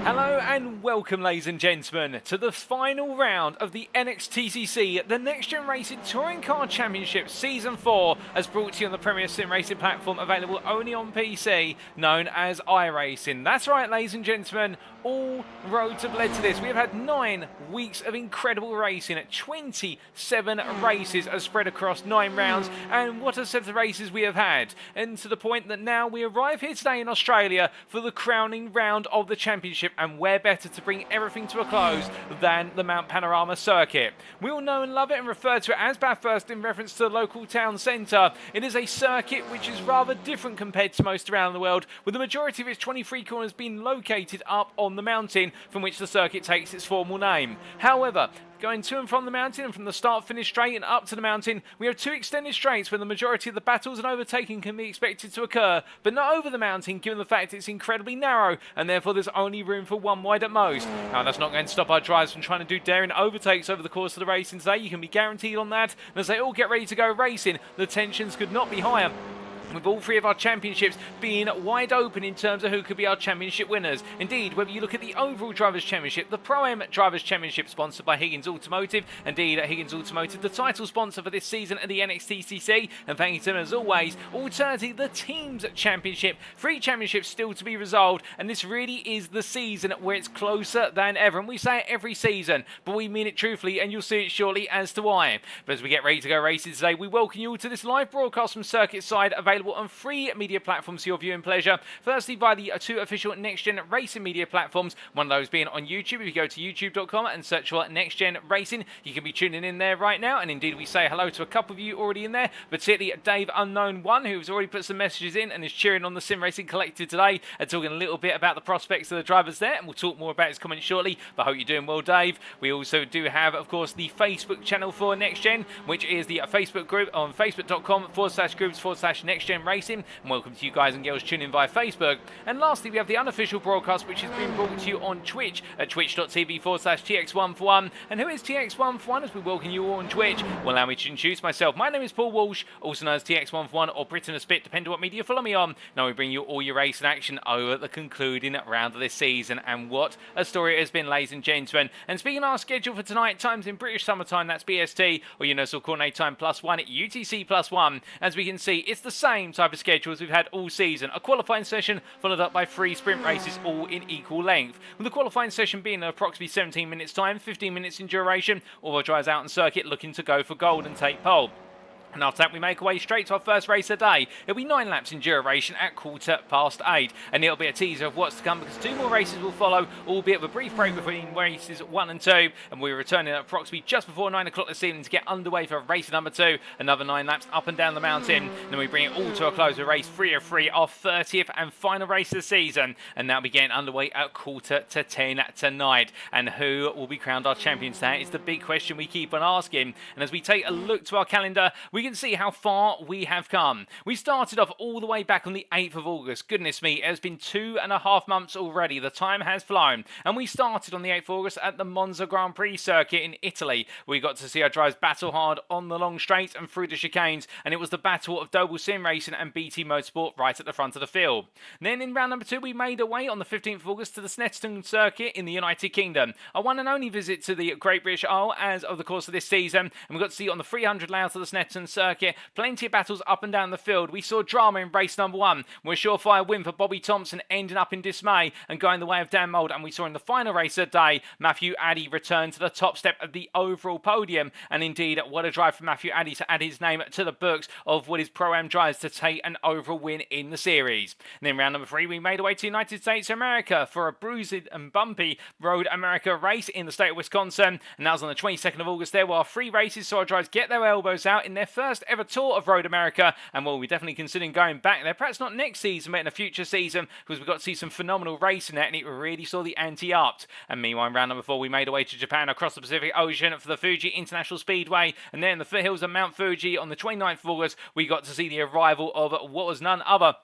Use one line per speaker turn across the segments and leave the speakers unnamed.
Hello and welcome, ladies and gentlemen, to the final round of the NXTGEN, the Next Gen Racing Touring Car Championship Season 4, as brought to you on the Premier Sim Racing platform, available only on PC, known as iRacing. That's right, ladies and gentlemen, all roads have led to this. We have had 9 weeks of incredible racing, 27 races are spread across 9 rounds, and what a set of races we have had. And to the point that now we arrive here today in Australia for the crowning round of the championship, and where better to bring everything to a close than the Mount Panorama Circuit. We all know and love it and refer to it as Bathurst in reference to the local town centre. It is a circuit which is rather different compared to most around the world, with the majority of its 23 corners being located up on the mountain from which the circuit takes its formal name. However, going to and from the mountain and from the start-finish straight and up to the mountain, we have 2 extended straights where the majority of the battles and overtaking can be expected to occur, but not over the mountain given the fact it's incredibly narrow and therefore there's only room for 1 wide at most. Now that's not going to stop our drivers from trying to do daring overtakes over the course of the racing today. You can be guaranteed on that. And as they all get ready to go racing, the tensions could not be higher. with all three of our championships being wide open in terms of who could be our championship winners. Indeed, whether you look at the overall Drivers' Championship, the Pro-Am Drivers' Championship sponsored by Higgins Automotive, indeed Higgins Automotive, the title sponsor for this season at the NXTGEN, and thank you to them as always. Alternatively, the Teams Championship, 3 championships still to be resolved, and this really is the season where it's closer than ever, and we say it every season, but we mean it truthfully, and you'll see it shortly as to why. But as we get ready to go racing today, we welcome you all to this live broadcast from Circuit Side, available on 3 media platforms for your viewing pleasure. Firstly, via the 2 official NextGen Racing media platforms, one of those being on YouTube. If you go to youtube.com and search for NextGen Racing, you can be tuning in there right now, and indeed we say hello to a couple of you already in there, particularly Dave Unknown One, who's already put some messages in and is cheering on the Sim Racing Collective today and talking a little bit about the prospects of the drivers there, and we'll talk more about his comments shortly, but I hope you're doing well, Dave. We also do have, of course, the Facebook channel for NextGen, which is the Facebook group on facebook.com/groups/NextGen Racing, and welcome to you guys and girls tuning in via Facebook. And lastly, we have the unofficial broadcast, which has been brought to you on Twitch at twitch.tv/TX141. And who is TX141? As we welcome you all on Twitch, well, allow me to introduce myself. My name is Paul Walsh, also known as TX141 or Britain a Spit, depending on what media you follow me on. Now we bring you all your racing action over the concluding round of this season, and what a story it has been, ladies and gentlemen. And speaking of our schedule for tonight, times in British summertime, that's BST, or Universal Coordinate Time +1 at UTC +1. As we can see, it's the same type of schedule as we've had all season. A qualifying session followed up by 3 sprint races, all in equal length. With the qualifying session being approximately 17 minutes time, 15 minutes in duration, all our drivers out on circuit looking to go for gold and take pole. And after that, we make our way straight to our first race of the day. It'll be 9 laps in duration at 8:15. And it'll be a teaser of what's to come, because 2 more races will follow, albeit with a brief break between races 1 and 2. And we're returning at approximately just before 9 o'clock this evening to get underway for race number 2. Another 9 laps up and down the mountain. And then we bring it all to a close with race 3 of 3, our 30th and final race of the season. And that'll be getting underway at 9:45 tonight. And who will be crowned our champions? That is the big question we keep on asking. And as we take a look to our calendar, we can see how far we have come. We started off all the way back on the 8th of August. Goodness me, it has been 2.5 months already. The time has flown. And we started on the 8th of August at the Monza Grand Prix circuit in Italy. We got to see our drivers battle hard on the long straight and through the chicanes, and it was the battle of Doble Sim Racing and BT Motorsport right at the front of the field. Then in round number 2, we made our way on the 15th of August to the Snetterton circuit in the United Kingdom. A one and only visit to the Great British Isle as of the course of this season, and we got to see on the 300 layout of the Snetterton circuit plenty of battles up and down the field. We saw drama in race number 1, where a surefire win for Bobby Thompson ending up in dismay and going the way of Dan Mould, and we saw in the final race of the day, Matthew Addy return to the top step of the overall podium, and indeed, what a drive for Matthew Addy to add his name to the books of what is Pro-Am drives to take an overall win in the series. And then round number 3, we made our way to the United States of America for a bruised and bumpy Road America race in the state of Wisconsin, and that was on the 22nd of August there, while 3 races saw our drivers get their elbows out in their first ever tour of Road America, and well, we're definitely considering going back there, perhaps not next season, but in a future season, because we got to see some phenomenal racing there, and it really saw the ante upped. And meanwhile, in round number 4, we made our way to Japan across the Pacific Ocean for the Fuji International Speedway, and then in the foothills of Mount Fuji on the 29th of August, we got to see the arrival of what was none other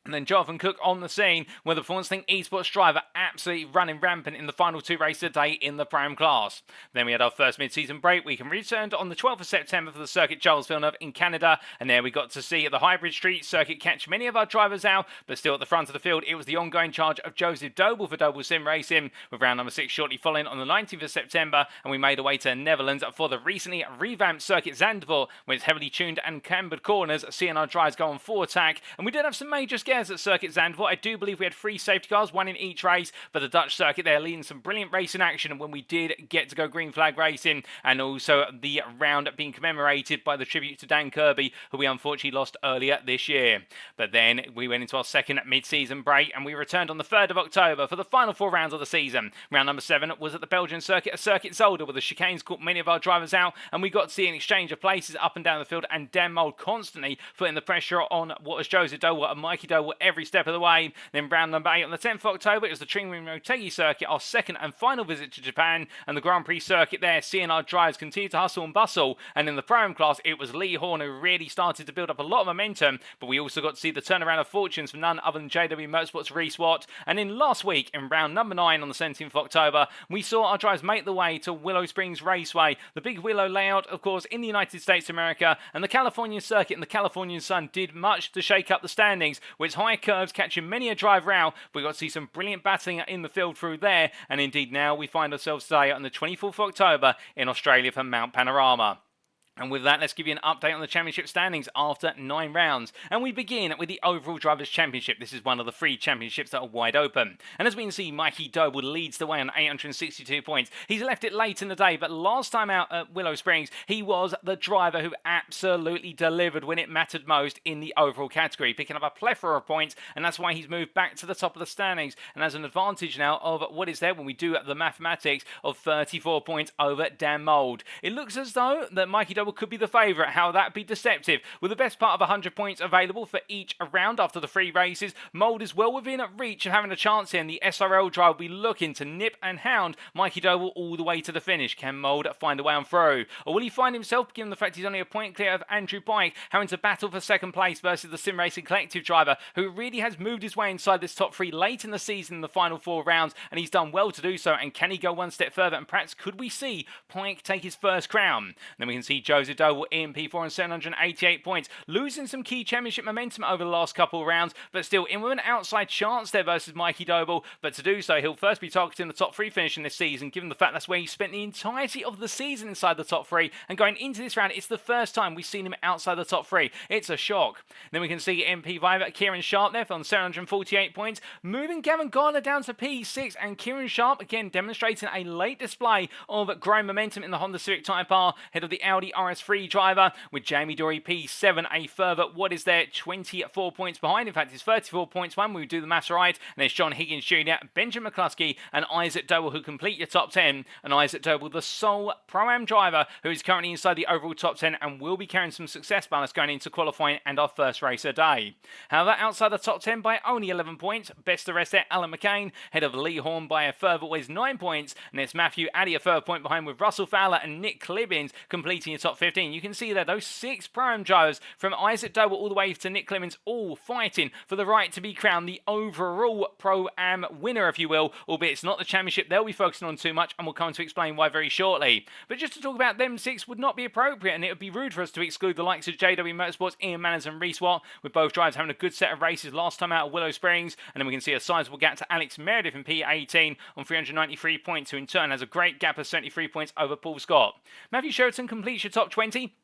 and then Jonathan Cook on the scene, with the Performance Link Esports driver absolutely running rampant in the final 2 races of the day in the Pro-Am class. Then we had our first mid-season break. We returned on the 12th of September for the circuit Charles Villeneuve in Canada, and there we got to see the Hybrid Street circuit catch many of our drivers out, but still at the front of the field, it was the ongoing charge of Joseph Doble for Doble Sim Racing, with round number 6 shortly following on the 19th of September, and we made our way to the Netherlands for the recently revamped circuit Zandvoort, with its heavily tuned and cambered corners, seeing our drivers go on full attack, and we did have some major scares at circuit Zandvoort. I do believe we had 3 safety cars, 1 in each race, but the Dutch circuit there leading some brilliant racing action when we did get to go green flag racing, and also the round being commemorated by the tribute to Dan Kirby, who we unfortunately lost earlier this year. But then we went into our second mid-season break, and we returned on the 3rd of October for the final 4 rounds of the season. Round number 7 was at the Belgian circuit, a circuit Zolder, where the chicanes caught many of our drivers out, and we got to see an exchange of places up and down the field, and Dan Mould constantly putting the pressure on what was Joseph Doble and Mikey Doble every step of the way. Then round number 8 on the 10th of October, it was the Tring Motegi circuit, our second and final visit to Japan, and the Grand Prix circuit there, seeing our drivers continue to hustle and bustle. And in the Pro-Am class, it was Lee Horn who really started to build up a lot of momentum, but we also got to see the turnaround of fortunes from none other than JW Motorsport's Reese Watt. And in last week, in round number 9 on the 17th of October, we saw our drivers make the way to Willow Springs Raceway, the big Willow layout, of course, in the United States of America, and the Californian circuit and the Californian sun did much to shake up the standings, with high curves catching many a driver out. We got to see some brilliant battling in the field through there, and indeed now we find ourselves today on the 24th of October in Australia for Mount Panorama. And with that, let's give you an update on the championship standings after 9 rounds. And we begin with the overall Drivers' Championship. This is one of the 3 championships that are wide open. And as we can see, Mikey Doble leads the way on 862 points. He's left it late in the day, but last time out at Willow Springs, he was the driver who absolutely delivered when it mattered most in the overall category, picking up a plethora of points, and that's why he's moved back to the top of the standings and has an advantage now of what is there when we do the mathematics of 34 points over Dan Mould. It looks as though that Mikey Doble could be the favourite. How that be deceptive? With the best part of 100 points available for each round after the 3 races, Mould is well within reach of having a chance here, and the SRL drive will be looking to nip and hound Mikey Doble all the way to the finish. Can Mould find a way on through? Or will he find himself, given the fact he's only a point clear of Andrew Pike, having to battle for second place versus the Sim Racing Collective driver, who really has moved his way inside this top 3 late in the season in the final 4 rounds, and he's done well to do so. And can he go one step further, and perhaps could we see Pike take his first crown? Then we can see Joseph Doble in P4 on 788 points, losing some key championship momentum over the last couple of rounds, but still in with an outside chance there versus Mikey Doble. But to do so, he'll first be targeting the top 3 finish in this season, given the fact that's where he spent the entirety of the season inside the top 3. And going into this round, it's the first time we've seen him outside the top 3. It's a shock. Then we can see MP5 Kieran Sharp there on 748 points, moving Gavin Gardner down to P6, and Kieran Sharp again demonstrating a late display of growing momentum in the Honda Civic Type R, head of the Audi RS3 driver, with Jamie Dory P7 a further, 24 points behind. In fact, it's 34 points when we do the maths right. And there's John Higgins Jr., Benjamin McCluskey, and Isaac Doble who complete your top 10. And Isaac Doble, the sole Pro-Am driver who is currently inside the overall top 10 and will be carrying some success balance going into qualifying and our first race a day. However, outside the top 10 by only 11 points, best the rest there, Alan McCain, head of Lee Horn by a further 9 points. And it's Matthew Addy a further point behind, with Russell Fowler and Nick Clibbins completing your top 15. You can see there those 6 Pro-Am drivers, from Isaac Doble all the way to Nick Clemens, all fighting for the right to be crowned the overall Pro-Am winner, if you will, albeit it's not the championship they'll be focusing on too much, and we'll come to explain why very shortly. But just to talk about them 6 would not be appropriate, and it would be rude for us to exclude the likes of JW Motorsports, Ian Manners and Reese Watt, with both drivers having a good set of races last time out at Willow Springs. And then we can see a sizable gap to Alex Meredith in P18 on 393 points, who in turn has a great gap of 73 points over Paul Scott. Matthew Sheraton completes your top 20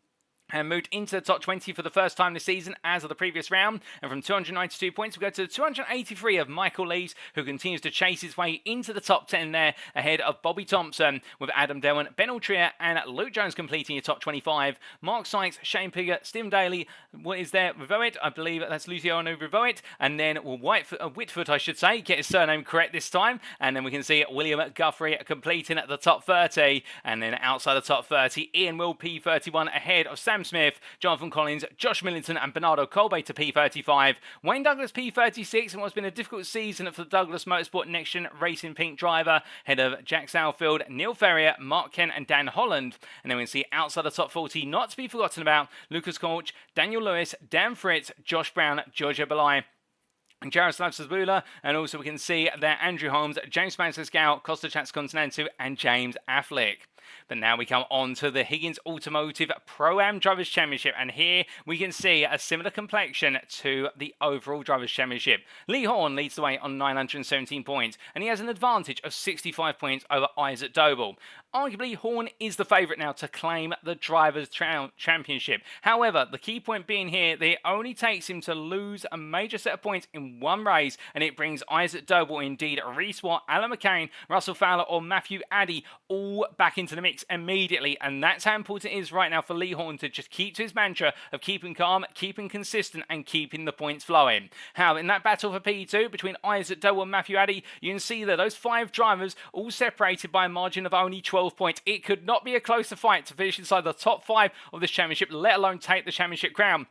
and moved into the top 20 for the first time this season as of the previous round. And from 292 points, we go to the 283 of Michael Lees, who continues to chase his way into the top 10 there, ahead of Bobby Thompson, with Adam Delwyn, Ben Altrier, and Luke Jones completing your top 25. Mark Sykes, Shane Pigott, Stephen Daly, what is there? Rivoet, I believe that's Luciano Rivoet, and then Whitfoot, I should say, get his surname correct this time. And then we can see William Guthrie completing at the top 30, and then outside the top 30, Ian Will P31 ahead of Sam Smith, Jonathan Collins, Josh Millington, and Bernardo Colbe to P35. Wayne Douglas P36, and what's been a difficult season for the Douglas Motorsport NXTGEN Racing Pink driver, head of Jack Southfield, Neil Ferrier, Mark Kent, and Dan Holland. And then we can see outside the top 40, not to be forgotten about, Lucas Koch, Daniel Lewis, Dan Fritz, Josh Brown, Giorgio Belai, and Jared Slavsabula, and also we can see there Andrew Holmes, James Spancer-Scout, Costa Chatscontinental, and James Affleck. But now we come on to the Higgins Automotive Pro-Am Drivers' Championship, and here we can see a similar complexion to the overall Drivers' Championship. Lee Horn leads the way on 917 points, and he has an advantage of 65 points over Isaac Doble. Arguably, Horn is the favourite now to claim the Drivers' Championship. However, the key point being here that it only takes him to lose a major set of points in one race, and it brings Isaac Doble, indeed Reese Watt, Alan McCain, Russell Fowler, or Matthew Addy all back into the mix immediately. And that's how important it is right now for Lee Horn to just keep to his mantra of keeping calm, keeping consistent, and keeping the points flowing. How in that battle for P2 between Isaac Doble and Matthew Addy, you can see that those 5 drivers all separated by a margin of only 12 points. It could not be a closer fight to finish inside the top 5 of this championship, let alone take the championship crown.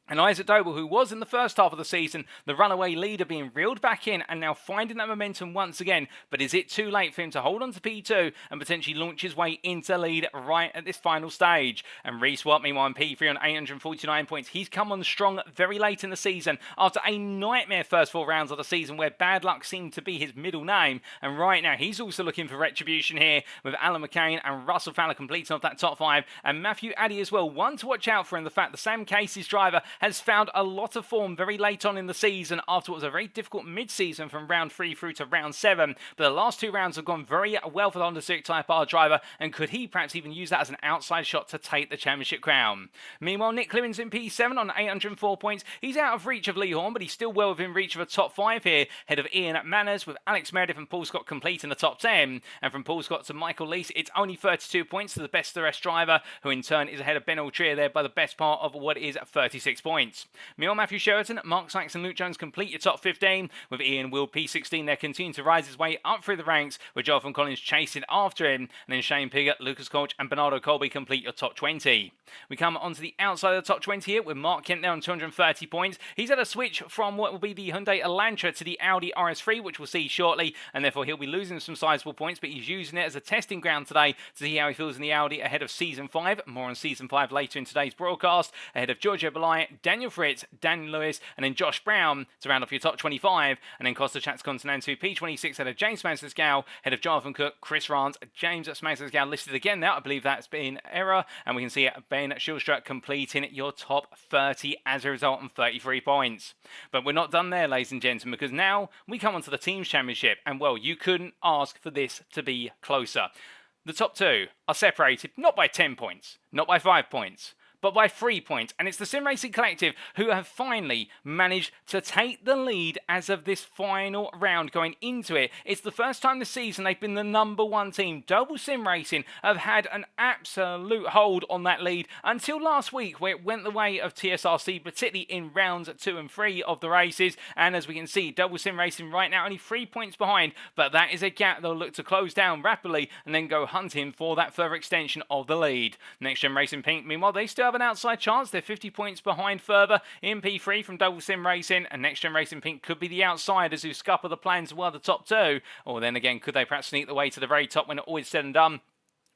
And Joseph Doble, who was in the first half of the season the runaway leader, being reeled back in and now finding that momentum once again. But is it too late for him to hold on to P2 and potentially launch his way into the lead right at this final stage? And Reese Watt, meanwhile, in P3 on 849 points. He's come on strong very late in the season after a nightmare first 4 rounds of the season where bad luck seemed to be his middle name. And right now, he's also looking for retribution here with Alan McCain and Russell Fowler completing off that top 5. And Matthew Addy as well. One to watch out for in the fact that Sam Casey's driver has found a lot of form very late on in the season after what was a very difficult mid-season from round 3 through to round 7. But the last 2 rounds have gone very well for the Honda Civic Type R driver, and could he perhaps even use that as an outside shot to take the championship crown? Meanwhile, Nick Clemens in P7 on 804 points. He's out of reach of Lee Horn, but he's still well within reach of a top 5 here, ahead of Ian Manners, with Alex Meredith and Paul Scott completing the top 10. And from Paul Scott to Michael Leese, it's only 32 points to the best of the rest driver, who in turn is ahead of Ben Altria there by the best part of what is 36 points. Meanwhile, Matthew Sheraton, Mark Sykes and Luke Jones complete your top 15, with Ian Will P16 there continuing to rise his way up through the ranks, with Jonathan Collins chasing after him, and then Shane Piggott, Lucas Koch and Bernardo Colby complete your top 20. We come onto the outside of the top 20 here with Mark Kent there on 230 points. He's had a switch from what will be the Hyundai Elantra to the Audi RS3, which we'll see shortly, and therefore he'll be losing some sizable points, but he's using it as a testing ground today to see how he feels in the Audi ahead of Season 5. More on Season 5 later in today's broadcast, ahead of Giorgio Belai, Daniel Fritz, Dan Lewis, and then Josh Brown to round off your top 25, and then Costa Chats Continental P26 head of James Smagsgow, head of Jonathan Cook, Chris Rance, James Smagsgow listed again now. I believe that's been error, and we can see Ben Schilstra completing your top 30 as a result on 33 points. But we're not done there, ladies and gentlemen, because now we come onto the Teams Championship, and well, you couldn't ask for this to be closer. The top 2 are separated not by 10 points, not by 5 points, but by 3 points, and it's the Sim Racing Collective who have finally managed to take the lead as of this final round going into it. It's the first time this season they've been the #1 team. Doble Sim Racing have had an absolute hold on that lead until last week, where it went the way of TSRC, particularly in rounds 2 and 3 of the races. And as we can see, Doble Sim Racing right now only 3 points behind, but that is a gap they'll look to close down rapidly and then go hunting for that further extension of the lead. NXTGEN Racing Pink, meanwhile, they still have an outside chance. They're 50 points behind further in P3 from Doble Sim Racing, and NXTGEN Racing Pink could be the outsiders who scupper the plans while the top 2, or then again, could they perhaps sneak the way to the very top when it all is said and done?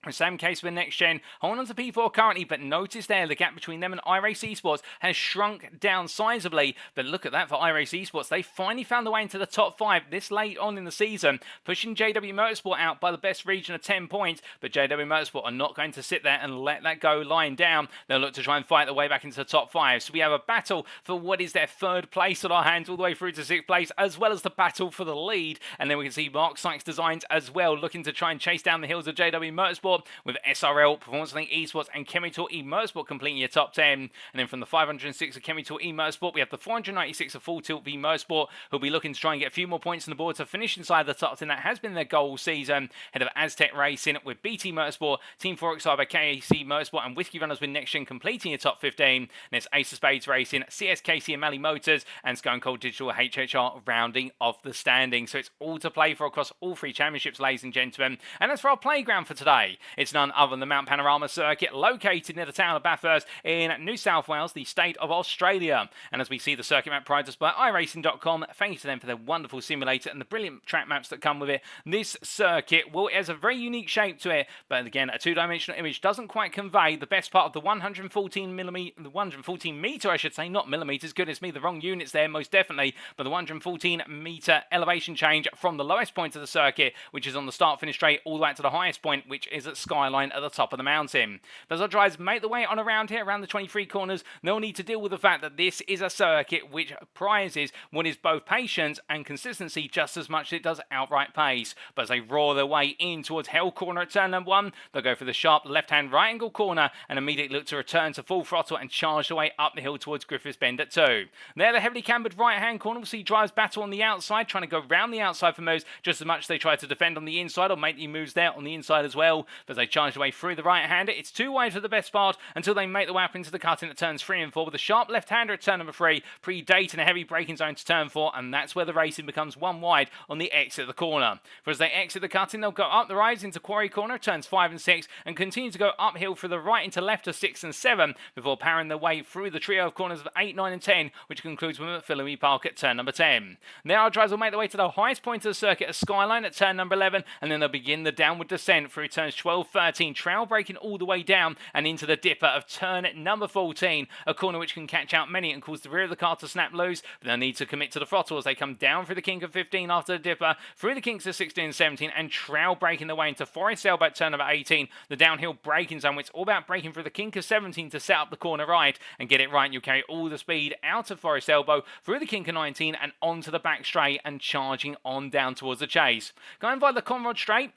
Same case with NXTGEN, holding on to P4 currently, but notice there the gap between them and iRacing Esports has shrunk down sizably. But look at that for iRacing Esports. They finally found their way into the top 5 this late on in the season, pushing JW Motorsport out by the best region of 10 points. But JW Motorsport are not going to sit there and let that go lying down. They'll look to try and fight their way back into the top 5. So we have a battle for what is their 3rd place on our hands all the way through to 6th place, as well as the battle for the lead. And then we can see Mark Sykes Designs as well, looking to try and chase down the heels of JW Motorsport, with SRL, Performance Link Esports and Chemical E-Motorsport completing your top 10. And then from the 506 of Chemical E-Motorsport, we have the 496 of Full Tilt V-Motorsport, who'll be looking to try and get a few more points on the board to finish inside the top 10. That has been their goal all season. Head of Aztec Racing with BT Motorsport, Team Forex by KAC Motorsport, and Whiskey Runners with NXTGEN completing your top 15. And it's Ace of Spades Racing, CSKC and Mally Motors, and Stone Cold Digital HHR rounding off the standing. So it's all to play for across all 3 championships, ladies and gentlemen. And as for our playground for today, it's none other than the Mount Panorama Circuit, located near the town of Bathurst in New South Wales, the state of Australia. And as we see, the circuit map provided us by iRacing.com. Thank you to them for their wonderful simulator and the brilliant track maps that come with it. This circuit, well, it has a very unique shape to it, but again, a 2-dimensional image doesn't quite convey the best part of the 114 meter, I should say, not millimeters. Goodness me, the wrong units there, most definitely. But the 114 meter elevation change from the lowest point of the circuit, which is on the start-finish straight, all the way to the highest point, which is at Skyline at the top of the mountain. But as our drivers make the way on around here, around the 23 corners, they'll need to deal with the fact that this is a circuit which prizes what is both patience and consistency just as much as it does outright pace. But as they roar their way in towards Hell Corner at turn number 1, they'll go for the sharp left-hand right-angle corner and immediately look to return to full throttle and charge their way up the hill towards Griffiths Bend at 2. There, the heavily cambered right-hand corner, we'll see drivers battle on the outside, trying to go round the outside for moves just as much as they try to defend on the inside or make the moves there on the inside as well. But as they charge away through the right-hander, it's too wide for the best part until they make the way up into the cut-in at turns 3 and 4 with a sharp left-hander at turn number 3, predating a heavy braking zone to turn 4, and that's where the racing becomes one wide on the exit of the corner. For as they exit the cut-in, they'll go up the rise into Quarry Corner, turns 5 and 6, and continue to go uphill through the right into left of 6 and 7, before powering their way through the trio of corners of 8, 9 and 10, which concludes with McPhillamy Park at turn number 10. Now our drivers will make their way to the highest point of the circuit at Skyline at turn number 11, and then they'll begin the downward descent through turns 12, 13, trail braking all the way down and into the dipper of turn number 14, a corner which can catch out many and cause the rear of the car to snap loose, but they'll need to commit to the throttle as they come down through the kink of 15 after the dipper, through the kinks of 16 and 17, and trail braking their way into Forest Elbow at turn number 18, the downhill braking zone, which is all about braking through the kink of 17 to set up the corner right and get it right, and you'll carry all the speed out of Forest Elbow, through the kink of 19 and onto the back straight and charging on down towards the chase. Going by the Conrod Straight,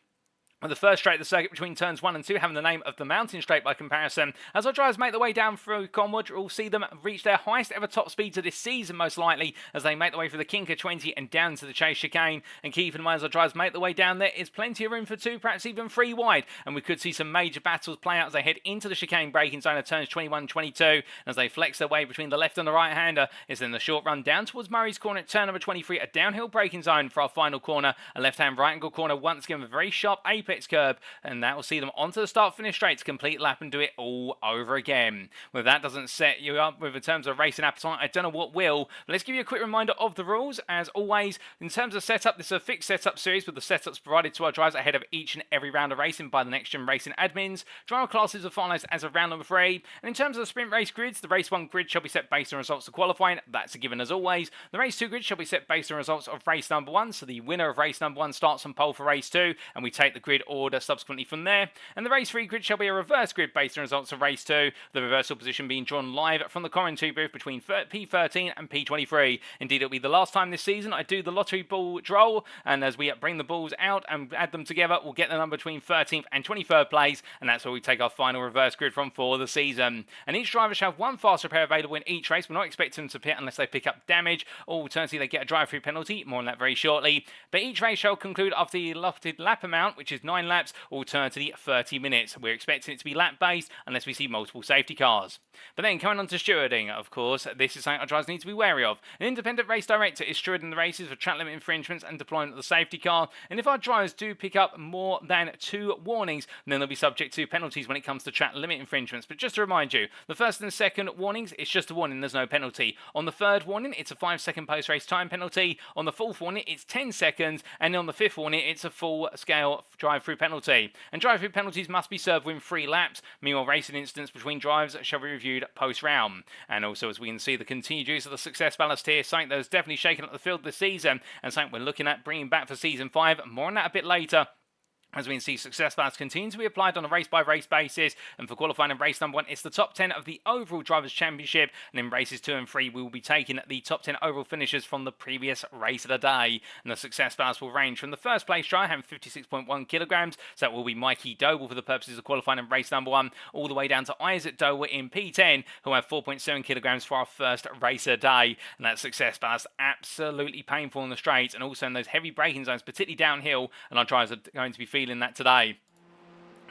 with the first straight of the circuit between turns 1 and 2 having the name of the Mountain Straight by comparison. As our drivers make their way down through Conwood, we'll see them reach their highest ever top speeds of this season most likely as they make their way through the kink of 20 and down to the chase chicane. And keep in mind as our drivers make their way down there is plenty of room for 2, perhaps even 3 wide, and we could see some major battles play out as they head into the chicane braking zone of turns 21 and 22. And as they flex their way between the left and the right hander is then the short run down towards Murray's Corner at turn number 23, a downhill braking zone for our final corner, a left hand right angle corner once again with a very sharp apex curb, and that will see them onto the start-finish straight to complete lap and do it all over again. Well, if that doesn't set you up with in terms of racing appetite, I don't know what will. But let's give you a quick reminder of the rules. As always, in terms of setup, this is a fixed setup series with the setups provided to our drivers ahead of each and every round of racing by the NXTGEN racing admins. Driver classes are finalised as of round number 3. And in terms of the sprint race grids, the race 1 grid shall be set based on results of qualifying. That's a given as always. The race 2 grid shall be set based on results of race number 1. So the winner of race number 1 starts on pole for race 2, and we take the grid order subsequently from there. And the race 3 grid shall be a reverse grid based on results of race 2, the reversal position being drawn live from the commentary booth between P13 and P23. Indeed, it'll be the last time this season I do the lottery ball draw, and as we bring the balls out and add them together, we'll get the number between 13th and 23rd place, and that's where we take our final reverse grid from for the season. And each driver shall have 1 fast repair available in each race. We're not expecting them to pit unless they pick up damage, or alternatively they get a drive-through penalty, more on that very shortly. But each race shall conclude after the allotted lap amount, which is 9 laps, alternatively 30 minutes. We're expecting it to be lap-based unless we see multiple safety cars. But then coming on to stewarding, of course, this is something our drivers need to be wary of. An independent race director is stewarding the races for track limit infringements and deployment of the safety car, and if our drivers do pick up more than 2 warnings, then they'll be subject to penalties when it comes to track limit infringements. But just to remind you, the first and second warnings, it's just a warning, there's no penalty. On the third warning, it's a 5-second post-race time penalty. On the fourth warning, it's 10 seconds, and on the fifth warning, it's a full-scale drive-through penalty. And drive-through penalties must be served within 3 laps. Meanwhile, racing incidents between drives shall be reviewed post-round. And also, as we can see, the continued use of the success ballast here, something that has definitely shaken up the field this season, and something we're looking at bringing back for Season 5. More on that a bit later. As we can see, success ballast continue to be applied on a race-by-race basis, and for qualifying in race number 1, it's the top 10 of the overall Drivers' Championship, and in races 2 and 3, we will be taking the top 10 overall finishers from the previous race of the day. And the success ballast will range from the first place driver having 56.1 kilograms, so that will be Mikey Doble for the purposes of qualifying in race number 1, all the way down to Isaac Doble in P10, who have 4.7 kilograms for our first race of the day. And that success ballast absolutely painful on the straights, and also in those heavy braking zones, particularly downhill, and our drivers are going to be feeling that today.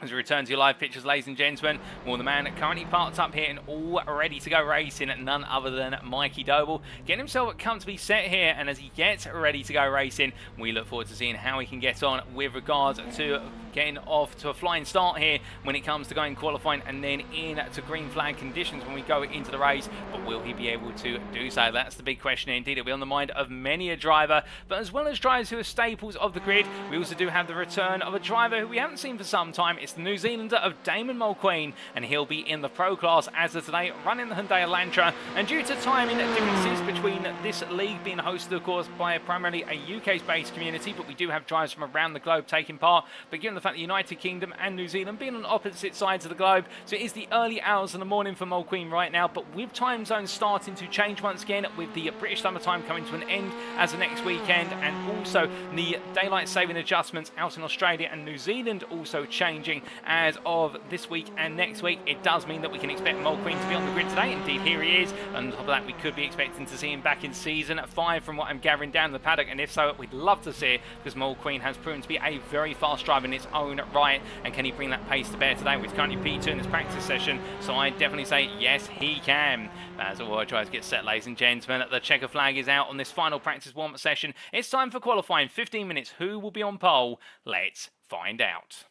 As we return to your live pictures, ladies and gentlemen, well, the man currently parked up here and all ready to go racing, none other than Mikey Doble, getting himself comfortably set here, and as he gets ready to go racing, we look forward to seeing how he can get on with regards to getting off to a flying start here when it comes to going qualifying and then in to green flag conditions when we go into the race. But will he be able to do so? That's the big question. Indeed, it'll be on the mind of many a driver, but as well as drivers who are staples of the grid, we also do have the return of a driver who we haven't seen for some time. It's the New Zealander of Damon Mulqueen, and he'll be in the Pro Class as of today, running the Hyundai Elantra. And due to timing differences between this league being hosted, of course, by primarily a UK-based community, but we do have drivers from around the globe taking part. But given the fact the United Kingdom and New Zealand being on opposite sides of the globe, so it is the early hours of the morning for Mulqueen right now. But with time zones starting to change once again, with the British summer time coming to an end as of next weekend, and also the daylight saving adjustments out in Australia and New Zealand also changing as of this week and next week, it does mean that we can expect Mulqueen to be on the grid today. Indeed, here he is. And on top of that, we could be expecting to see him back in Season 5 from what I'm gathering down the paddock. And if so, we'd love to see it, because Mulqueen has proven to be a very fast driver in its own right, and can he bring that pace to bear today? He's currently P2 in this practice session, so I definitely say yes, he can. As all tries to get set, ladies and gentlemen, the checker flag is out on this final practice warm-up session. It's time for qualifying. 15 minutes. Who will be on pole? Let's find out.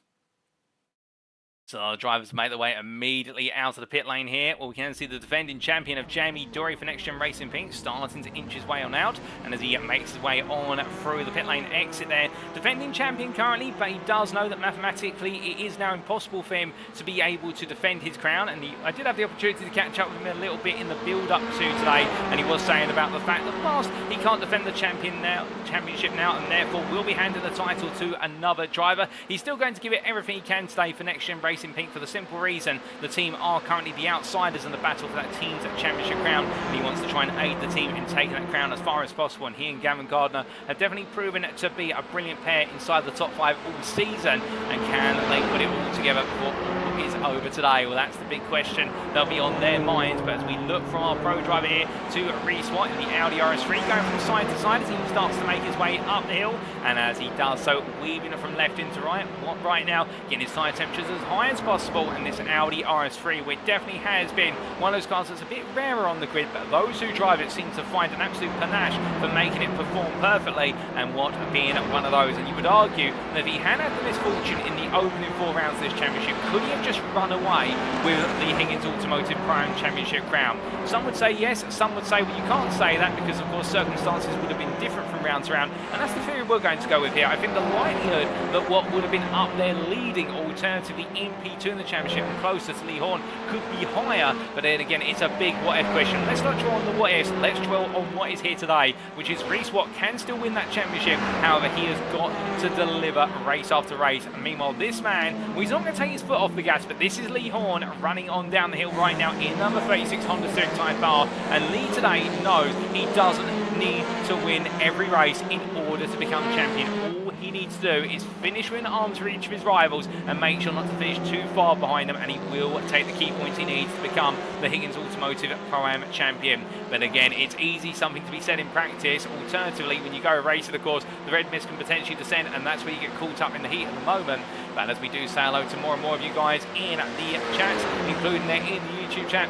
So our drivers make their way immediately out of the pit lane here. Well, we can see the defending champion of Jamie Dory for NXTGEN Racing Pink starting to inch his way on out. And as he makes his way on through the pit lane exit there, defending champion currently, but he does know that mathematically it is now impossible for him to be able to defend his crown. And I did have the opportunity to catch up with him a little bit in the build-up to today, and he was saying about the fact that whilst he can't defend the championship now, and therefore will be handing the title to another driver, he's still going to give it everything he can today for NXTGEN Racing Pink, for the simple reason the team are currently the outsiders in the battle for that team's championship crown, and he wants to try and aid the team in taking that crown as far as possible. And he and Gavin Gardner have definitely proven to be a brilliant pair inside the top 5 all season, and can they put it all together before all is over today? Well, that's the big question that'll be on their minds. But as we look from our pro driver here to Reese Watt in the Audi RS3, going from side to side as he starts to make his way up the hill, and as he does so, weaving it from left into right. Watt right now getting his tyre temperatures as high as possible, and this Audi RS3, which definitely has been one of those cars that's a bit rarer on the grid, but those who drive it seem to find an absolute panache for making it perform perfectly, and Watt being one of those. And you would argue that if he had had the misfortune in the opening 4 rounds of this championship, could he have just run away with the Higgins Automotive Prime Championship crown? Some would say yes, some would say, well, you can't say that because of course circumstances would have been different from round to round, and that's the theory we're going to go with here. I think the likelihood that Watt would have been up there leading, alternatively in P2 in the championship and closer to Lee Horn, could be higher, but then again it's a big what if question. Let's not dwell on the what ifs, let's dwell on what is here today, which is Reese Watt can still win that championship. However, he has got to deliver race after race. And meanwhile, this man, well, he's not going to take his foot off the gas, but this is Lee Horn running on down the hill right now in number 36 Honda Civic Type R, and Lee today knows he doesn't need to win every race in order to become champion. All he needs to do is finish within arm's reach of his rivals and make sure not to finish too far behind them, and he will take the key points he needs to become the Higgins Automotive Pro-Am champion. But again, it's easy, something to be said in practice. Alternatively, when you go racing, of course, the red mist can potentially descend, and that's where you get caught up in the heat at the moment. But as we do say hello to more and more of you guys in the chat, including there in the YouTube chat,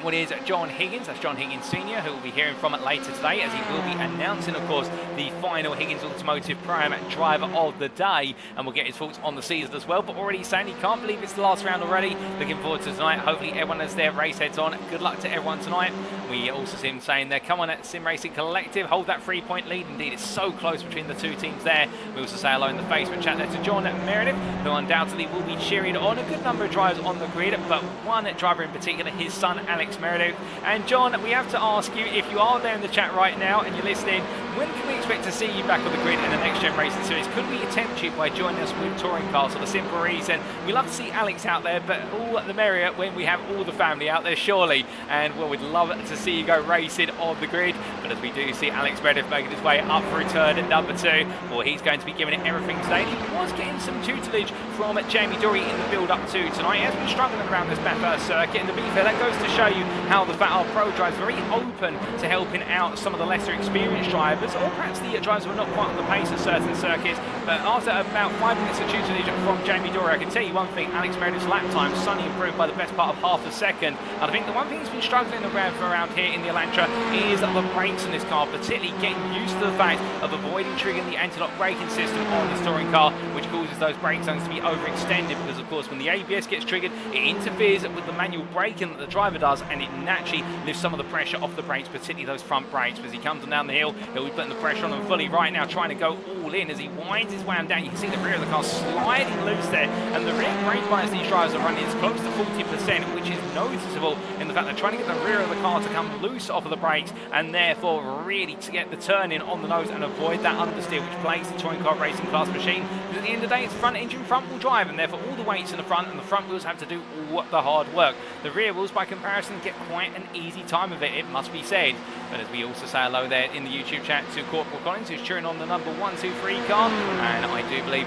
what is John Higgins, that's John Higgins Sr., who we'll be hearing from later today, as he will be announcing, of course, the final Higgins Automotive Pro-Am driver of the day, and we'll get his thoughts on the season as well. But already saying he can't believe it's the last round already. Looking forward to tonight. Hopefully everyone has their race heads on. Good luck to everyone tonight. We also see him saying there, come on at Sim Racing Collective, hold that 3-point lead. Indeed, it's so close between the two teams there. We also say hello in the Facebook chat there to John Meredith, who undoubtedly will be cheering on a good number of drivers on the grid, but one driver in particular, his son Alex Meredith. And John, we have to ask you, if you are there in the chat right now and you're listening, when can we expect to see you back on the grid in the NXTGEN Racing Series? Could we tempt you by joining us with touring cars? For the simple reason, we love to see Alex out there, but all the merrier when we have all the family out there, surely. And well, we'd love to see you go racing on the grid. But as we do see Alex Meredith making his way up for return at number 2, well, he's going to be giving it everything today. He was getting some tutelage from Jamie Dory in the build-up to tonight. He has been struggling around this Bathurst circuit, and to be fair, that goes to show you how the Fat R Pro drives very open to helping out some of the lesser experienced drivers, or perhaps the drivers who are not quite on the pace of certain circuits. But after about 5 minutes of tutelage from Jamie Dory, I can tell you one thing: Alex Meredith's lap time suddenly improved by the best part of half a second. And I think the one thing he's been struggling around here in the Elantra is the brakes in this car, particularly getting used to the fact of avoiding triggering the anti-lock braking system on this touring car, which causes those brake zones to be overextended, because of course when the ABS gets triggered, it interferes with the manual braking that the driver does, and it naturally lifts some of the pressure off the brakes, particularly those front brakes. As he comes on down the hill, he'll be putting the pressure on them fully right now, trying to go all in. As he winds his way down, you can see the rear of the car sliding loose there, and the rear brake bias these drivers are running is close to 40%, which is noticeable in the fact they're trying to get the rear of the car to come loose off of the brakes, and therefore really to get the turn in on the nose and avoid that understeer, which plays the touring car racing class machine. Because at the end of the day, it's front engine, front wheel drive, and therefore all the weight's in the front, and the front wheels have to do all the hard work. The rear wheels, by comparison, get quite an easy time of it, it must be said. But as we also say hello there in the YouTube chat to Corporal Collins, who's cheering on the number 1, 2, 3 car, and I do believe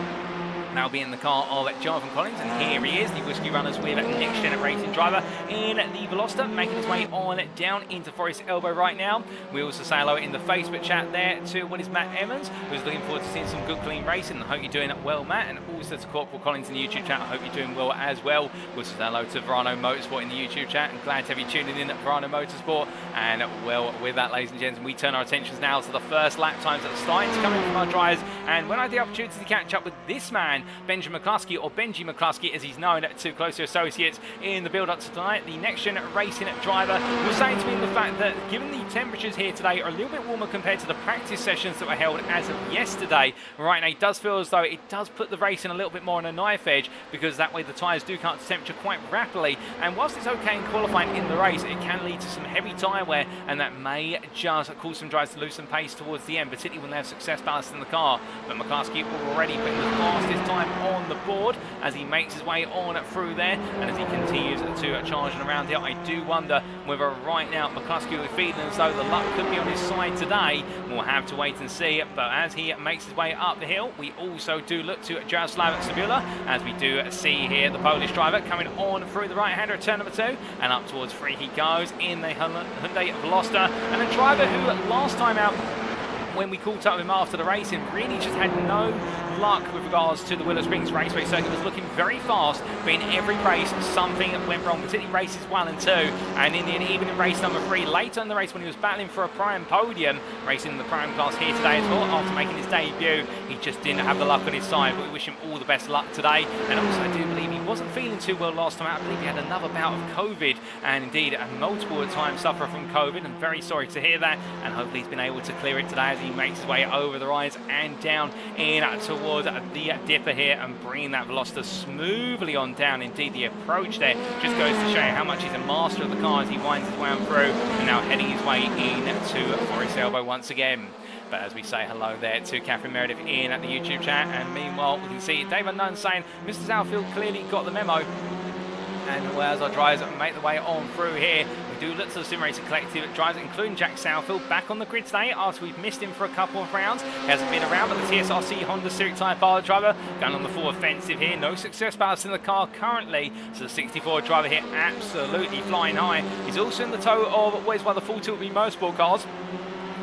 That'll be in the car of Jonathan Collins, and here he is, the Whiskey Runners with NXTGEN Racing driver in the Veloster, making his way on down into Forest Elbow right now. We also say hello in the Facebook chat there to what is Matt Emmons, who's looking forward to seeing some good clean racing. I hope you're doing well, Matt, and also to Corporal Collins in the YouTube chat. I hope you're doing well as well. We also say hello to Verano Motorsport in the YouTube chat, and glad to have you tuning in at Verano Motorsport. And well, with that, ladies and gents, we turn our attentions now to the first lap times that are starting to come in from our drivers. And when I had the opportunity to catch up with this man, Benjamin McCluskey, or Benji McCluskey as he's known to closer associates in the build-up to tonight, the NXTGEN Racing driver was saying to me the fact that given the temperatures here today are a little bit warmer compared to the practice sessions that were held as of yesterday, right now it does feel as though it does put the racing a little bit more on a knife edge, because that way the tyres do come up to temperature quite rapidly, and whilst it's okay in qualifying in the race, it can lead to some heavy tyre wear, and that may just cause some drivers to lose some pace towards the end, particularly when they have success ballast in the car. But McCluskey already putting the fastest time on the board as he makes his way on through there, and as he continues to charge and around here. I do wonder whether right now McCluskey will be feeling as though the luck could be on his side today. We'll have to wait and see, but as he makes his way up the hill, we also do look to Jaroslav Sabula, as we do see here the Polish driver coming on through the right-hander at turn number 2, and up towards 3 he goes in the Hyundai Veloster, and a driver who last time out, when we caught up with him after the racing, really just had no luck with regards to the Willow Springs Raceway Circuit. Was looking very fast, but in every race something went wrong, particularly races 1 and 2, and in the end, even in race number 3, later in the race when he was battling for a prime podium, racing in the prime class here today as well, after making his debut, he just didn't have the luck on his side, but we wish him all the best luck today. And also I do believe he wasn't feeling too well last time out. I believe he had another bout of COVID, and indeed a multiple times sufferer from COVID. I'm very sorry to hear that, and hopefully he's been able to clear it today as he makes his way over the rise and down in towards the dipper here, and bringing that Veloster smoothly on down. Indeed, the approach there just goes to show you how much he's a master of the car as he winds his way on through, and now heading his way into Forest Elbow once again. But as we say hello there to Catherine Meredith in at the YouTube chat, and meanwhile we can see Dave Unknown saying Mr. Southfield clearly got the memo. And as our drivers make the way on through here, we do look to the Sim Racing Collective drivers, including Jack Southfield, back on the grid today after we've missed him for a couple of rounds. He hasn't been around, but the TSRC Honda Civic Type R driver going on the full offensive here. No success ballast in the car currently, so the 64 driver here absolutely flying high. He's also in the tow of what is one of the full tilt B motorsport cars.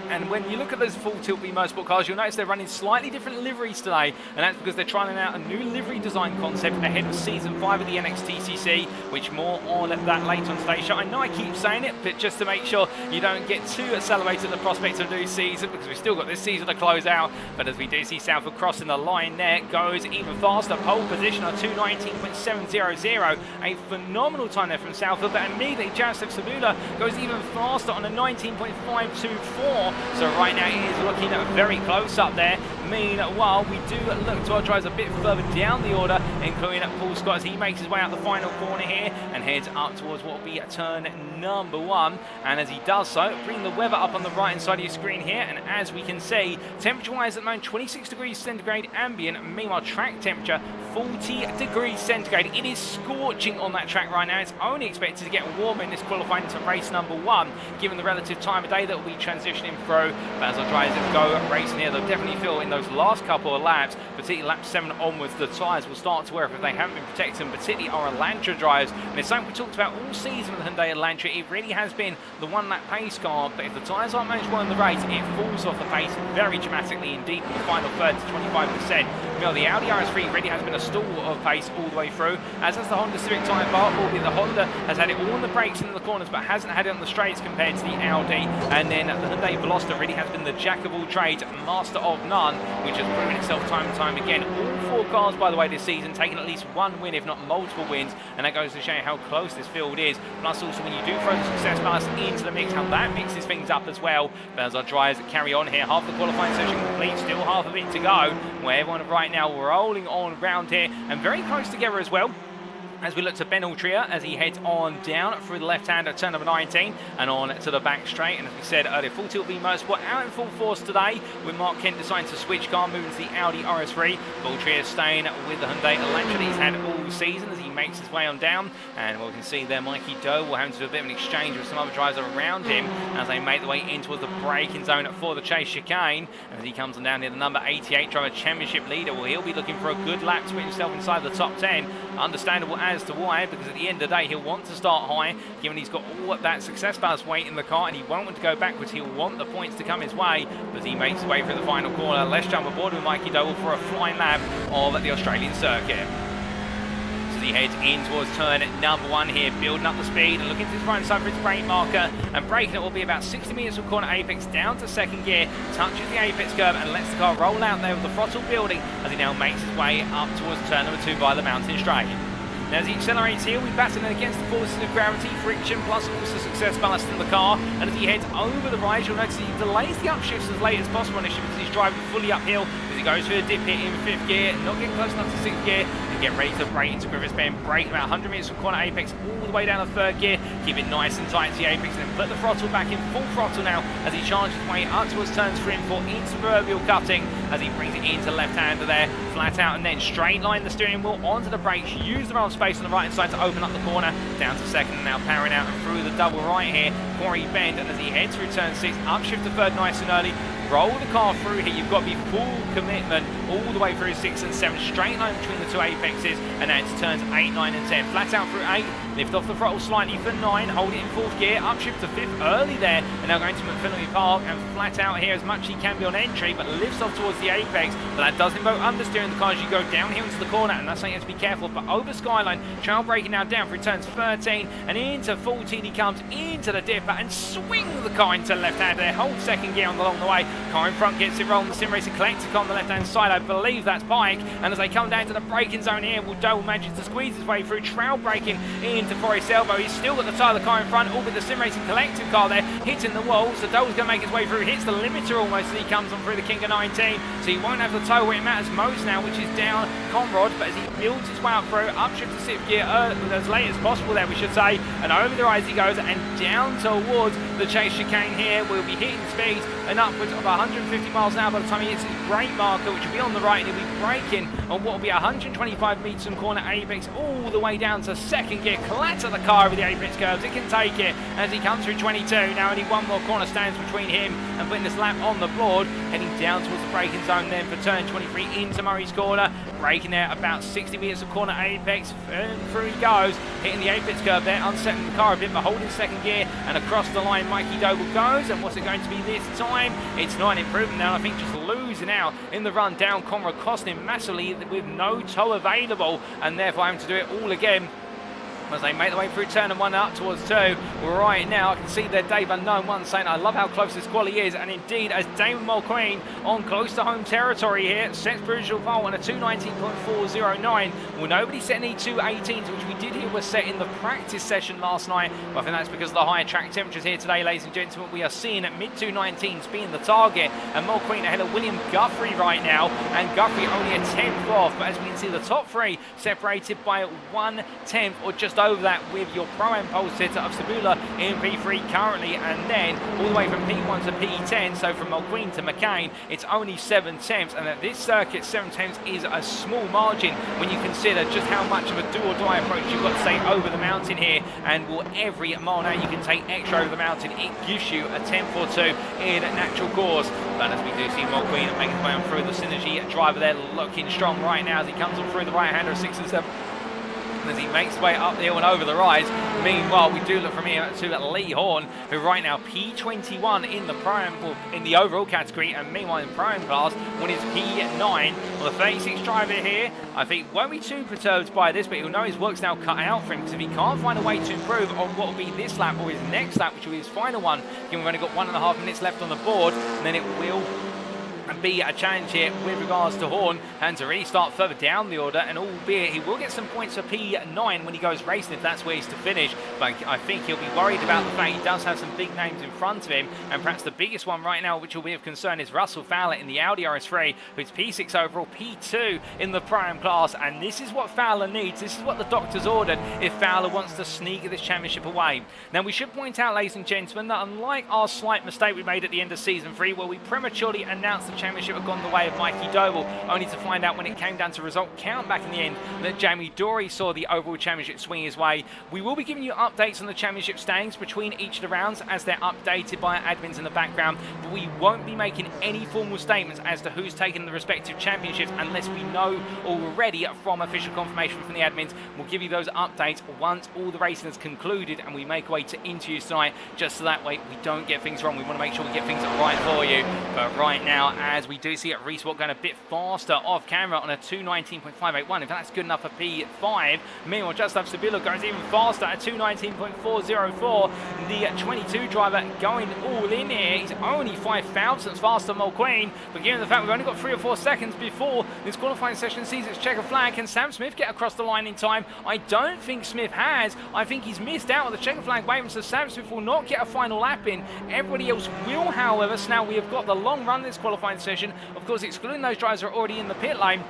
And when you look at those full tilt B motorsport cars, you'll notice they're running slightly different liveries today, and that's because they're trying out a new livery design concept ahead of Season 5 of the NXTCC, which more on that later on today's show. I know I keep saying it, but just to make sure you don't get too accelerated at the prospect of a new season, because we've still got this season to close out. But as we do see Southfield crossing the line there, goes even faster, pole position on 2:19.700, a phenomenal time there from Southfield, but immediately Jaroslav Sabula goes even faster on a 19.524. So right now he is looking very close up there. Meanwhile, we do look to our drivers a bit further down the order, including Paul Scott as he makes his way out the final corner here and heads up towards what will be turn number 1. And as he does so, bring the weather up on the right hand side of your screen here, and as we can see, temperature-wise at the moment 26 degrees centigrade ambient. Meanwhile, track temperature 40 degrees centigrade. It is scorching on that track right now. It's only expected to get warmer in this qualifying to race number 1, given the relative time of day that will be transitioning through. But as our drivers go racing here, they'll definitely feel in those last couple of laps, particularly lap 7 onwards, the tyres will start to wear if they haven't been protected, particularly our Elantra drivers. And it's something we talked about all season with the Hyundai Elantra. It really has been the one-lap pace car, but if the tyres aren't managed well in the race, it falls off the pace very dramatically indeed in the final third to 25%. Now, the Audi RS3 really has been a stall of pace all the way through, as has the Honda Civic Type R, albeit the Honda has had it all on the brakes and in the corners, but hasn't had it on the straights compared to the Audi. And then the Hyundai Veloster really has been the jack of all trades, master of none, which has proven itself time and time again. All 4 cars, by the way, this season taking at least 1 win, if not multiple wins, and that goes to show you how close this field is. Plus, also when you do throw the success ballast into the mix, how that mixes things up as well. But as our drivers carry on here, half the qualifying session complete, still half of it to go, where everyone right now rolling on round here and very close together as well. as we look to Ben Altria as he heads on down through the left-hand at turn number 19 and on to the back straight. And as we said earlier, Full Tilt V Motorsport out in full force today with Mark Kent deciding to switch car, moving to the Audi RS3. Altria staying with the Hyundai Elantra that he's had all season as he makes his way on down. And we can see there Mikey Doble having to do a bit of an exchange with some other drivers around him as they make their way in towards the braking zone for the chase chicane. And as he comes on down near the number 88 driver championship leader, well, he'll be looking for a good lap to put himself inside the top 10. Understandable as to why, because at the end of the day he'll want to start high, given he's got all of that success ballast weight in the car, and he won't want to go backwards. He'll want the points to come his way as he makes his way through the final corner. Let's jump aboard with Mikey Doble for a flying lap of the Australian circuit. So he heads in towards turn number 1 here, building up the speed and looking to his right side for his brake marker, and braking it will be about 60 metres from corner apex down to second gear, touches the apex curve and lets the car roll out there with the throttle building as he now makes his way up towards turn number 2 by the mountain straight. Now as he accelerates here, we batten against the forces of gravity, friction, plus also success ballast in the car. And as he heads over the rise, you'll notice he delays the upshifts as late as possible initially because he's driving fully uphill as he goes through a dip here in 5th gear, not getting close enough to 6th gear, and get ready to brake into Griffiths Bend, brake about 100 metres from corner apex all the way down to 3rd gear, keep it nice and tight to the apex, and then put the throttle back in full throttle now as he charges his way up towards turns 3 and 4 into proverbial cutting as he brings it into left-hander there, flat out, and then straight line the steering wheel onto the brakes, use the round space on the right-hand side to open up the corner, down to 2nd, and now powering out and through the double right here, Quarry Bend, and as he heads through turn 6, upshift to 3rd nice and early, roll the car through here. You've got to be full commitment all the way through 6 and 7, straight line between the 2 apexes, and then to turns 8, 9 and 10, flat out through 8, lift off the throttle slightly for 9, hold it in 4th gear, upshift to 5th early there, and now going to McPhillamy Park and flat out here as much as he can be on entry, but lifts off towards the apex, but that does invoke understeering the car as you go down here into the corner, and that's something you have to be careful of. But over Skyline, trail braking now down through turns 13 and into 14, he comes into the dipper and swings the car into left-hand there, hold 2nd gear along the way, car in front gets it rolling, the Sim Racing collector car on the left-hand side, I believe that's Pike, and as they come down to the braking zone here, will Doble manages to squeeze his way through, trail braking into Forest Elbow. He's still got the tyre of the car in front, all with the Sim Racing collective car there, hitting the wall, so Doble's going to make his way through, hits the limiter almost as he comes on through the King of 19, so he won't have the toe where it matters most now, which is down Conrod, but as he builds his way up through, upshift to 6th gear as late as possible there, we should say, and over the rise he goes, and down towards the chase chicane here, we'll be hitting speeds and upwards of 150 miles an hour by the time he hits his brake marker, which will be on the right, and he'll be braking on what will be 125 metres from corner apex all the way down to 2nd gear, clatter the car over the apex curves, it can take it as he comes through 22, now only one more corner stands between him and putting this lap on the board, heading down towards the braking zone then for turn 23 into Murray's corner, braking there about 60 metres of corner apex, and through he goes, hitting the apex curve there, unsettling the car a bit, but holding 2nd gear, and across the line Mikey Doble goes, and what's it going to be this time? It's not an improvement now, I think just losing out in the run down Conrad, costing him massively with no toe available, and therefore having to do it all again as they make their way through turn 1 up towards 2. Right now I can see their Dave Unknown 1 saying, I love how close this quali is, and indeed as Damon Mulqueen on close to home territory here, sets British Vault on a 219.409. Well, nobody set any 218s, which we did hear was set in the practice session last night, but I think that's because of the higher track temperatures here today, ladies and gentlemen. We are seeing at mid 219s being the target, and Mulqueen ahead of William Guthrie right now, and Guthrie only a 10th off, but as we can see the top 3 separated by 1/10 or just over that, with your Pro-Am pole sitter of Sabula in P3 currently, and then all the way from P1 to P10, so from Mulqueen to McCain, it's only 7/10, and at this circuit 7/10 is a small margin when you consider just how much of a do-or-die approach you've got to take over the mountain here, and will every mile now you can take extra over the mountain, it gives you a 10th or 2 in natural course. But as we do see Mulqueen making his way on through, the Synergy driver there looking strong right now as he comes on through the right-hander of 6 and 7. As he makes his way up the hill and over the rise. Meanwhile, we do look from here to Lee Horn, who right now P21 in the Pro-Am, well, in the overall category, and meanwhile in Pro-Am class, when it's P9. Well, the 36 driver here, I think, won't be too perturbed by this, but he'll know his work's now cut out for him, because if he can't find a way to improve on what will be this lap or his next lap, which will be his final one, given we've only got 1.5 minutes left on the board, and then it will be a challenge here with regards to Horn, and to really start further down the order, and albeit he will get some points for P9 when he goes racing if that's where he's to finish, but I think he'll be worried about the fact he does have some big names in front of him, and perhaps the biggest one right now which will be of concern is Russell Fowler in the Audi RS3, who's P6 overall, P2 in the Prime class, and this is what Fowler needs, this is what the doctors ordered if Fowler wants to sneak this championship away. Now we should point out, ladies and gentlemen, that unlike our slight mistake we made at the end of Season 3, where we prematurely announced the championship had gone the way of Mikey Doble, only to find out when it came down to result count back in the end that Jamie Dory saw the overall championship swing his way. We will be giving you updates on the championship standings between each of the rounds as they're updated by admins in the background, but we won't be making any formal statements as to who's taken the respective championships unless we know already from official confirmation from the admins. We'll give you those updates once all the racing has concluded and we make way to interviews tonight, just so that way we don't get things wrong. We want to make sure we get things right for you. But right now, as we do see it, Reese Watt going a bit faster off camera on a 2:19.581. If that's good enough for P5. Meanwhile, Joseph Doble goes even faster at 2:19.404. The 22 driver going all in here. He's only 5 thousandths faster than Mulqueen, but given the fact we've only got 3 or 4 seconds before this qualifying session sees its checker flag, can Sam Smith get across the line in time? I don't think Smith has. I think he's missed out on the checker flag waving, so Sam Smith will not get a final lap in. Everybody else will, however, so now we have got the long run this qualifying session, of course excluding those drivers who are already in the pit lane.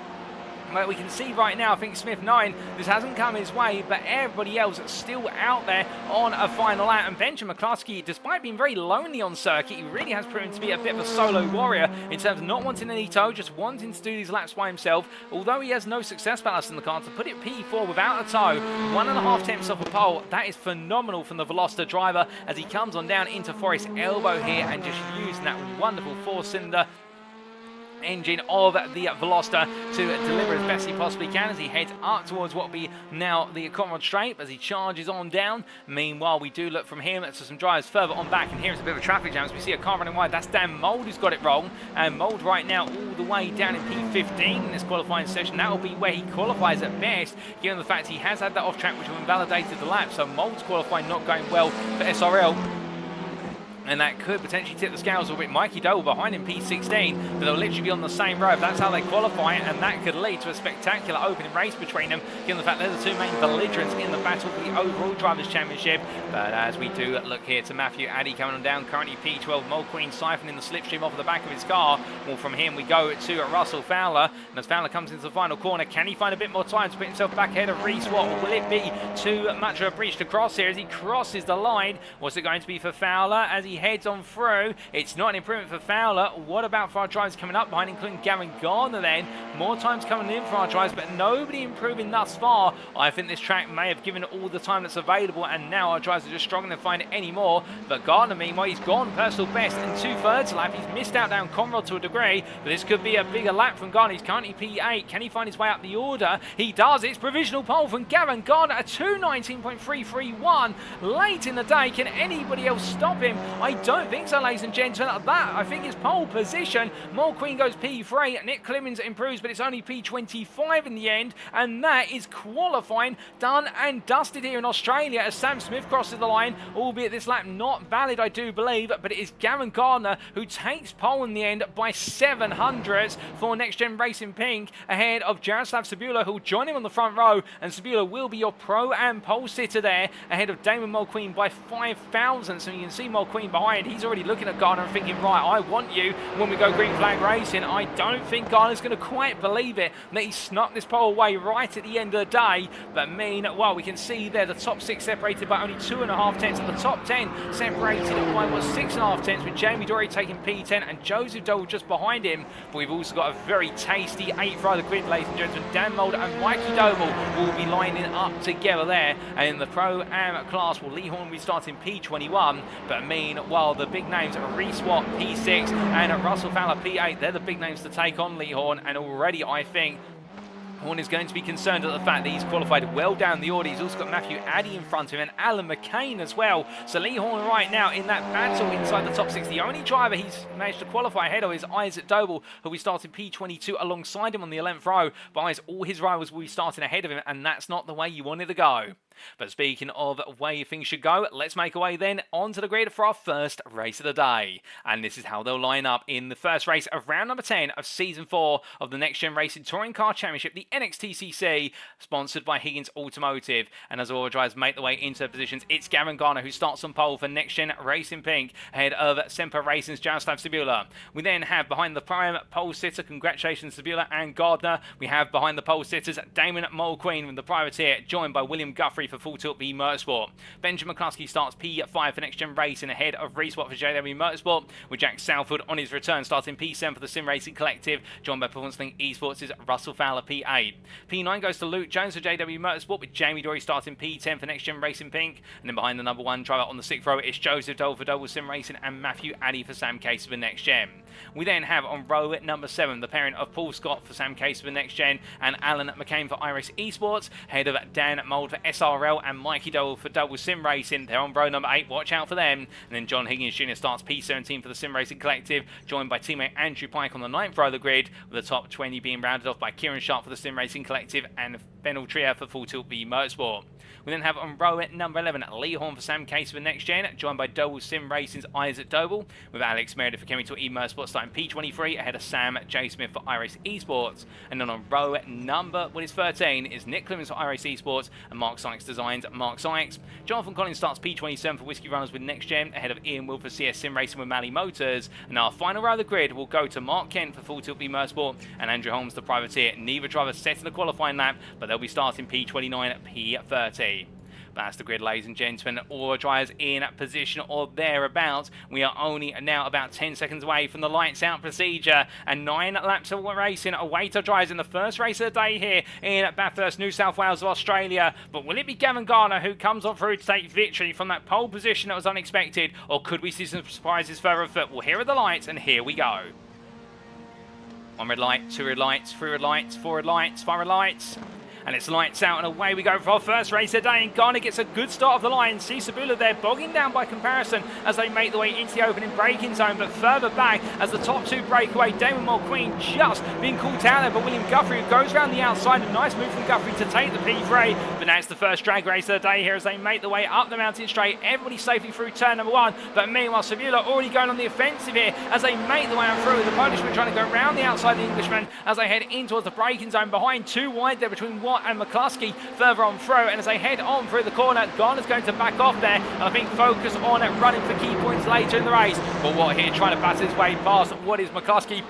But we can see right now, I think Smith 9, this hasn't come his way, but everybody else is still out there on a final lap. And Benjamin McCluskey, despite being very lonely on circuit, he really has proven to be a bit of a solo warrior in terms of not wanting any tow, just wanting to do these laps by himself. Although he has no success ballast in the car, to put it P4 without a tow, 1.5 tenths off a pole, that is phenomenal from the Veloster driver as he comes on down into Forest Elbow here and just using that wonderful 4-cylinder engine of the Veloster to deliver as best he possibly can as he heads up towards what will be now the Conrad Straight as he charges on down. Meanwhile, we do look from him to some drivers further on back, and here's a bit of a traffic jam as we see a car running wide. That's Dan Mould who's got it wrong, and Mould right now all the way down in P15 in this qualifying session. That will be where he qualifies at best, given the fact he has had that off track which will invalidated the lap, so Mould's qualifying not going well for SRL. And that could potentially tip the scales a bit. Mikey Doble behind him, P16, but they'll literally be on the same road. That's how they qualify, and that could lead to a spectacular opening race between them, given the fact they're the two main belligerents in the battle for the overall Drivers' Championship. But as we do look here to Matthew Addy coming on down, currently P12, Mulqueen siphoning the slipstream off of the back of his car. Well, from him we go to Russell Fowler, and as Fowler comes into the final corner, can he find a bit more time to put himself back ahead of Reese Watt, or will it be too much of a breach to cross here as he crosses the line? What's it going to be for Fowler as he heads on through? It's not an improvement for Fowler. What about for our drivers coming up behind, including Gavin Gardner then? More times coming in for our drivers, but nobody improving thus far. I think this track may have given all the time that's available, and now our drivers are just struggling to find it anymore. But Gardner, meanwhile, he's gone personal best in 2/3 lap. He's missed out down Conrad to a degree, but this could be a bigger lap from Gardner. He's currently P8. Can he find his way up the order? He does. It's provisional pole from Gavin Gardner at 2:19.331. Late in the day, can anybody else stop him? I don't think so, ladies and gentlemen. That, I think, is pole position. Mulqueen goes P3. Nick Clemens improves, but it's only P25 in the end, and that is qualifying done and dusted here in Australia as Sam Smith crosses the line, albeit this lap not valid, I do believe, but it is Gavin Gardner who takes pole in the end by 700ths for Next Gen Racing Pink, ahead of Jaroslav Sabula, who will join him on the front row, and Sabula will be your pro and pole sitter there, ahead of Damon Mulqueen by 5 thousandths. And you can see Mulqueen behind. He's already looking at Gardner and thinking, right, I want you when we go green flag racing. I don't think Gardner's going to quite believe it that he snuck this pole away right at the end of the day. But meanwhile, we can see there the top 6 separated by only 2.5 tenths, and the top 10 separated by, what, 6.5 tenths, with Jamie Dory taking P10 and Joseph Doble just behind him. But we've also got a very tasty 8th row of the grid, ladies and gentlemen. Dan Mould and Mikey Doble will be lining up together there. And in the Pro-Am class, well, Lee Horn will be starting P21. But meanwhile, the big names are Reese Watt P6 and Russell Fowler P8. They're the big names to take on Lee Horn, and already I think Horn is going to be concerned at the fact that he's qualified well down the order. He's also got Matthew Addy in front of him and Alan McCain as well. So Lee Horn right now in that battle inside the top 6. The only driver he's managed to qualify ahead of is Isaac Doble, who will be starting P22 alongside him on the 11th row. But all his rivals will be starting ahead of him, and that's not the way you wanted to go. But speaking of where things should go, let's make our way then onto the grid for our first race of the day. And this is how they'll line up in the first race of round number 10 of Season 4 of the Next Gen Racing Touring Car Championship, the NXTGEN, sponsored by Higgins Automotive. And as all drivers make their way into their positions, it's Gavin Garner who starts on pole for Next Gen Racing Pink, ahead of Semper Racing's Joseph Doble. We then have behind the prime pole sitter, congratulations Doble and Gardner, we have behind the pole sitters Damon Mulqueen with the privateer, joined by William Guthrie for Full Tilt V Motorsport. Benjamin McCluskey starts P5 for Next Gen Racing, ahead of Reespot for JW Motorsport, with Jack Southwood on his return starting P7 for the Sim Racing Collective, joined by Performance Link Esports' Russell Fowler P8. P9 goes to Luke Jones for JW Motorsport, with Jamie Dory starting P10 for Next Gen Racing Pink, and then behind the number 1 driver on the 6th row it's Joseph Doble for Doble Sim Racing and Matthew Addy for Sam Case for Next Gen. We then have on row number 7 the pairing of Paul Scott for Sam Case for Next Gen and Alan McCain for iRacing Esports, ahead of Dan Mould for SRL and Mikey Doble for Double Sim Racing. They're on row number 8, watch out for them. And then John Higgins Jr. starts P17 for the Sim Racing Collective, joined by teammate Andrew Pike on the 9th row of the grid, with the top 20 being rounded off by Kieran Sharp for the Sim Racing Collective and Benel Trier for Full Tilt V Motorsport. We then have on row number 11 Lee Horn for Sam Case for Next Gen, joined by Doble Sim Racing's Isaac Doble, with Alex Meredith for Chemical E Motorsport starting P23, ahead of Sam J. Smith for iRacing Esports. And then on row number 13 is Nick Clemens for iRacing Esports and Mark Sykes Designs Mark Sykes. Jonathan Collins starts P27 for Whiskey Runners with Next Gen, ahead of Ian Will for CS Sim Racing with Mally Motors. And our final row of the grid will go to Mark Kent for Full Tilt V Motorsport and Andrew Holmes the privateer. Neither driver set in the qualifying lap, but they'll be starting P29 P30. But that's the grid, ladies and gentlemen. All drivers in position or thereabouts. We are only now about 10 seconds away from the lights out procedure, and 9 laps of racing await our drivers in the first race of the day here in Bathurst, New South Wales of Australia. But will it be Gavin Garner who comes on through to take victory from that pole position that was unexpected, or could we see some surprises further afoot? Well, here are the lights, and here we go. 1 red light, 2 red lights, 3 red lights, 4 red lights, 5 red lights. And it's lights out and away we go for our first race of the day. And Garner gets a good start of the line. See Sabula there bogging down by comparison as they make their way into the opening braking zone. But further back as the top 2 break away, Damon Mulqueen just being caught out there. But William Guthrie, who goes around the outside. A nice move from Guthrie to take the P3. But now it's the first drag race of the day here as they make their way up the mountain straight. Everybody safely through turn number 1. But meanwhile, Sabula already going on the offensive here as they make their way on through. The Polishman trying to go around the outside of the Englishman as they head in towards the braking zone. Behind 2 wide there between Watt and McCluskey further on through, and as they head on through the corner, Garner's going to back off there and I think focus on running for key points later in the race. But Watt here trying to battle his way past what is McCluskey,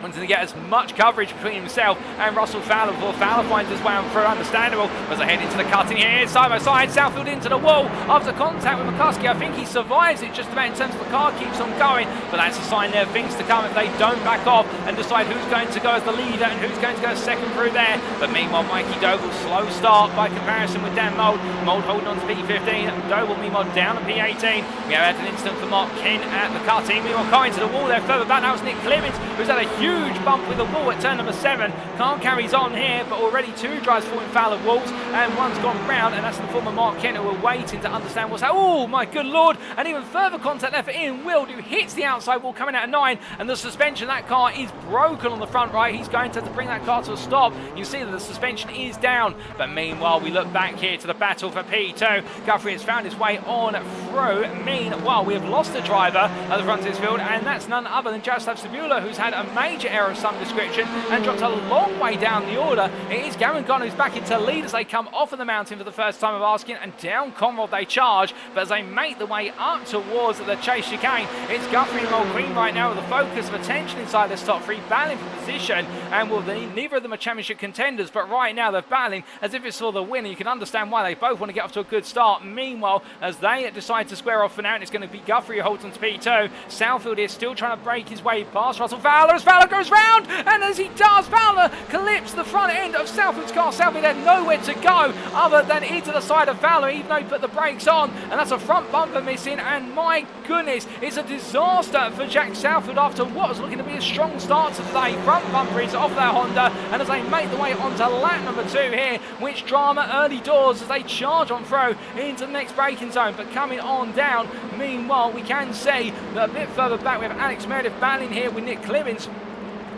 wanting to get as much coverage between himself and Russell Fowler before Fowler finds his way on through, understandable, as they head into the cutting here, side by side, Southfield into the wall, after contact with McCluskey. I think he survives it just about in terms of the car keeps on going, but that's a sign there of things to come if they don't back off and decide who's going to go as the leader and who's going to go second through there. But meanwhile, Mikey Doble, slow start by comparison with Dan Mould. Mould holding on to P15, Doble meanwhile down at P18. We have had an incident for Mark Kent at the cutting, meanwhile going to the wall there further back. That was Nick Clemens, who's had a huge bump with the wall at turn number 7. Car carries on here, but already 2 drives falling foul of walls, and one's gone round, and that's in the form of Mark Kent, who are waiting to understand what's happening. Oh my good lord! And even further contact there for Ian Wild, who hits the outside wall coming out of 9, and the suspension, that car is broken on the front right. He's going to have to bring that car to a stop. You see that the suspension is down, but meanwhile we look back here to the battle for P2. Guthrie has found his way on through. Meanwhile, we have lost a driver at the front of this field, and that's none other than Joseph Sabula, who's had a major error of some description and dropped a long way down the order. It is Gavin Garner who's back into lead as they come off of the mountain for the first time of asking, and down Conrad they charge, but as they make the way up towards the chase chicane, it's Guthrie and Mulqueen right now with the focus of attention inside this top 3, battling for position, and neither of them are championship contenders, but right now they're battling as if it's for the win, and you can understand why they both want to get off to a good start. Meanwhile, as they decide to square off for now, and it's going to be Guthrie who holds on to P2. Southfield is still trying to break his way past Russell Fowler as Fowler goes round, and as he does, Fowler clips the front end of Southfield's car. Southfield had nowhere to go other than into the side of Fowler, even though he put the brakes on, and that's a front bumper missing, and my goodness, it's a disaster for Jack Southfield after what was looking to be a strong start to the day. Front bumper is off their Honda, and as they make the way onto lap number 2 here, which drama early doors as they charge on through into the next braking zone, but coming on down. Meanwhile, we can see that a bit further back we have Alex Meredith battling here with Nick Clemens.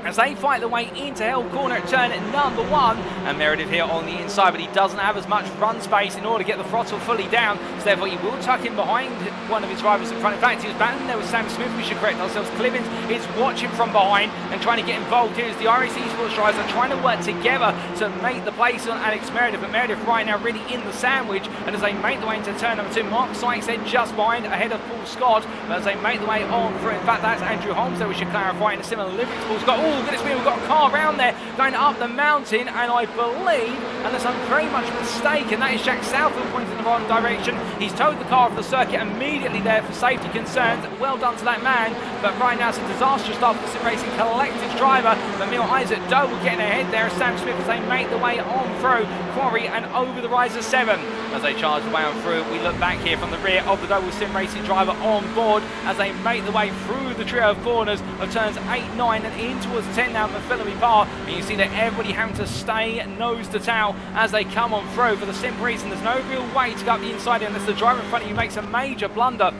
as they fight their way into hell corner at turn number 1. And Meredith here on the inside, but he doesn't have as much run space in order to get the throttle fully down, so therefore he will tuck in behind one of his rivals in front. In fact, he was battling there with Sam Smith, we should correct ourselves. Clivins is watching from behind and trying to get involved here as the iRacing Esports drivers are trying to work together to make the place on Alex Meredith, but Meredith right now really in the sandwich, and as they make the way into turn number 2, Mark Sykes then just behind ahead of Paul Scott, but as they make the way on through, in fact that's Andrew Holmes there, we should clarify, in a similar livery to Paul Scott. Oh goodness me, we've got a car around there going up the mountain, and I believe, unless I'm very much mistaken, that is Jack Southfield pointing in the wrong direction. He's towed the car off the circuit immediately there for safety concerns. Well done to that man, but right now it's a disastrous start for the Sim Racing Collective's driver. But Isaac Doble getting ahead there as Sam Smith as they make the way on through Quarry and over the rise of 7. As they charge the way on through, we look back here from the rear of the Doble Sim Racing driver on board as they make the way through the trio of corners of turns 8, 9 and in towards 10 now for Philippi Parr. And you see that everybody having to stay nose to tail as they come on through for the simple reason there's no real way to go up the inside unless the driver in front of you makes a major blunder.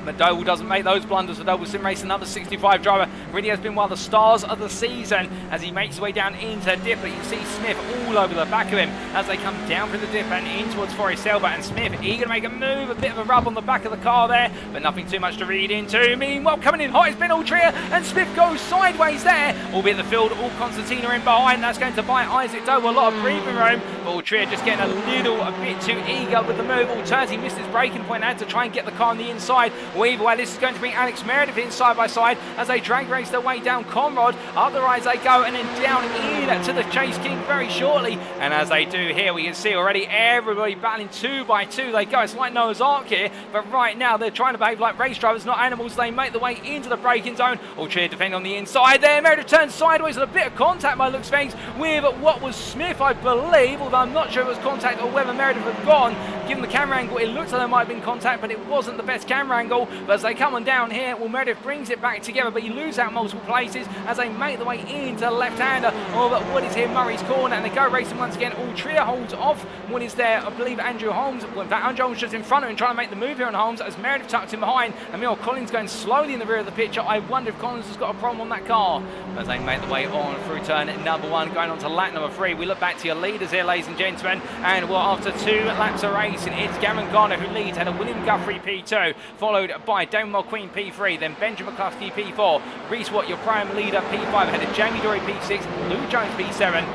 But Doble doesn't make those blunders for Doble Sim Racing. Number 65 driver really has been one of the stars of the season as he makes his way down into dip. But you see Smith all over the back of him as they come down through the dip and in towards Forest Selva. And Smith eager to make a move, a bit of a rub on the back of the car there, but nothing too much to read into. Meanwhile, coming in hot is Ben Altria, and Smith goes sideways there, albeit the field all Constantina in behind. That's going to buy Isaac Doble a lot of breathing room, but Altria just getting a bit too eager with the move. All turns, he missed his braking point, had to try and get the car on the inside. Well, either way, this is going to bring Alex Meredith in side by side as they drag race their way down Conrad. Up the rise they go and then down in to the Chase King very shortly. And as they do here, we can see already everybody battling 2 by 2. They go, it's like Noah's Ark here, but right now they're trying to behave like race drivers, not animals. They make the way into the braking zone. Altria defend on the inside there. Meredith turns sideways and a bit of contact by looks things with what was Smith, I believe, although I'm not sure it was contact or whether Meredith had gone. Given the camera angle, it looks like there might have been contact, but it wasn't the best camera angle. But as they come on down here, well, Meredith brings it back together, but you lose out multiple places as they make the way into the left-hander of what is here Murray's corner, and they go racing once again. Altria holds off what is there, I believe, Andrew Holmes. Well, in fact, Andrew Holmes just in front of him trying to make the move here on Holmes as Meredith tucks him behind, and meanwhile Collins going slowly in the rear of the picture. I wonder if Collins has got a problem on that car. As they make the way on through turn number 1, going on to lap number 3. We look back to your leaders here, ladies and gentlemen, and well, after 2 laps of racing, it's Gavin Garner who leads, and a William Guthrie P2, followed by Damon Mulqueen P3, then Benjamin McCluskey P4, Reese Watt, your prime leader, P5, ahead of Jamie Dory P6, Lou Jones P7,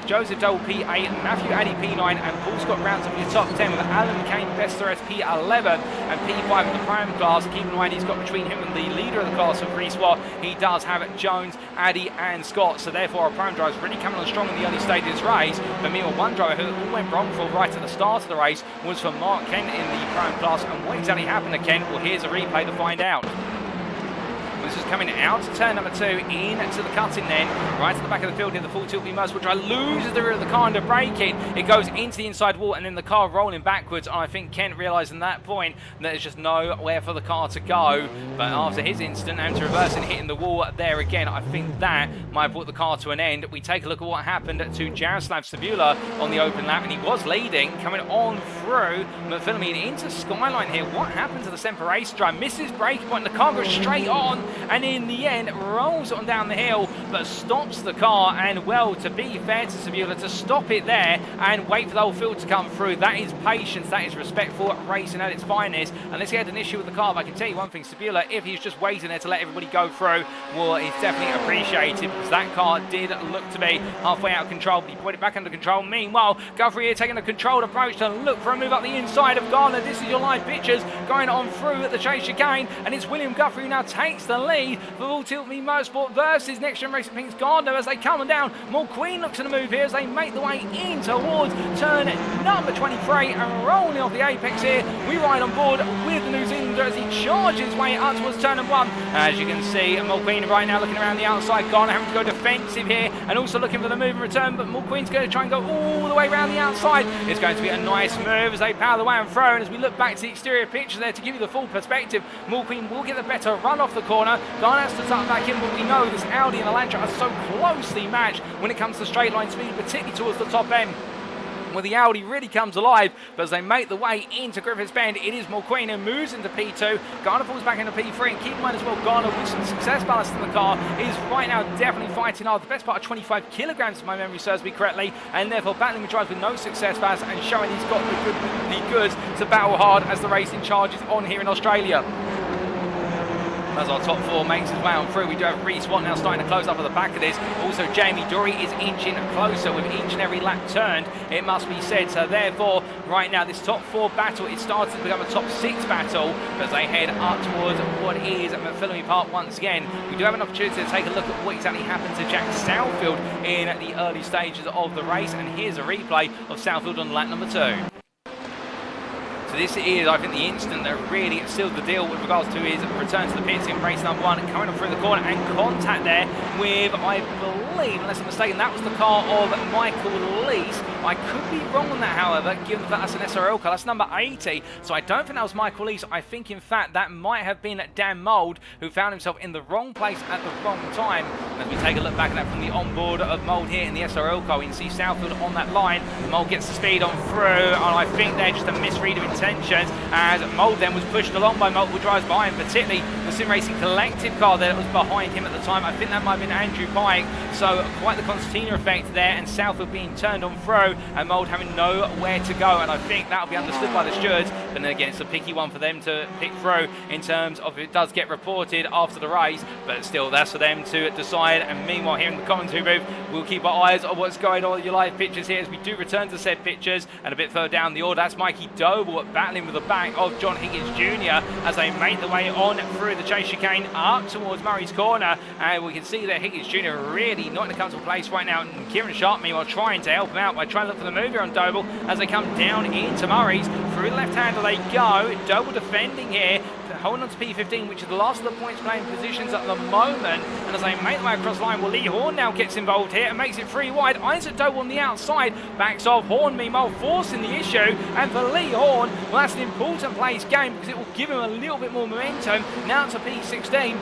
Joseph Doble P8, Matthew Addy P9, and Paul Scott rounds up your top 10 with Alan Kane Besteres P11 and P5 in the prime class. Keep in mind he's got between him and the leader of the class of Reese Watt, he does have Jones, Addy and Scott, so therefore our prime drivers really coming on strong in the early stages of this race. But meanwhile, one driver who all went wrong for right at the start of the race was for Mark Kent in the prime class, and what exactly happened to Kent? Well, here's a replay to find out. This is coming out to turn number 2, into the cutting then, right to the back of the field in the full tilt most, which loses the rear of the car under braking. It goes into the inside wall and then the car rolling backwards. And I think Kent realised in that point that there's just nowhere for the car to go. But after his instant and to reverse and hitting the wall there again, I think that might have brought the car to an end. We take a look at what happened to Jaroslav Sabula on the open lap, and he was leading, coming on through McPhillamine into Skyline here. What happened to the Semper Race drive? Misses braking point, the car goes straight on, and in the end rolls on down the hill but stops the car. And well, to be fair to Sabula, to stop it there and wait for the whole field to come through, that is patience, that is respectful racing at its finest. Unless he had an issue with the car, but I can tell you one thing, Sabula, if he's just waiting there to let everybody go through, well, it's definitely appreciated, because that car did look to be halfway out of control, but he put it back under control. Meanwhile, Guthrie here taking a controlled approach to look for a move up the inside of Garner. This is your live pictures going on through at the chase chicane, and it's William Guthrie who now takes the lead for Full Tilt Me Motorsport versus NXTGEN Racing Pink's Gardner as they come down. Mulqueen looks to the move here as they make the way in towards turn number 23 and rolling off the apex here. We ride on board with the New Zealander as he charges his way up towards turn number 1. As you can see, Mulqueen right now looking around the outside. Gardner having to go defensive here and also looking for the move and return, but Mulqueen's going to try and go all the way around the outside. It's going to be a nice move as they power the way and throw, and as we look back to the exterior picture there to give you the full perspective, Mulqueen will get the better run off the corner. Gardner has to tuck back in, but we know this Audi and Elantra are so closely matched when it comes to straight line speed, particularly towards the top end. Well, the Audi really comes alive, but as they make the way into Griffiths Bend, it is Mulqueen who moves into P2. Garner falls back into P3, and keep in mind as well, Garner with some success ballast in the car is right now definitely fighting hard. The best part of 25 kilograms, if my memory serves me correctly, and therefore battling with drives with no success ballast and showing he's got the goods to battle hard as the racing charges on here in Australia. As our top four makes his way on through, we do have Reese Watt now starting to close up at the back of this. Also, Jamie Dory is inching closer with each and every lap turned, it must be said. So therefore, right now, this top four battle, it starts to become a top six battle as they head up towards what is McPhillamy Park once again. We do have an opportunity to take a look at what exactly happened to Jack Southfield in the early stages of the race. And here's a replay of Southfield on lap number 2. So this is, I think, the instant that really sealed the deal with regards to his return to the pits in race number 1, coming up through the corner and contact there with, I believe, unless I'm mistaken, that was the car of Michael Lees. I could be wrong on that, however, given that that's an SRL car. That's number 80, so I don't think that was Michael Lees. I think, in fact, that might have been Dan Mould, who found himself in the wrong place at the wrong time. As we take a look back at that from the onboard of Mould here in the SRL car, we can see Southfield on that line. Mould gets the speed on through, and I think they're just a misread of intentions, as Mould then was pushed along by multiple drives behind, particularly the Sim Racing Collective car that was behind him at the time. I think that might have been Andrew Pike, so quite the concertina effect there, and Southfield being turned on through and Mould having nowhere to go, and I think that'll be understood by the stewards. But then again, it's a picky one for them to pick through in terms of it does get reported after the race, but still that's for them to decide. And meanwhile, here in the commentary booth, we'll keep our eyes on what's going on with your live pictures here as we do return to said pictures. And a bit further down the order, that's Mikey Doble battling with the back of John Higgins Jr. as they make their way on through the chase chicane up towards Murray's Corner, and we can see that Higgins Jr. really not in a comfortable place right now, and Kieran Sharp meanwhile trying to help him out by trying to look for the move here on Doble as they come down into Murray's. Through the left-hander they go, Doble defending here, holding on to P15, which is the last of the points playing positions at the moment. And as they make their way across the line, well, Lee Horn now gets involved here and makes it 3 wide. Isaac Doble on the outside, backs off. Horn meanwhile forcing the issue, and for Lee Horn, well, that's an important place game because it will give him a little bit more momentum now to P16.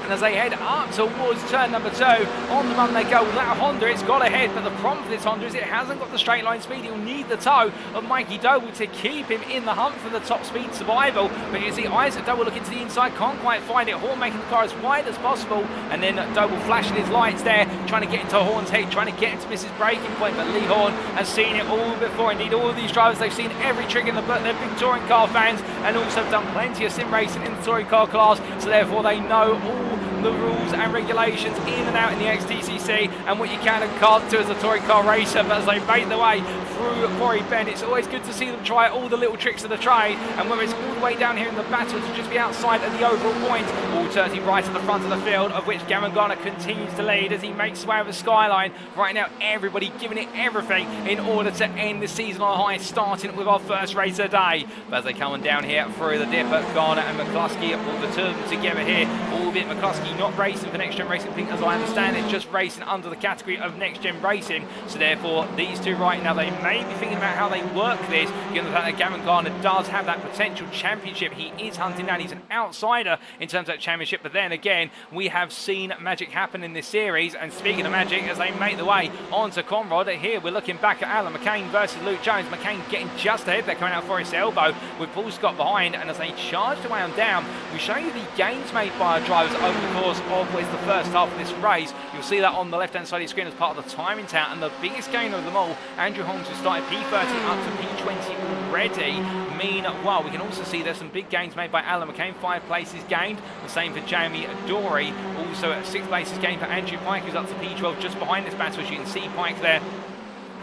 And as they head up towards turn number 2, on the run they go with that Honda. It's got ahead, but the problem for this Honda is it hasn't got the straight line speed. It'll need the toe of Mikey Doble to keep him in the hunt for the top speed survival. But you see Isaac Doble looking to the inside, can't quite find it. Horn making the car as wide as possible, and then Doble flashing his lights there, trying to get into Horn's head, trying to get into Mrs. Breaking Point. But Lee Horn has seen it all before. Indeed, all of these drivers, they've seen every trick in the book. They're big touring car fans and also done plenty of sim racing in the touring car class, so therefore they know all the rules and regulations in and out in the XTCC and what you can and can't do as a touring car racer. But as they make their way through Quarry Bend, it's always good to see them try all the little tricks of the trade, and whether it's all the way down here in the battle to just be outside of the overall point, all turning right at the front of the field, of which Gavin Garner continues to lead as he makes his way over the skyline. Right now everybody giving it everything in order to end the season on a high, starting with our first race of the day. But as they come on down here through the dip, Garner and McCluskey, all the two of them together here, albeit McCluskey not racing for Next Gen Racing, as I understand it, just racing under the category of Next Gen Racing. So therefore these two right now, they may be thinking about how they work this, given the fact that Gavin Garner does have that potential championship. He is hunting down, he's an outsider in terms of that championship, but then again we have seen magic happen in this series. And speaking of magic, as they make the way onto Conrad, here we're looking back at Alan McCain versus Luke Jones. McCain getting just ahead, they're coming out for his elbow with Paul Scott behind, and as they charged away on down, we show you the gains made by our drivers over the course of what is the first half of this race. You'll see that on the left hand side of the screen as part of the timing tower, and the biggest gainer of them all, Andrew Holmes, who started P30 up to P20 already. Meanwhile, we can also see there's some big gains made by Alan McCain, 5 places gained, the same for Jamie Dory, also at 6 places gained for Andrew Pike, who's up to P12 just behind this battle, as you can see Pike there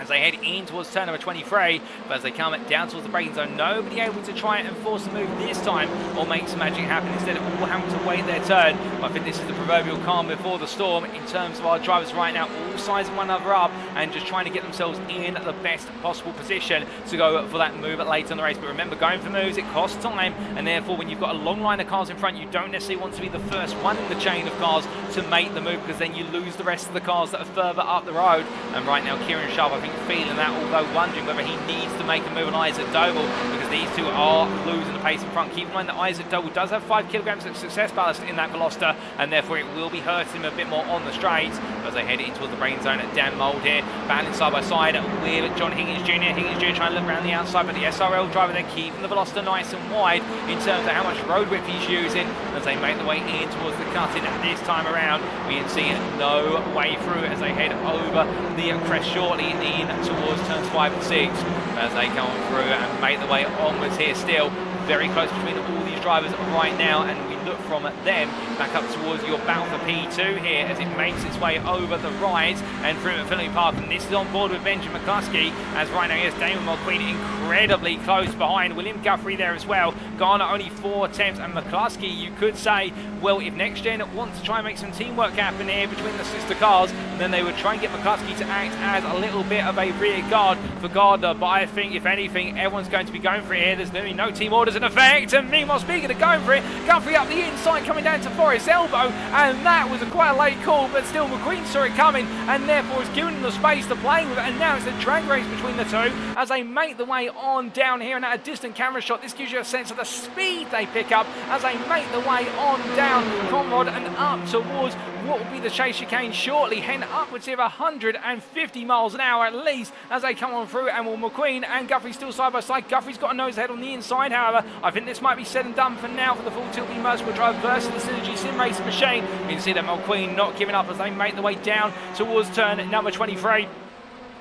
as they head in towards turn number 23. But as they come down towards the braking zone, nobody able to try and force a move this time or make some magic happen. Instead, all having to wait their turn. But I think this is the proverbial calm before the storm in terms of our drivers right now, all sizing one another up and just trying to get themselves in the best possible position to go for that move later in the race. But remember, going for moves, it costs time, and therefore when you've got a long line of cars in front, you don't necessarily want to be the first one in the chain of cars to make the move, because then you lose the rest of the cars that are further up the road. And right now Kieran Sharp, I think, be feeling that, although wondering whether he needs to make a move on Isaac Doble, because these two are losing the pace in front. Keep in mind that Isaac Doble does have 5 kilograms of success ballast in that Veloster, and therefore it will be hurting him a bit more on the straights as they head in towards the brain zone. Dan Mould here, battling side by side with John Higgins Jr. Higgins Jr. trying to look around the outside, but the SRL driver there keeping the Veloster nice and wide in terms of how much road width he's using as they make the way in towards the cutting. And this time around, we can see no way through as they head over the crest shortly in towards turns 5 and 6 as they come through and make the way onwards here. Still very close between all these drivers right now, and we look from them back up towards your battle for P2 here as it makes its way over the rise and through at Philly Park. And this is on board with Benjamin McCluskey as right now here's Damon McQueen incredibly close behind. William Guthrie there as well. Garner only 4 attempts, and McCluskey, you could say, well, if NXTGEN wants to try and make some teamwork happen here between the sister cars, then they would try and get McCluskey to act as a little bit of a rear guard for Gardner. But I think, if anything, everyone's going to be going for it here. There's going to be no team orders in effect. And meanwhile, speaking of going for it, Guthrie up the inside coming down to Forrest's elbow, and that was quite a late call, but still McQueen saw it coming and therefore is giving them the space to play with it. And now it's a drag race between the two as they make the way on down here, and at a distant camera shot this gives you a sense of the speed they pick up as they make the way on down Conrad and up towards what will be the chase chicane shortly, heading upwards here 150 miles an hour at least as they come on through. And will McQueen and Guthrie still side by side. Guthry's got a nose ahead on the inside, however. I think this might be said and done for now for the full tilt B Merciful Drive versus the Synergy Sim Racing machine. You can see that McQueen not giving up as they make the way down towards turn number 23.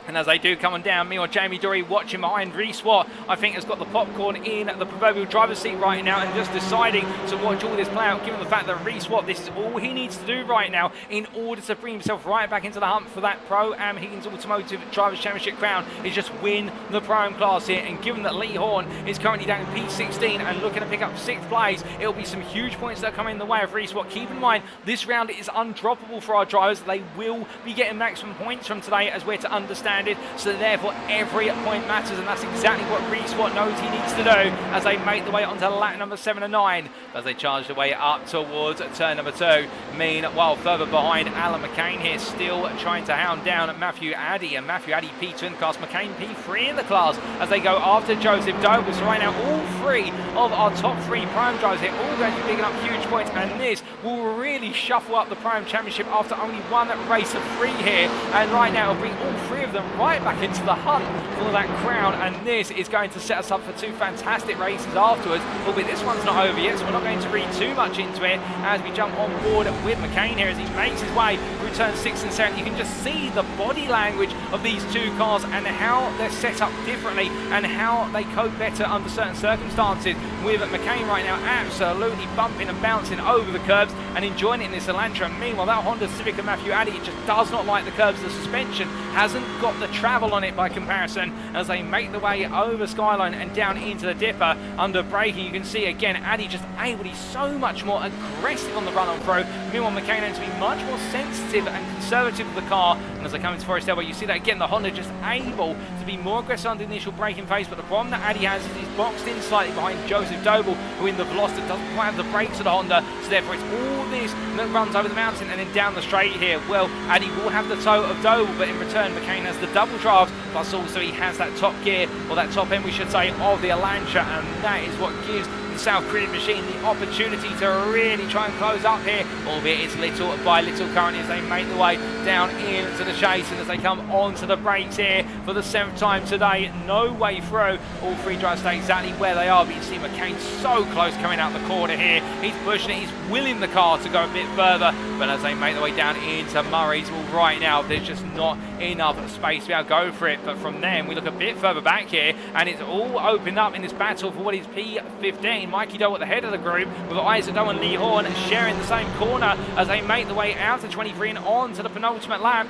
And as they do come on down, me or Jamie Dury watching behind. Reese Watt, I think, has got the popcorn in the proverbial driver's seat right now and just deciding to watch all this play out, given the fact that Reese Watt, this is all he needs to do right now in order to bring himself right back into the hunt for that Pro-Am Higgins Automotive Drivers' Championship crown, is just win the Pro-Am class here. And given that Lee Horn is currently down in P16 and looking to pick up 6th place, it'll be some huge points that come in the way of Reese Watt. Keep in mind, this round is undroppable for our drivers. They will be getting maximum points from today, as we're to understand it, so therefore every point matters, and that's exactly what Reese Watt knows he needs to do as they make the way onto lap number 7 and 9 as they charge their way up towards turn number 2. Meanwhile, further behind, Alan McCain here still trying to hound down Matthew Addy, and Matthew Addy P2 in the class, McCain P3 in the class as they go after Joseph Doble. So right now all 3 of our top 3 Prime drivers here all going to be picking up huge points, and this will really shuffle up the Prime Championship after only 1 race of 3 here. And right now it'll bring all 3 of them right back into the hunt for that crown, and this is going to set us up for 2 fantastic races afterwards. Albeit this one's not over yet, so we're not going to read too much into it as we jump on board with McCain here as he makes his way through turn 6 and 7. You can just see the body language of these 2 cars and how they're set up differently and how they cope better under certain circumstances, with McCain right now absolutely bumping and bouncing over the curbs and enjoying it in this Elantra. Meanwhile, that Honda Civic of Matthew Addy, it just does not like the curbs. The suspension hasn't got the travel on it by comparison as they make the way over Skyline and down into the dipper under braking. You can see again Addy just able, he's so much more aggressive on the run on throw. Meanwhile, McCain able to be much more sensitive and conservative with the car, and as they come into Forest Elbow you see that again, the Honda just able to be more aggressive on the initial braking phase. But the problem that Addy has is he's boxed in slightly behind Joseph Doble, who in the Veloster doesn't quite have the brakes of the Honda, so therefore it's all this that runs over the mountain and then down the straight here. Well, Addy will have the toe of Doble, but in return McCain has the double drive, plus also he has that top gear, or that top end we should say, of the Elantra, and that is what gives the South Korean machine the opportunity to really try and close up here, albeit it's little by little currently as they make the way down into the chase, and as they come onto the brakes here for the 7th time today, no way through. All 3 drivers stay exactly where they are, but you see McCain so close coming out the corner here. He's pushing it, he's willing the car to go a bit further, but as they make their way down into Murray's, well, right now there's just not enough space to be able to go for it. But from them we look a bit further back here, and it's all opened up in this battle for what is P15. Mikey Doble at the head of the group, with Isaac Doble and Lee Horn sharing the same corner as they make the way out to 23 and on to the penultimate lap.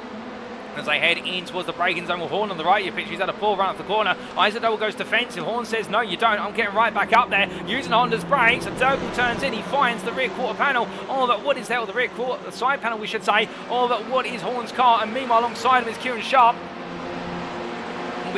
As they head in towards the braking zone with Horn on the right, you picture he's had a poor run up the corner. Isaac Doble goes defensive. Horn says, no you don't, I'm getting right back up there, using Honda's brakes. And Doble turns in, he finds the rear quarter panel, or that what is there, or the rear quarter, the side panel we should say, or that what is Horn's car. And meanwhile alongside him is Kieran Sharp,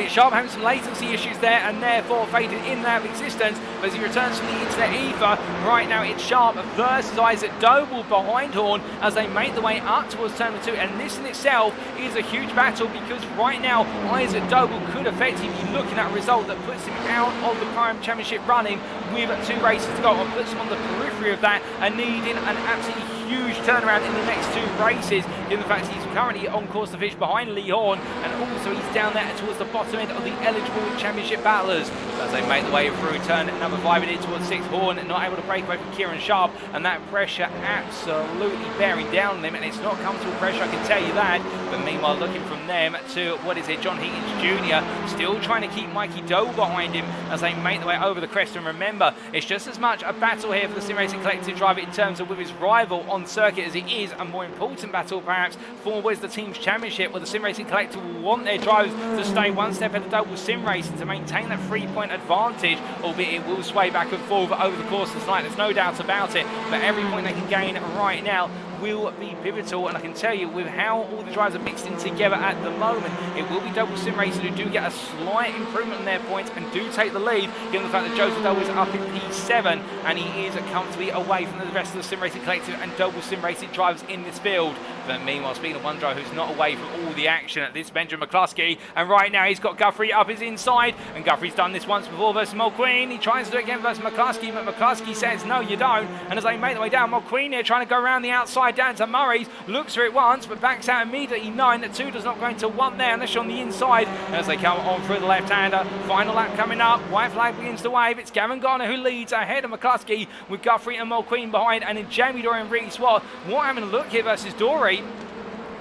albeit Sharp having some latency issues there and therefore faded in and out of existence. But as he returns from the internet ether, right now it's Sharp versus Isaac Doble behind Horn as they make the way up towards turn 2, and this in itself is a huge battle because right now Isaac Doble could effectively be looking at a result that puts him out of the Prime Championship running with 2 races to go, or puts him on the periphery of that and needing an absolutely huge turnaround in the next 2 races, given the fact he's currently on course to finish behind Lee Horn, and also he's down there towards the bottom end of the eligible championship battlers. As they make the way through turn number 5 and in towards 6, Horn not able to break away from Kieran Sharp, and that pressure absolutely bearing down on them, and it's not comfortable pressure, I can tell you that. But meanwhile, looking from them to, what is it, John Higgins Jr., still trying to keep Mikey Doble behind him as they make their way over the crest. And remember, it's just as much a battle here for the Sim Racing Collective driver in terms of with his rival on circuit as it is a more important battle perhaps for what is the team's championship, where the Sim Racing Collective will want their drivers to stay one step ahead of Doble Sim Racing to maintain that 3-point advantage, albeit it will sway back and forth over the course of the night, there's no doubt about it. But every point they can gain right now will be pivotal, and I can tell you with how all the drivers are mixed in together at the moment, it will be Doble Sim Racing who do get a slight improvement in their points and do take the lead, given the fact that Joseph Doble is up in P7 and he is comfortably away from the rest of the Sim Racing Collective and Doble Sim Racing drivers in this field. But meanwhile, speaking of one driver who's not away from all the action at this, Benjamin McCluskey, and right now he's got Guthrie up his inside, and Guthrie's done this once before versus Mulqueen. He tries to do it again versus McCluskey, but McCluskey says no you don't, and as they make their way down, Mulqueen here trying to go around the outside down to Murray's, looks for it once but backs out immediately, knowing that 2 does not go into 1 there unless you're on the inside. As they come on through the left-hander, final lap coming up, white flag begins to wave. It's Gavin Garner who leads ahead of McCluskey with Guthrie and Mulqueen behind, and then Jamie Dory and Reese Watt. What having a look here versus Dory,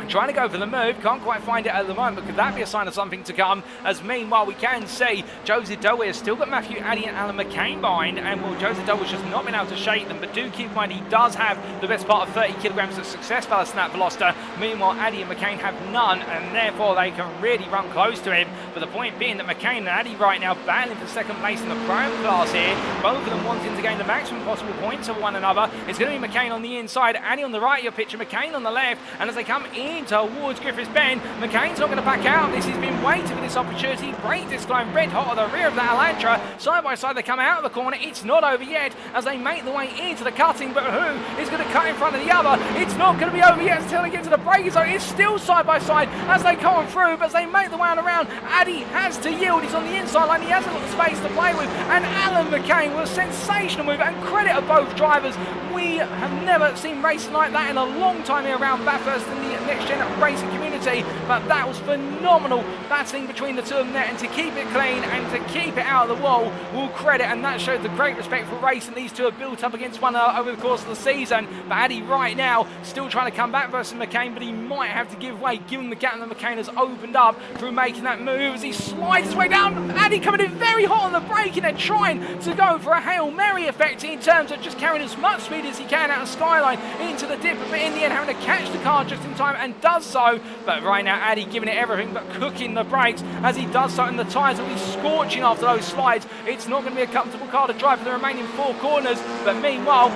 trying to go for the move, can't quite find it at the moment, but could that be a sign of something to come? As meanwhile we can see Joseph Doble has still got Matthew Addy and Alan McCain behind, and well, Joseph Doble's just not been able to shake them, but do keep in mind he does have the best part of 30 kilograms of success ballast in that Veloster. Meanwhile Addy and McCain have none, and therefore they can really run close to him. But the point being that McCain and Addy right now battling for 2nd place in the Prime class here, both of them wanting to gain the maximum possible points of one another. It's going to be McCain on the inside, Addy on the right of your picture, McCain on the left, and as they come in towards Griffiths Bend, McCain's not going to back out. This has been waiting for this opportunity. Brake disc glowing red hot at the rear of that Elantra. Side by side they come out of the corner. It's not over yet as they make their way into the cutting, but who is going to cut in front of the other? It's not going to be over yet until they get to the braking zone. It's still side by side as they come on through, but as they make the way on around, Addy has to yield. He's on the inside line. He hasn't got the space to play with, and Alan McCain was a sensational move, and credit of both drivers. We have never seen racing like that in a long time here around Bathurst in the next-gen racing community, but that was phenomenal battling between the 2 of them there, and to keep it clean and to keep it out of the wall, we'll credit, and that showed the great respect for racing these 2 have built up against one another over the course of the season. But Addy right now still trying to come back versus McCain, but he might have to give way given the gap that McCain has opened up through making that move as he slides his way down. Addy coming in very hot on the braking and trying to go for a Hail Mary effect in terms of just carrying as much speed as he can out of Skyline into the dip, but in the end having to catch the car just in time and does so. But right now Addy giving it everything but cooking the brakes as he does so, and the tyres will be scorching after those slides. It's not going to be a comfortable car to drive for the remaining 4 corners, but meanwhile,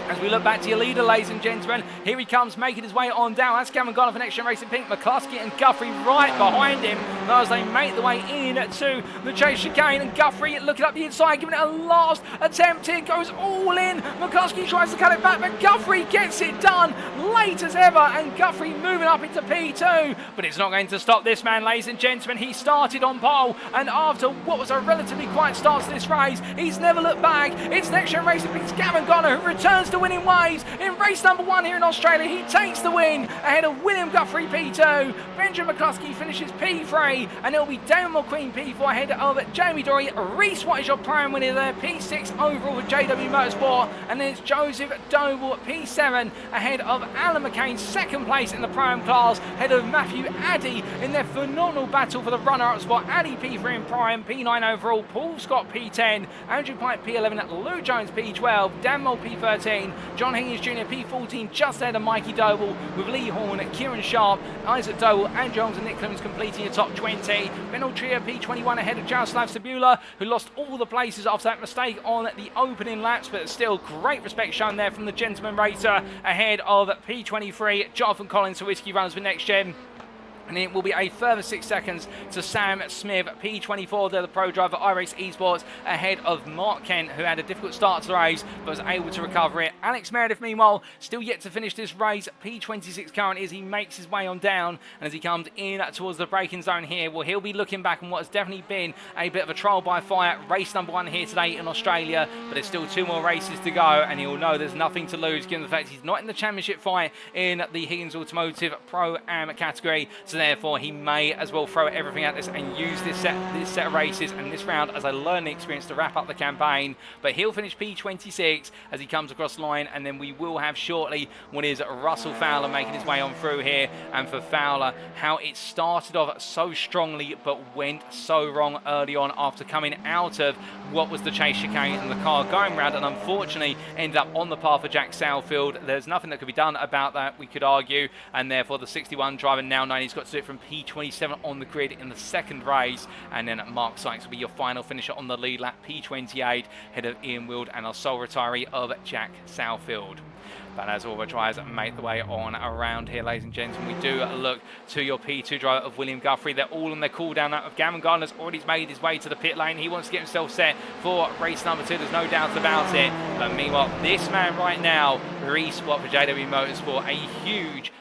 as we look back to your leader, ladies and gentlemen, here he comes making his way on down. That's Cameron Garner for NXTGEN Racing Pink, McCluskey and Guthrie right behind him as they make the way in to the chase chicane, and Guthrie looking up the inside, giving it a last attempt here, goes all in. McCluskey tries to cut it back, but Guthrie gets it done late as ever, and Guthrie moving up into P2, but it's not going to stop this man, ladies and gentlemen. He started on pole, and after what was a relatively quiet start to this race, he's never looked back. It's NXTGEN Racing Pink's Cameron Garner who returns to winning ways in race number 1 here in Australia. He takes the win ahead of William Guthrie P2. Benjamin McCluskey finishes P3, and it'll be Damon McQueen P4 ahead of Jamie Dory. Reese Watt is your prime winner there, P6 overall for JW Motorsport, and then it's Joseph Doble P7 ahead of Alan McCain, 2nd place in the prime class, ahead of Matthew Addy in their phenomenal battle for the runner-up spot. Addy P3 in prime, P9 overall, Paul Scott P10, Andrew Pike P11, Lou Jones P12, Dan Mould P13, John Higgins Jr. P14 just ahead of Mikey Doble, with Lee Horn, Kieran Sharp, Isaac Doble, and Jones and Nick Clemens completing the top 20. Ben Altria P21 ahead of Jaroslav Sabula, who lost all the places after that mistake on the opening laps, but still great respect shown there from the gentleman racer ahead of P23, Jonathan Collins for Whiskey Runners for NXTGEN. And it will be a further 6 seconds to Sam Smith, P24, the pro driver, iRacing Esports, ahead of Mark Kent, who had a difficult start to the race, but was able to recover it. Alex Meredith, meanwhile, still yet to finish this race. P26 current as he makes his way on down, and as he comes in towards the braking zone here, well, he'll be looking back on what has definitely been a bit of a trial by fire. Race number 1 here today in Australia, but there's still 2 more races to go, and he'll know there's nothing to lose, given the fact he's not in the championship fight in the Higgins Automotive Pro-Am category. So therefore, he may as well throw everything at this and use this set of races and this round as a learning experience to wrap up the campaign. But he'll finish P26 as he comes across the line, and then we will have shortly what is Russell Fowler making his way on through here. And for Fowler, how it started off so strongly but went so wrong early on after coming out of what was the chase chicane and the car going round, and unfortunately ended up on the path of Jack Southfield. There's nothing that could be done about that, we could argue, and therefore the 61 driver now known he's got to do it from P27 on the grid in the second race. And then Mark Sykes will be your final finisher on the lead lap, P28, ahead of Ian Wild and our sole retiree of Jack Southfield. But as all the drivers make the way on around here, ladies and gentlemen, we do look to your P2 driver of William Guthrie. They're all on their cool down lap of Gavin Gardner's already made his way to the pit lane. He wants to get himself set for race number 2. There's no doubt about it. But meanwhile, this man right now, re-spot for JW Motorsport, a huge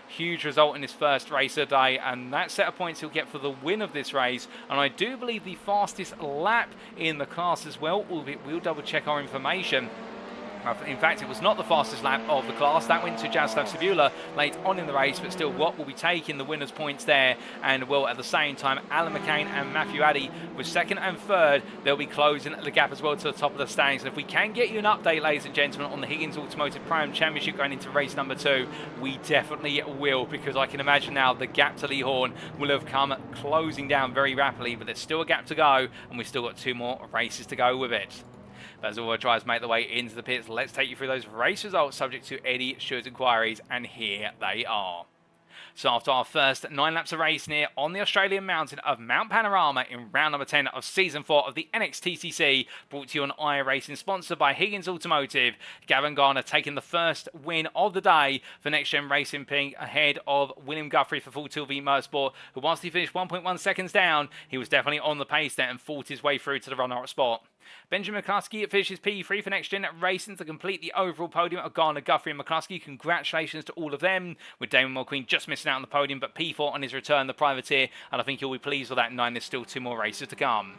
result in his first race of the day, and that set of points he'll get for the win of this race, and I do believe the fastest lap in the class as well, albeit we'll double check our information. In fact, it was not the fastest lap of the class. That went to Jaroslav Sabula late on in the race, but still, Watt will be taking the winner's points there. And will at the same time, Alan McCain and Matthew Addy with second and third. They'll be closing the gap as well to the top of the standings. And if we can get you an update, ladies and gentlemen, on the Higgins Automotive Pro-Am Championship going into race number 2, we definitely will, because I can imagine now the gap to Lee Horn will have come closing down very rapidly, but there's still a gap to go, and we've still got 2 more races to go with it. But as all our drivers make their way into the pits, let's take you through those race results subject to Eddie Stewart's inquiries, and here they are. So after our first 9 laps of racing here on the Australian mountain of Mount Panorama in round number 10 of Season 4 of the NXTGEN, brought to you on iRacing, sponsored by Higgins Automotive, Gavin Gardner taking the first win of the day for NXTGEN Racing Pink ahead of William Guthrie for Full Tilt V Motorsport, who whilst he finished 1.1 seconds down, he was definitely on the pace there and fought his way through to the runner-up spot. Benjamin McCluskey finishes P3 for NXTGEN Racing to complete the overall podium of Garner, Guthrie and McCluskey. Congratulations to all of them, with Damon Mulqueen just missing out on the podium, but P4 on his return, the privateer, and I think he'll be pleased with that, knowing there's still 2 more races to come.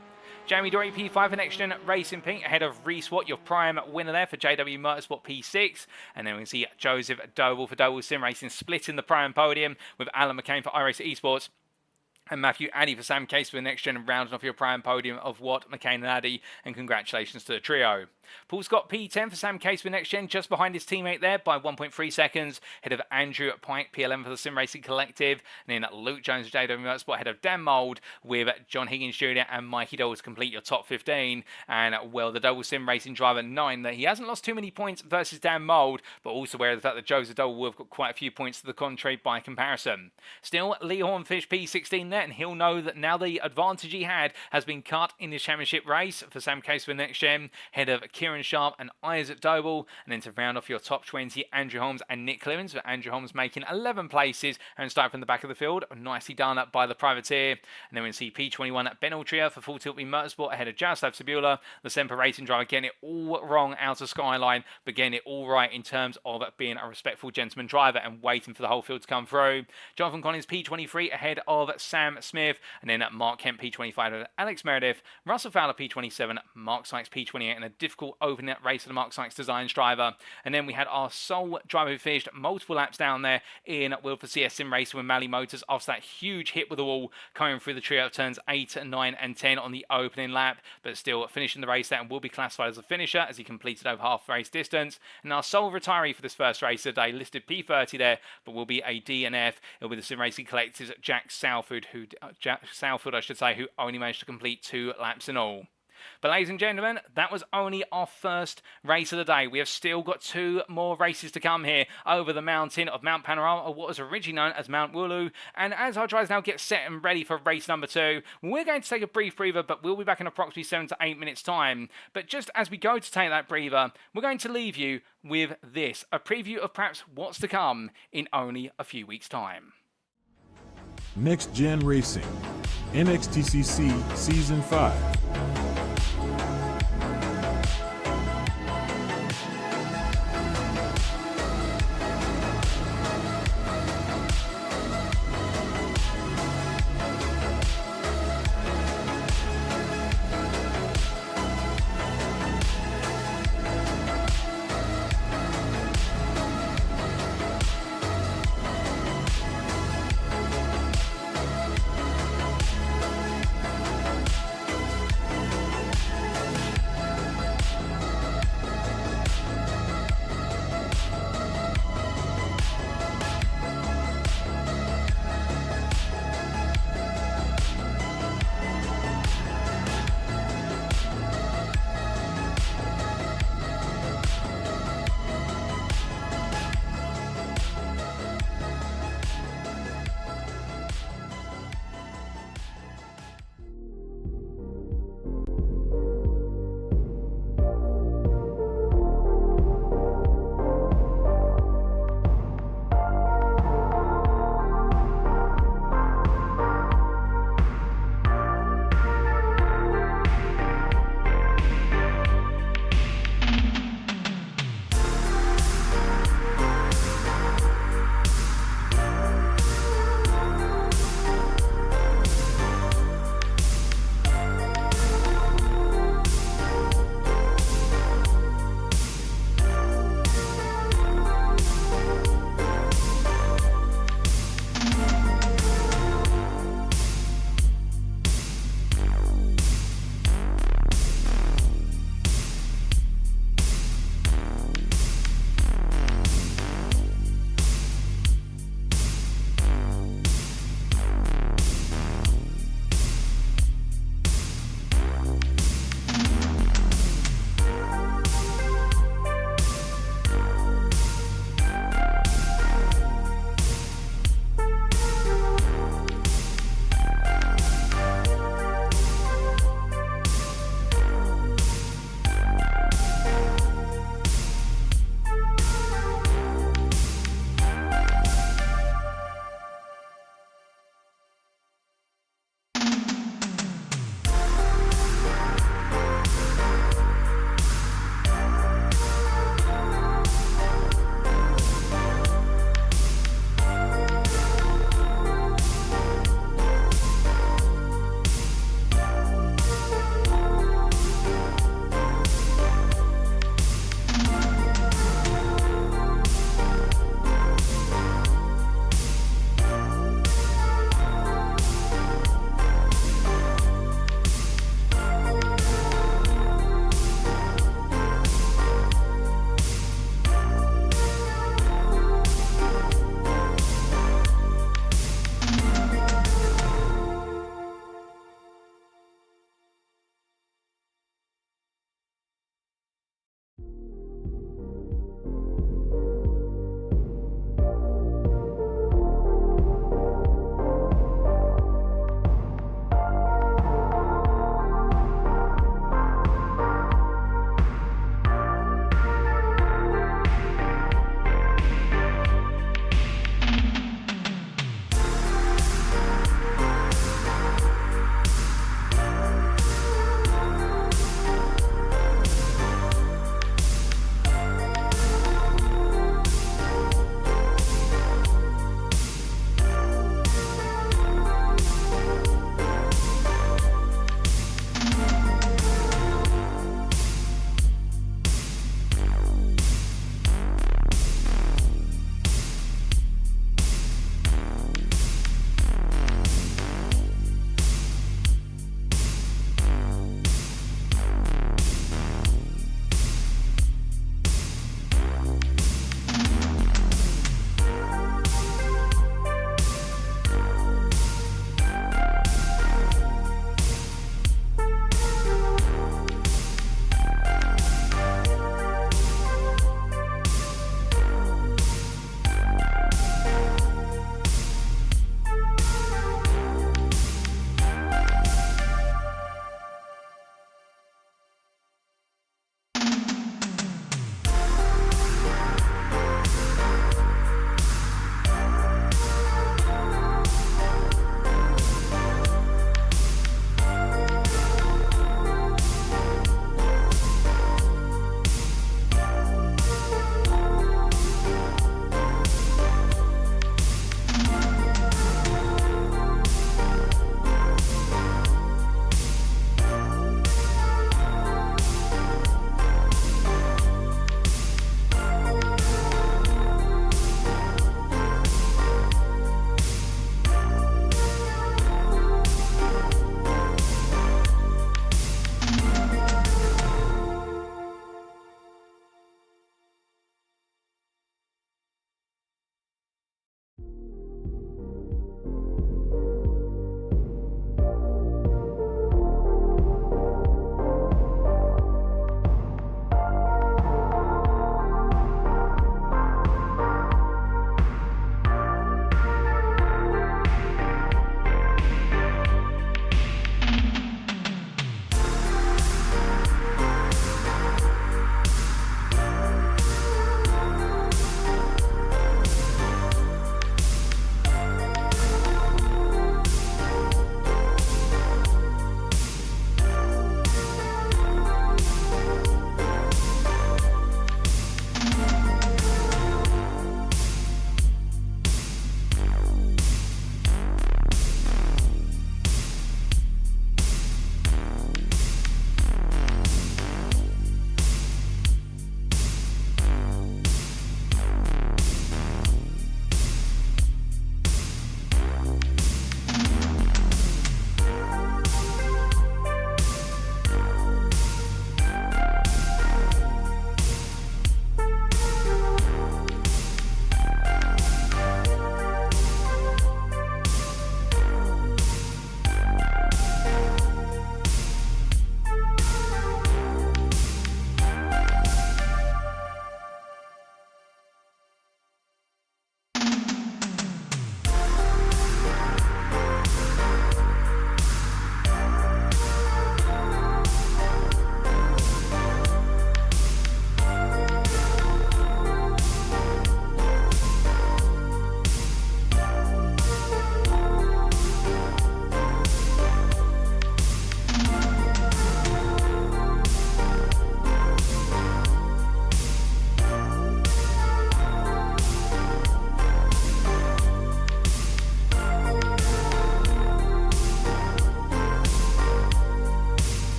Jamie Dory P5 for NXTGEN Racing Pink ahead of Reese Watt, your prime winner there for JW Motorsport P6. And then we can see Joseph Doble for Doble Sim Racing splitting the prime podium with Alan McCain for iRacing Esports. And Matthew Addy for Sam Case for the NXTGEN, rounding off your prime podium of Watt, McCain and Addy, and congratulations to the trio. Paul Scott P10 for Sam Case for NXTGEN, just behind his teammate there by 1.3 seconds, ahead of Andrew Pike P11 for the Sim Racing Collective, and then Luke Jones for JW Motorsport ahead of Dan Mould, with John Higgins Jr. and Mikey Doble to complete your top 15. And well, the Double Sim Racing driver, knowing that he hasn't lost too many points versus Dan Mould, but also aware of the fact that Joseph Doble will have got quite a few points to the contrary by comparison. Still, Lee Hornfish P16 there, and he'll know that now the advantage he had has been cut in his championship race for Sam Case for NXTGEN, ahead of Kieran Sharp and Isaac Doble. And then to round off your top 20, Andrew Holmes and Nick Clemens, with Andrew Holmes making 11 places and starting from the back of the field. Nicely done by the privateer. And then we can see P21 at Ben Altria for Full Tilt V Motorsport ahead of Jaroslav Sabula, the Semper Racing driver, getting it all wrong out of Skyline, but getting it all right in terms of being a respectful gentleman driver and waiting for the whole field to come through. Jonathan Collins P23 ahead of Sam Smith, and then Mark Kemp P25 Alex Meredith, Russell Fowler P27, Mark Sykes P28, and a difficult opening race for the Mark Sykes Designs driver. And then we had our sole driver who finished multiple laps down there in Wilford CS Sim Racing with Mally Motors after that huge hit with the wall coming through the trio of turns 8, 9 and 10 on the opening lap, but still finishing the race there and will be classified as a finisher as he completed over half race distance. And our sole retiree for this first race of the day, listed P30 there, but will be a DNF. It'll be the Sim Racing Collective's Jack Southfield, who only managed to complete 2 laps in all. But ladies and gentlemen, that was only our first race of the day. We have still got 2 more races to come here over the mountain of Mount Panorama, or what was originally known as Mount Willow. And as our drivers now get set and ready for race number 2, we're going to take a brief breather, but we'll be back in approximately 7 to 8 minutes time. But just as we go to take that breather, we're going to leave you with this, a preview of perhaps what's to come in only a few weeks' time.
NXTGEN Racing, NXTCC Season 5.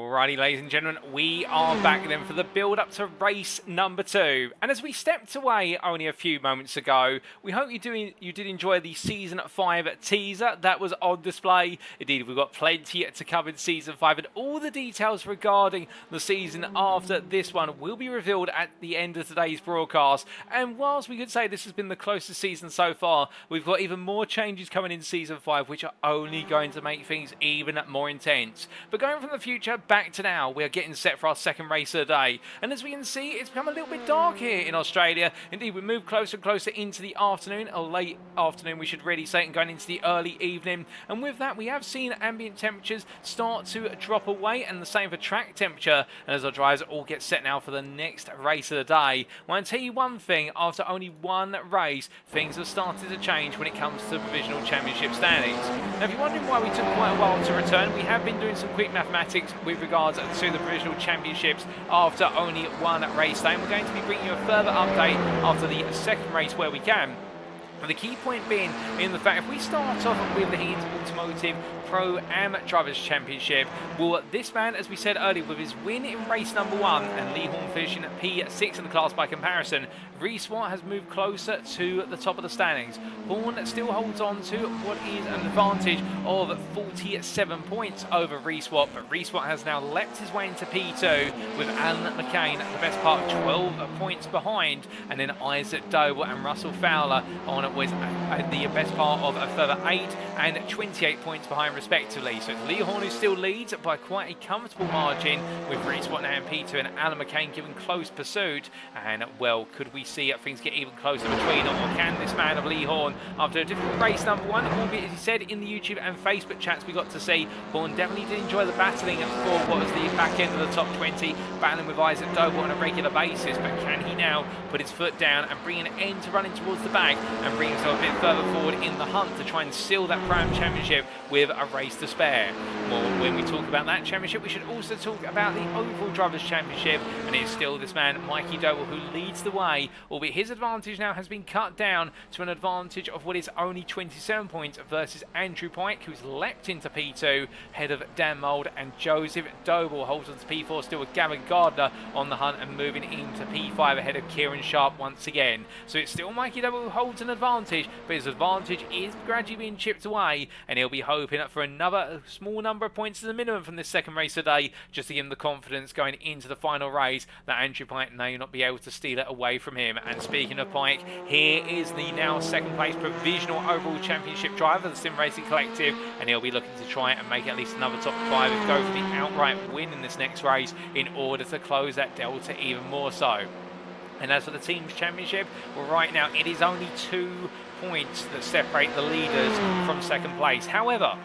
Alrighty, ladies and gentlemen, we are back then for the build-up to race number 2. And as we stepped away only a few moments ago, we hope you did enjoy the Season 5 teaser that was on display. Indeed, we've got plenty to cover in Season 5, and all the details regarding the season after this one will be revealed at the end of today's broadcast. And whilst we could say this has been the closest season so far, we've got even more changes coming in Season 5, which are only going to make things even more intense. But going from the future back to now, we are getting set for our second race of the day, and as we can see, it's become a little bit dark here in Australia. Indeed, we move closer and closer into the afternoon, or late afternoon we should really say, and going into the early evening. And with that, we have seen ambient temperatures start to drop away, and the same for track temperature. And as our drivers all get set now for the next race of the day, well, I'll tell you one thing, after only one race, things have started to change when it comes to the provisional championship standings. Now, if you're wondering why we took quite a while to return, we have been doing some quick mathematics with regards to the provisional championships after only one race day, and we're going to be bringing you a further update after the second race where we can. But the key point being in the fact, if we start off with the Higgins Automotive Pro-Am Drivers' Championship, well, this man, as we said earlier, with his win in race number 1 and Lee Horn finishing at P6 in the class by comparison, Reese Watt has moved closer to the top of the standings. Horn still holds on to what is an advantage of 47 points over Reese Watt, but Reese Watt has now leapt his way into P2 with Alan McCain, the best part of 12 points behind, and then Isaac Doble and Russell Fowler on with the best part of a further 8 and 28 points behind respectively. So it's Lee Horn who still leads by quite a comfortable margin, with Reese Watt now in P2 and Alan McCain giving close pursuit. And well, could we see things get even closer between them, or can this man of Lee Horn, after a different race number 1, albeit as he said in the YouTube and Facebook chats we got to see, Horn definitely did enjoy the battling for what was the back end of the top 20, battling with Isaac Doble on a regular basis, but can he now put his foot down and bring an end to running towards the bag and bring himself a bit further forward in the hunt to try and seal that Pro-Am Championship with a race to spare? Well, when we talk about that championship, we should also talk about the overall Drivers' Championship, and it's still this man, Mikey Doble, who leads the way, albeit his advantage now has been cut down to an advantage of what is only 27 points versus Andrew Pike, who's leapt into P2, head of Dan Mould, and Joseph Doble holds on to P4, still with Gavin Gardner on the hunt and moving into P5 ahead of Kieran Sharp once again. So it's still Mikey Doble who holds an advantage, but his advantage is gradually being chipped away, and he'll be hoping for another small number of points as a minimum from this second race today, just to give him the confidence going into the final race that Andrew Pike may not be able to steal it away from him. And speaking of Pike, here is the now second place provisional overall championship driver, the Sim Racing Collective, and he'll be looking to try and make at least another top 5 and go for the outright win in this next race in order to close that delta even more so. And as for the team's championship, well, right now it is only 2 points that separate the leaders from second place. However,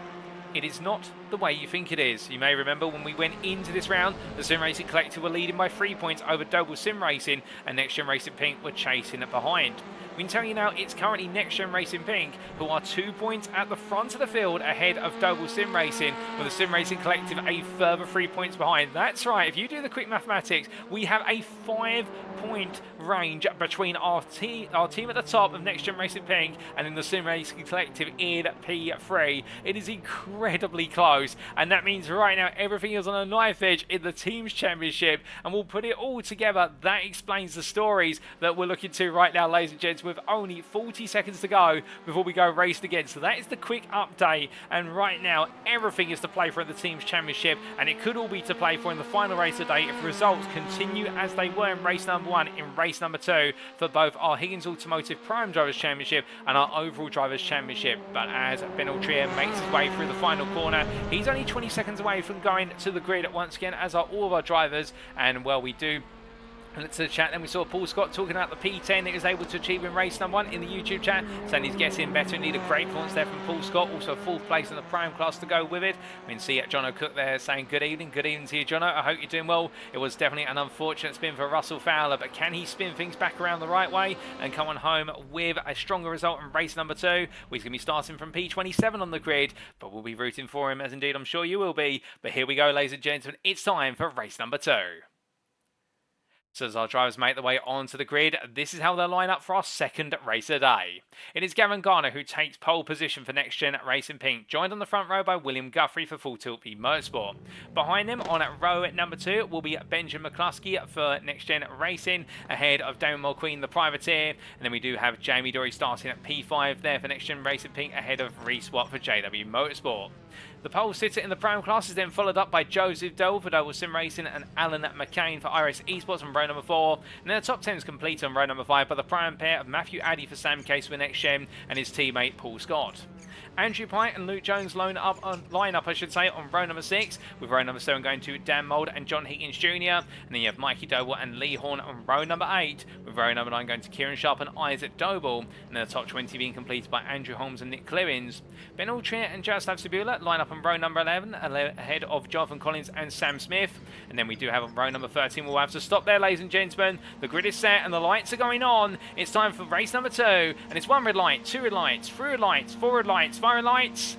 it is not the way you think it is. You may remember when we went into this round, the Sim Racing Collective were leading by 3 points over Doble Sim Racing, and NXTGEN Racing Pink were chasing it behind. We can tell you now it's currently NXTGEN Racing Pink who are 2 points at the front of the field ahead of Doble Sim Racing, with the Sim Racing Collective a further 3 points behind. That's right, if you do the quick mathematics, we have a 5-point range between our team at the top of NXTGEN Racing Pink and then the Sim Racing Collective in P3. It is incredibly close, and that means right now everything is on a knife edge in the team's championship, and we'll put it all together. That explains the stories that we're looking to right now, ladies and gents, with only 40 seconds to go before we go racing again. So that is the quick update, and right now everything is to play for in the team's championship, and it could all be to play for in the final race today if results continue as they were in race number 1 in race number 2 for both our Higgins Automotive Pro-Am Drivers' Championship and our overall Drivers' Championship. But as Ben Altrier makes his way through the final corner, he's only 20 seconds away from going to the grid once again, as are all of our drivers. And well, we do to the chat, then we saw Paul Scott talking about the P10 that he was able to achieve in race number 1 in the YouTube chat, saying he's getting better. Indeed, a great performance there from Paul Scott, also 4th place in the Pro-Am class to go with it. We can see John O'Cook there saying good evening to you, John. I hope you're doing well. It was definitely an unfortunate spin for Russell Fowler, but can he spin things back around the right way and come on home with a stronger result in race number 2? Well, he's going to be starting from P27 on the grid, but we'll be rooting for him, as indeed I'm sure you will be. But here we go, ladies and gentlemen, it's time for race number 2. So as our drivers make their way onto the grid, this is how they'll line up for our second race of the day. It is Gavin Garner who takes pole position for Next Gen Racing Pink, joined on the front row by William Guthrie for Full Tilt V Motorsport. Behind him on row number 2 will be Benjamin McCluskey for Next Gen Racing, ahead of Damon Mulqueen, the privateer. And then we do have Jamie Dory starting at P5 there for Next Gen Racing Pink, ahead of Reese Watt for JW Motorsport. The pole sitter in the Prime class is then followed up by Joseph Doble for Doble Sim Racing and Alan McCain for iRacing Esports on row number 4. And then the top 10 is complete on row number 5 by the Prime pair of Matthew Addy for Sam Case for Next Gen and his teammate Paul Scott. Andrew Pike and Luke Jones line up on row number 6, with row number 7 going to Dan Mould and John Higgins Jr. And then you have Mikey Doble and Lee Horn on row number 8, with row number 9 going to Kieran Sharp and Isaac Doble. And then the top 20 being completed by Andrew Holmes and Nick Clewins. Ben Altrier and Jaroslav Sabula line up on row number 11, ahead of Jonathan Collins and Sam Smith. And then we do have on row number 13, we'll have to stop there, ladies and gentlemen. The grid is set and the lights are going on. It's time for race number 2, and it's 1 red light, 2 red lights, 3 red lights, 4 red lights, 5 red lights.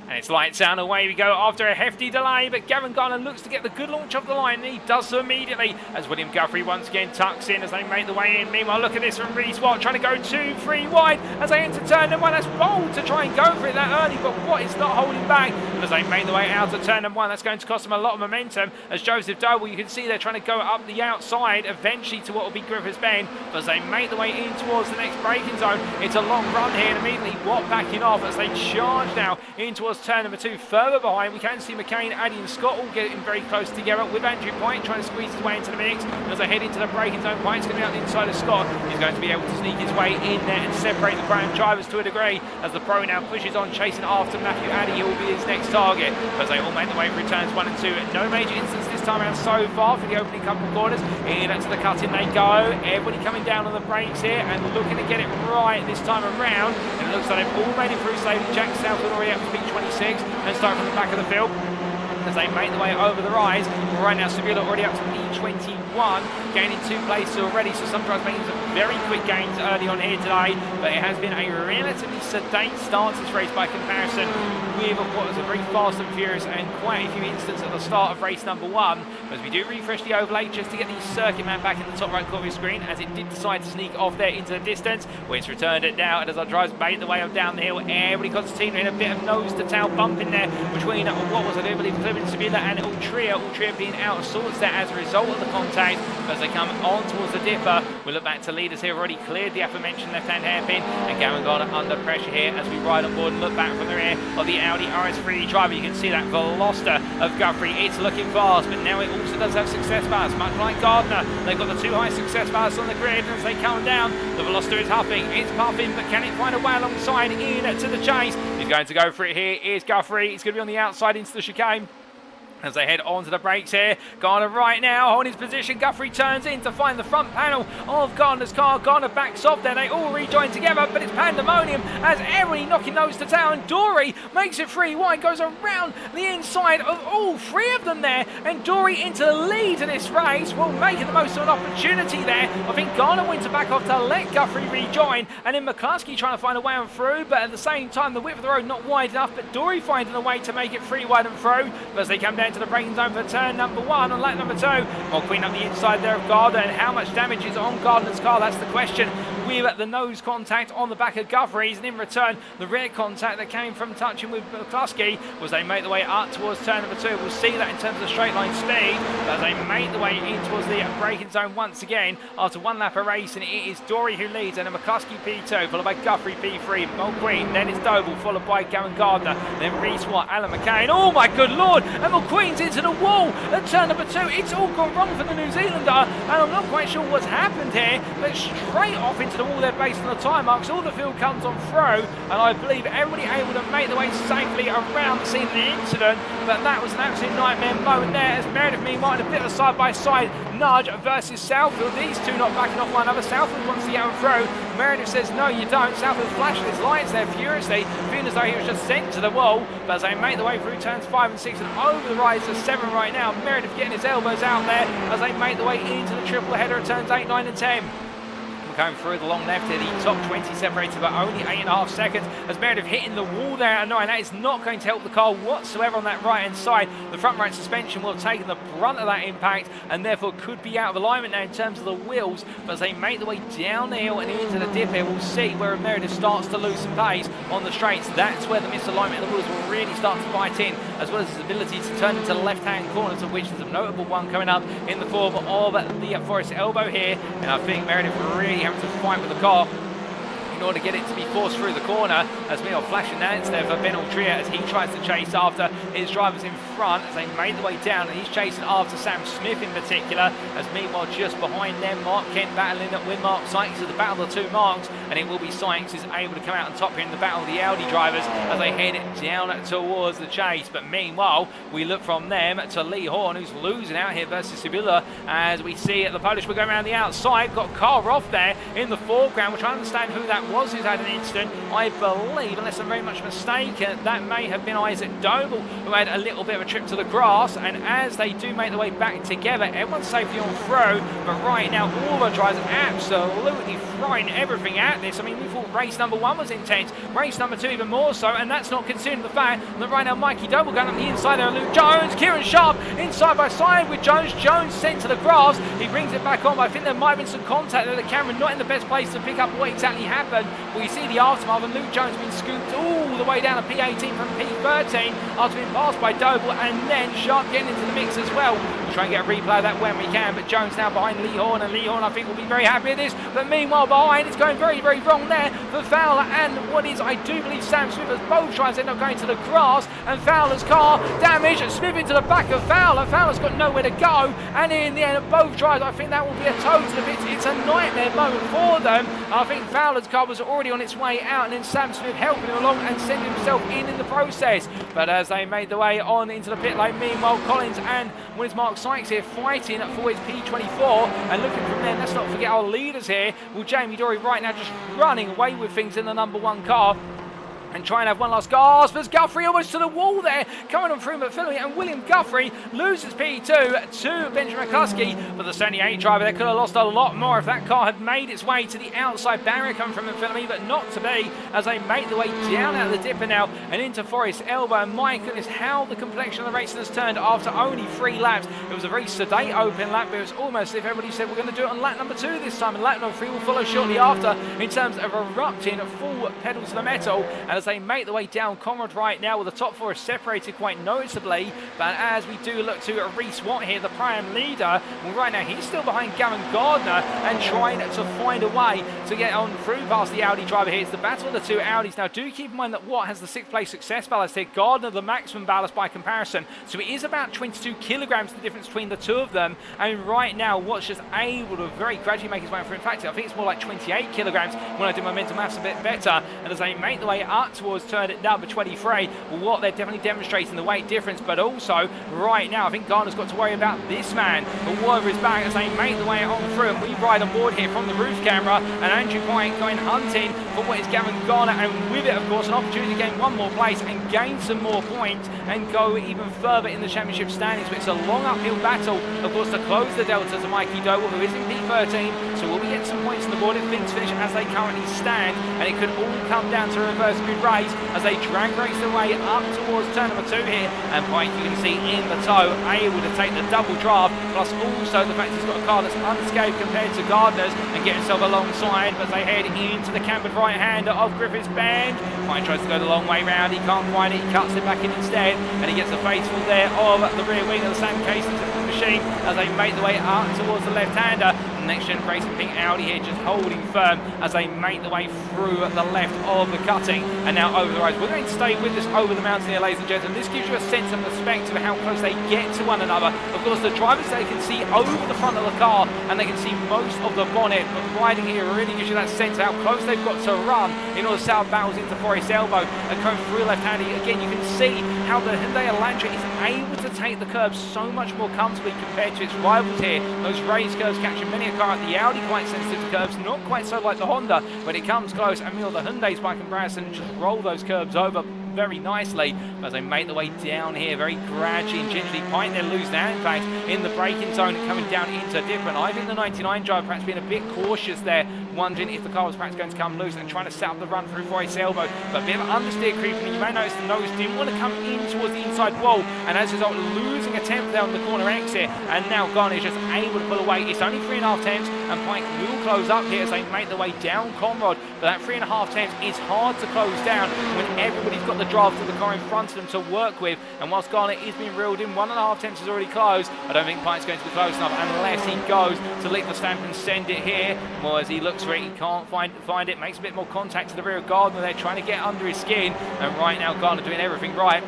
And it's lights down, away we go after a hefty delay, but Gavin Garner looks to get the good launch off the line, and he does so immediately as William Guthrie once again tucks in as they make the way in. Meanwhile, look at this from Reese Watt, trying to go 2-3 wide as they enter turn number 1. That's bold to try and go for it that early, but what is not holding back? And as they make the way out of turn number 1, that's going to cost them a lot of momentum as Joseph Doble, you can see they're trying to go up the outside eventually to what will be Griffiths Bend, but as they make the way in towards the next braking zone, it's a long run here, and immediately Watt backing off as they charge now in towards turn number 2. Further behind, we can see McCain, Addy and Scott all getting very close together, with Andrew Pike trying to squeeze his way into the mix. And as they head into the braking zone, Pike's going to be out the inside of Scott. He's going to be able to sneak his way in there and separate the Prime drivers to a degree as the Pro now pushes on, chasing after Matthew Addy. He will be his next target as they all make the way through turns 1 and 2. No major incidents this time around so far for the opening couple of corners. Into the cut-in they go. Everybody coming down on the brakes here and looking to get it right this time around. And it looks like they've all made it through safely. Jack Southwood already up to speed 26 and start from the back of the field as they make the way over the rise. Right now, Sevilla already up to P21, gaining 2 places already, so some drivers making some very quick gains early on here today, but it has been a relatively sedate start to this race by comparison with what was a very fast and furious and quite a few incidents at the start of race number 1. As we do refresh the overlay just to get the circuit map back in the top right corner of your screen, as it did decide to sneak off there into the distance, where it's returned it now, and as our drivers made the way up down the hill, everybody concertina in a bit of nose to tail bump in there between what was, I do believe, Sevilla and Ultria being out of sorts there as a result of the contact. As they come on towards the dipper, we look back to leaders here, already cleared the aforementioned left-hand hairpin, and Gavin Garner under pressure here as we ride on board and look back from the rear of the Audi RS3 driver. You can see that Veloster of Guthrie, it's looking fast, but now it also does have success ballast, much like Gardner. They've got the 2 high success ballasts on the grid, and as they come down, the Veloster is huffing, it's puffing, but can it find a way alongside in to the chase? He's going to go for it here, here's Guthrie, he's going to be on the outside into the chicane. As they head onto the brakes here, Garner right now holding his position. Guthrie turns in to find the front panel of Garner's car. Garner backs off there. They all rejoin together, but it's pandemonium as everybody knocking nose to tail. And Dory makes it 3 wide, goes around the inside of all 3 of them there. And Dory into the lead of this race, will making the most of an opportunity there. I think Garner went to back off to let Guthrie rejoin, and then McCluskey trying to find a way on through, but at the same time the width of the road not wide enough. But Dory finding a way to make it 3 wide and through. But as they come down to the braking zone for turn number 1 on lap number 2. Mulqueen up the inside there of Gardner, and how much damage is on Gardner's car? That's the question. With the nose contact on the back of Guthrie's, and in return the rear contact that came from touching with McCluskey was they make the way up towards turn number 2. We'll see that in terms of straight line speed as they make the way in towards the braking zone once again after 1 lap of race, and it is Dory who leads, and then McCluskey P2 followed by Guthrie P3, Mulqueen, then it's Doble followed by Gavin Gardner, then Reese Watt, Alan McCain. Oh my good lord, and Mulqueen's into the wall at turn number 2. It's all gone wrong for the New Zealander, and I'm not quite sure what's happened here, but straight off into the wall there based on the time marks. All the field comes on through, and I believe everybody able to make their way safely around the scene of the incident, but that was an absolute nightmare moment there as Meredith meanwhile in a bit of a side-by-side nudge versus Southfield. These two not backing off one another. Southfield wants to get on through. Meredith says no you don't. Southfield flashing his lights there furiously, feeling as though he was just sent to the wall, but as they make their way through turns 5 and 6 and over the rise to 7 right now, Meredith getting his elbows out there as they make the way into the triple header of turns 8, 9 and 10. going through the long left here. The top 20 separated by only 8.5 seconds as Meredith hitting the wall there at 9. That is not going to help the car whatsoever on that right-hand side. The front right suspension will have taken the brunt of that impact and therefore could be out of alignment now in terms of the wheels. But as they make their way down the hill and into the dip here, we'll see where Meredith starts to lose some pace on the straights. That's where the misalignment of the wheels will really start to bite in, as well as his ability to turn into left-hand corners, of which there's a notable one coming up in the form of the Forest Elbow here. And I think Meredith really having to fight with the car in order to get it to be forced through the corner, as we are flashing dance there for Ben Altria as he tries to chase after his drivers in front as they made their way down, and he's chasing after Sam Smith in particular, as meanwhile just behind them Mark Kent battling with Mark Sykes at the battle of the two Marks, and it will be Sykes is able to come out on top here in the battle of the Audi drivers as they head down towards the chase. But meanwhile we look from them to Lee Horn, who's losing out here versus Sibylla, as we see the Polish will go around the outside, got a car off there in the foreground. We're trying to understand who that was who's had an incident. I believe, unless I'm very much mistaken, that may have been Isaac Doble, who had a little bit of a trip to the grass. And as they do make their way back together, everyone's safely on throw, but right now all the drivers absolutely throwing everything at this. I mean, we thought race number 1 was intense, race number 2 even more so, and that's not considering the fact that right now Mikey Doble going up the inside there, Luke Jones, Kieran Sharp in side by side with Jones. Jones sent to the grass, he brings it back on, but I think there might have been some contact there. The camera not in the best place to pick up what exactly happened. We see the aftermath, and Luke Jones being scooped all the way down to P18 from P13 after being passed by Doble, and then Sharp getting into the mix as well. We'll try and get a replay of that when we can, but Jones now behind Lee Horn, and Lee Horn I think will be very happy with this. But meanwhile behind, it's going very, very wrong there for Fowler and what is, I do believe, Sam Smith, as both tries end up going to the grass, and Fowler's car damaged, and Smith into the back of Fowler. Fowler's got nowhere to go, and in the end of both drives, I think that will be a total of it. It's a nightmare moment for them. I think Fowler's car was already on its way out, and then Sam Smith helping him along and sending himself in the process. But as they made their way on into the pit lane, meanwhile Collins and what is Mark Sykes here fighting for his P24, and looking from there, let's not forget our leaders here. Well, Jamie Dory right now just running away with things in the number 1 car, and try and have one last gasp as Guthrie almost to the wall there, coming on through McPhillamy, and William Guthrie loses P2 to Benjamin McCuskey. But the 78 driver there could have lost a lot more if that car had made its way to the outside barrier coming from McPhillamy, but not to be, as they make their way down out of the dipper now and into Forest Elbow. And my goodness, how the complexion of the racing has turned after only 3 laps. It was a very sedate open lap, but it was almost as if everybody said we're going to do it on lap number 2 this time, and lap number 3 will follow shortly after in terms of erupting full pedal to the metal. And as they make their way down Conrad right now, with the top 4 is separated quite noticeably. But as we do look to Reese Watt here, the prime leader, well, right now he's still behind Gavin Gardner and trying to find a way to get on through past the Audi driver here. It's the battle of the 2 Audis. Now do keep in mind that Watt has the 6th place success ballast here, Gardner the maximum ballast by comparison, so it is about 22 kilograms the difference between the 2 of them. And right now Watt's just able to very gradually make his way through. In fact, I think it's more like 28 kilograms when I do my mental maths a bit better. And as they make their way up towards turn at number 23, what they're definitely demonstrating the weight difference, but also right now I think Gardner's got to worry about this man, the war over his back, as they make the way on through. And we ride on board here from the roof camera, and Andrew Pike going hunting for what is Gavin Garner, and with it of course an opportunity to gain 1 more place and gain some more points and go even further in the championship standings. But it's a long uphill battle of course to close the delta to Mikey Doble, who is in P13, so will we get some points on the board if things finish as they currently stand, and it could all come down to a reverse grid race as they drag race their way up towards turn number 2 here. And Pike, you can see in the tow, able to take the double draft, plus also the fact he's got a car that's unscathed compared to Gardner's, and get himself alongside. But they head into the cambered right hander of Griffiths Bend. Pike tries to go the long way round, he can't find it, he cuts it back in instead, and he gets the faithful there of the rear wing of the Sam Casey machine as they make the way up towards the left-hander. Next Gen Racing pink Audi here just holding firm as they make their way through the left of the cutting and now over the rise. We're going to stay with this over the mountain here, ladies and gentlemen. This gives you a sense of perspective of how close they get to one another. Of course, the drivers, they can see over the front of the car and they can see most of the bonnet, but riding here really gives you that sense of how close they've got to run in order to set up battles into Forest Elbow and going through left-handed. Again, you can see how the Hyundai Elantra is able to take the curbs so much more comfortably compared to its rivals here. Those raised curves catching many a car at the Audi quite sensitive to curbs, not quite so like the Honda when it comes close, and the Hyundais by comparison just roll those curbs over very nicely as they make their way down here very gradually and gingerly. Pike there losing their impact in the braking zone, coming down into different. I think the 99 driver perhaps being a bit cautious there, wondering if the car was perhaps going to come loose and trying to set up the run through Royce elbow. But a bit of understeer creeping. You may notice the nose didn't want to come in towards the inside wall, and as a result losing a tenth there on the corner exit, and now Garner is just able to pull away. It's only 3.5 tenths, and Pike will close up here as they make their way down Conrad. But that 3.5 tenths is hard to close down when everybody's got the draft of the car in front of them to work with, and whilst Garner is being reeled in, 1.5 tenths is already closed. I don't think Pike's going to be close enough unless he goes to lick the stamp and send it here. Well, as he looks for it, he can't find it, makes a bit more contact to the rear of Gardner there, trying to get under his skin, and right now Gardner doing everything right.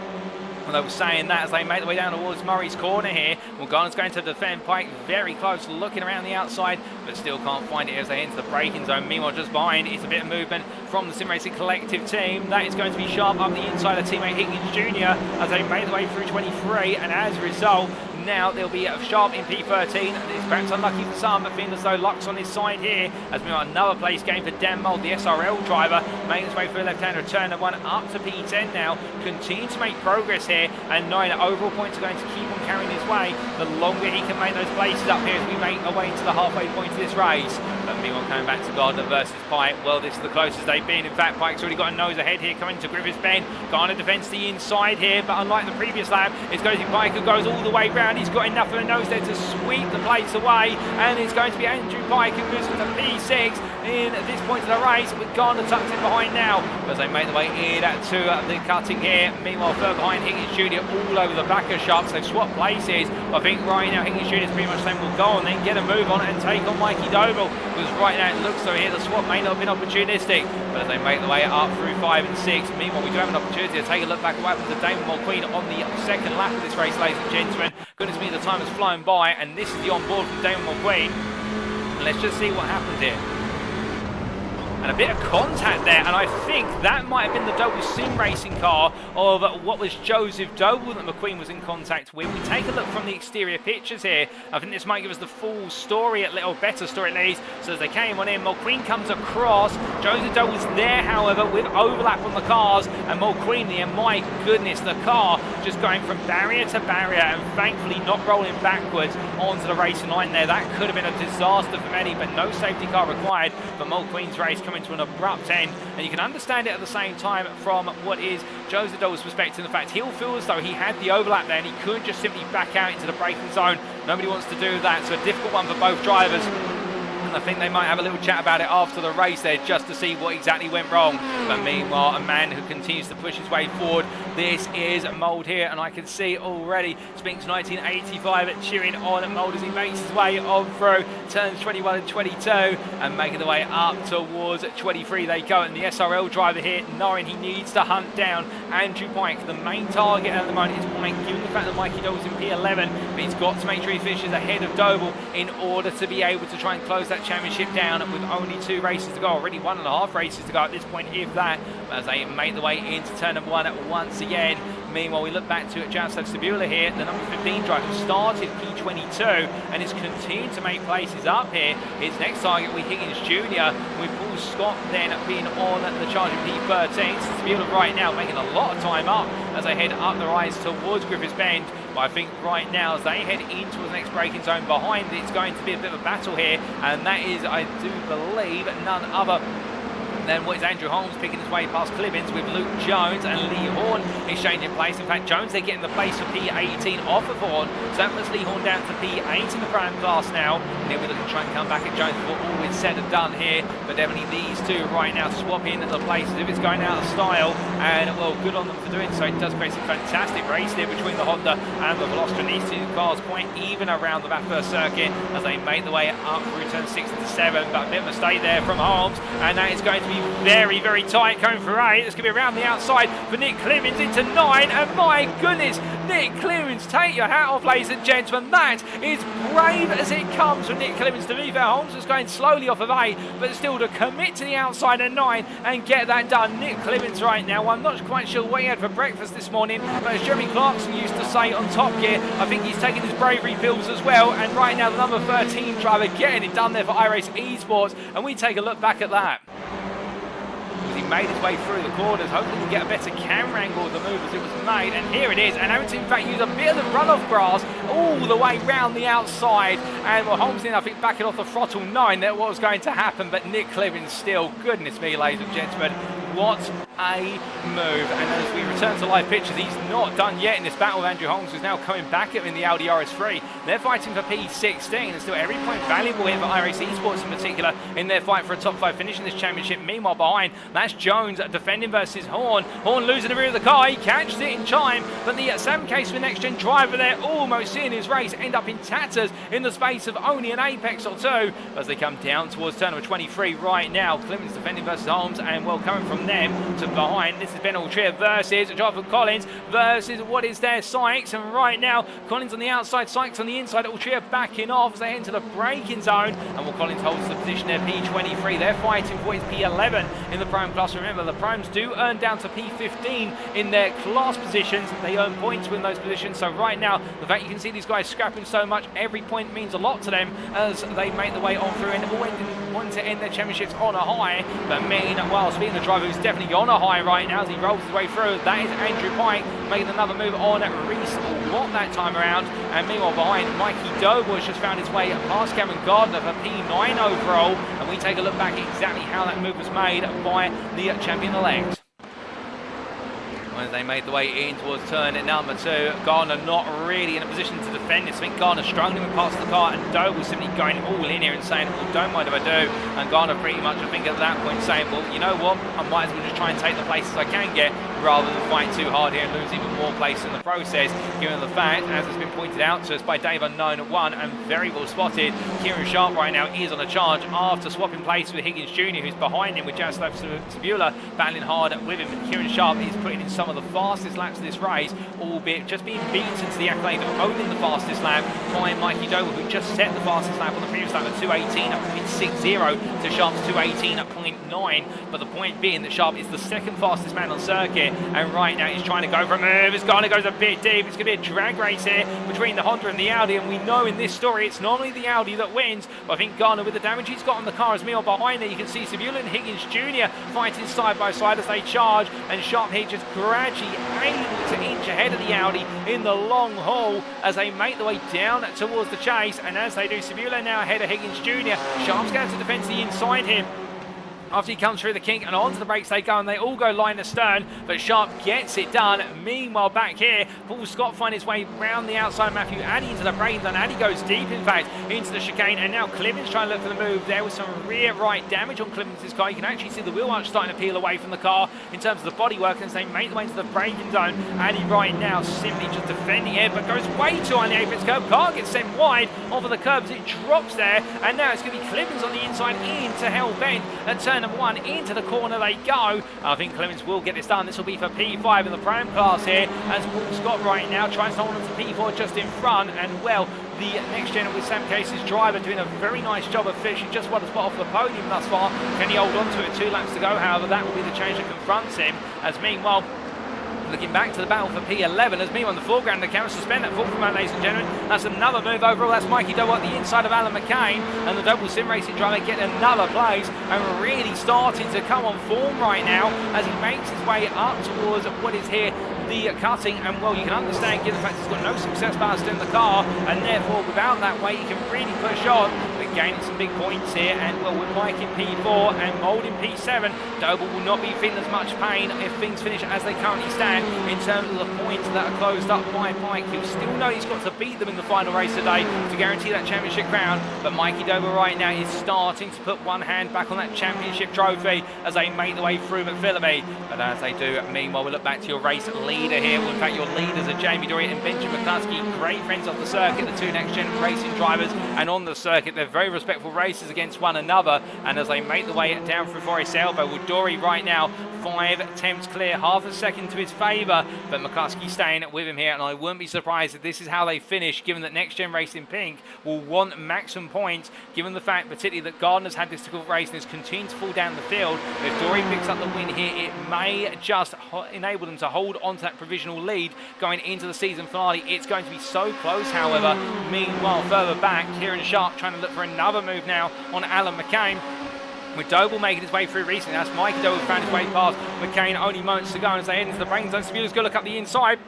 Well, I was saying that as they make their way down towards Murray's corner here. Well, Garner's going to defend. Pike very close, looking around the outside, but still can't find it as they enter the braking zone. Meanwhile, just behind, it's a bit of movement from the Sim Racing Collective team. That is going to be sharp up the inside of teammate Higgins Jr. as they make their way through 23, and as a result, now they'll be sharp in P13. It's perhaps unlucky for some, but feeling as though luck's on his side here. As we have another place game for Dan Mould, the SRL driver, making his way through a left-hander turn of 1 up to P10 now. Continue to make progress here, and 9 overall points are going to keep on carrying his way. The longer he can make those places up here as we make our way into the halfway point of this race. But meanwhile, coming back to Gardner versus Pike, well, this is the closest they've been. In fact, Pike's already got a nose ahead here coming to Griffiths Bend. Gardner defends the inside here, but unlike the previous lap, it's going to be Pike who goes all the way round. He's got enough of a nose there to sweep the place away, and it's going to be Andrew Pike who moves into P6 in this point of the race, with Gardner tucked in behind now as they make their way in to the cutting here. Meanwhile, further behind, Higgins Jr. all over the back of Sharks. They've swapped places. I think right now Higgins Jr. is pretty much saying we'll go on, then get a move on and take on Mikey Doble, because right now it looks so here the swap may not have been opportunistic, but as they make their way up through 5 and 6, meanwhile we do have an opportunity to take a look back at what happened to Damon Mulqueen on the second lap of this race, ladies and gentlemen. Goodness me, the time has flown by, and this is the on-board from Damon Mulqueen. And let's just see what happens here. And a bit of contact there, and I think that might have been the Doble Sim Racing car of what was Joseph Doble that McQueen was in contact with. We take a look from the exterior pictures here. I think this might give us the full story, or better story at least. So as they came on in, McQueen comes across. Joseph Doble's there, however, with overlap on the cars, and McQueen there, my goodness, the car just going from barrier to barrier and thankfully not rolling backwards onto the racing line there. That could have been a disaster for many, but no safety car required for McQueen's race coming to an abrupt end, and you can understand it at the same time from what is Joseph Doble's perspective. In fact, he'll feel as though he had the overlap there and he couldn't just simply back out into the braking zone. Nobody wants to do that, so a difficult one for both drivers. I think they might have a little chat about it after the race there just to see what exactly went wrong. But meanwhile, a man who continues to push his way forward. This is Mould here, and I can see already Spinks 1985 cheering on Mould as he makes his way on through turns 21 and 22 and making the way up towards 23 they go. And the SRL driver here, knowing he needs to hunt down Andrew Pike. The main target at the moment is Pike, given the fact that Mikey Doble's in P11, but he's got to make sure he finishes ahead of Doble in order to be able to try and close that championship down with only 2 races to go. Already 1.5 races to go at this point, if that, as they make the way into turn number 1 once again. Meanwhile, we look back to Joseph Doble here, the number 15 driver, who started P22 and is continuing to make places up here. His next target with Higgins Jr., with Paul Scott then being on the charge of P13. So Doble right now making a lot of time up as they head up the rise towards Griffiths Bend. But I think right now, as they head into the next braking zone behind, it's going to be a bit of a battle here, and that is, I do believe, none other then what is Andrew Holmes picking his way past Clibbins with Luke Jones and Lee Horn exchanging place. In fact, Jones, they're getting the place for P18 off of Horn. So that puts Lee Horn down to P8 in the Pro-Am class now. And he'll be looking to try and come back at Jones before all is said and done here. But definitely these two right now swapping the places if it's going out of style. And, well, good on them for doing so. It does create some fantastic race there between the Honda and the Veloster. These two cars quite even around the Bathurst circuit as they make the way up through turn 6 to 7. But a bit of a mistake there from Holmes. And that is going to be very, very tight going for 8. It's going to be around the outside for Nick Clemens into 9. And my goodness, Nick Clemens, take your hat off, ladies and gentlemen. That is brave as it comes from Nick Clemens. To be fair, Holmes was going slowly off of 8, but still to commit to the outside of 9 and get that done. Nick Clemens right now, I'm not quite sure what he had for breakfast this morning, but as Jeremy Clarkson used to say on Top Gear, I think he's taking his bravery pills as well. And right now, the number 13 driver getting it done there for iRacing Esports. And we take a look back at that. He made his way through the corners, hoping to get a better camera angle of the move as it was made, and here it is, and Harrington in fact used a bit of the runoff grass all the way round the outside, and well, Holmes I think backing off the throttle, knowing that what was going to happen, but Nick Clemens still, goodness me ladies and gentlemen, what a move. And as we return to live pictures, he's not done yet in this battle with Andrew Holmes, who's now coming back at him in the Audi RS3. They're fighting for P16, and still every point valuable here for iRacing Esports in particular in their fight for a top 5 finish in this championship. Meanwhile behind, that's Jones defending versus Horn. Horn losing the rear of the car, he catches it in time, but the Sam Case for NXTGEN driver there almost seeing his race end up in tatters in the space of only an apex or two as they come down towards turn number 23 right now. Clemens defending versus Holmes, and well, coming from them to behind, this is Ben Altrier versus Jonathan Collins versus what is there, Sykes, and right now Collins on the outside, Sykes on the inside, Altrier backing off as they head into the braking zone, and well, Collins holds the position there, P23. They're fighting for his P11 in the prime class. Remember, the primes do earn down to P15 in their class positions. They earn points within those positions, so right now the fact you can see these guys scrapping so much, every point means a lot to them as they make their way on through, and always want to end their championships on a high. But meanwhile, speaking of the driver who's definitely on a high right now as he rolls his way through, that is Andrew Pike making another move on Reese Watt that time around. And meanwhile behind, Mikey Doble has just found his way past Cameron Gardner for P9 overall, and we take a look back at exactly how that move was made by the champion-elect. As they made the way in towards turn number 2, Gardner not really in a position to defend this. I think Gardner struggling with parts of the car, and Doble simply going all in here and saying, well, don't mind if I do. And Gardner pretty much, I think at that point saying, well, you know what, I might as well just try and take the places I can get rather than fight too hard here and lose even more place in the process, given the fact, as has been pointed out to us by Dave Unknown 1 and very well spotted, Kieran Sharp right now is on a charge after swapping place with Higgins Jr., who's behind him with Jaroslav Sabula battling hard with him. And Kieran Sharp is putting in some of the fastest laps of this race, albeit just being beaten to the accolade of owning the fastest lap by Mikey Doble, who just set the fastest lap on the previous lap at 2:18 at 0.60 to Sharp's 2:18 at 0.9. But the point being that Sharp is the second fastest man on circuit, and right now he's trying to go for a move. It's going to go a bit deep. It's going to be a drag race here between the Honda and the Audi, and we know in this story it's normally the Audi that wins. But I think Gardner, with the damage he's got on the car, as meal behind there, you can see Sabula and Higgins Jr. fighting side by side as they charge, and Sharp here just gradually able to inch ahead of the Audi in the long haul as they make the way down towards the chase. And as they do, Sabula now ahead of Higgins Jr. Sharp's going to defend to the inside here after he comes through the kink, and onto the brakes they go, and they all go line astern, but Sharp gets it done. Meanwhile back here, Paul Scott finds his way round the outside, Matthew Addy into the braking zone. Addy goes deep in fact into the chicane, and now Clemens trying to look for the move. There was some rear right damage on Clemens' car. You can actually see the wheel arch starting to peel away from the car in terms of the bodywork as they make their way into the braking zone. Addy right now simply just defending it, but goes way too on the apex curb. Car gets sent wide off of the curbs, it drops there, and now it's going to be Clemens on the inside into Hell Bend at turn number 1. Into the corner they go. I think Clemens will get this done. This will be for P5 in the pram class here, as Paul Scott right now tries to hold on to P4 just in front, and well, the NXTGEN with Sam Case's driver doing a very nice job of finishing just one spot off the podium thus far. Can he hold on to it? 2 laps to go, however, that will be the change that confronts him, as meanwhile, looking back to the battle for P11, as meanwhile on the foreground, the camera suspend that full promote, ladies and gentlemen. That's another move overall. That's Mikey Doble at the inside of Alan McCain, and the Doble Sim Racing driver getting another place and really starting to come on form right now as he makes his way up towards what is here the cutting, and well, you can understand given the fact he's got no success ballast in the car, and therefore without that way he can really push on, but gaining some big points here. And well, with Pike in P4 and Mould in P7, Doble will not be feeling as much pain if things finish as they currently stand in terms of the points that are closed up by Pike. He'll still know he's got to beat them in the final race today to guarantee that championship crown, but Mikey Doble right now is starting to put one hand back on that championship trophy as they make their way through McPhillamy. But as they do, meanwhile, we'll look back to your race leader here. Well, in fact, your leaders are Jamie Dory and Benjamin McCluskey, great friends off the circuit, the 2 NXTGEN racing drivers, and on the circuit they're very respectful racers against one another. And as they make the way down through Forest Elbow, with Dory right now 5 attempts clear, half a second to his favour, but McCluskey staying with him here, and I wouldn't be surprised if this is how they finish, given that NXTGEN Racing Pink will want maximum points, given the fact particularly that Gardner's had this difficult race and is continuing to fall down the field. If Dory picks up the win here, it may just enable them to hold on to that provisional lead going into the season finale. It's going to be so close, however. Meanwhile, further back, Kieran Sharp trying to look for another move now on Alan McCain. with Doble making his way through recently. That's Mikey Doble found his way past McCain, only moments to go as they head into the brain zone. Sabula's going to look up the inside.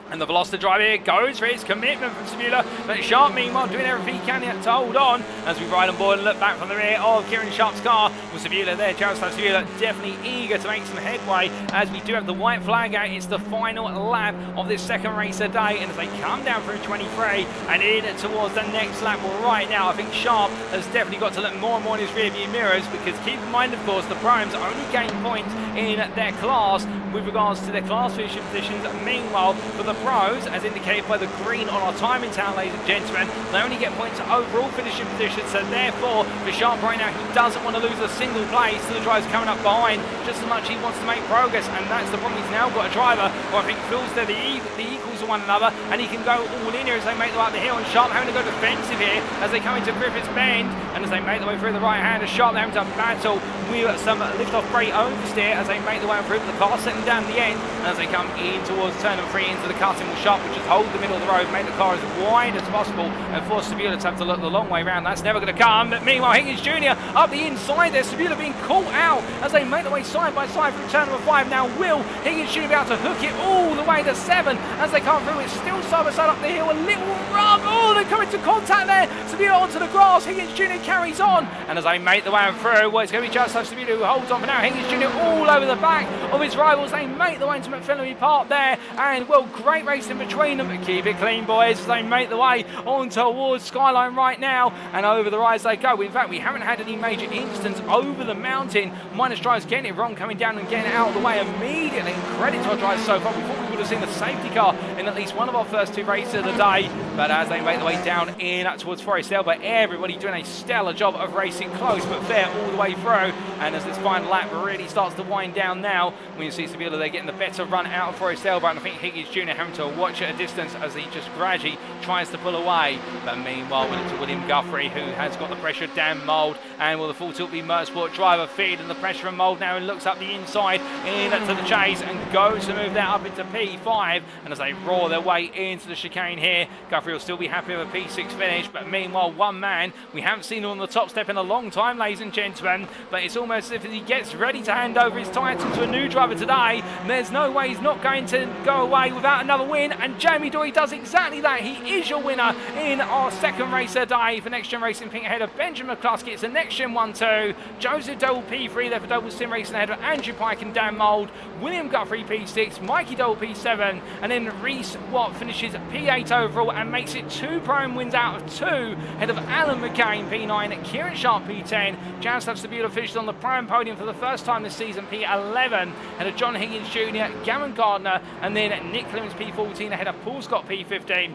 And the Velocity driver here goes for his commitment from Sabula. But Sharp, meanwhile, doing everything he can to hold on as we ride on board and look back from the rear of Kieran Sharp's car. With Sabula there, Joseph Sabula definitely eager to make some headway as we do have the white flag out. It's the final lap of this second race of the day. And as they come down through 23 and in towards the next lap, well, right now, I think Sharp has definitely got to look more and more in his rear view mirrors, because keep in mind, of course, the primes only gain points in their class with regards to their class finishing positions. Meanwhile, for the pros, as indicated by the green on our timing tower, ladies and gentlemen, they only get points overall finishing position. So therefore, for Sharp right now, he doesn't want to lose a single place to the drivers coming up behind, just as much he wants to make progress. And that's the problem. He's now got a driver who I think feels they're the equals of one another, and he can go all in here as they make their way up the hill. And Sharp having to go defensive here as they come into Griffiths Bend, and as they make their way through the right hand, as Sharp having to battle with some lift-off brake oversteer as they make their way through the car, settling down the end, and as they come in towards turn number 3 into the cutting, will Sharp will just hold the middle of the road, make the car as wide as possible, and force Sabula to have to look the long way round. That's never going to come. But meanwhile, Higgins Jr. up the inside there. Sabula being caught out as they make their way side by side through turn number 5. Now will Higgins Jr. be able to hook it all the way to 7 as they come through? It's still side by side up the hill. A little rub. Oh, they come into contact there. Sabula onto the grass. Higgins Jr. carries on, and as they make the way through, well, it's going to be Joseph Sabula who holds on for now. Higgins Jr. all over the back of his rivals. They make the way into McPhillips Park there, and well, great race in between them. Keep it clean, boys, as they make the way on towards Skyline right now, and over the rise they go. In fact, we haven't had any major incidents over the mountain, minus drivers getting it wrong, coming down and getting it out of the way immediately. Credit to our drivers so far. We thought we would have seen the safety car in at least one of our first 2 races of the day, but as they make the way down in towards Forest Hill, but everybody doing a stellar job of racing close but fair all the way through. And as this final lap really starts to wind down now, when you see Sabula, they're getting the better run out of Forest Hill, but I think Higgins Jr. having to watch at a distance as he just gradually tries to pull away. But meanwhile, when it's William Guthrie who has got the pressure of Dan Mould, and will the full tilt be Motorsport driver feeding the pressure from Mould now, and looks up the inside into the chase and goes to move that up into P5. And as they roar their way into the chicane here, Guthrie will still be happy with a P6 finish. But meanwhile, one man we haven't seen on the top step in a long time, ladies and gentlemen, but it's almost as if he gets ready to hand over his title to a new driver today. There's no way he's not going to go away without another win, and Jamie Dory does exactly that. He is your winner in our second race of the day for NXTGEN Racing Pink, ahead of Benjamin McCluskey. It's a NXTGEN 1-2, Joseph Doble P3 there for Doble Sim Racing, ahead of Andrew Pike and Dan Mould, William Guthrie P6, Mikey Doble P7, and then Reese Watt finishes P8 overall and makes it 2 prime wins out of 2, ahead of Alan McCain P9, Kieran Sharp P10, Joseph Sabula finishes on the prime podium for the first time this season, P11, ahead of John Higgins Jr., Gavin Gardner, and then Nick Clemens P14 ahead of Paul Scott P15.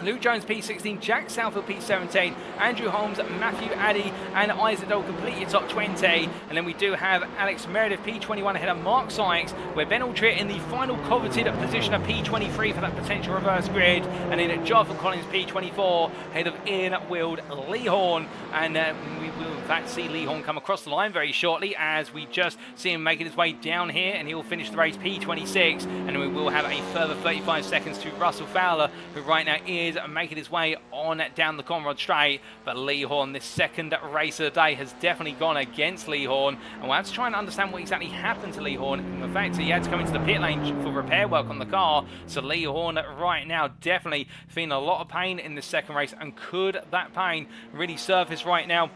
Luke Jones P16, Jack Southfield P17, Andrew Holmes, Matthew Addy and Isaac Doble complete your top 20. And then we do have Alex Meredith P21 ahead of Mark Sykes, where Ben Altrier in the final coveted position of P23 for that potential reverse grid. And then Jonathan Collins P24 ahead of Ian Wild Lee Horn. And we will in fact see Lee Horn come across the line very shortly, as we just see him making his way down here, and he will finish the race P26. And then we will have a further 35 seconds to Russell Fowler, who right now is making his way on down the Conrad Straight. But Lee Horn, this second race of the day, has definitely gone against Lee Horn, and we'll have to try and understand what exactly happened to Lee Horn. In fact, he had to come into the pit lane for repair work on the car, so Lee Horn right now definitely feeling a lot of pain in this second race. And could that pain really surface right now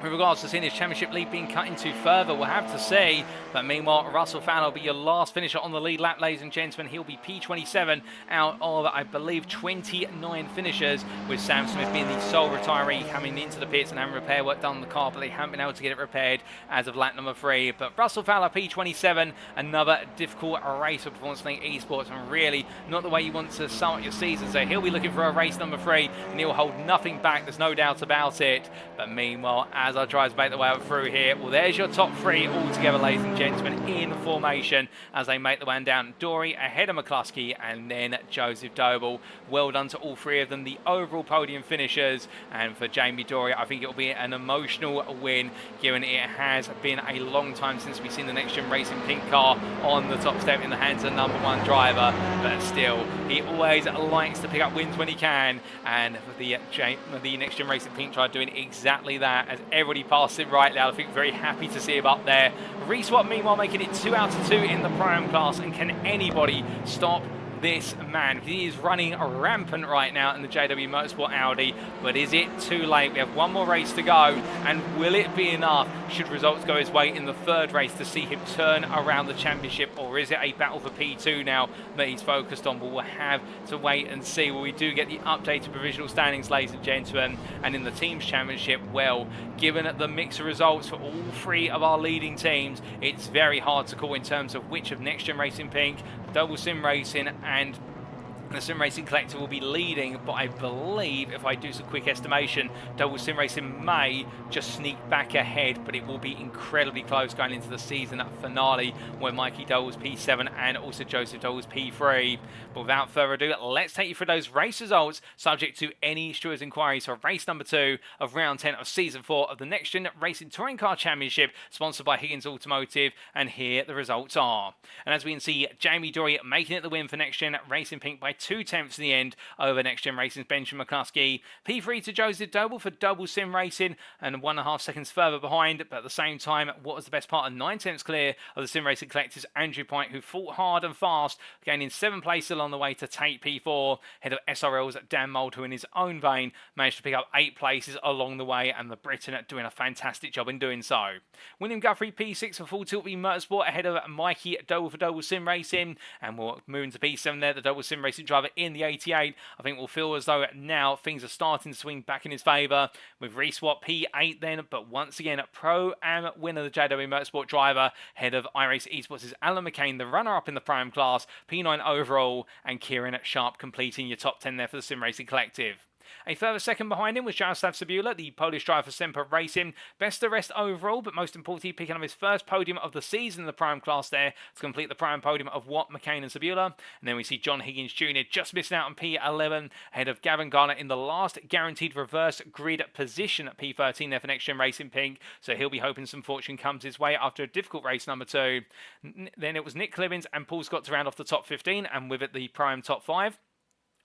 with regards to seeing his championship lead being cut into further? We'll have to see. But meanwhile, Russell Fowler will be your last finisher on the lead lap, ladies and gentlemen. He'll be P27 out of, I believe, 29 finishers, with Sam Smith being the sole retiree coming into the pits and having repair work done on the car, but they haven't been able to get it repaired as of lap number 3. But Russell Fowler P27, another difficult race for Performance Link Esports, and really not the way you want to start your season. So he'll be looking for a race number 3, and he'll hold nothing back, there's no doubt about it. But meanwhile, as our drivers make their way up through here, well, there's your top 3 all together, ladies and gentlemen, in formation as they make the way down. Dory ahead of McCluskey, and then Joseph Doble. Well done to all 3 of them, the overall podium finishers. And for Jamie Dory, I think it will be an emotional win, given it has been a long time since we've seen the NXTGEN Racing Pink car on the top step in the hands of the #1 driver. But still, he always likes to pick up wins when he can, and for the NXTGEN Racing Pink driver doing exactly that, as everybody passed him right now. I think very happy to see him up there. Reswap, meanwhile, making it 2 out of 2 in the Prime class. And can anybody stop this man? He is running rampant right now in the JW Motorsport Audi, but is it too late? We have one more race to go, and will it be enough should results go his way in the third race to see him turn around the championship, or is it a battle for P2 now that he's focused on? But we'll have to wait and see. Well, we do get the updated provisional standings, ladies and gentlemen, and in the teams championship, well, given the mix of results for all three of our leading teams, it's very hard to call in terms of which of NXTGEN Racing Pink, Double Sim Racing and the Sim Racing Collective will be leading, but I believe, if I do some quick estimation, Double Sim Racing may just sneak back ahead, but it will be incredibly close going into the season finale, where Mikey Doble's P7 and also Joseph Doble's P3. But without further ado, let's take you through those race results, subject to any stewards' inquiries for race number 2 of round 10 of season 4 of the NXTGEN Racing Touring Car Championship, sponsored by Higgins Automotive, and here the results are. And as we can see, Jamie Dory making it the win for NXTGEN Racing Pink by 2/10 in the end over NXTGEN Racing's Benjamin McCluskey. P3 to Joseph Doble for Double Sim Racing, and 1.5 seconds further behind, but at the same time, what was the best part of 9/10 clear of the Sim Racing Collective's Andrew Pike, who fought hard and fast, gaining 7 places along the way to take P4, head of SRL's Dan Mould, who in his own vein managed to pick up 8 places along the way, and the Briton doing a fantastic job in doing so. William Guthrie P6 for Full Tilt V Motorsport, ahead of Mikey Doble for Double Sim Racing, and we'll move into P7 there, the Double Sim Racing driver in the 88. I think we'll feel as though now things are starting to swing back in his favour, with Reswap P8 then, but once again, Pro-Am winner, the JW Motorsport driver, head of iRacing Esports' Alan McCain, the runner-up in the Prime class, P9 overall, and Kieran Sharp completing your top 10 there for the Sim Racing Collective. A further second behind him was Jaroslav Sabula, the Polish driver for Semper Racing. Best of the rest overall, but most importantly, picking up his first podium of the season in the Prime class there to complete the Prime podium of Watt, McCain and Sabula. And then we see John Higgins Jr. just missing out on P11, ahead of Gavin Garner in the last guaranteed reverse grid position at P13 there for NXTGEN Racing Pink. So he'll be hoping some fortune comes his way after a difficult race number 2. Then it was Nick Clevins and Paul Scott to round off the top 15, and with it the Prime top 5.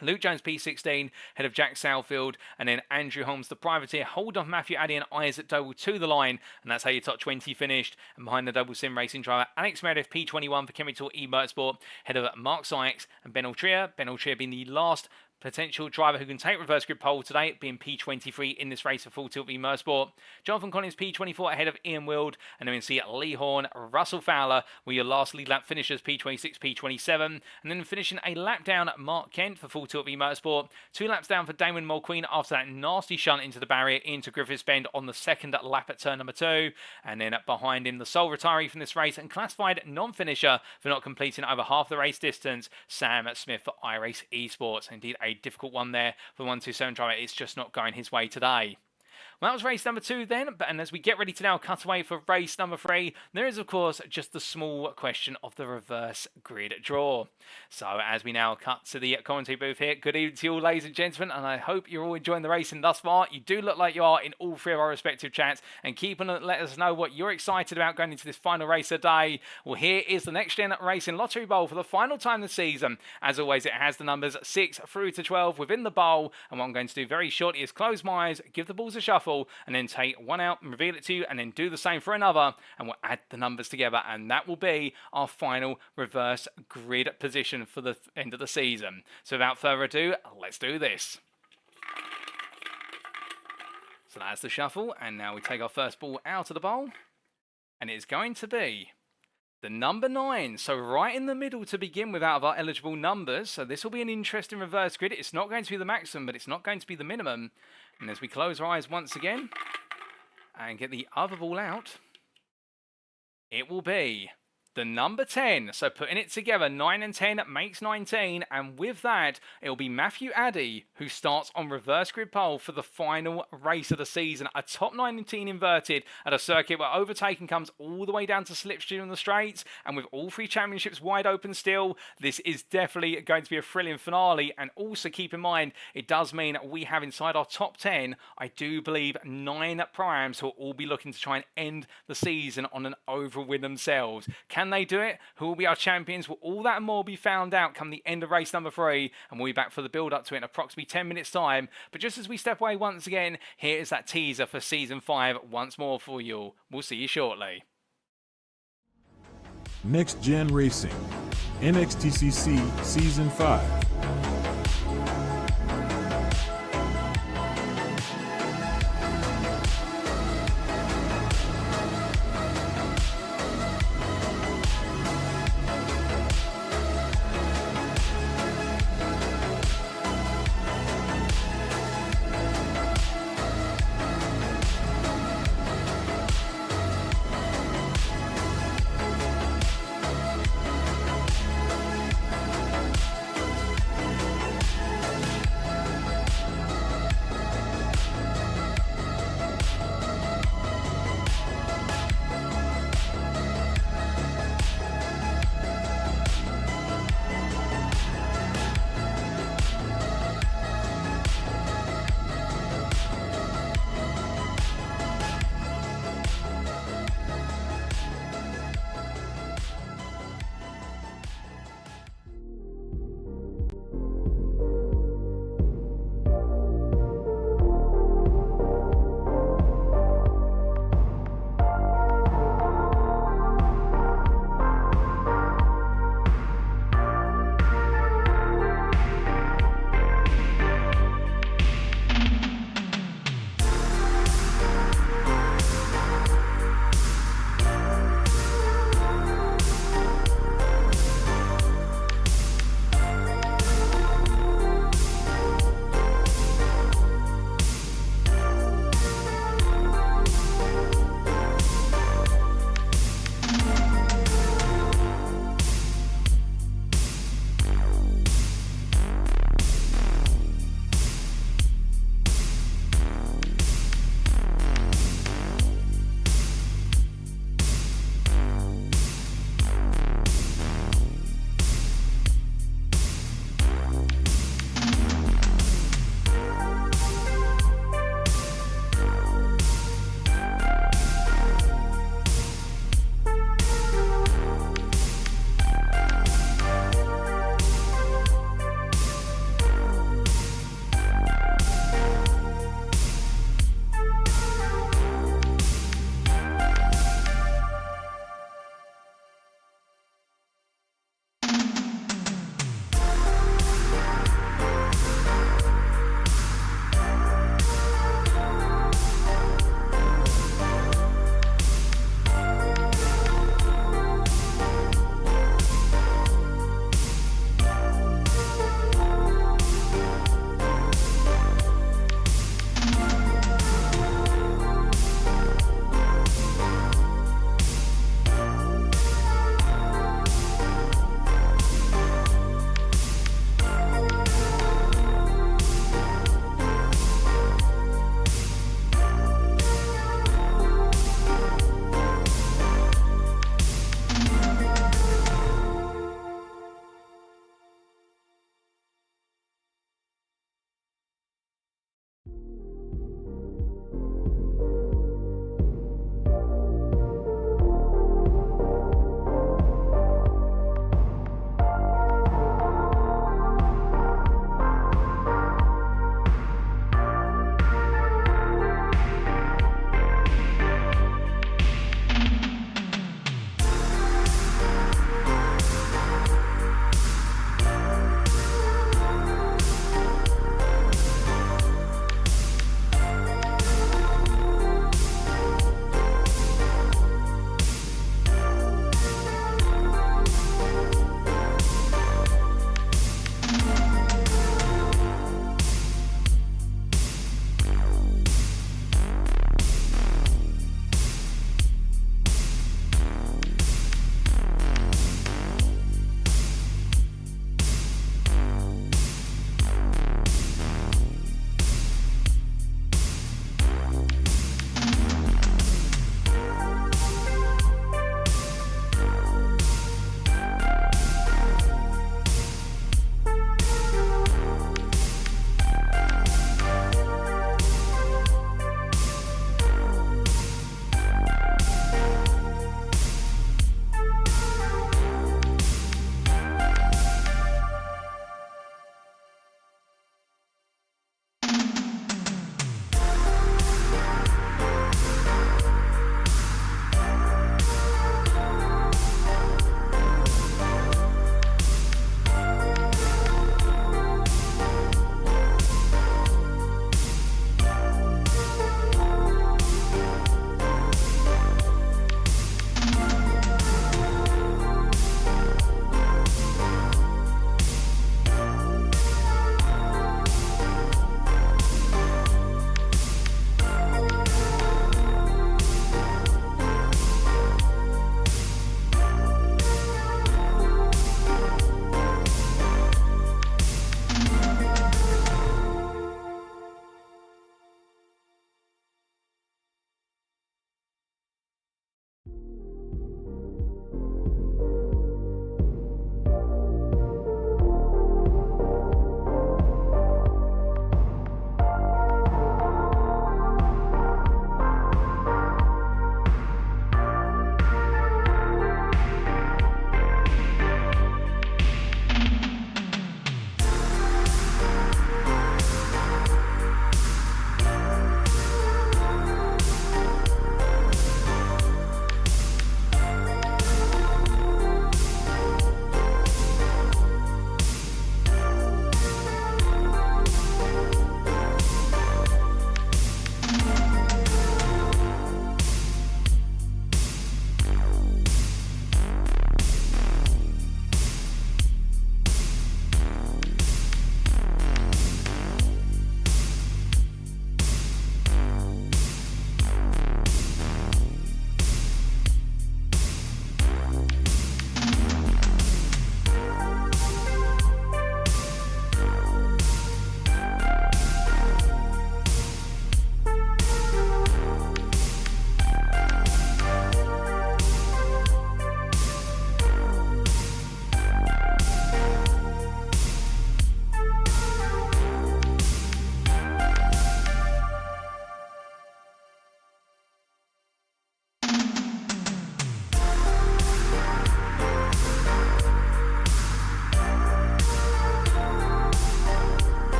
Luke Jones P16, head of Jack Southfield, and then Andrew Holmes, the privateer, hold off Matthew Addy and Isaac Doble to the line, and that's how your top 20 finished. And behind the Double Sim Racing driver, Alex Meredith P21 for Chemical E-Motorsport, head of Mark Sykes and Ben Altria. Ben Altria being the last potential driver who can take reverse grid pole today, being P23 in this race for Full Tilt V Motorsport. Jonathan Collins P24 ahead of Ian Wild, and then we see Lee Horn, Russell Fowler were your last lead lap finishers, P26, P27, and then finishing a lap down Mark Kent for Full Tilt V Motorsport. 2 laps down for Damon Mulqueen after that nasty shunt into the barrier into Griffiths Bend on the second lap at turn number 2, and then behind him the sole retiree from this race and classified non-finisher for not completing over half the race distance, Sam Smith for iRace Esports. Indeed a difficult one there for the 127 driver. It's just not going his way today. Well, that was race number 2 then, and as we get ready to now cut away for race number 3, there is of course just the small question of the reverse grid draw. So as we now cut to the commentary booth here, good evening to you all, ladies and gentlemen, and I hope you're all enjoying the racing thus far. You do look like you are in all 3 of our respective chats, and keep on let us know what you're excited about going into this final race of the day. Well, here is the NXTGEN Racing Lottery Bowl for the final time this season. As always, it has the numbers 6 through to 12 within the bowl, and what I'm going to do very shortly is close my eyes, give the balls a shuffle, and then take one out and reveal it to you, and then do the same for another, and we'll add the numbers together, and that will be our final reverse grid position for the end of the season. So without further ado, let's do this. So that's the shuffle, and now we take our first ball out of the bowl, and it's going to be the number 9, so right in the middle to begin with out of our eligible numbers. So this will be an interesting reverse grid. It's not going to be the maximum, but it's not going to be the minimum. And as we close our eyes once again and get the other ball out, it will be the number 10. So putting it together, 9 and 10 makes 19. And with that, it'll be Matthew Addy who starts on reverse grid pole for the final race of the season. A top 19 inverted at a circuit where overtaking comes all the way down to slipstream on the straights. And with all 3 championships wide open still, this is definitely going to be a thrilling finale. And also keep in mind, it does mean we have inside our top 10, I do believe, 9 primes who will all be looking to try and end the season on an over win themselves. Can Can they do it? Who will be our champions? Will all that and more be found out come the end of race number 3? And we'll be back for the build-up to it in approximately 10 minutes' time. But just as we step away once again, here is that teaser for Season 5 once more for you all. We'll see you shortly.
NXTGEN Racing, NXTCC Season 5.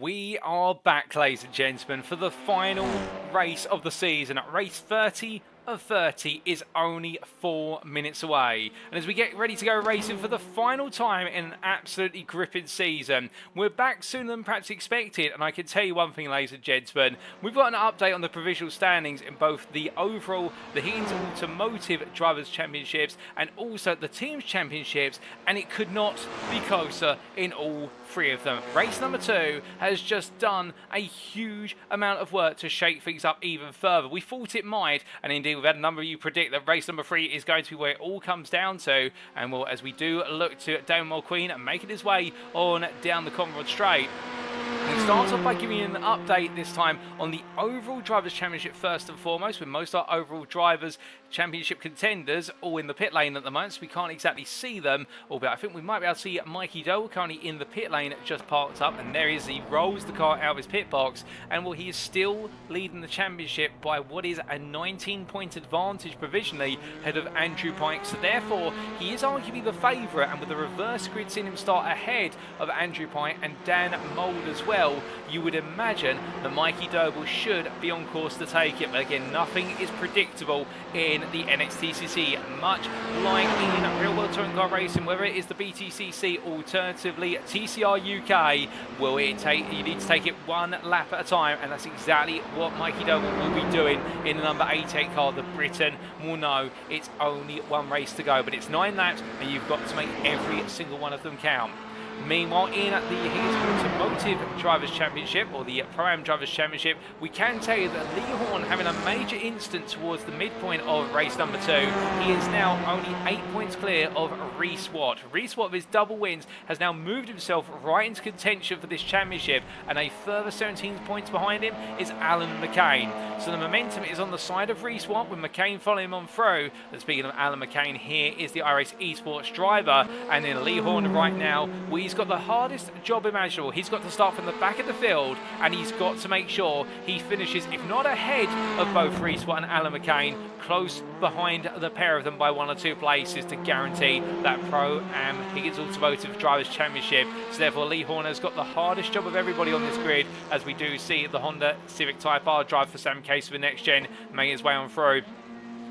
We are back, ladies and gentlemen, for the final race of the season. Race 30 of 30 is only 4 minutes away. And as we get ready to go racing for the final time in an absolutely gripping season, we're back sooner than perhaps expected. And I can tell you one thing, ladies and gentlemen, we've got an update on the provisional standings in both the overall, the Higgins Automotive Drivers' Championships and also the Teams Championships. And it could not be closer in all three of them. Race number 2 has just done a huge amount of work to shake things up even further. We thought it might, and indeed we've had a number of you predict that race number 3 is going to be where it all comes down to. And well, as we do look to Dan Mould and making his way on down the Conrad Straight, we start off by giving you an update this time on the overall Drivers' Championship first and foremost, with most of our overall Drivers' Championship contenders all in the pit lane at the moment, so we can't exactly see them, albeit I think we might be able to see Mikey Doble currently in the pit lane, just parked up, and there he is. He rolls the car out of his pit box, and well, he is still leading the championship by what is a 19-point advantage provisionally ahead of Andrew Pike, so therefore he is arguably the favourite, and with the reverse grid seeing him start ahead of Andrew Pike and Dan Mould as well, you would imagine that Mikey Doble should be on course to take it. But again, nothing is predictable in the NXTGEN, much like in real world touring car racing, whether it is the BTCC, alternatively TCR UK. Will it take, you need to take it one lap at a time, and that's exactly what Mikey Doble will be doing in the number 88 car. The Briton will know it's only one race to go, but it's 9 laps and you've got to make every single one of them count. Meanwhile, in the Higgins Automotive Drivers' Championship, or the Pro-Am Drivers' Championship, we can tell you that Lee Horn having a major instant towards the midpoint of race number 2. He is now only 8 points clear of Reese Watt. Reese Watt, with his double wins, has now moved himself right into contention for this championship, and a further 17 points behind him is Alan McCain. So the momentum is on the side of Reese Watt, with McCain following him on through. And speaking of Alan McCain, here is the iRacing Esports driver, and then Lee Horn right now, he's got the hardest job imaginable. He's got to start from the back of the field, and he's got to make sure he finishes, if not ahead of both Reese Watt and Alan McCain, close behind the pair of them by 1 or 2 places to guarantee that Pro-Am Higgins Automotive Drivers' Championship. So therefore, Lee Horner has got the hardest job of everybody on this grid, as we do see the Honda Civic Type R drive for Sam Case for NXTGEN making his way on through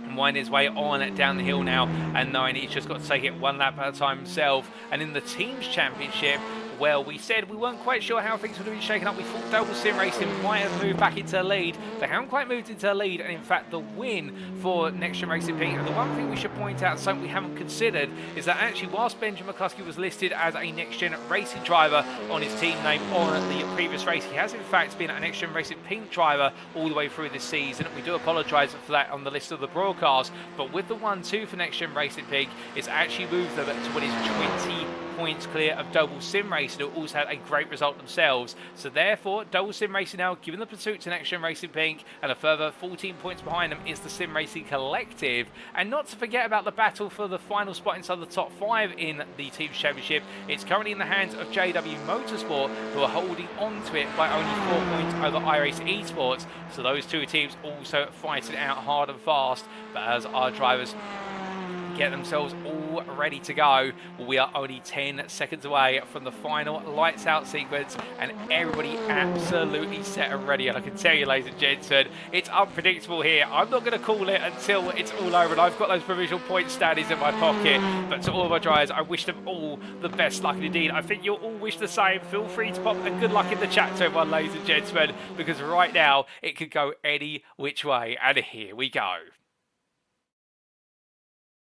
and winding his way on down the hill now, and knowing he's just got to take it one lap at a time himself. And in the Teams Championship, well, we said we weren't quite sure how things would have been shaken up. We thought Doble Sim Racing might have moved back into the lead. They haven't quite moved into the lead, and in fact the win for NXTGEN Racing Pink. And the one thing we should point out, something we haven't considered, is that actually whilst Benjamin McCluskey was listed as a NXTGEN Racing driver on his team name on the previous race, he has in fact been an NXTGEN Racing Pink driver all the way through this season. We do apologise for that on the list of the broadcast, but with the 1-2 for NXTGEN Racing Pink, it's actually moved them to what is 20 points clear of Doble Sim Racing, who also had a great result themselves. So therefore, Doble Sim Racing now giving the pursuit to NXTGEN Racing Pink, and a further 14 points behind them is the Sim Racing Collective. And not to forget about the battle for the final spot inside the top 5 in the Teams Championship. It's currently in the hands of JW Motorsport, who are holding on to it by only 4 points over iRacing Esports. So those two teams also fighting out hard and fast. But as our drivers get themselves all ready to go, we are only 10 seconds away from the final lights out sequence, and everybody absolutely set and ready. And I can tell you, ladies and gentlemen, it's unpredictable here. I'm not going to call it until it's all over, and I've got those provisional point standings in my pocket. But to all of our drivers, I wish them all the best luck indeed. I think you'll all wish the same. Feel free to pop a good luck in the chat to everyone, ladies and gentlemen, because right now it could go any which way. And here we go.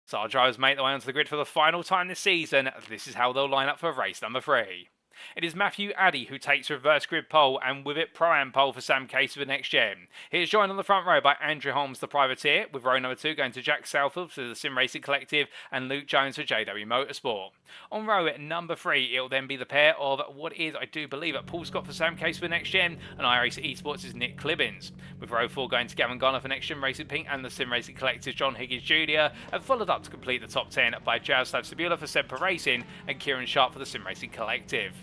So our drivers make their way onto the grid for the final time this season. This is how they'll line up for race number 3. It is Matthew Addy who takes reverse grid pole, and with it Pro-Am pole for Sam Case for NXTGEN. He is joined on the front row by Andrew Holmes, the privateer, with row number 2 going to Jack Southfield for the Sim Racing Collective and Luke Jones for JW Motorsport. On row number 3, it will then be the pair of what is, I do believe, Paul Scott for Sam Case for NXTGEN, and iRacing Esports is Nick Clibbins. With row 4 going to Gavin Garner for NXTGEN Racing Pink and the Sim Racing Collective John Higgins Jr., and followed up to complete the top 10 by Jaroslav Sabula for Semper Racing and Kieran Sharp for the Sim Racing Collective.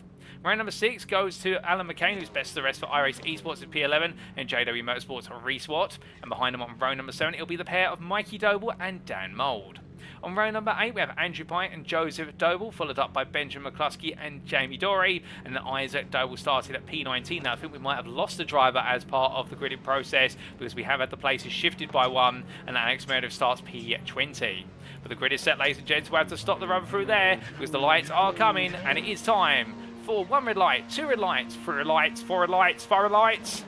Round number 6 goes to Alan McCain, who's best of the rest for iRacing Esports at P11, and JW Motorsports Reese Watt. And behind him on row number 7, it'll be the pair of Mikey Doble and Dan Mould. On row number 8, we have Andrew Pike and Joseph Doble, followed up by Benjamin McCluskey and Jamie Dory, and then Isaac Doble started at P19. Now, I think we might have lost a driver as part of the gridding process because we have had the places shifted by one, and Alex Meredith starts P20. But the grid is set, ladies and gents. We'll have to stop the run through there because the lights are coming, and it is time for 1 red light, 2 red lights, 3 red lights, 4 red lights, 5 red lights.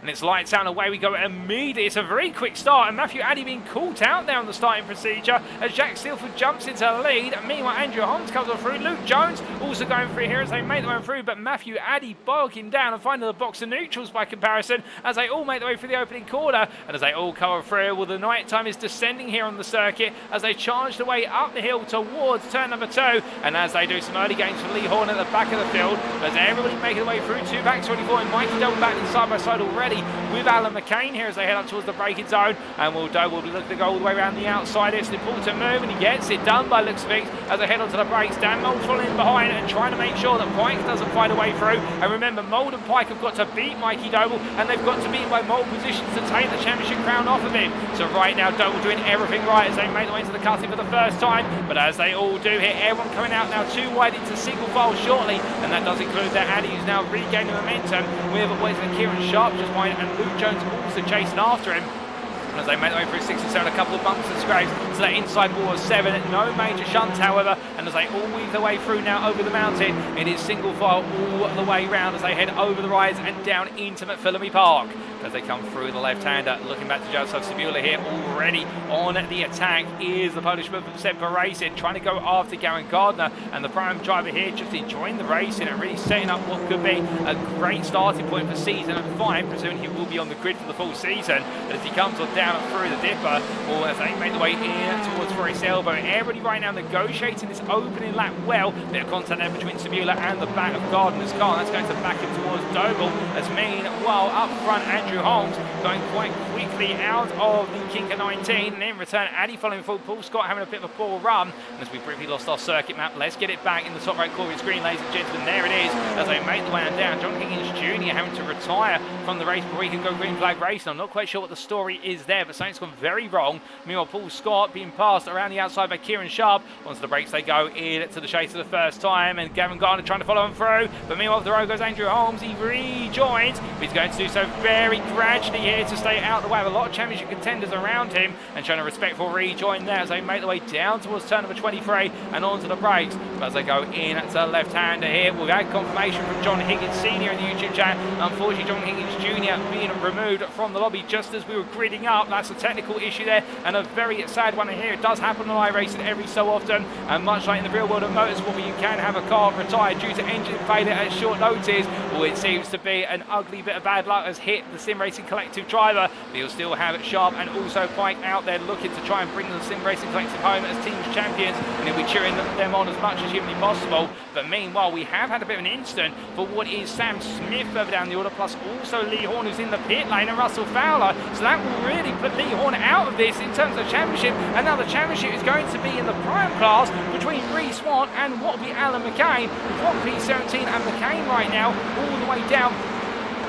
And it's lights out and away we go immediately. It's a very quick start, and Matthew Addy being caught out there on the starting procedure as Jack Steelford jumps into the lead. Meanwhile, Andrew Holmes comes on through. Luke Jones also going through here as they make their way through, but Matthew Addy bogging down and finding the box of neutrals by comparison as they all make their way through the opening corner. And as they all cover through, well, the night time is descending here on the circuit as they charge their way up the hill towards turn number 2. And as they do, some early gains for Lee Horn at the back of the field as everybody making their way through. 2 back 24 and Mikey Doble back side by side already with Alan McCain here as they head up towards the braking zone, and Will Doble will be looking to go all the way around the outside. It's an important move, and he gets it done by looks of things as they head onto the brakes. Dan Mould following behind and trying to make sure that Pike doesn't find a way through. And remember, Mould and Pike have got to beat Mikey Doble, and they've got to beat him by Mould positions to take the championship crown off of him. So right now, Doble doing everything right as they make their way into the cutting for the first time. But as they all do here, everyone coming out now 2 wide into single file shortly, and that does include their Addy, who's now regaining momentum with Kieran Sharp just behind, and Luke Jones also chasing after him. And as they make their way through 6 and 7, a couple of bumps and scrapes to that inside wall of 7, no major shunts however, and as they all weave their way through now over the mountain, it is single file all the way round as they head over the rise and down into McPhillamy Park. As they come through the left-hander, looking back to Joseph Doble here, already on the attack is the Polishman from Semper Racing, trying to go after Garen Gardner, and the prime driver here just enjoying the racing and really setting up what could be a great starting point for season 5, presuming he will be on the grid for the full season. But as he comes on down through the dipper, or as they make the way in towards Forest Elbow, everybody right now negotiating this opening lap well. Bit of contact there between Sabula and the back of Gardner's car, and that's going to back him towards Doble, as meanwhile up front Andrew Holmes going quite quickly out of the Kinker 19, and in return Addy following full. Paul Scott having a bit of a poor run, and as we briefly lost our circuit map, let's get it back in the top right corner of the screen, ladies and gentlemen. There it is as they make the way down. John Higgins Jr. having to retire from the race before he can go green flag racing. I'm not quite sure what the story is there, but something's gone very wrong. Meanwhile, Paul Scott being passed around the outside by Kieran Sharp. Onto the brakes they go in to the chase for the first time, and Gavin Gardner trying to follow him through, but meanwhile the road goes Andrew Holmes. He rejoins, but he's going to do so very gradually here to stay out of the way of a lot of championship contenders around him, and showing a respectful rejoin there as they make their way down towards turn number 23 and onto the brakes. But as they go in to the left-hander here, we've had confirmation from John Higgins Sr. in the YouTube chat. Unfortunately, John Higgins Jr. being removed from the lobby just as we were gridding up. That's a technical issue there, and a very sad one here. It does happen on iRacing every so often, and much like in the real world of motorsport, where you can have a car retired due to engine failure at short notice, well, it seems to be an ugly bit of bad luck has hit the Sim Racing Collective driver. But you'll still have Sharp and also Pike out there looking to try and bring the Sim Racing Collective home as teams champions, and he'll be cheering them on as much as humanly possible. But meanwhile, we have had a bit of an incident for what is Sam Smith further down the order, plus also Lee Horn, who's in the pit lane, and Russell Fowler. So that will really put Lee Horn out of this in terms of championship, and now the championship is going to be in the prime class between Reece Swan and what will be Alan McCain, from P17 and McCain right now all the way down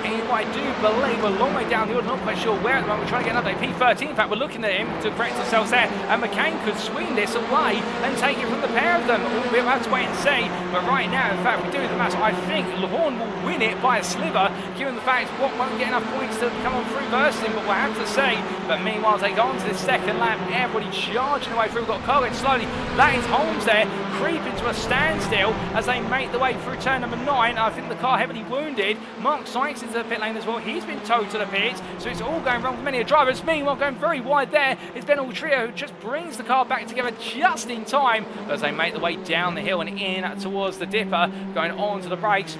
in what I do believe we're a long way down the order, not quite sure where at the moment. We're trying to get an update. P13, in fact, we're looking at him to correct ourselves there, and McCain could swing this away and take it from the pair of them. We'll have to wait and see, but right now, in fact, if we do the maths, I think Horn will win it by a sliver, given the fact what won't get enough points to come on through bursting, but we'll have to see. But meanwhile, as they go on to this second lap, everybody charging away through. We've got Colin slowly. That is Holmes there, creeping to a standstill as they make their way through turn number 9. I think the car heavily wounded. Mark Sykes into the pit lane as well. He's been towed to the pits, so it's all going wrong for many drivers. Meanwhile, going very wide there is Ben Altrio, who just brings the car back together just in time as they make their way down the hill and in towards the dipper, going on to the brakes.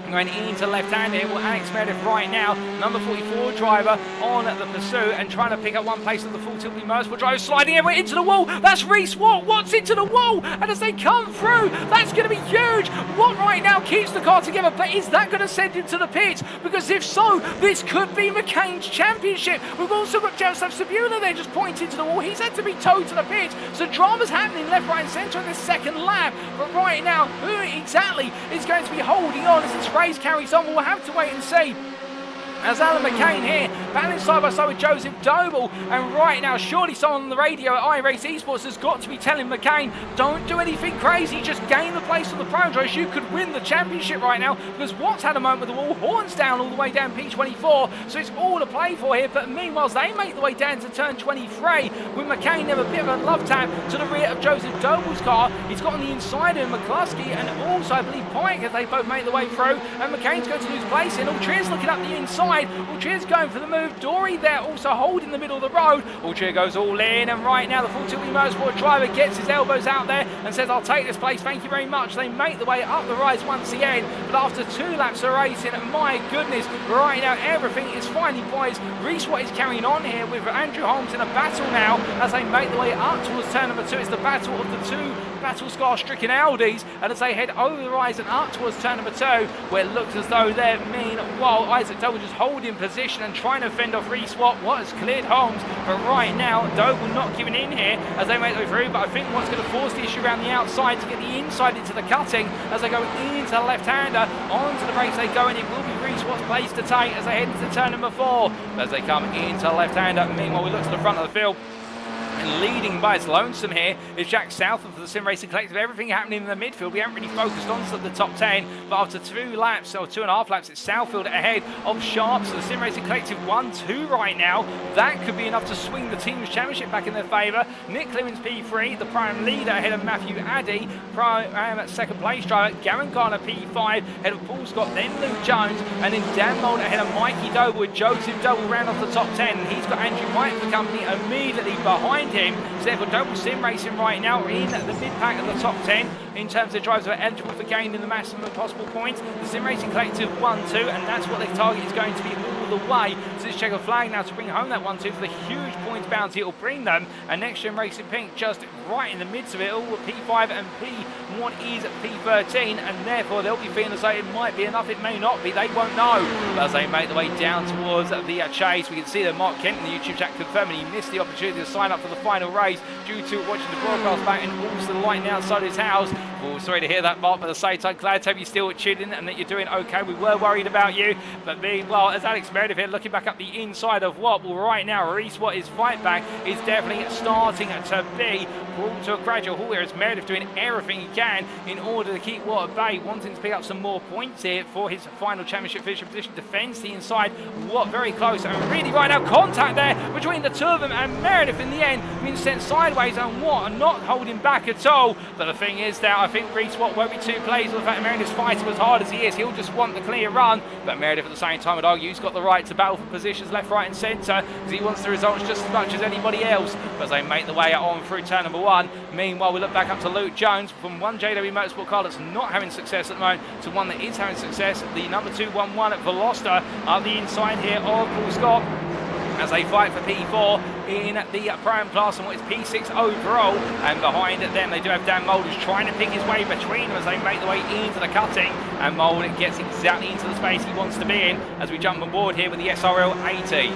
Going into left-hander here, well, Alex Meredith right now, number 44 driver on the pursuit and trying to pick up one place of the full tilt merciful driver, sliding everywhere into the wall. That's Reece Watt's into the wall, and as they come through, that's going to be huge. Watt right now keeps the car together, but is that going to send him to the pits? Because if so, this could be McCain's championship. We've also got Joseph Sabula there just pointing to the wall. He's had to be towed to the pits, so drama's happening left, right and centre in this second lap. But right now, who exactly is going to be holding on as this race carries on? We'll have to wait and see. As Alan McCain here, battling side by side with Joseph Doble, and right now surely someone on the radio at iRacing Esports has got to be telling McCain, don't do anything crazy, just gain the place on the Pro Drives, you could win the championship right now, because Watts had a moment with the wall, Horns down all the way down P24, so it's all to play for here, but meanwhile they make the way down to turn 23, with McCain there a bit of a love tap to the rear of Joseph Doble's car. He's got on the inside of McCluskey, and also I believe Pike as they both make the way through, and McCain's going to lose place in. Altrier's looking up the inside. Altrier's going for the move. Dory there also holding the middle of the road. Altrier goes all in, and right now the full tilt motorsport driver gets his elbows out there and says, I'll take this place, thank you very much. They make the way up the rise once again, but after 2 laps of racing, my goodness, right now everything is finally poised. Reese Watt is carrying on here with Andrew Holmes in a battle now as they make the way up towards turn number 2. It's the battle of the 2 battle scar-stricken Audis, and as they head over the rise and up towards turn number 2, where it looks as though they're meanwhile Isaac Doble just holding position and trying to fend off Reese Watt. Watt has cleared Holmes, but right now Doble not giving in here as they make their way through, but I think Watt's going to force the issue around the outside to get the inside into the cutting as they go into the left-hander, onto the brakes they go, and it will be Reese Watt's place to take as they head into turn number 4. As they come into the left-hander, meanwhile we look to the front of the field. And leading by its lonesome here is Jack Southam for the Sim Racing Collective. Everything happening in the midfield. We haven't really focused on the top 10, but after 2 laps, or 2.5 laps, it's Southfield ahead of Sharps. So the Sim Racing Collective 1-2 right now. That could be enough to swing the team's championship back in their favour. Nick Clemens P3, the prime leader ahead of Matthew Addy. Prime second place driver, Gavin Garner P5, ahead of Paul Scott, then Luke Jones, and then Dan Mould ahead of Mikey Doble with Joseph Doble round off the top 10. And he's got Andrew White for the company immediately behind him. So therefore Doble Sim Racing right now in the mid-pack of the top 10 in terms of drivers that are eligible for gaining the maximum possible points. The Sim Racing Collective 1-2, and that's what their target is going to be all the way. So this checker flag now to bring home that 1-2 for the huge points bounty it will bring them. And NXTGEN Racing Pink just right in the midst of it all with P5 and P1 is P13, and therefore they'll be feeling as though it might be enough, it may not be, they won't know. But as they make the way down towards the chase, we can see that Mark Kent in the YouTube chat confirming he missed the opportunity to sign up for the final race due to watching the broadcast back and also the lighting outside his house. Oh, sorry to hear that, Mark, but at the same time, glad to have you still tuned in and that you're doing okay. We were worried about you, but meanwhile, as Alex Meredith here looking back up the inside of Watt, well, right now, Reese Watt, his fight back is definitely starting to be brought to a gradual halt here as Meredith doing everything he can in order to keep Watt at bay, wanting to pick up some more points here for his final championship finishing position. Defends the inside, Watt very close, and really right now, contact there between the two of them, and Meredith in the end being sent sideways, and Watt not holding back at all. But the thing is that I think Reese Watt won't be too pleased with the fact that Meredith's fighting as hard as he is. He'll just want the clear run, but Meredith at the same time would argue he's got the right to battle for positions left, right and centre, as he wants the results just as much as anybody else. But as they make the way on through turn number 1, meanwhile we look back up to Luke Jones from one JW Motorsport car that's not having success at the moment to one that is having success. The number 211 at Veloster on the inside here of Paul Scott, as they fight for P4 in the Prime class and what is P6 overall. And behind them they do have Dan Mould, who's trying to pick his way between them as they make the way into the cutting, and Mould gets exactly into the space he wants to be in as we jump on board here with the SRL 80.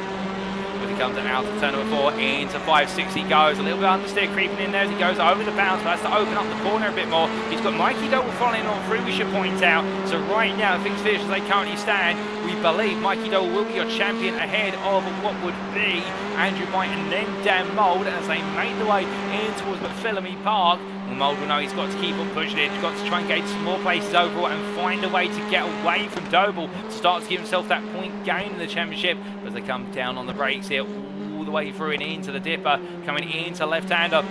As he comes out of turn number 4 into 5-6 he goes, a little bit understeer creeping in there as he goes over the bounce, but has to open up the corner a bit more. He's got Mikey Doble following on through, we should point out. So right now, things finish as they currently stand. We believe Mikey Doble will be your champion ahead of what would be Andrew White and then Dan Mould as they make the way in towards McPhillamy Park. Well, Mould will know he's got to keep on pushing it. He's got to try and gain some more places overall and find a way to get away from Doble to start to give himself that point gain in the championship as they come down on the brakes here all the way through and into the dipper, coming into left-hander.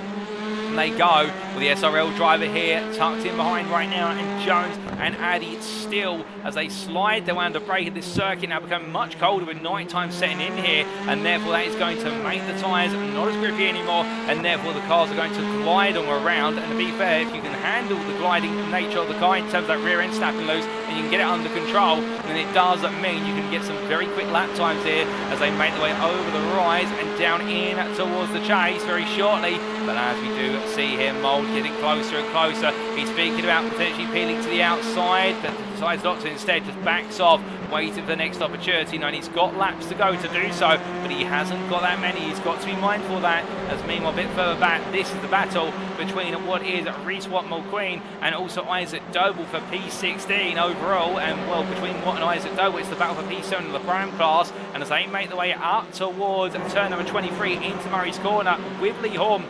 And they go with the SRL driver here tucked in behind right now, and Jones and Addy still as they slide their way under brake of this circuit, now becoming much colder with night time setting in here, and therefore that is going to make the tyres not as grippy anymore, and therefore the cars are going to glide on around. And to be fair, if you can handle the gliding nature of the car in terms of that rear end snapping loose and you can get it under control, then it does mean you can get some very quick lap times here as they make their way over the rise and down in towards the chase very shortly. But as we do see here, Mould getting closer and closer. He's speaking about potentially peeling to the outside, but decides not to, instead just backs off, waiting for the next opportunity. Now, and he's got laps to go to do so, but he hasn't got that many. He's got to be mindful of that. As meanwhile, a bit further back, this is the battle between what is Reese Watt-Mulqueen and also Isaac Doble for P16 overall. And well, between Watt and Isaac Doble, it's the battle for P7 in the prime class. And as they make their way up towards turn number 23 into Murray's Corner with Lee Horn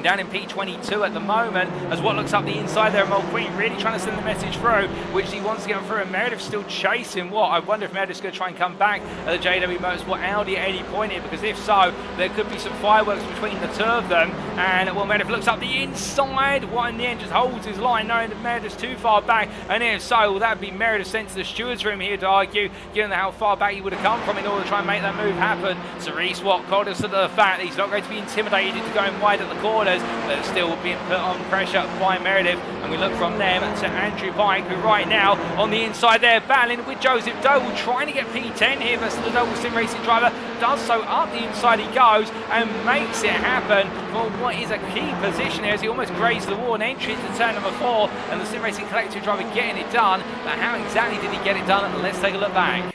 down in P22 at the moment, as Watt looks up the inside there, Mulqueen really trying to send the message through, which he wants to get through, and Meredith still chasing Watt. I wonder if Meredith's going to try and come back at the JW Motorsport Audi at any point here, because if so, there could be some fireworks between the two of them. And well, Meredith looks up the inside, Watt in the end just holds his line, knowing that Meredith's too far back, and if so, well, that'd be Meredith sent to the steward's room here to argue, given how far back he would have come from in order to try and make that move happen. So Reese Watt cognizant of the fact that he's not going to be intimidated to going wide at the corners, but still being put on pressure by Meredith. And we look from them to Andrew Pike, who right now on the inside there battling with Joseph Doble, trying to get P10 here versus the Doble Sim Racing driver. Does so, up the inside he goes and makes it happen for what is a key position here, as he almost grazed the wall and entry into turn number 4, and the Sim Racing Collective driver getting it done. But how exactly did he get it done? Let's take a look back.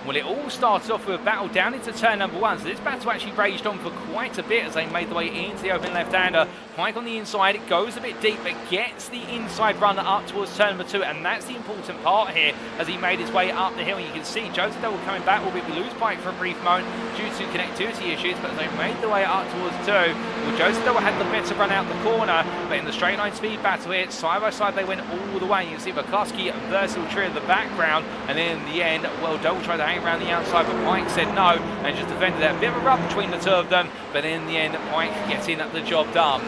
Well, it all started off with a battle down into turn number 1, so this battle actually raged on for quite a bit as they made their way into the open left-hander. Pike on the inside, it goes a bit deep, but gets the inside run up towards turn number 2, and that's the important part here as he made his way up the hill. You can see Joseph Doble coming back, albeit we lose Pike for a brief moment due to connectivity issues, but they made their way up towards 2. Well, Joseph Doble had the better run out the corner, but in the straight line speed battle here, side by side they went all the way. You can see McCluskey and Versatile Tree in the background, and then in the end, well, Doble tried to hang around the outside, but Pike said no and just defended that. A bit of a rub between the two of them, but in the end, Pike getting the job done.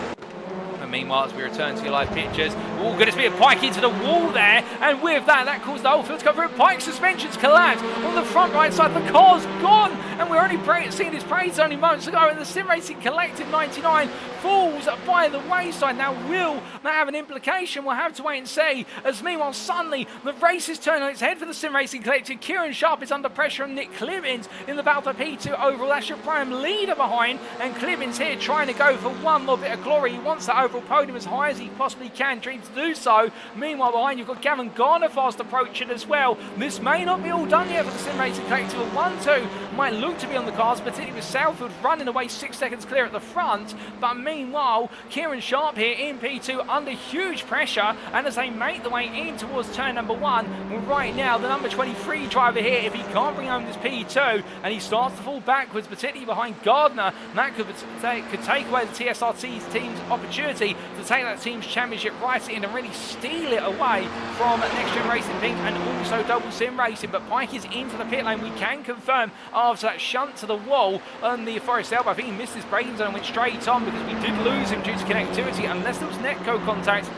And meanwhile, as we return to your live pictures, oh goodness me, Pike into the wall there, and with that caused the whole field to go through. Pike's suspensions collapsed on the front right side, the car's gone, and we're only seeing his praise only moments ago, and the Sim Racing Collective 99 falls by the wayside. Now, will that have an implication? We'll have to wait and see, as meanwhile, suddenly, the race is turning on its head for the Sim Racing Collective. Kieran Sharp is under pressure, and Nick Clivins in the battle for P2 overall. That's your prime leader behind, and Clivins here trying to go for one more bit of glory. He wants that overall podium as high as he possibly can, dreams to do so. Meanwhile, behind you've got Gavin Garner fast approaching as well. This may not be all done yet for the Sim Racing Collective. 1-2 might look to be on the cards, particularly with Southfield running away 6 seconds clear at the front. But meanwhile, Kieran Sharp here in P2 under huge pressure, and as they make the way in towards turn number 1, well, right now the number 23 driver here, if he can't bring home this P2 and he starts to fall backwards, particularly behind Gardner, that could take away the TSRT team's opportunity to take that team's championship right in and really steal it away from NXTGEN Racing Pink and also Double Sim Racing. But Pike is into the pit lane. We can confirm after that shunt to the wall on the Forest Elbow, I think he missed his braking zone and went straight on, because we did lose him due to connectivity, unless there was netcode contact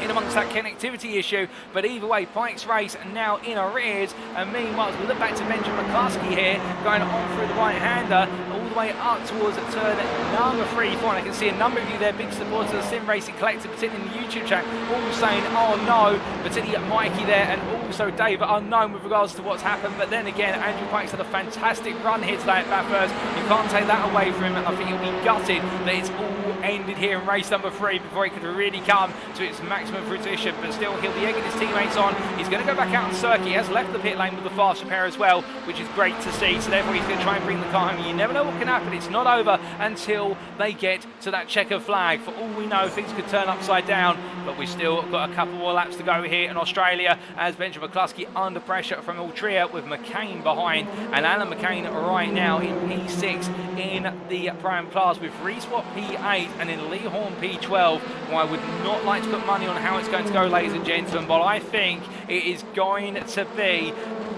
in amongst that connectivity issue. But either way, Pike's race now in arrears. And meanwhile, as we look back to Benjamin McCluskey here, going on through the right-hander, all the way up towards turn number 3, 4. And I can see a number of you there, big supporters of the Sim Racing Collective, particularly in the YouTube chat, all saying, oh no, particularly Mikey there, and also Dave unknown with regards to what's happened. But then again, Andrew Pike's had a fantastic run here today at Bathurst. You can't take that away from him. I think he'll be gutted that it's all ended here in race number 3 before he could really come to its maximum fruition. But still, he'll be egging his teammates on. He's going to go back out on circuit. He has left the pit lane with the faster pair as well, which is great to see. So therefore, he's going to try and bring the car home. You never know what can happen. It's not over until they get to that checker flag. For all we know, things could turn upside down, but we've still got a couple more laps to go here in Australia, as Benjamin McCluskey under pressure from Altria with McCain behind, and Alan McCain right now in P6 in the prime class, with Reese Watt P8 and in Lee Horn P12. Well, I would not like to put money on how it's going to go, ladies and gentlemen, but I think it is going to be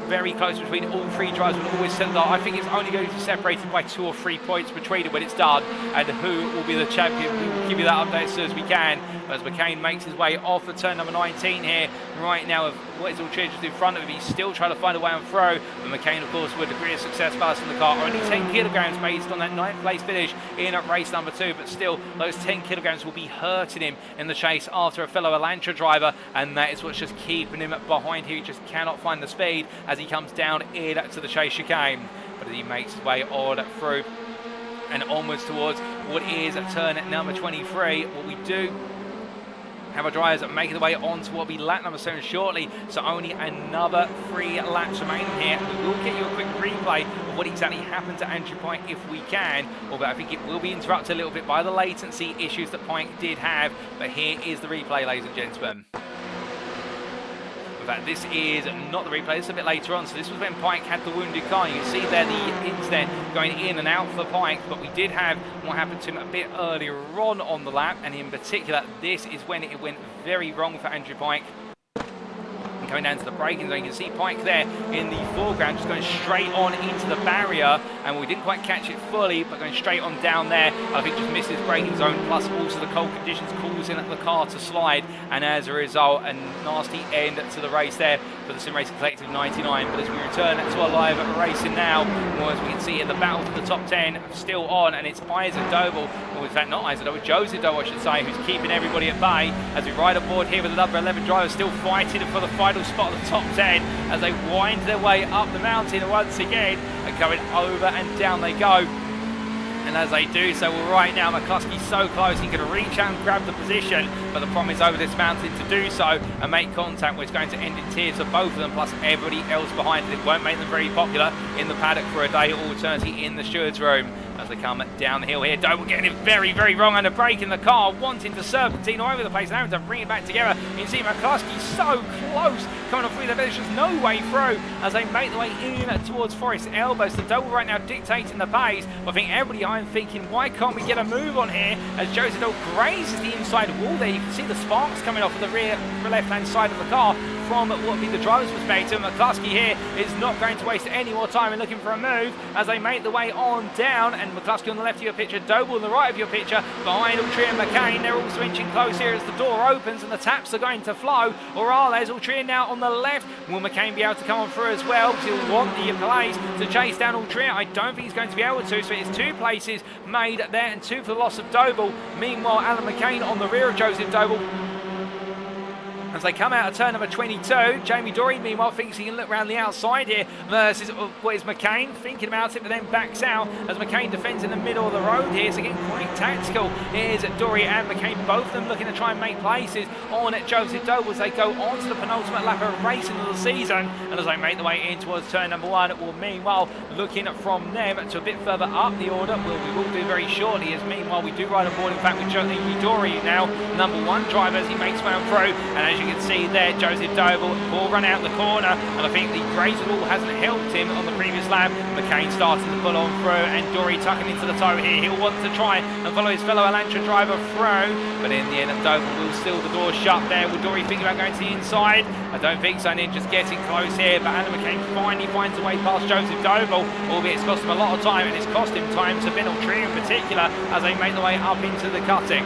very close between all 3 drivers. Will always set that. I think it's only going to be separated by 2 or 3 points between it when it's done, and who will be the champion. We will give you that update as soon as we can. As McCain makes his way off the turn number 19 here right now, with what is all just in front of him, he's still trying to find a way on throw. But McCain, of course, with a degree of success balancing the car, only 10 kilograms based on that 9th place finish in race number 2, but still those 10 kilograms will be hurting him in the chase after a fellow Elantra driver, and that is what's just keeping him behind here. He just cannot find the speed as he comes down into the chase chicane. But as he makes his way on through and onwards towards what is turn number 23. What we do have our drivers making their way on to what will be lap number 7 shortly, so only another 3 laps remaining here. We will get you a quick replay of what exactly happened to Andrew Pike if we can, although I think it will be interrupted a little bit by the latency issues that Pike did have. But here is the replay, ladies and gentlemen. In fact, this is not the replay, it's a bit later on. So this was when Pike had the wounded car. You can see there the pins there going in and out for Pike, but we did have what happened to him a bit earlier on the lap, and in particular, this is when it went very wrong for Andrew Pike. Going down to the braking zone, you can see Pike there in the foreground, just going straight on into the barrier, and we didn't quite catch it fully, but going straight on down there, I think just missed his braking zone, plus also the cold conditions causing the car to slide, and as a result, a nasty end to the race there for the Sim Racing Collective 99. But as we return to our live racing now, well, as we can see in the battle for the top 10 still on, and it's Joseph Doble, or in fact not Joseph Doble, Joseph Doble I should say, who's keeping everybody at bay as we ride aboard here with the number 11 driver still fighting for the final spot of the top 10 as they wind their way up the mountain once again, and going over and down they go. And as they do so, well, right now McCluskey's so close he can reach out and grab the position, but the problem is over this mountain to do so and make contact, where it's going to end in tears for both of them, plus everybody else behind it. It won't make them very popular in the paddock for a day, or alternately in the steward's room. As they come down the hill here, Doble getting it very, very wrong under brake in the car, wanting to serpentine all over the place, and having to bring it back together. You can see McCluskey so close, coming off through there, but there's just no way through as they make their way in towards Forest Elbow. So Doble right now dictating the pace. But I think everybody I'm thinking, why can't we get a move on here? As Joseph Doble grazes the inside wall there, you can see the sparks coming off of the rear left-hand side of the car from what would be the driver's perspective. McCluskey here is not going to waste any more time in looking for a move as they make their way on down, and McCluskey on the left of your picture, Doble on the right of your picture, behind Autry and McCain. They're also inching close here as the door opens and the taps are going to flow. Orales, Autry now on the left. Will McCain be able to come on through as well? Because he'll want the place to chase down Autry. I don't think he's going to be able to, so it's 2 places made there and 2 for the loss of Doble. Meanwhile, Alan McCain on the rear of Joseph Doble. As they come out of turn number 22, Jamie Dory meanwhile thinks he can look around the outside here versus what is McCain, thinking about it but then backs out as McCain defends in the middle of the road here. So getting quite tactical is Dory and McCain, both of them looking to try and make places on Joseph Doble as they go on to the penultimate lap of racing of the season. And as they make their way in towards turn number 1, well, meanwhile looking from them to a bit further up the order, well, we will do very shortly, as meanwhile we do ride aboard in fact with Jamie Dory now, number 1 driver, as he makes way on through. And as you can see there, Joseph Doble will run out the corner, and I think the grazed wall hasn't helped him on the previous lap. McCain starting to pull on through, and Dory tucking into the toe here. He'll want to try and follow his fellow Elantra driver through, but in the end Doble will seal the door shut there. Will Dory think about going to the inside? I don't think so, and then just getting close here, but Alan McCain finally finds a way past Joseph Doble, albeit it's cost him a lot of time, and it's cost him time to Ben Autry in particular as they make their way up into the cutting.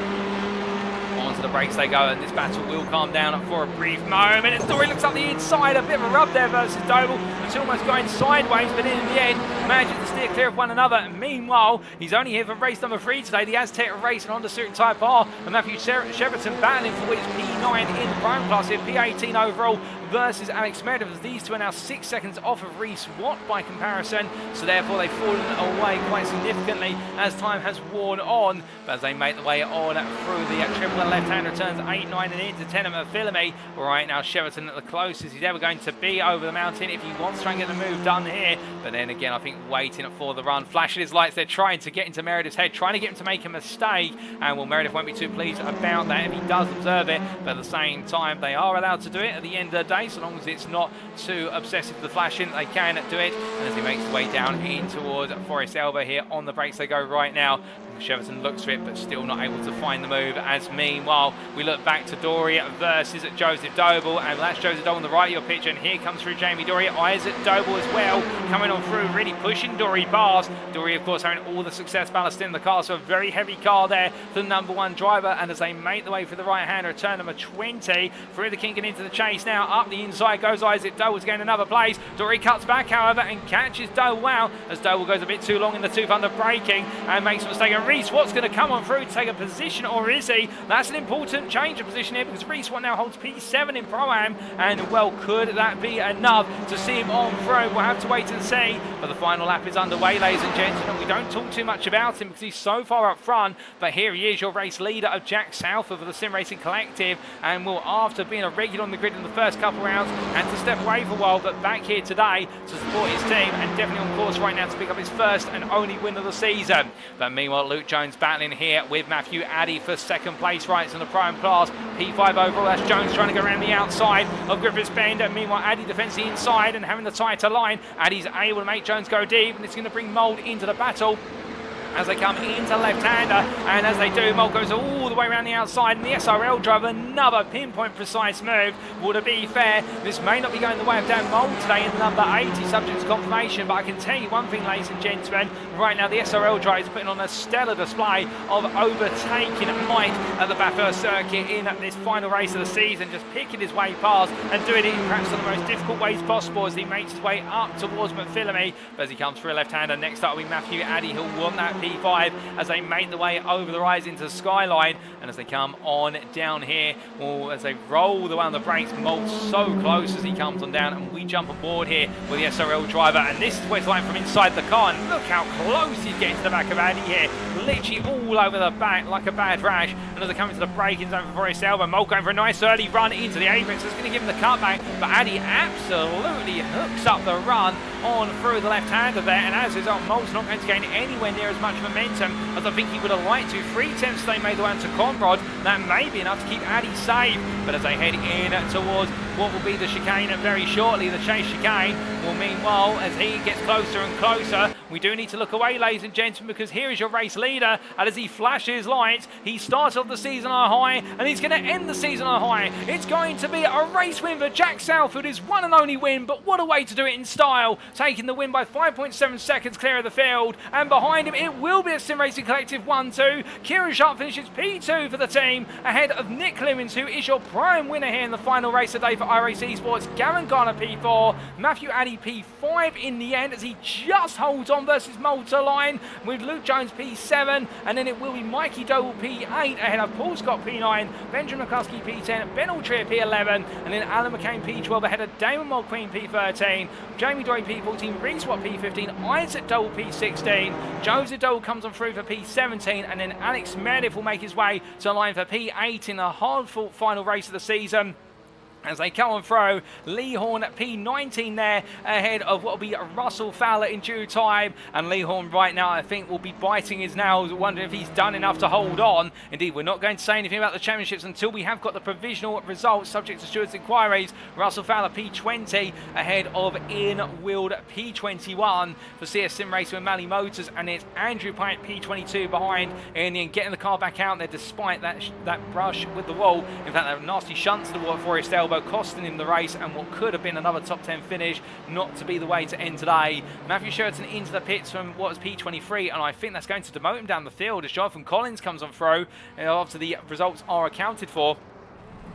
Onto the brakes they go, and this battle will calm down for a brief moment. And Dory looks up the inside, a bit of a rub there versus Doble. It's almost going sideways, but in the end, manages to steer clear of one another. And meanwhile, he's only here for race number 3 today, the Aztec race and Honda Civic Type R. And Matthew Shepperton battling for which P9 in the prime class here, P18 overall versus Alex Meredith. These two are now 6 seconds off of Reese Watt by comparison, so therefore they've fallen away quite significantly as time has worn on. But as they make their way on through the triple left-hander turns 8, 9 and into 10 of Philemy. Right now Shepperton at the closest he's ever going to be over the mountain if he wants to try and get the move done here. But then again, I think waiting for the run, flashing his lights, they're trying to get into Meredith's head, trying to get him to make a mistake, and well, Meredith won't be too pleased about that if he does observe it. But at the same time, they are allowed to do it at the end of the day, so long as it's not too obsessive with the flashing, they can do it. And as he makes his way down in towards Forest Elbow here, on the brakes they go right now. Shepperton looks for it, but still not able to find the move. As meanwhile, we look back to Dory versus Joseph Doble, and that's Joseph Doble on the right of your picture, and here comes through Jamie Dory. Isaac Doble as well, coming on through, really pushing Dory past. Dory, of course, having all the success ballast in the car, so a very heavy car there for the number 1 driver. And as they make the way for the right-hander, turn number 20, through the kink and into the chase now, up the inside goes Isaac Doble to gain another place. Dory cuts back, however, and catches Doble out as Doble goes a bit too long in the tooth under braking and makes a mistake and Reese Watt's going to come on through to take a position, or is he? That's an important change of position here because Reese Watt now holds P7 in Pro-Am, and well, could that be enough to see him on through? We'll have to wait and see, but the final lap is underway, ladies and gentlemen. We don't talk too much about him because he's so far up front, but here he is, your race leader of Jack Southwood of the Sim Racing Collective, and will, after being a regular on the grid in the first couple rounds, and to step away for a while, but back here today to support his team, and definitely on course right now to pick up his first and only win of the season. But meanwhile, Luke Jones battling here with Matthew Addy for second place rights in the Pro-Am class. P5 overall, that's Jones trying to go around the outside of Griffiths Bend, and meanwhile Addy defends the inside and having the tighter line. Addy's able to make Jones go deep, and it's going to bring Mould into the battle as they come into left-hander, and as they do, Mould goes all the way around the outside, and the SRL driver, another pinpoint precise move. Would it be fair? This may not be going the way of Dan Mould today in number 80, subject to confirmation, but I can tell you one thing, ladies and gentlemen, right now the SRL driver is putting on a stellar display of overtaking might at the Bathurst circuit in this final race of the season, just picking his way past and doing it in perhaps one of the most difficult ways possible as he makes his way up towards McPhillamy. But as he comes through a left-hander, next up will be Matthew Addy, who'll want that P5 as they make the way over the rise into the skyline, and as they come on down here, or as they roll the way on the brakes, Mould's so close as he comes on down, and we jump aboard here with the SRL driver, and this is where it's like from inside the car, and look how close he's getting to the back of Addy here, literally all over the back like a bad rash. And as they come into the braking zone for Forest Elbow, Mould going for a nice early run into the apex, it's going to give him the cutback, but Addy absolutely hooks up the run on through the left-hander there, and as a result, Mould's not going to gain anywhere near as much momentum as I think he would have liked to. 3 tenths they made the way onto Conrod, that may be enough to keep Addy safe, but as they head in towards what will be the chicane very shortly, the chase chicane, well, meanwhile, as he gets closer and closer, we do need to look away, ladies and gentlemen, because here is your race leader, and as he flashes lights, he starts off the season on a high, and he's going to end the season on a high. It's going to be a race win for Jack Southwood, his one and only win, but what a way to do it in style, taking the win by 5.7 seconds clear of the field, and behind him it will be a Sim Racing Collective 1-2. Kieran Sharp finishes P2 for the team, ahead of Nick Clemens, who is your prime winner here in the final race of the day for iRacing Esports. Gavin Garner P4, Matthew Addy P5 in the end, as he just holds on versus Mould to line, with Luke Jones P7, and then it will be Mikey Doble P8, ahead of Paul Scott P9, Benjamin McCluskey P10, Ben Altrier P11, and then Alan McCain P12, ahead of Damon Mulqueen P13, Jamie Doyle P14, Reese Watt P15, Isaac Doble P16, Joseph Doble comes on through for P17, and then Alex Meredith will make his way to the line for P8 in a hard-fought final race of the season. As they come on through, Lee Horn at P19 there, ahead of what will be Russell Fowler in due time. And Lee Horn right now, I think, will be biting his nails, wondering if he's done enough to hold on. Indeed, we're not going to say anything about the championships until we have got the provisional results, subject to stewards' inquiries. Russell Fowler P20, ahead of Ian Wild P21 for CS Sim Racing with Mally Motors, and it's Andrew Pike P22 behind, and then getting the car back out there despite that brush with the wall. In fact, that nasty shunt to the wall at Forest Elbow, costing him the race and what could have been another top 10 finish, not to be the way to end today. Matthew Sheraton into the pits from what was P23, and I think that's going to demote him down the field as Jonathan Collins comes on through after the results are accounted for.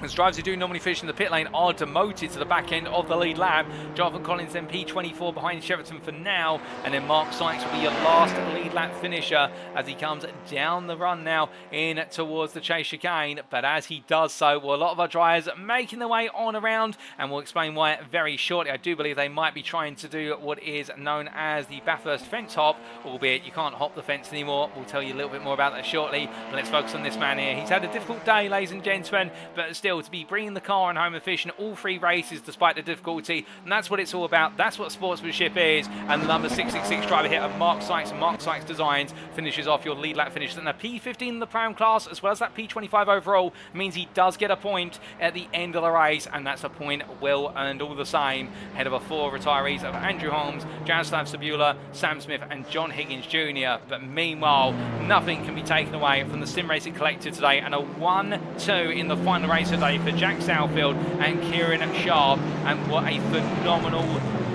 As drivers who do normally finish in the pit lane are demoted to the back end of the lead lap. Jonathan Collins then P24 behind Sheraton for now, and then Mark Sykes will be your last lead lap finisher as he comes down the run now in towards the chase chicane. But as he does so, well, a lot of our drivers making their way on around, and we'll explain why very shortly. I do believe they might be trying to do what is known as the Bathurst fence hop, albeit you can't hop the fence anymore. We'll tell you a little bit more about that shortly. But let's focus on this man here. He's had a difficult day, ladies and gentlemen, but still to be bringing the car on home efficient all 3 races despite the difficulty, and that's what it's all about. That's what sportsmanship is. And the number 666 driver here of Mark Sykes, and Mark Sykes Designs finishes off your lead lap finish. And a P15 in the Pro-Am class as well as that P25 overall means he does get a point at the end of the race, and that's a point well earned all the same, ahead of a 4 retirees of Andrew Holmes, Jaroslav Sabula, Sam Smith and John Higgins Jr. But meanwhile, nothing can be taken away from the Sim Racing Collective today, and a 1-2 in the final race today for Jack Southfield and Kieran Sharp, and what a phenomenal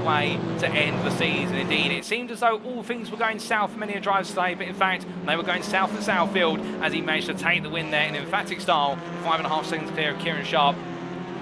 way to end the season indeed. It seemed as though all things were going south for many drivers today, but in fact they were going south for Southfield as he managed to take the win there in emphatic style, 5.5 seconds clear of Kieran Sharp,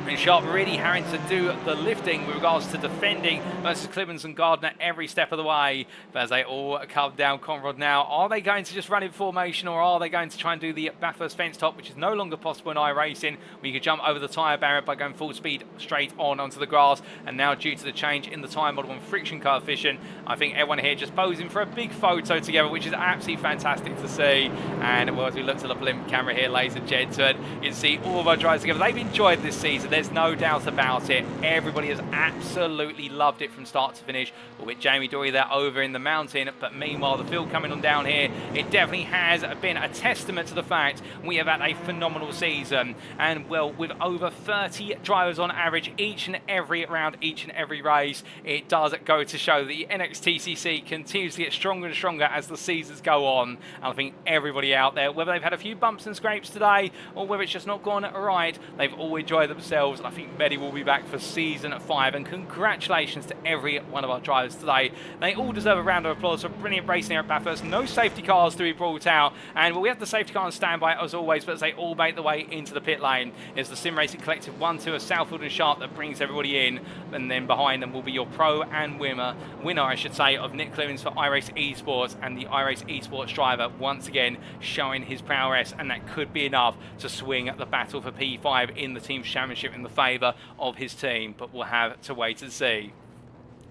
And Sharp really having to do the lifting with regards to defending versus Clemens and Gardner every step of the way. But as they all come down Conrad now, are they going to just run in formation, or are they going to try and do the Bathurst fence top, which is no longer possible in iRacing, where you could jump over the tyre barrier by going full speed straight on onto the grass? And now due to the change in the tyre model and friction coefficient, I think everyone here just posing for a big photo together, which is absolutely fantastic to see. And well, as we look to the blimp camera here, ladies and gentlemen, you can see all of our drivers together. They've enjoyed this season. There's no doubt about it. Everybody has absolutely loved it from start to finish. With Jamie Dory there over in the mountain, but meanwhile the field coming on down here, it definitely has been a testament to the fact we have had a phenomenal season. And well, with over 30 drivers on average each and every round, each and every race, it does go to show that the NXTCC continues to get stronger and stronger as the seasons go on. And I think everybody out there, whether they've had a few bumps and scrapes today or whether it's just not gone right, they've all enjoyed themselves. And I think Medi will be back for season 5, and congratulations to every one of our drivers today. They all deserve a round of applause for brilliant racing here at Bathurst. No safety cars to be brought out, and well, we have the safety car on standby as always, but as they all make the way into the pit lane, it's the Sim Racing Collective 1-2 of Southfield and Sharp that brings everybody in, and then behind them will be your pro and winner I should say, of Nick Clemens for iRace Esports, and the iRace Esports driver once again showing his prowess, and that could be enough to swing the battle for P5 in the team's championship in the favour of his team, but we'll have to wait and see.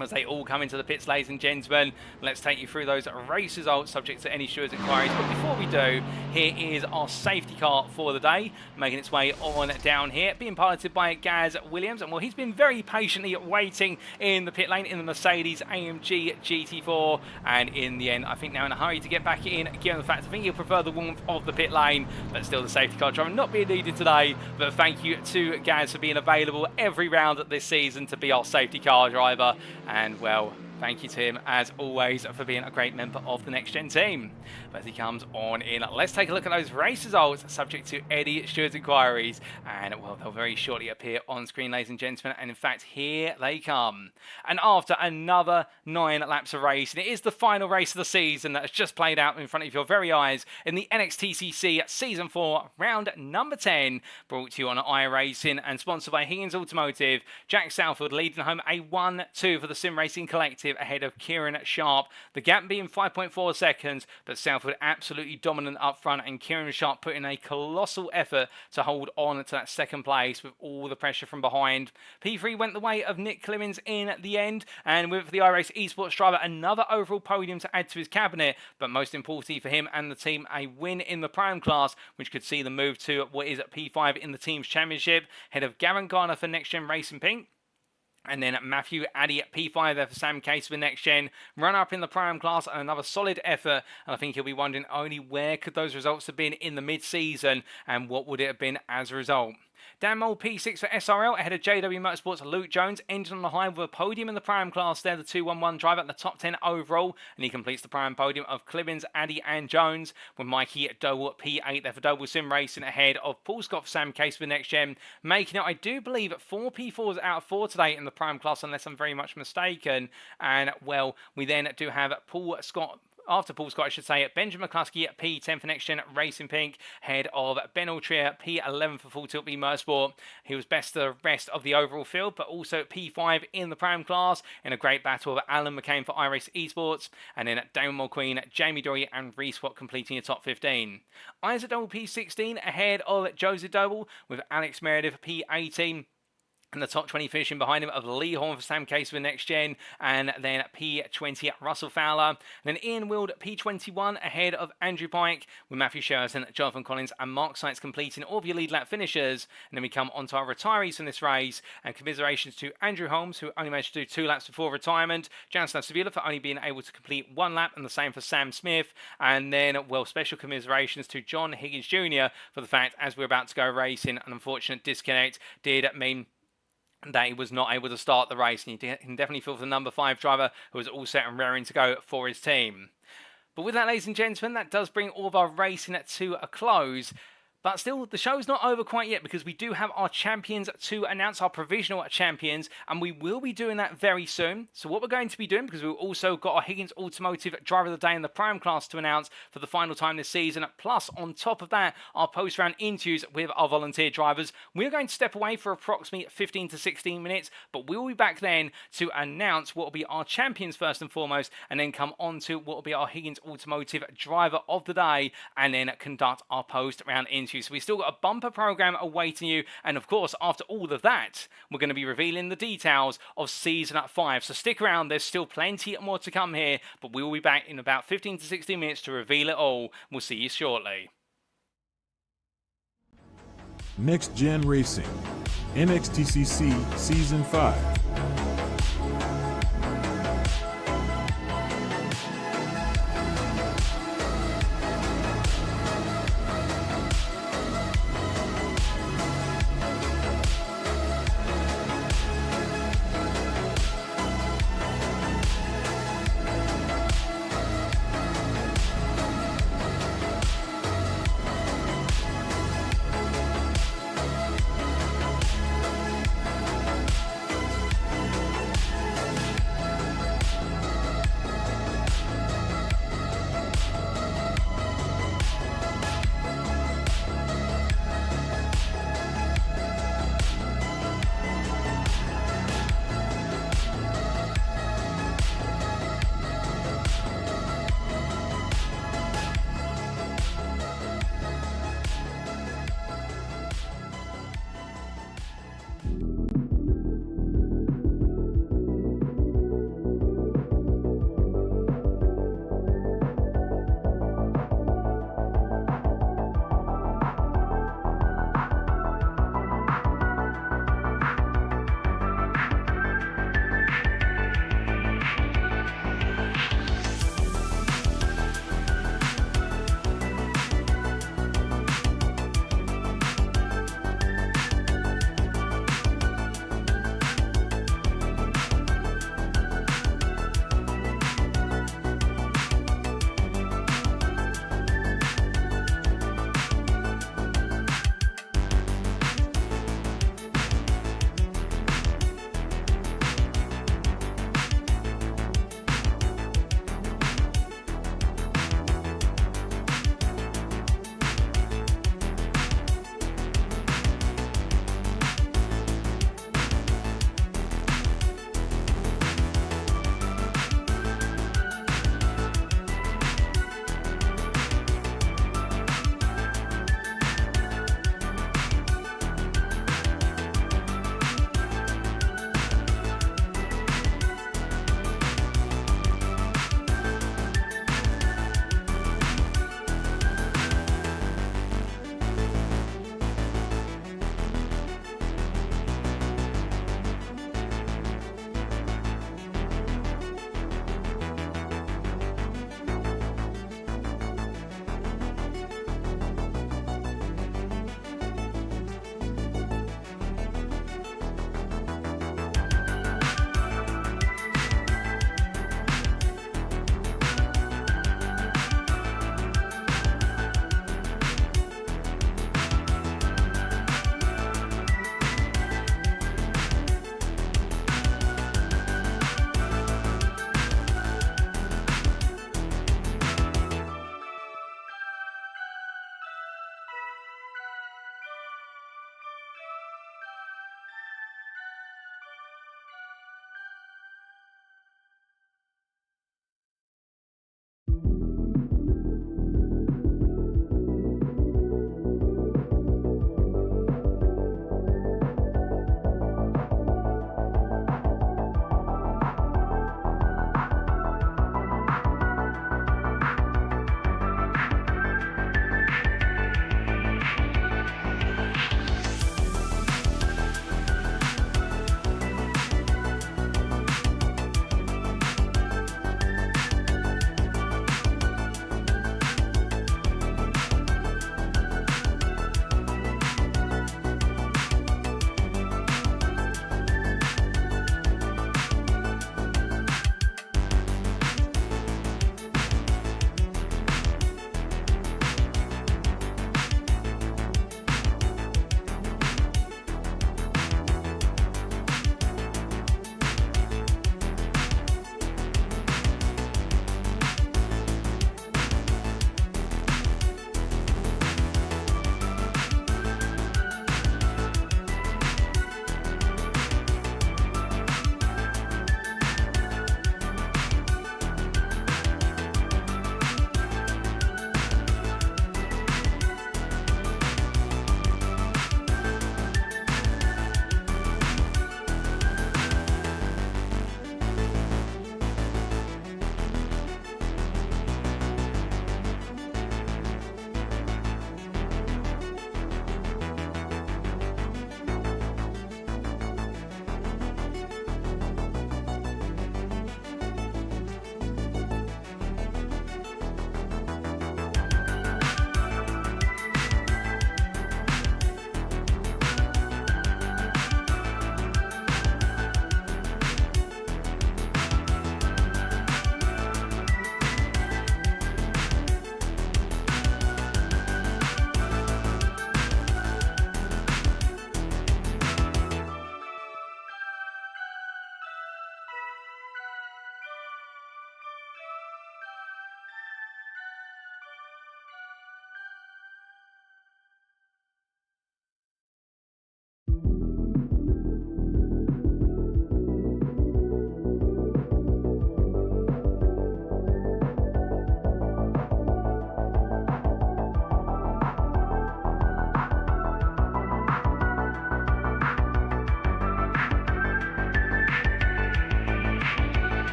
As they all come into the pits, ladies and gentlemen, let's take you through those race results subject to any stewards' inquiries. But before we do, here is our safety car for the day, making its way on down here, being piloted by Gaz Williams. And well, he's been very patiently waiting in the pit lane in the Mercedes AMG GT4. And in the end, I think now in a hurry to get back in, given the fact I think he'll prefer the warmth of the pit lane, but still the safety car driver not being needed today. But thank you to Gaz for being available every round this season to be our safety car driver. And well, thank you to him as always for being a great member of the Next Gen team. But as he comes on in, let's take a look at those race results subject to Eddie Stewart's inquiries. And well, they'll very shortly appear on screen, ladies and gentlemen. And in fact, here they come. And after another 9 laps of racing, it is the final race of the season that has just played out in front of your very eyes in the NXTCC Season 4, round number 10, brought to you on iRacing and sponsored by Higgins Automotive. Jack Southfield leading home a 1-2 for the Sim Racing Collective ahead of Kieran Sharp. The gap being 5.4 seconds, but Southfield absolutely dominant up front, and Kieran Sharp put in a colossal effort to hold on to that second place with all the pressure from behind. P3 went the way of Nick Clemens in the end, and with the iRace Esports driver, another overall podium to add to his cabinet, but most importantly for him and the team, a win in the Prime class, which could see them move to what is at P5 in the team's championship, ahead of Gavin Garner for Next Gen Racing Pink. And then Matthew Addy at P5 there for Sam Case for Next Gen. Run up in the Prime class and another solid effort. And I think he'll be wondering only where could those results have been in the mid-season and what would it have been as a result. Dan Mould P6 for SRL ahead of JW Motorsports' Luke Jones, ended on the high with a podium in the Prime class there, the 211 driver at the top 10 overall, and he completes the Prime podium of Clibbins, Addy and Jones, with Mikey Doble P8 there for Doble Sim Racing ahead of Paul Scott for Sam Case for Next Gen, making it, I do believe, 4 P4s out of 4 today in the Prime class, unless I'm very much mistaken. And well, we then do have Paul Scott, after Paul Scott, I should say, Benjamin McCluskey at P10 for Next Gen Racing Pink, head of Ben Altrier, P11 for Full Tilt B Motorsport. He was best the rest of the overall field, but also at P5 in the Prime class, in a great battle of Alan McCain for iRace Esports, and then Damon Mulqueen, Jamie Dory, and Reese Watt completing the top 15. Isaac Doble P16 ahead of Joseph Doble, with Alex Meredith P18. And the top 20 finishing behind him of Lee Horn for Sam Case for Next Gen, and then P20 Russell Fowler. And then Ian Wild P21 ahead of Andrew Pike, with Matthew Sheraton, Jonathan Collins and Mark Sites completing all of your lead lap finishers. And then we come on to our retirees from this race, and commiserations to Andrew Holmes, who only managed to do 2 laps before retirement, Janslav Sevilla for only being able to complete 1 lap, and the same for Sam Smith. And then, well, special commiserations to John Higgins Jr. for the fact, as we're about to go racing, an unfortunate disconnect did mean that he was not able to start the race, and you can definitely feel for the number 5 driver who was all set and raring to go for his team. But with that, ladies and gentlemen, that does bring all of our racing to a close. But still, the show's not over quite yet because we do have our champions to announce, our provisional champions, and we will be doing that very soon. So what we're going to be doing, because we've also got our Higgins Automotive Driver of the Day in the Prime class to announce for the final time this season, plus on top of that, our post-round interviews with our volunteer drivers. We're going to step away for approximately 15 to 16 minutes, but we'll be back then to announce what will be our champions first and foremost, and then come on to what will be our Higgins Automotive Driver of the Day, and then conduct our post-round interviews. So we've still got a bumper program awaiting you, and of course, after all of that, we're going to be revealing the details of Season 5. So stick around, there's still plenty more to come here, but we will be back in about 15 to 16 minutes to reveal it all. We'll see you shortly.
Next Gen Racing, NXTCC Season 5.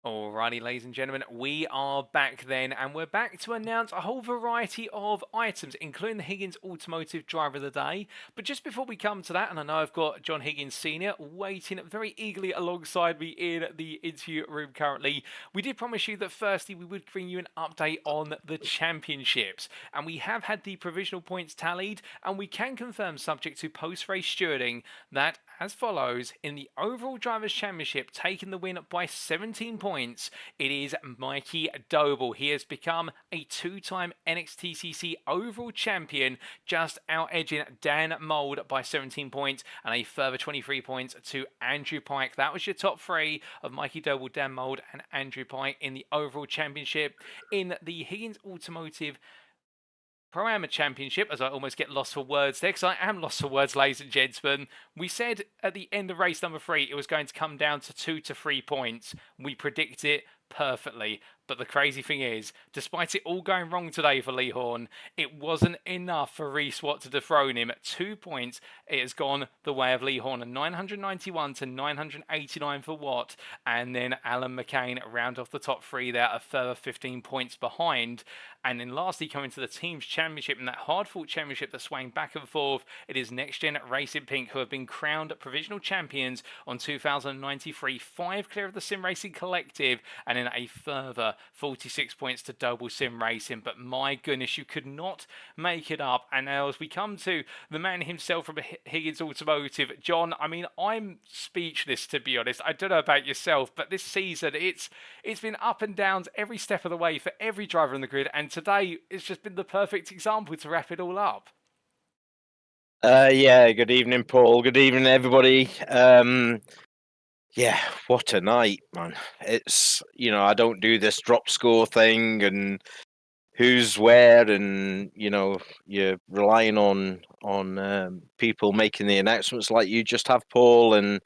Alrighty, ladies and gentlemen, we are back then, and we're back to announce a whole variety of items, including the Higgins Automotive Driver of the Day. But just before we come to that, and I know I've got John Higgins Sr. waiting very eagerly alongside me in the interview room currently, we did promise you that firstly we would bring you an update on the championships. And we have had the provisional points tallied, and we can confirm, subject to post-race stewarding, that as follows: in the overall Drivers' Championship, taking the win by 17 points, it is Mikey Doble. He has become a two-time NXTCC overall champion, just out-edging Dan Mould by 17 points and a further 23 points to Andrew Pike. That was your top three of Mikey Doble, Dan Mould and Andrew Pike in the overall championship. In the Higgins Automotive Panorama Championship, as I almost get lost for words there, because I am lost for words, ladies and gentlemen. We said at the end of race number 3 it was going to come down to 2 to 3 points. We predict it perfectly. But the crazy thing is, despite it all going wrong today for Lee Horn, it wasn't enough for Reese Watt to dethrone him. At 2 points, it has gone the way of Lee Horn, 991 to 989 for Watt, and then Alan McCain round off the top 3 there, a further 15 points behind. And then lastly, coming to the team's championship, in that hard-fought championship that swang back and forth, it is NXTGEN Racing Pink, who have been crowned provisional champions on 2093, 5 clear of the Sim Racing Collective, and then a further 46 points to Doble Sim Racing. But my goodness, you could not make it up. And now as we come to the man himself from Higgins Automotive, John, I mean, I'm speechless, to be honest. I don't know about yourself, but this season, it's been up and downs every step of the way for every driver on the grid, and today it's just been the perfect example to wrap it all up.
Yeah, good evening, Paul. Good evening, everybody. Yeah, what a night, man. It's, I don't do this drop score thing and who's where, and, you're relying on people making the announcements like you just have, Paul. And,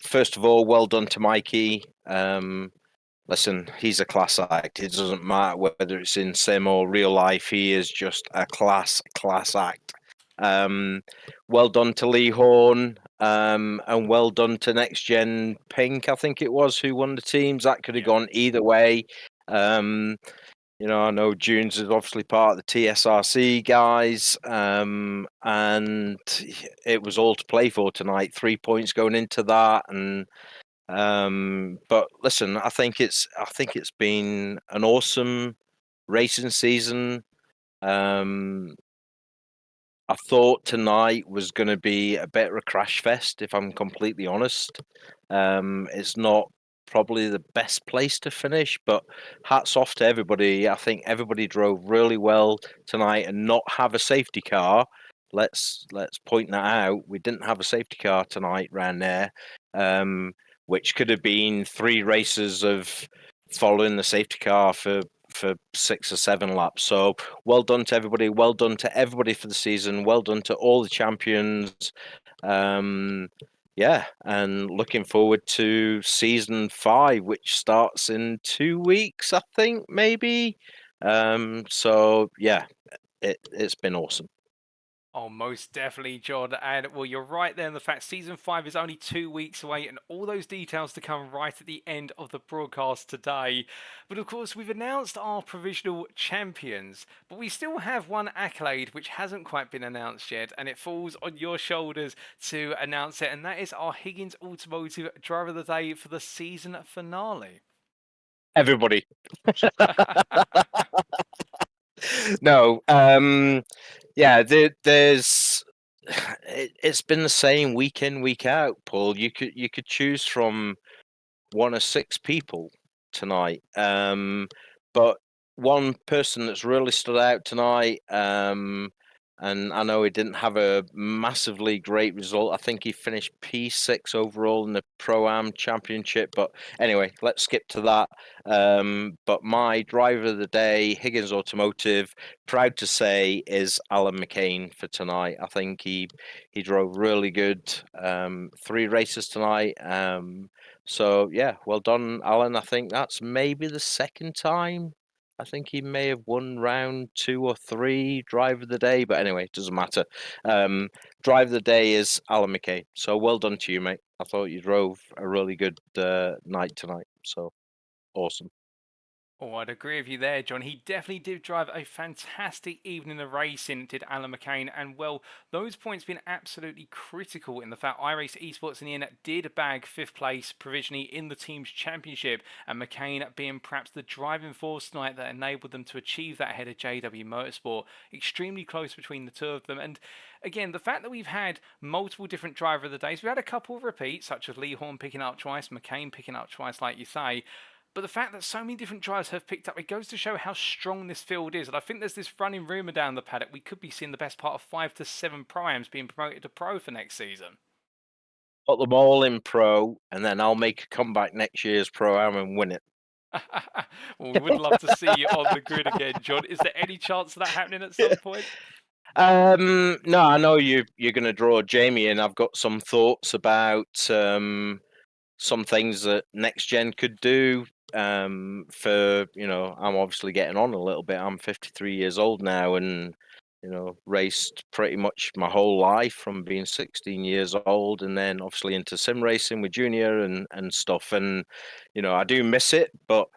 first of all, well done to Mikey. Listen, he's a class act. It doesn't matter whether it's in sim or real life. He is just a class act. Well done to Lee Horn, and well done to NXTGEN Pink, I think it was, who won the teams. That could have gone either way. I know Junes is obviously part of the TSRC guys, and it was all to play for tonight. 3 points going into that, and but listen, I think it's been an awesome racing season. I thought tonight was going to be a bit of a crash fest, if I'm completely honest. It's not probably the best place to finish, but hats off to everybody. I think everybody drove really well tonight, and not have a safety car. Let's point that out. We didn't have a safety car tonight round there, which could have been 3 races of following the safety car for 6 or 7 laps. So well done to everybody. Well done to everybody for the season. Well done to all the champions. Yeah, and looking forward to season 5, which starts in 2 weeks, I think, maybe. So yeah, it's been awesome.
Oh, most definitely, John. And well, you're right there in the fact season 5 is only 2 weeks away, and all those details to come right at the end of the broadcast today. But of course, we've announced our provisional champions, but we still have one accolade which hasn't quite been announced yet, and it falls on your shoulders to announce it, and that is our Higgins Automotive Driver of the Day for the season finale.
Everybody. No, yeah, there's it's been the same week in, week out, Paul. You could choose from 1 of 6 people tonight, but one person that's really stood out tonight, and I know he didn't have a massively great result. I think he finished P6 overall in the Pro-Am Championship. But anyway, let's skip to that. But my driver of the day, Higgins Automotive, proud to say, is Alan McCain for tonight. I think he drove really good. 3 races tonight. So yeah, well done, Alan. I think that's maybe the second time. I think he may have won round 2 or 3 driver of the day, but anyway, it doesn't matter. Driver of the day is Alan McCain. So well done to you, mate. I thought you drove a really good night tonight. So awesome.
Oh, I'd agree with you there, John. He definitely did drive a fantastic evening of racing, did Alan McCain. And, well, those points been absolutely critical in the fact iRace Esports in the end did bag 5th place provisionally in the team's championship. And McCain being perhaps the driving force tonight that enabled them to achieve that ahead of JW Motorsport. Extremely close between the two of them. And, again, the fact that we've had multiple different driver of the days, we had a couple of repeats, such as Lee Horn picking up twice, McCain picking up twice, like you say. But the fact that so many different drivers have picked up, it goes to show how strong this field is. And I think there's this running rumour down the paddock. We could be seeing the best part of 5 to 7 primes being promoted to pro for next season.
Put them all in pro, and then I'll make a comeback next year's pro-am and win it.
Well, we would love to see you on the grid again, John. Is there any chance of that happening at some point?
No, I know you're going to draw Jamie, and I've got some thoughts about some things that Next Gen could do. For I'm obviously getting on a little bit. I'm 53 years old now, and raced pretty much my whole life from being 16 years old, and then obviously into sim racing with Junior and stuff. And I do miss it, but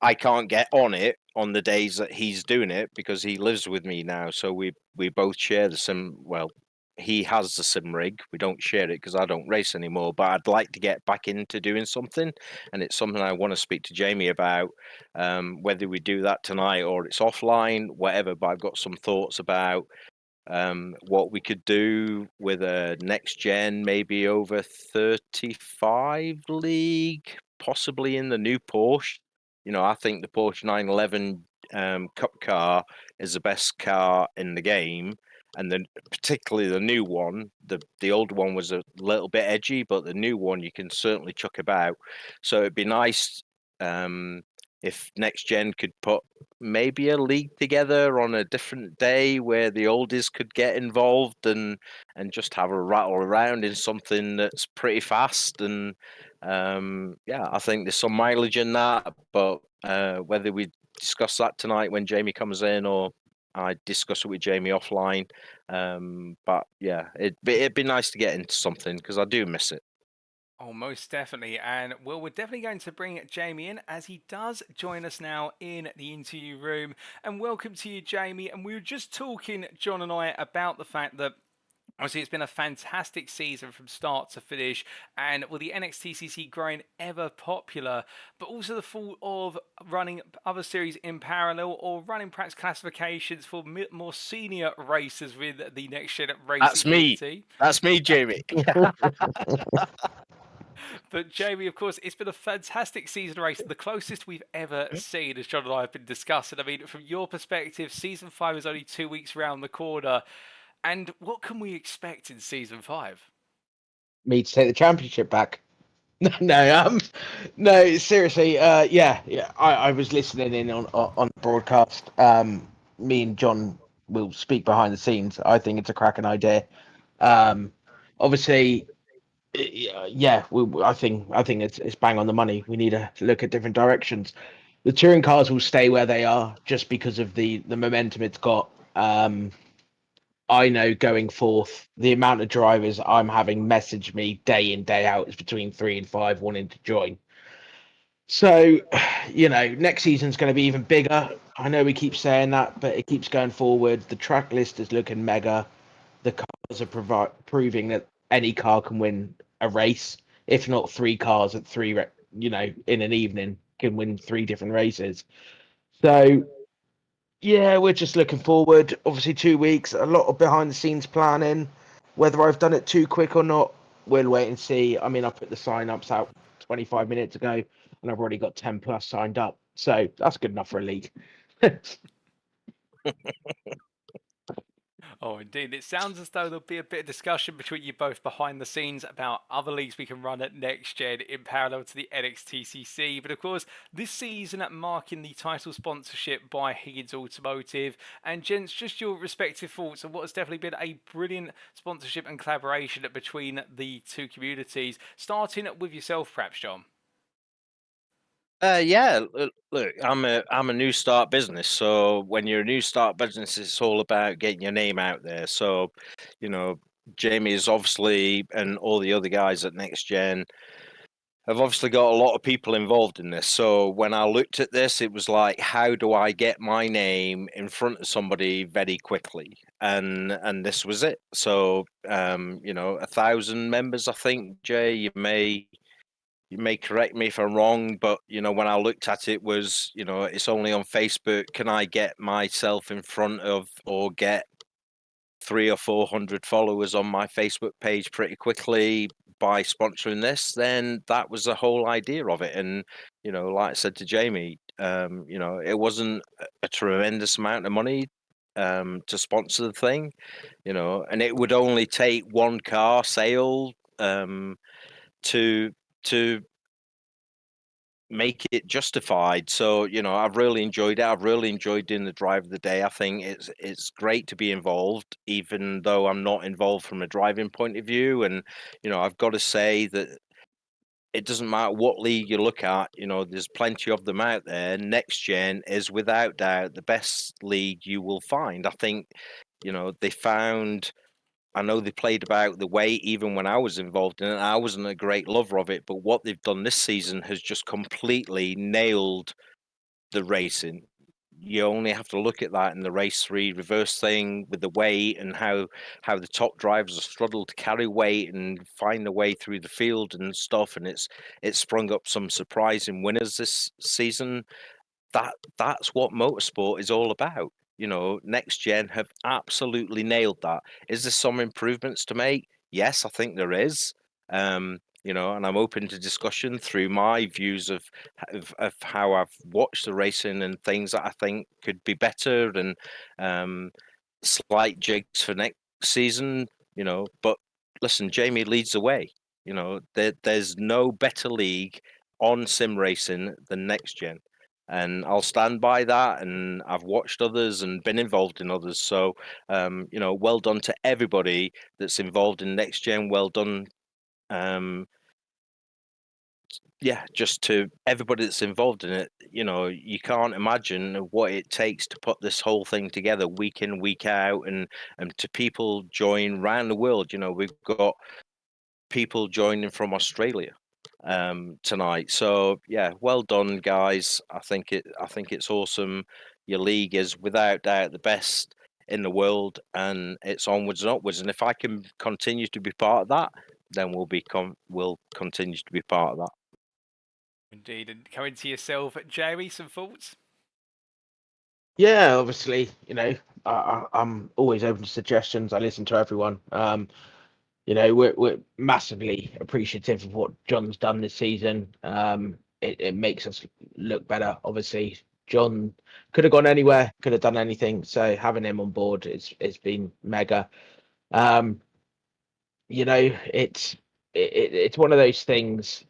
I can't get on it on the days that he's doing it because he lives with me now. So we both share the sim. Well, he has the sim rig. We don't share it because I don't race anymore. But I'd like to get back into doing something, and it's something I want to speak to Jamie about. Whether we do that tonight or it's offline, whatever. But I've got some thoughts about what we could do with a Next Gen, maybe over 35 league, possibly in the new Porsche. I think the Porsche 911 Cup car is the best car in the game, and then particularly the new one. The old one was a little bit edgy, but the new one you can certainly chuck about. So it'd be nice if Next Gen could put maybe a league together on a different day where the oldies could get involved and just have a rattle around in something that's pretty fast. And yeah, I think there's some mileage in that, but whether we discuss that tonight when Jamie comes in or I discuss it with Jamie offline. But yeah, it'd be nice to get into something because I do miss it.
Oh, most definitely. And well, we're definitely going to bring Jamie in as he does join us now in the interview room. And welcome to you, Jamie. And we were just talking, John and I, about the fact that obviously it's been a fantastic season from start to finish, and with the NXTCC growing ever popular, but also the thought of running other series in parallel or running perhaps classifications for more senior racers with the Next Gen racing
That's me.
community.
That's me, Jamie.
But Jamie, of course, it's been a fantastic season of racing, the closest we've ever seen, as John and I have been discussing. I mean, from your perspective, season 5 is only 2 weeks around the corner. And what can we expect in season 5?
Me to take the championship back. No, seriously, yeah. I was listening in on the broadcast. Me and John will speak behind the scenes. I think it's a cracking idea. Obviously, yeah. I think it's bang on the money. We need to look at different directions. The touring cars will stay where they are just because of the momentum it's got. I know going forth, the amount of drivers I'm having message me day in, day out is between 3 and 5 wanting to join. So, next season's going to be even bigger. I know we keep saying that, but it keeps going forward. The track list is looking mega. The cars are proving that any car can win a race, if not 3 cars at 3, in an evening can win 3 different races. So, yeah, we're just looking forward. Obviously, 2 weeks, a lot of behind-the-scenes planning. Whether I've done it too quick or not, we'll wait and see. I mean, I put the sign-ups out 25 minutes ago, and I've already got 10 plus signed up. So that's good enough for a league.
Oh, indeed. It sounds as though there'll be a bit of discussion between you both behind the scenes about other leagues we can run at Next Gen in parallel to the NXTCC. But of course, this season marking the title sponsorship by Higgins Automotive. And gents, just your respective thoughts on what has definitely been a brilliant sponsorship and collaboration between the two communities. Starting with yourself, perhaps, John.
Yeah, look, I'm a new start business. So when you're a new start business, it's all about getting your name out there. So, Jamie is obviously, and all the other guys at Next Gen, I've obviously got a lot of people involved in this. So when I looked at this, it was like, how do I get my name in front of somebody very quickly? And this was it. So 1,000 members, I think. Jay, you may correct me if I'm wrong, but when I looked at it, was it's only on Facebook. Can I get myself in front of, or get 300 or 400 followers on my Facebook page pretty quickly by sponsoring this? Then that was the whole idea of it. And like I said to Jamie, it wasn't a tremendous amount of money to sponsor the thing, and it would only take one car sale to make it justified. So I've really enjoyed it. I've really enjoyed doing the drive of the day. I think it's great to be involved, even though I'm not involved from a driving point of view. And I've got to say that it doesn't matter what league you look at, there's plenty of them out there. Next Gen is without doubt the best league you will find. I think they found, I know they played about the way even when I was involved in it. I wasn't a great lover of it, but what they've done this season has just completely nailed the racing. You only have to look at that in the race 3 reverse thing with the weight and how the top drivers have struggled to carry weight and find their way through the field and stuff. And it's sprung up some surprising winners this season. That's what motorsport is all about. Next Gen have absolutely nailed that. Is there some improvements to make? Yes, I think there is. And I'm open to discussion through my views of how I've watched the racing and things that I think could be better, and slight jigs for next season. But listen, Jamie leads the way. There's no better league on sim racing than Next Gen. And I'll stand by that. And I've watched others and been involved in others. So, well done to everybody that's involved in Next Gen. Well done. Just to everybody that's involved in it. You can't imagine what it takes to put this whole thing together week in, week out, and to people join around the world. We've got people joining from Australia tonight. So yeah, well done, guys. I think it's awesome. Your league is without doubt the best in the world, and it's onwards and upwards. And if I can continue to be part of that, then we'll continue to be part of that.
Indeed. And coming to yourself, Jerry, some thoughts?
Yeah, obviously, I'm always open to suggestions. I listen to everyone. We're massively appreciative of what John's done this season. It makes us look better. Obviously, John could have gone anywhere, could have done anything. So having him on board, it's been mega. It's one of those things.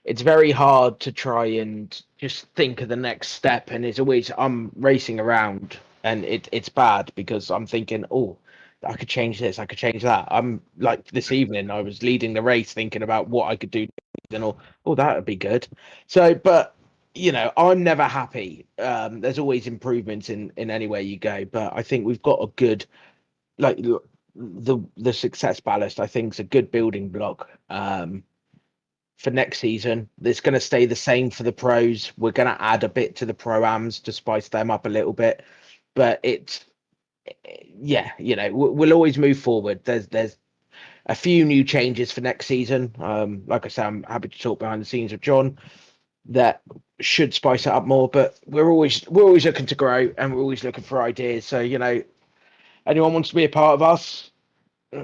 It's very hard to try and just think of the next step, and it's always I'm racing around, and it's bad because I'm thinking, oh, I could change this, I could change that. I'm like this evening, I was leading the race thinking about what I could do, and that would be good. So, but I'm never happy. There's always improvements in anywhere you go, but I think we've got a good, like the success ballast. I think is a good building block. For next season, it's going to stay the same for the pros. We're going to add a bit to the pro-ams to spice them up a little bit, but we'll always move forward. There's a few new changes for next season. Like I said, I'm happy to talk behind the scenes with John that should spice it up more, but we're always looking to grow, and we're always looking for ideas. So anyone wants to be a part of us,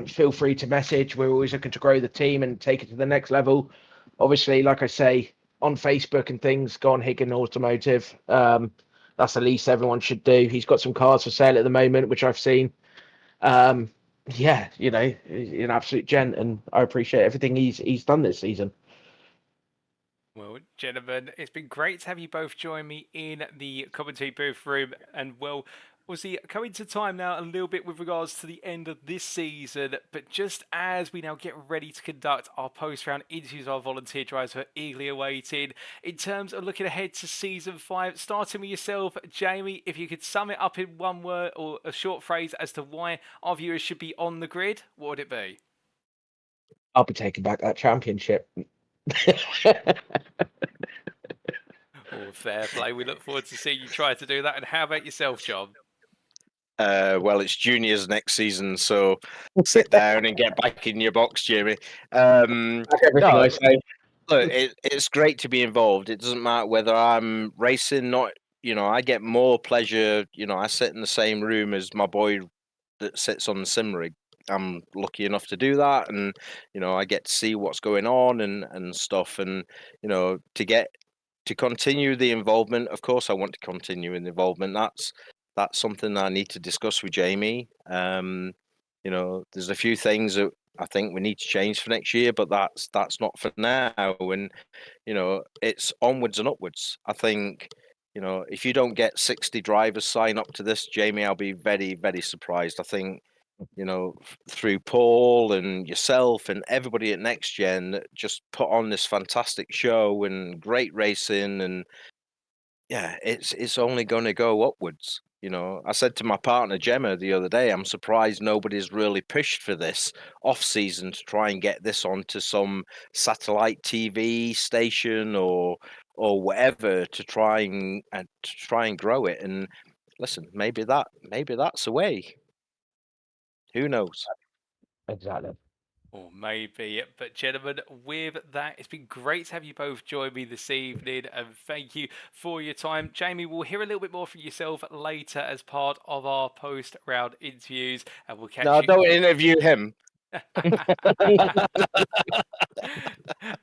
feel free to message. We're always looking to grow the team and take it to the next level. Obviously, like I say, on Facebook and things, go on Higgin Automotive. That's the least everyone should do. He's got some cars for sale at the moment, which I've seen. He's an absolute gent, and I appreciate everything he's done this season.
Well, gentlemen, it's been great to have you both join me in the commentary booth room, and well, obviously coming to time now a little bit with regards to the end of this season, but just as we now get ready to conduct our post-round interviews, our volunteer drivers who are eagerly awaited, in terms of looking ahead to Season 5, starting with yourself, Jamie, if you could sum it up in one word or a short phrase as to why our viewers should be on the grid, what would it be?
I'll be taking back that championship.
Oh, fair play. We look forward to seeing you try to do that. And how about yourself, John?
Well, it's juniors next season, so sit down and get back in your box, Jamie. No,
Everything I say.
look, it's great to be involved. It doesn't matter whether I'm racing, not, I get more pleasure. I sit in the same room as my boy that sits on the sim rig. I'm lucky enough to do that, and I get to see what's going on and stuff, and to continue the involvement. Of course, I want to continue in the involvement. That's something that I need to discuss with Jamie. There's a few things that I think we need to change for next year, but that's not for now. And it's onwards and upwards. I think if you don't get 60 drivers sign up to this, Jamie, I'll be very, very surprised. I think through Paul and yourself and everybody at NXTGEN that just put on this fantastic show and great racing, and yeah, it's only going to go upwards. I said to my partner Gemma the other day, I'm surprised nobody's really pushed for this off season to try and get this onto some satellite TV station or whatever to try and grow it. And listen, maybe that's a way. Who knows?
Exactly.
Or maybe. But gentlemen, with that, it's been great to have you both join me this evening, and thank you for your time. Jamie, we'll hear a little bit more from yourself later as part of our post-round interviews, and we'll catch
No,
you.
don't interview him.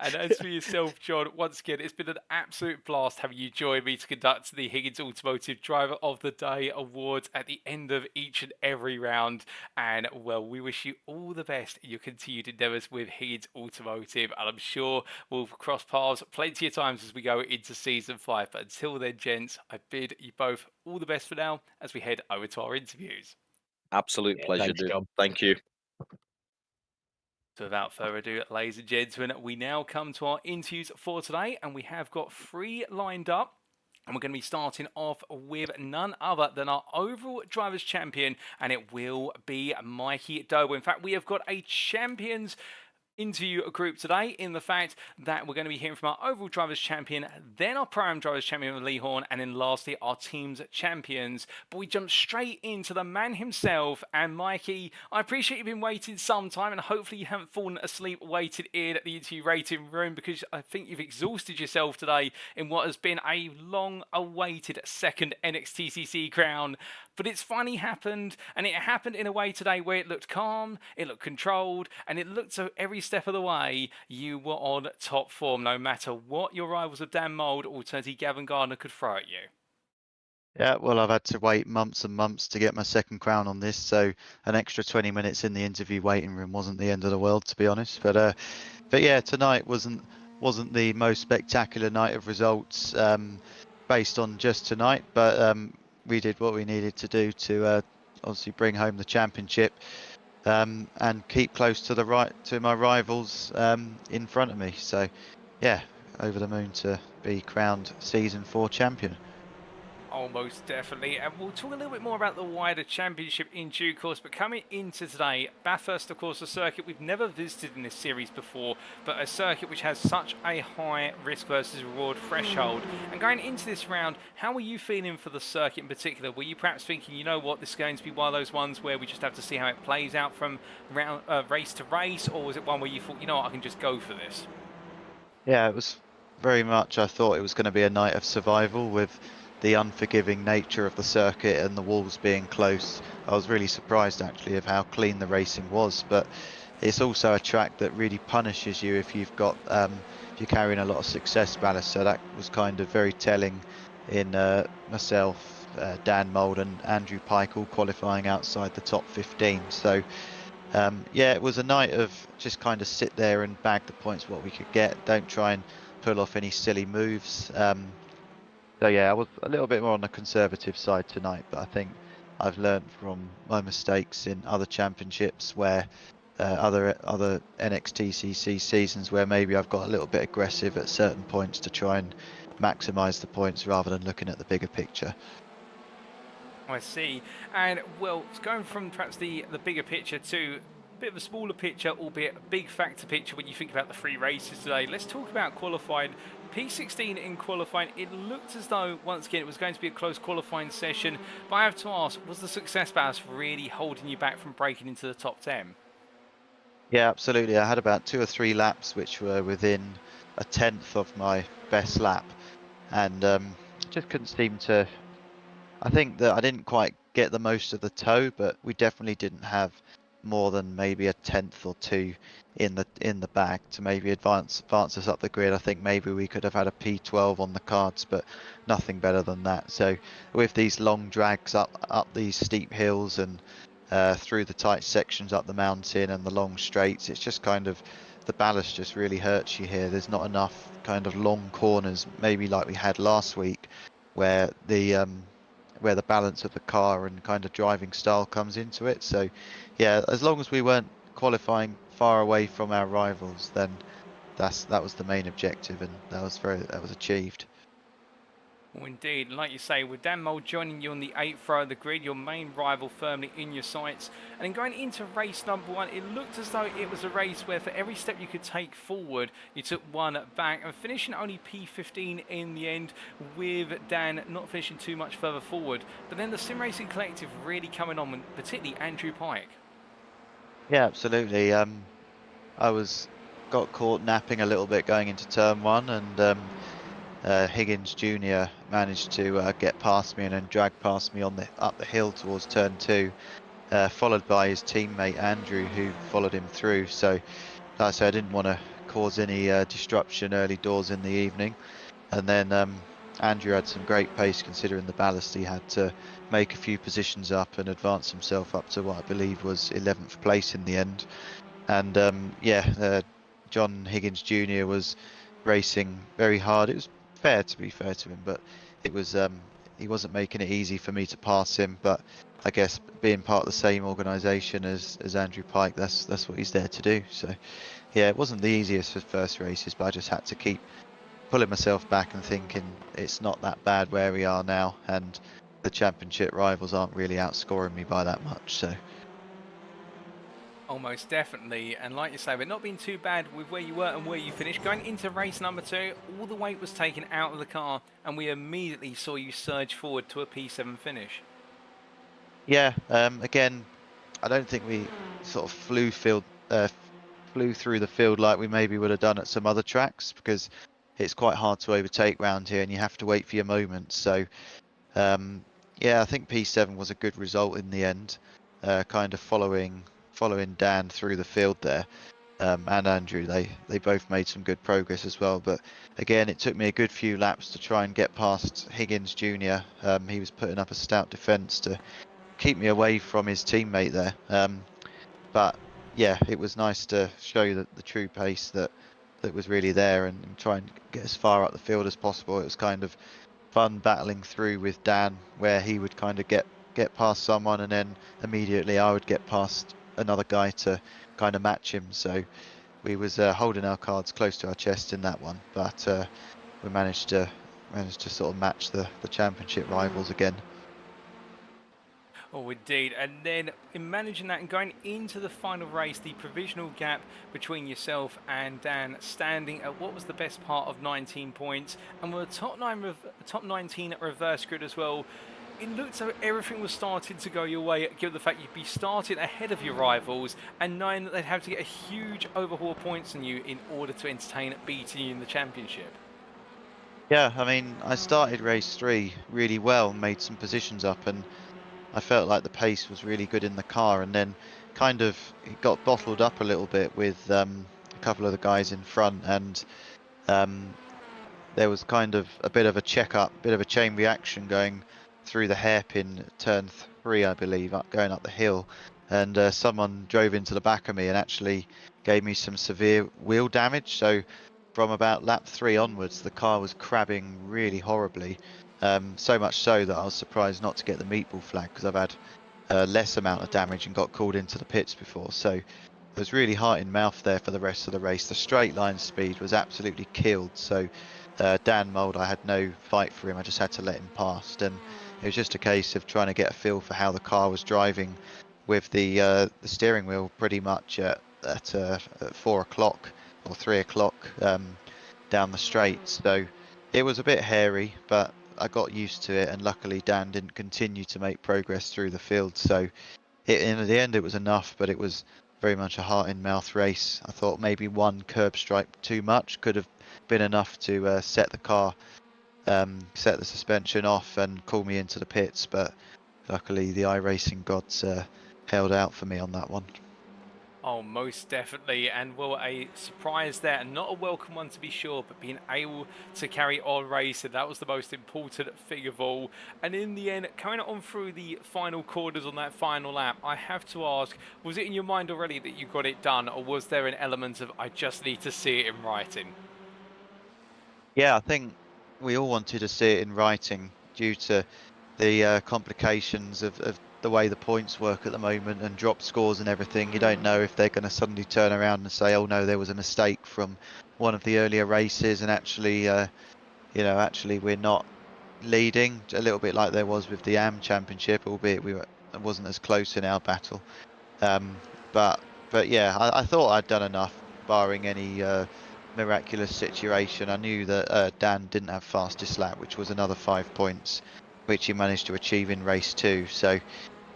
And as for yourself, John, once again, it's been an absolute blast having you join me to conduct the Higgins Automotive Driver of the Day Awards at the end of each and every round. And, well, we wish you all the best in your continued endeavours with Higgins Automotive. And I'm sure we'll cross paths plenty of times as we go into Season 5. But until then, gents, I bid you both all the best for now as we head over to our interviews.
Absolute pleasure,
thanks,
dude.
John.
Thank you.
So without further ado, ladies and gentlemen, we now come to our interviews for today, and we have got 3 lined up. And we're going to be starting off with none other than our overall drivers champion, and it will be Mikey Doble. In fact, we have got a champions interview group today, in the fact that we're going to be hearing from our overall drivers champion, then our pro-am drivers champion of Lee Horn, and then lastly our team's champions. But we jump straight into the man himself. And Mikey, I appreciate you've been waiting some time, and hopefully you haven't fallen asleep waited in at the interview rating room, because I think you've exhausted yourself today in what has been a long awaited second NXTCC crown. But it's finally happened, and it happened in a way today where it looked calm, it looked controlled, and it looked so every step of the way you were on top form, no matter what your rivals of Dan Mould or alternatively Gavin Gardner could throw at you.
Yeah, well, I've had to wait months and months to get my second crown on this, so an extra 20 minutes in the interview waiting room wasn't the end of the world, to be honest. But yeah, tonight wasn't the most spectacular night of results based on just tonight, but we did what we needed to do to obviously bring home the championship and keep close to my rivals in front of me. So yeah, over the moon to be crowned Season 4 champion.
Almost definitely, and we'll talk a little bit more about the wider championship in due course. But coming into today, Bathurst, of course, a circuit we've never visited in this series before, but a circuit which has such a high risk versus reward threshold. And going into this round, how were you feeling for the circuit in particular? Were you perhaps thinking, you know what, this is going to be one of those ones where we just have to see how it plays out from round, race to race, or was it one where you thought, you know what, I can just go for this?
Yeah, it was very much, I thought it was going to be a night of survival with the unforgiving nature of the circuit and the walls being close. I was really surprised actually of how clean the racing was, but it's also a track that really punishes you if you've got if you're carrying a lot of success ballast. So that was kind of very telling in myself, Dan Mould and Andrew Pike all qualifying outside the top 15. So yeah, it was a night of just kind of sit there and bag the points what we could get. Don't try and pull off any silly moves. So yeah, I was a little bit more on the conservative side tonight, but I think I've learned from my mistakes in other championships where other NXTCC seasons where maybe I've got a little bit aggressive at certain points to try and maximise the points rather than looking at the bigger picture.
I see. And, well, going from perhaps the bigger picture to bit of a smaller picture, albeit a big factor picture when you think about the 3 races today. Let's talk about qualifying. P16 in qualifying, it looked as though, once again, it was going to be a close qualifying session, but I have to ask, was the success ballast really holding you back from breaking into the top 10?
Yeah, absolutely. I had about 2 or 3 laps which were within a tenth of my best lap, and just couldn't seem to. I think that I didn't quite get the most of the toe, but we definitely didn't have more than maybe a tenth or 2 in the bag to maybe advance us up the grid. I think maybe we could have had a P12 on the cards, but nothing better than that. So with these long drags up these steep hills and through the tight sections up the mountain and the long straights, it's just kind of, the ballast just really hurts you here. There's not enough kind of long corners, maybe like we had last week, where the balance of the car and kind of driving style comes into it. So yeah, as long as we weren't qualifying far away from our rivals, then that was the main objective, and that was achieved.
Well, indeed, like you say, with Dan Mould joining you on the 8th row of the grid, your main rival firmly in your sights, and then going into race number 1, it looked as though it was a race where for every step you could take forward, you took 1 back, and finishing only P15 in the end, with Dan not finishing too much further forward. But then the Sim Racing Collective really coming on, particularly Andrew Pike.
Yeah, absolutely. I got caught napping a little bit going into turn 1, and Higgins Jr. managed to get past me and then drag past me up the hill towards turn 2, followed by his teammate Andrew, who followed him through. So, like I said, I didn't want to cause any disruption early doors in the evening. And then Andrew had some great pace considering the ballast. He had to make a few positions up and advance himself up to what I believe was 11th place in the end. And John Higgins Jr. was racing very hard. It was fair, to be fair to him, but it was he wasn't making it easy for me to pass him. But I guess being part of the same organisation as Andrew Pike, that's what he's there to do. So yeah, it wasn't the easiest for first races, but I just had to keep pulling myself back and thinking it's not that bad where we are now, and the championship rivals aren't really outscoring me by that much. So
Almost definitely, and like you say, but not being too bad with where you were and where you finished. Going into race number 2, all the weight was taken out of the car, and we immediately saw you surge forward to a P7 finish.
yeah, again, I don't think we sort of flew through the field like we maybe would have done at some other tracks, because it's quite hard to overtake round here and you have to wait for your moment. So yeah, I think P7 was a good result in the end, kind of following Dan through the field there, and Andrew. They both made some good progress as well, but again, it took me a good few laps to try and get past Higgins Jr. He was putting up a stout defence to keep me away from his teammate there, but yeah, it was nice to show the true pace that was really there, and try and get as far up the field as possible. It was kind of fun battling through with Dan, where he would kind of get past someone, and then immediately I would get past another guy to kind of match him. So we was holding our cards close to our chest in that one, but we managed to sort of match the championship rivals again.
Oh, indeed. And then in managing that and going into the final race, the provisional gap between yourself and Dan standing at what was the best part of 19 points, and with a top 19 at reverse grid as well. It looked as though everything was starting to go your way, given the fact you'd be starting ahead of your rivals and knowing that they'd have to get a huge overhaul of points on you in order to entertain beating you in the championship.
Yeah, I mean, I started race 3 really well, made some positions up, and I felt like the pace was really good in the car, and then kind of it got bottled up a little bit with a couple of the guys in front, and there was kind of a bit of a bit of a chain reaction going through the hairpin turn 3, I believe, going up the hill, and someone drove into the back of me and actually gave me some severe wheel damage. So from about lap 3 onwards, the car was crabbing really horribly, so much so that I was surprised not to get the meatball flag, because I've had less amount of damage and got called into the pits before. So it was really heart in mouth there for the rest of the race. The straight line speed was absolutely killed. So Dan Mould, I had no fight for him. I just had to let him past, and it was just a case of trying to get a feel for how the car was driving with the steering wheel pretty much at 4 o'clock or 3 o'clock down the straight. So it was a bit hairy, but I got used to it, and luckily Dan didn't continue to make progress through the field. So in the end it was enough, but it was very much a heart-in-mouth race. I thought maybe one curb stripe too much could have been enough to set the car, set the suspension off and call me into the pits, but luckily the iRacing gods held out for me on that one.
Oh, most definitely, and well, a surprise there, and not a welcome one to be sure, but being able to carry on racing, that was the most important thing of all. And in the end, coming on through the final quarters on that final lap, I have to ask, was it in your mind already that you got it done, or was there an element of, I just need to see it in writing?
Yeah, I think we all wanted to see it in writing due to the complications of the way the points work at the moment and drop scores and everything. You don't know if they're going to suddenly turn around and say, oh no, there was a mistake from one of the earlier races, and actually, actually we're not leading, a little bit like there was with the AM Championship, albeit it wasn't as close in our battle. But yeah, I thought I'd done enough, barring any miraculous situation. I knew that Dan didn't have fastest lap, which was another 5 points, which he managed to achieve in race 2. So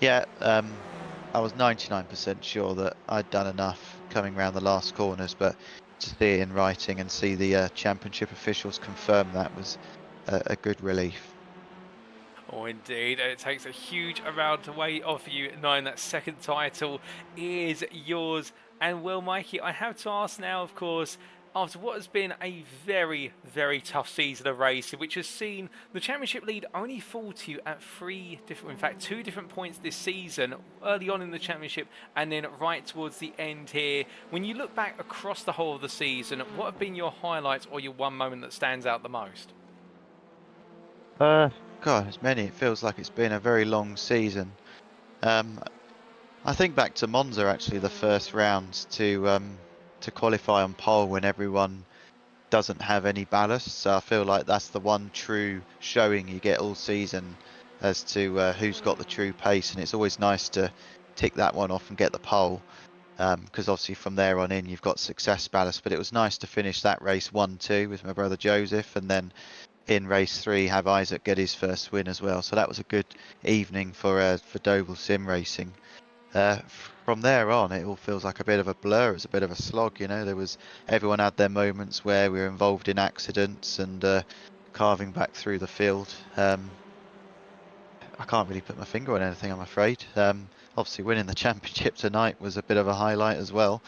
yeah, I was 99% sure that I'd done enough coming around the last corners, but to see it in writing and see the championship officials confirm that was a good relief.
Oh, indeed. It takes a huge amount of weight off you, knowing that second title is yours. And well, Mikey, I have to ask now, of course, after what has been a very, very tough season of racing, which has seen the championship lead only fall to you at two different points this season, early on in the championship and then right towards the end here. When you look back across the whole of the season, what have been your highlights or your one moment that stands out the most?
God, there's many. It feels like it's been a very long season. I think back to Monza, actually, the first round to qualify on pole when everyone doesn't have any ballast. So I feel like that's the one true showing you get all season as to who's got the true pace, and it's always nice to tick that one off and get the pole, because obviously from there on in you've got success ballast. But it was nice to finish that race 1-2 with my brother Joseph, and then in race 3 have Isaac get his first win as well. So that was a good evening for Doble sim racing. From there on, it all feels like a bit of a blur. It's a bit of a slog, everyone had their moments where we were involved in accidents and carving back through the field. I can't really put my finger on anything, I'm afraid. Obviously winning the championship tonight was a bit of a highlight as well.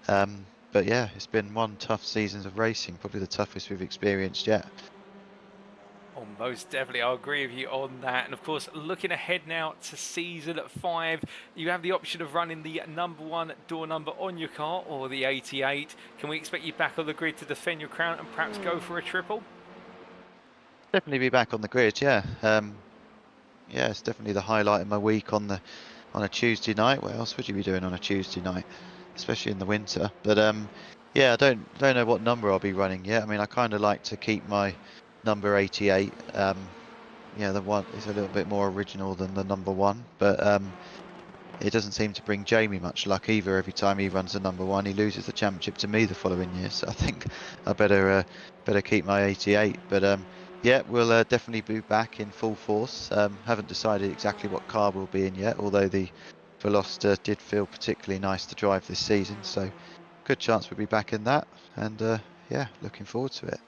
But yeah, it's been one tough season of racing, probably the toughest we've experienced yet.
Oh, most definitely, I'll agree with you on that. And of course, looking ahead now to season 5, you have the option of running the number 1 door number on your car or the 88. Can we expect you back on the grid to defend your crown and perhaps go for a triple?
Definitely be back on the grid, yeah. Yeah, it's definitely the highlight of my week on a Tuesday night. What else would you be doing on a Tuesday night, especially in the winter? But yeah, I don't know what number I'll be running yet. I mean, I kind of like to keep my number 88. Yeah, the one is a little bit more original than the number 1, but it doesn't seem to bring Jamie much luck either. Every time he runs the number 1, he loses the championship to me the following year. So I think I better keep my 88. But yeah, we'll definitely be back in full force. Haven't decided exactly what car we'll be in yet, although the Veloster did feel particularly nice to drive this season. So good chance we'll be back in that. And yeah, looking forward to it.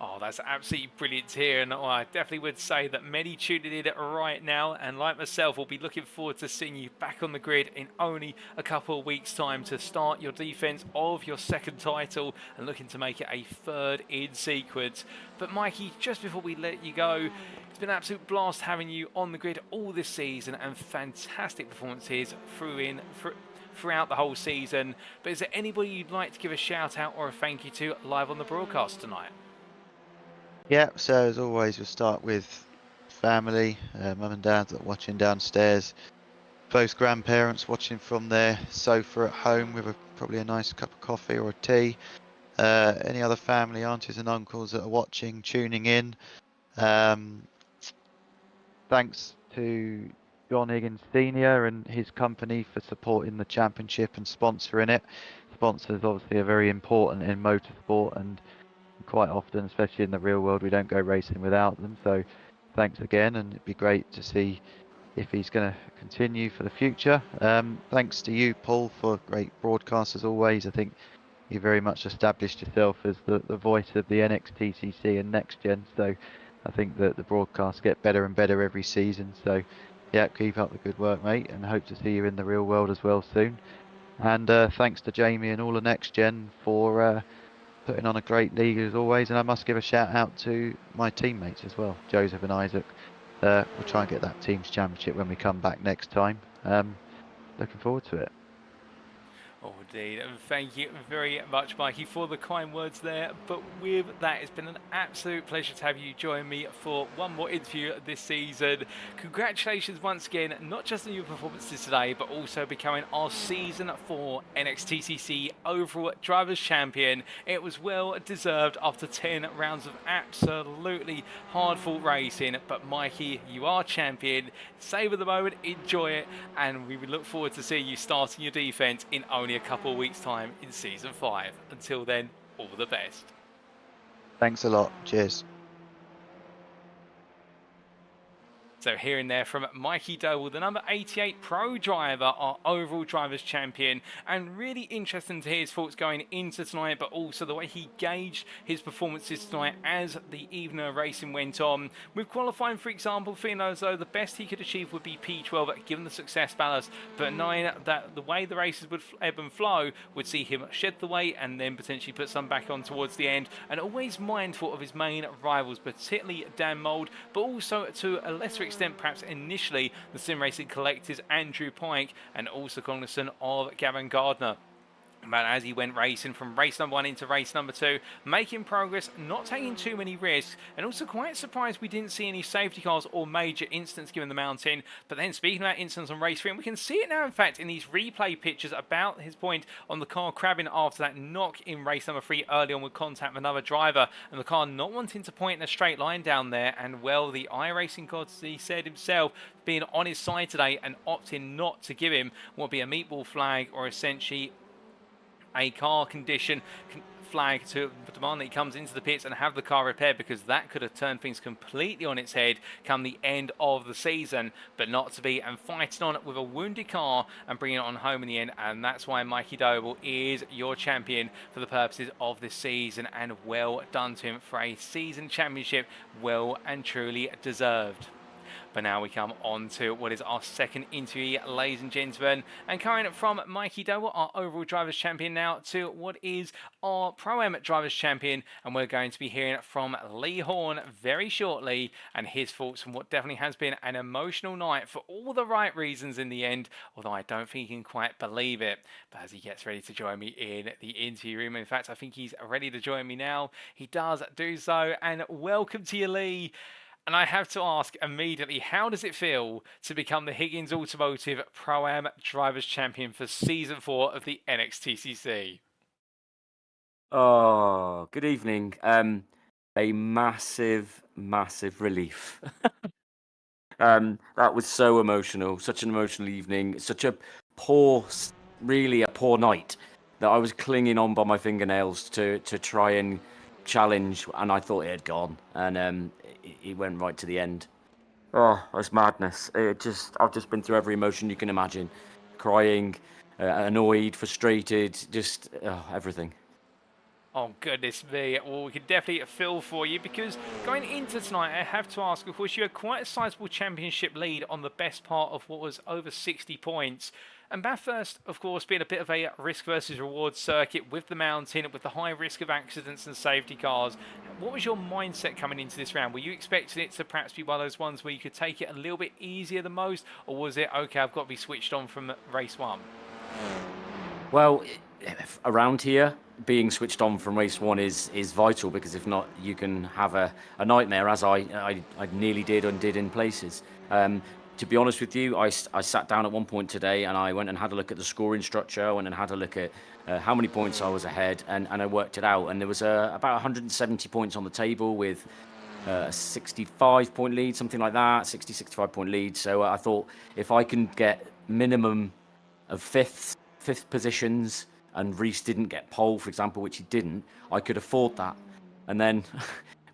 Oh, that's absolutely brilliant to hear, and I definitely would say that many tuning in right now, and like myself, will be looking forward to seeing you back on the grid in only a couple of weeks' time to start your defence of your second title and looking to make it a 3rd in sequence. But Mikey, just before we let you go, it's been an absolute blast having you on the grid all this season and fantastic performances throughout the whole season. But is there anybody you'd like to give a shout out or a thank you to live on the broadcast tonight?
Yeah, so as always, we'll start with family, mum and dad that are watching downstairs, close grandparents watching from their sofa at home with probably a nice cup of coffee or a tea, any other family, aunties and uncles that are watching, tuning in. Thanks to John Higgins Senior and his company for supporting the championship and sponsoring it. Sponsors obviously are very important in motorsport, and quite often, especially in the real world, we don't go racing without them. So thanks again, and it'd be great to see if he's going to continue for the future. Thanks to you, Paul, for great broadcast as always. I think you very much established yourself as the voice of the NXTCC and NextGen. So I think that the broadcasts get better and better every season. So yeah, keep up the good work, mate, and hope to see you in the real world as well soon. And thanks to Jamie and all the NextGen for putting on a great league as always. And I must give a shout out to my teammates as well, Joseph and Isaac. We'll try and get that team's championship when we come back next time. Looking forward to it.
Oh, indeed. And thank you very much, Mikey, for the kind words there. But with that, it's been an absolute pleasure to have you join me for one more interview this season. Congratulations once again, not just on your performances today, but also becoming our Season 4 NXTCC Overall Drivers' Champion. It was well deserved after 10 rounds of absolutely hard-fought racing. But Mikey, you are champion. Savour the moment, enjoy it, and we look forward to seeing you starting your defence in only a couple of weeks' time in Season 5. Until then, all the best.
Thanks a lot. Cheers.
So hearing there from Mikey Doble, the number 88 pro driver, our overall drivers champion, and really interesting to hear his thoughts going into tonight, but also the way he gauged his performances tonight as the evening of racing went on. With qualifying, for example, feeling as though the best he could achieve would be P12 given the success ballast, but knowing that the way the races would ebb and flow would see him shed the weight and then potentially put some back on towards the end, and always mindful of his main rivals, particularly Dan Mould, but also to a lesser extent perhaps initially the sim racing collectors Andrew Pike, and also cognizant of Gavin Gardner. But as he went racing from race number 1 into race number 2, making progress, not taking too many risks, and also quite surprised we didn't see any safety cars or major incidents given the mountain. But then speaking about incidents on race 3, and we can see it now in fact in these replay pictures about his point on the car crabbing after that knock in race number 3 early on with contact with another driver, and the car not wanting to point in a straight line down there, and well, the iRacing god, he said himself, being on his side today and opting not to give him what would be a meatball flag or essentially a car condition flag to demand that he comes into the pits and have the car repaired, because that could have turned things completely on its head come the end of the season, but not to be, and fighting on with a wounded car and bringing it on home in the end. And that's why Mikey Doble is your champion for the purposes of this season, and well done to him for a season championship, well and truly deserved. But now we come on to what is our second interview, ladies and gentlemen. And coming from Mikey Doble, our overall drivers champion, now to what is our Pro-Am drivers champion. And we're going to be hearing from Lee Horn very shortly, and his thoughts on what definitely has been an emotional night for all the right reasons in the end, although I don't think he can quite believe it. But as he gets ready to join me in the interview room, in fact, I think he's ready to join me now. He does do so, and welcome to you, Lee. And I have to ask immediately, how does it feel to become the Higgins Automotive Pro-Am Drivers Champion for Season 4 of the NXTCC?
Oh, good evening. A massive, massive relief. That was so emotional, such an emotional evening, such a poor, really a poor night that I was clinging on by my fingernails to try and challenge, and I thought it had gone, and it went right to the end. Oh, it was madness. I've just been through every emotion you can imagine. Crying, annoyed, frustrated, just everything.
Oh, goodness me. Well, we can definitely feel for you, because going into tonight, I have to ask, of course, you had quite a sizable championship lead on the best part of what was over 60 points. And Bathurst, of course, being a bit of a risk versus reward circuit with the mountain, with the high risk of accidents and safety cars. What was your mindset coming into this round? Were you expecting it to perhaps be one of those ones where you could take it a little bit easier than most? Or was it, okay, I've got to be switched on from race 1?
Well, around here, being switched on from race 1 is vital, because if not, you can have a nightmare, as I nearly did and did in places. To be honest with you, I sat down at one point today and I went and had a look at the scoring structure. I went and had a look at how many points I was ahead, and I worked it out. And there was about 170 points on the table with a 65-point lead, something like that, 65-point lead. So I thought if I can get minimum of fifth positions, and Reese didn't get pole, for example, which he didn't, I could afford that. And then,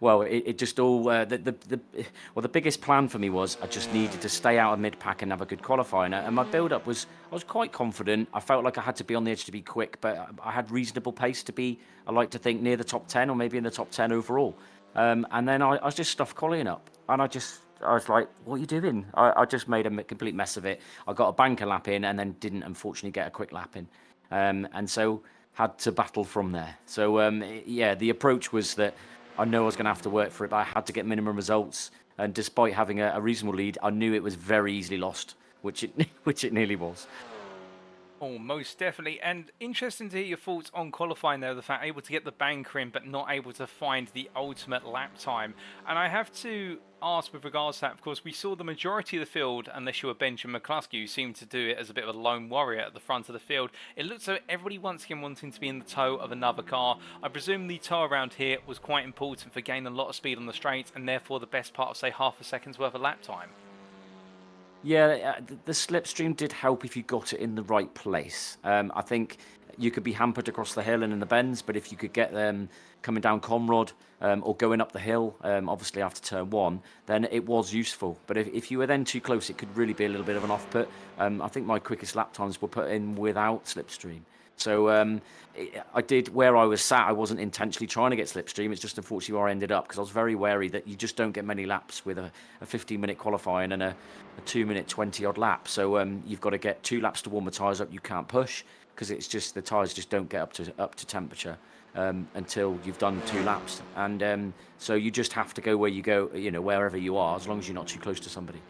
well, it just all the biggest plan for me was I just needed to stay out of mid pack and have a good qualifying. And my build up was, I was quite confident. I felt like I had to be on the edge to be quick, but I had reasonable pace to be, I like to think, near the top 10 or maybe in the top 10 overall. And then I was just stuffed qualifying up, and I was like, what are you doing? I just made a complete mess of it. I got a banker lap in and then didn't, unfortunately, get a quick lap in. And so had to battle from there. So, yeah, the approach was that I know I was going to have to work for it, but I had to get minimum results. And despite having a reasonable lead, I knew it was very easily lost, which it nearly was.
Oh, most definitely. And interesting to hear your thoughts on qualifying there, the fact able to get the banker in, but not able to find the ultimate lap time. And I have to ask with regards to that, of course, we saw the majority of the field, unless you were Benjamin McCluskey, who seemed to do it as a bit of a lone warrior at the front of the field. It looked so everybody once again wanting to be in the tow of another car. I presume the tow around here was quite important for gaining a lot of speed on the straight, and therefore the best part of, say, half a second's worth of lap time.
Yeah, the slipstream did help if you got it in the right place. I think you could be hampered across the hill and in the bends, but if you could get them coming down Conrod or going up the hill, obviously after turn one, then it was useful. But if you were then too close, it could really be a little bit of an off-put. I think my quickest lap times were put in without slipstream. So I did, where I was sat, I wasn't intentionally trying to get slipstream. It's just unfortunately where I ended up, because I was very wary that you just don't get many laps with a 15-minute qualifying and a 2-minute 20-odd lap. So you've got to get 2 laps to warm the tyres up. You can't push, because it's just the tyres just don't get up to temperature until you've done 2 laps. And so you just have to go where you go, wherever you are, as long as you're not too close to somebody.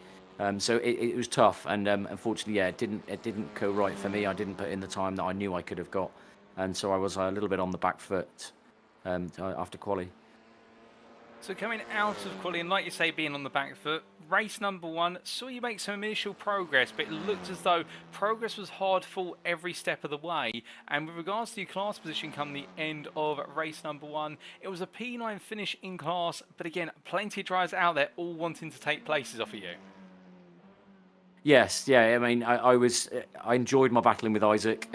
So it was tough, and unfortunately, yeah, it didn't go right for me. I didn't put in the time that I knew I could have got, and so I was a little bit on the back foot after quali.
So coming out of quali, and like you say, being on the back foot, race number 1, saw you make some initial progress, but it looked as though progress was hard fought every step of the way. And with regards to your class position come the end of race number 1, it was a P9 finish in class, but again, plenty of drivers out there all wanting to take places off of you.
Yes, yeah. I mean, I enjoyed my battling with Isaac.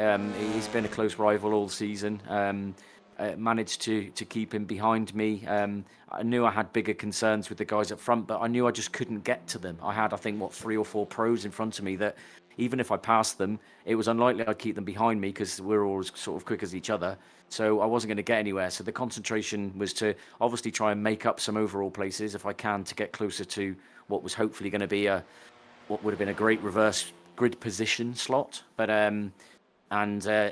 He's been a close rival all season. Managed to keep him behind me. I knew I had bigger concerns with the guys up front, but I knew I just couldn't get to them. I had, I think, 3 or 4 pros in front of me that even if I passed them, it was unlikely I'd keep them behind me because we're all sort of quick as each other. So I wasn't going to get anywhere. So the concentration was to obviously try and make up some overall places if I can, to get closer to what was hopefully going to be what would have been a great reverse grid position slot. But and I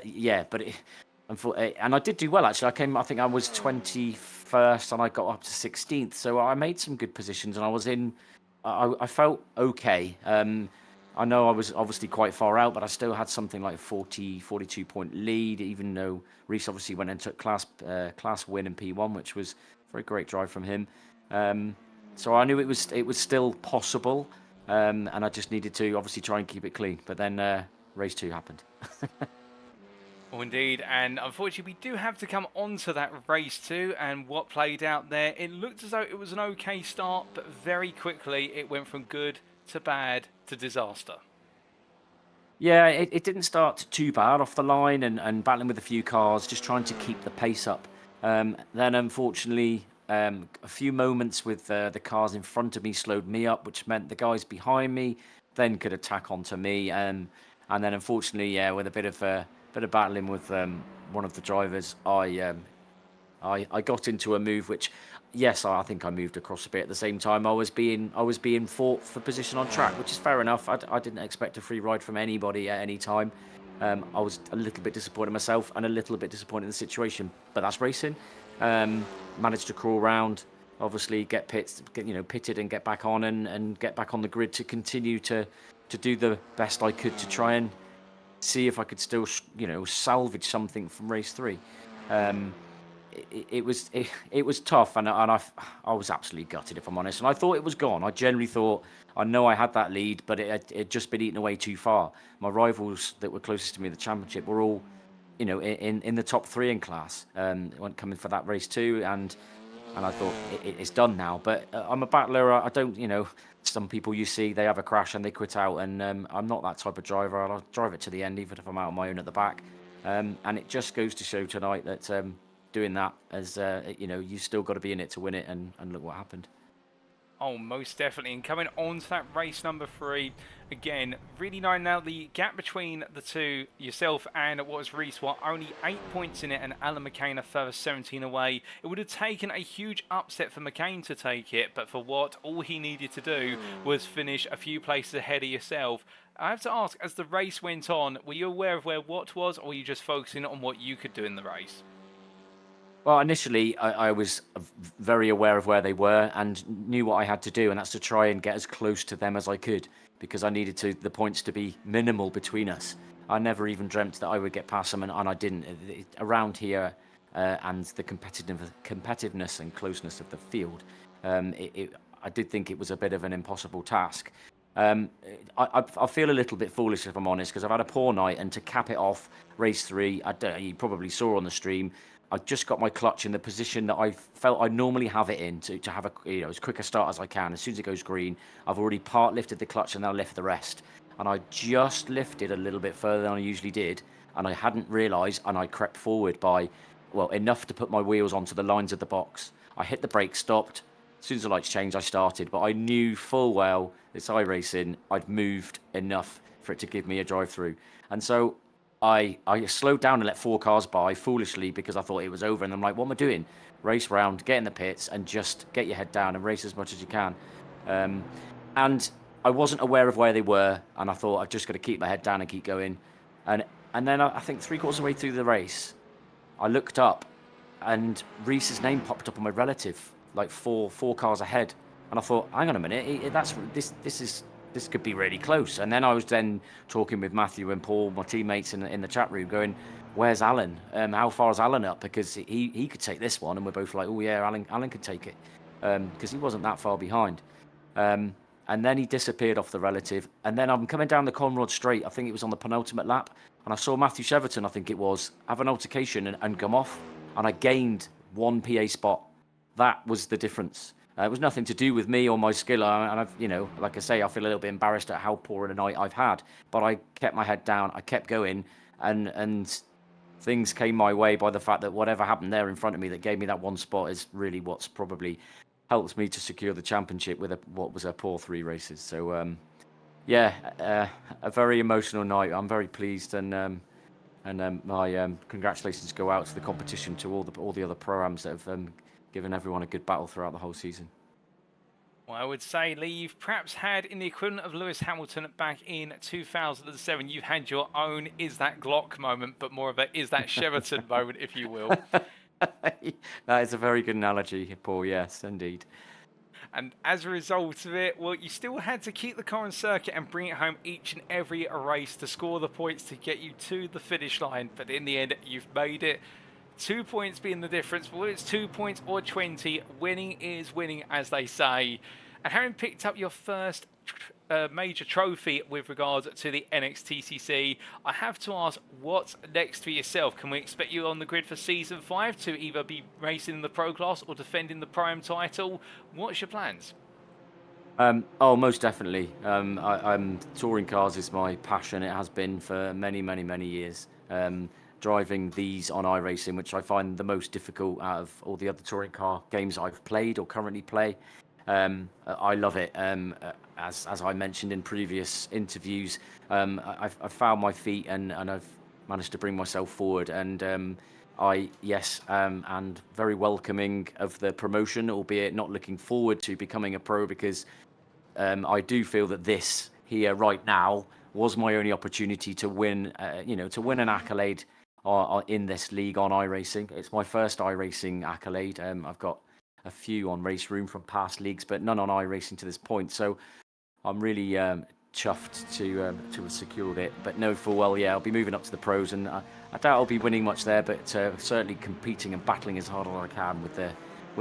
did do well, actually. I think I was 21st and I got up to 16th. So I made some good positions, and I was I felt okay. I know I was obviously quite far out, but I still had something like 42 point lead, even though Reese obviously went and took class win in P1, which was a very great drive from him. So I knew it was still possible. And I just needed to obviously try and keep it clean. But then race 2 happened.
Oh, indeed. And unfortunately, we do have to come on to that race 2 and what played out there. It looked as though it was an okay start, but very quickly it went from good to bad to disaster.
Yeah, it didn't start too bad off the line and battling with a few cars, just trying to keep the pace up. Then, unfortunately, a few moments with the cars in front of me slowed me up, which meant the guys behind me then could attack onto me. And then, unfortunately, yeah, with a bit of battling with one of the drivers, I got into a move which, yes, I think I moved across a bit. At the same time, I was being fought for position on track, which is fair enough. I didn't expect a free ride from anybody at any time. I was a little bit disappointed myself and a little bit disappointed in the situation, but that's racing. Managed to crawl around, obviously get pitted and get back on and get back on the grid to continue to do the best I could to try and see if I could still salvage something from race 3. It was tough, and I was absolutely gutted, if I'm honest. And I thought it was gone. I generally thought, I know I had that lead, but it had just been eaten away too far. My rivals that were closest to me in the championship were all, in the top 3 in class. Went coming for that race 2, and and I thought it's done now. But I'm a battler. I don't, some people you see, they have a crash and they quit out, and I'm not that type of driver. I'll drive it to the end, even if I'm out on my own at the back. And it just goes to show tonight that doing that, as you still got to be in it to win it, and look what happened.
Oh, most definitely. And coming on to that race number 3, again, really knowing now the gap between the two, yourself and what was Reese, were only 8 points in it, and Alan McCain a further 17 away. It would have taken a huge upset for McCain to take it, but for what, all he needed to do was finish a few places ahead of yourself. I have to ask, as the race went on, were you aware of where what was, or were you just focusing on what you could do in the race?
Well, initially, I was very aware of where they were and knew what I had to do, and that's to try and get as close to them as I could, because I needed the points to be minimal between us. I never even dreamt that I would get past them, and I didn't. Around here, and the competitiveness and closeness of the field, I did think it was a bit of an impossible task. I feel a little bit foolish, if I'm honest, because I've had a poor night, and to cap it off, race 3, you probably saw on the stream, I just got my clutch in the position that I felt I normally have it in to have as quick a start as I can. As soon as it goes green, I've already part lifted the clutch, and then I lift the rest. And I just lifted a little bit further than I usually did, and I hadn't realised, and I crept forward by, enough to put my wheels onto the lines of the box. I hit the brake, stopped. As soon as the lights changed, I started, but I knew full well, it's iRacing, I'd moved enough for it to give me a drive through. And so I slowed down and let 4 cars by foolishly, because I thought it was over, and I'm like, what am I doing? Race round, get in the pits, and just get your head down and race as much as you can. And I wasn't aware of where they were, and I thought, I've just got to keep my head down and keep going. And then I think 3/4 of the way through the race, I looked up, and Reese's name popped up on my relative, like four cars ahead. And I thought, hang on a minute, this could be really close. And then I was talking with Matthew and Paul, my teammates in the chat room, going, where's Alan? How far is Alan up? Because he could take this one. And we're both like, oh yeah, Alan could take it, because he wasn't that far behind. And then he disappeared off the relative. And then I'm coming down the Conrod Straight, I think it was on the penultimate lap, and I saw Matthew Cheverton, I think it was, have an altercation and come off. And I gained 1 PA spot. That was the difference. It was nothing to do with me or my skill, and I've, like I say, I feel a little bit embarrassed at how poor a night I've had. But I kept my head down, I kept going, and things came my way by the fact that whatever happened there in front of me that gave me that 1 spot is really what's probably helped me to secure the championship with what was a poor 3 races. So, a very emotional night. I'm very pleased, and my congratulations go out to the competition, to all the other pro-ams that have given everyone a good battle throughout the whole season.
Well, I would say, Lee, you've perhaps had, in the equivalent of Lewis Hamilton back in 2007, you've had your own is that Glock moment, but more of a is that Cheverton moment, if you will.
That is a very good analogy, Paul. Yes, indeed.
And as a result of it, well, you still had to keep the car on circuit and bring it home each and every race to score the points to get you to the finish line. But in the end, you've made it. 2 points being the difference, whether it's 2 points or 20, winning is winning, as they say. And having picked up your first major trophy with regards to the NXTCC, I have to ask, what's next for yourself? Can we expect you on the grid for Season 5 to either be racing in the Pro Class or defending the Pro-Am title? What's your plans?
Most definitely. Touring cars is my passion. It has been for many, many, many years. Driving these on iRacing, which I find the most difficult out of all the other touring car games I've played or currently play. I love it. As I mentioned in previous interviews, I've found my feet and I've managed to bring myself forward. And and very welcoming of the promotion, albeit not looking forward to becoming a pro, because I do feel that this here right now was my only opportunity to win, to win an accolade in this league on iRacing. It's my first iRacing accolade. I've got a few on Race Room from past leagues, but none on iRacing to this point. So I'm really chuffed to have secured it. But know full well, I'll be moving up to the pros, and I doubt I'll be winning much there, but certainly competing and battling as hard as I can with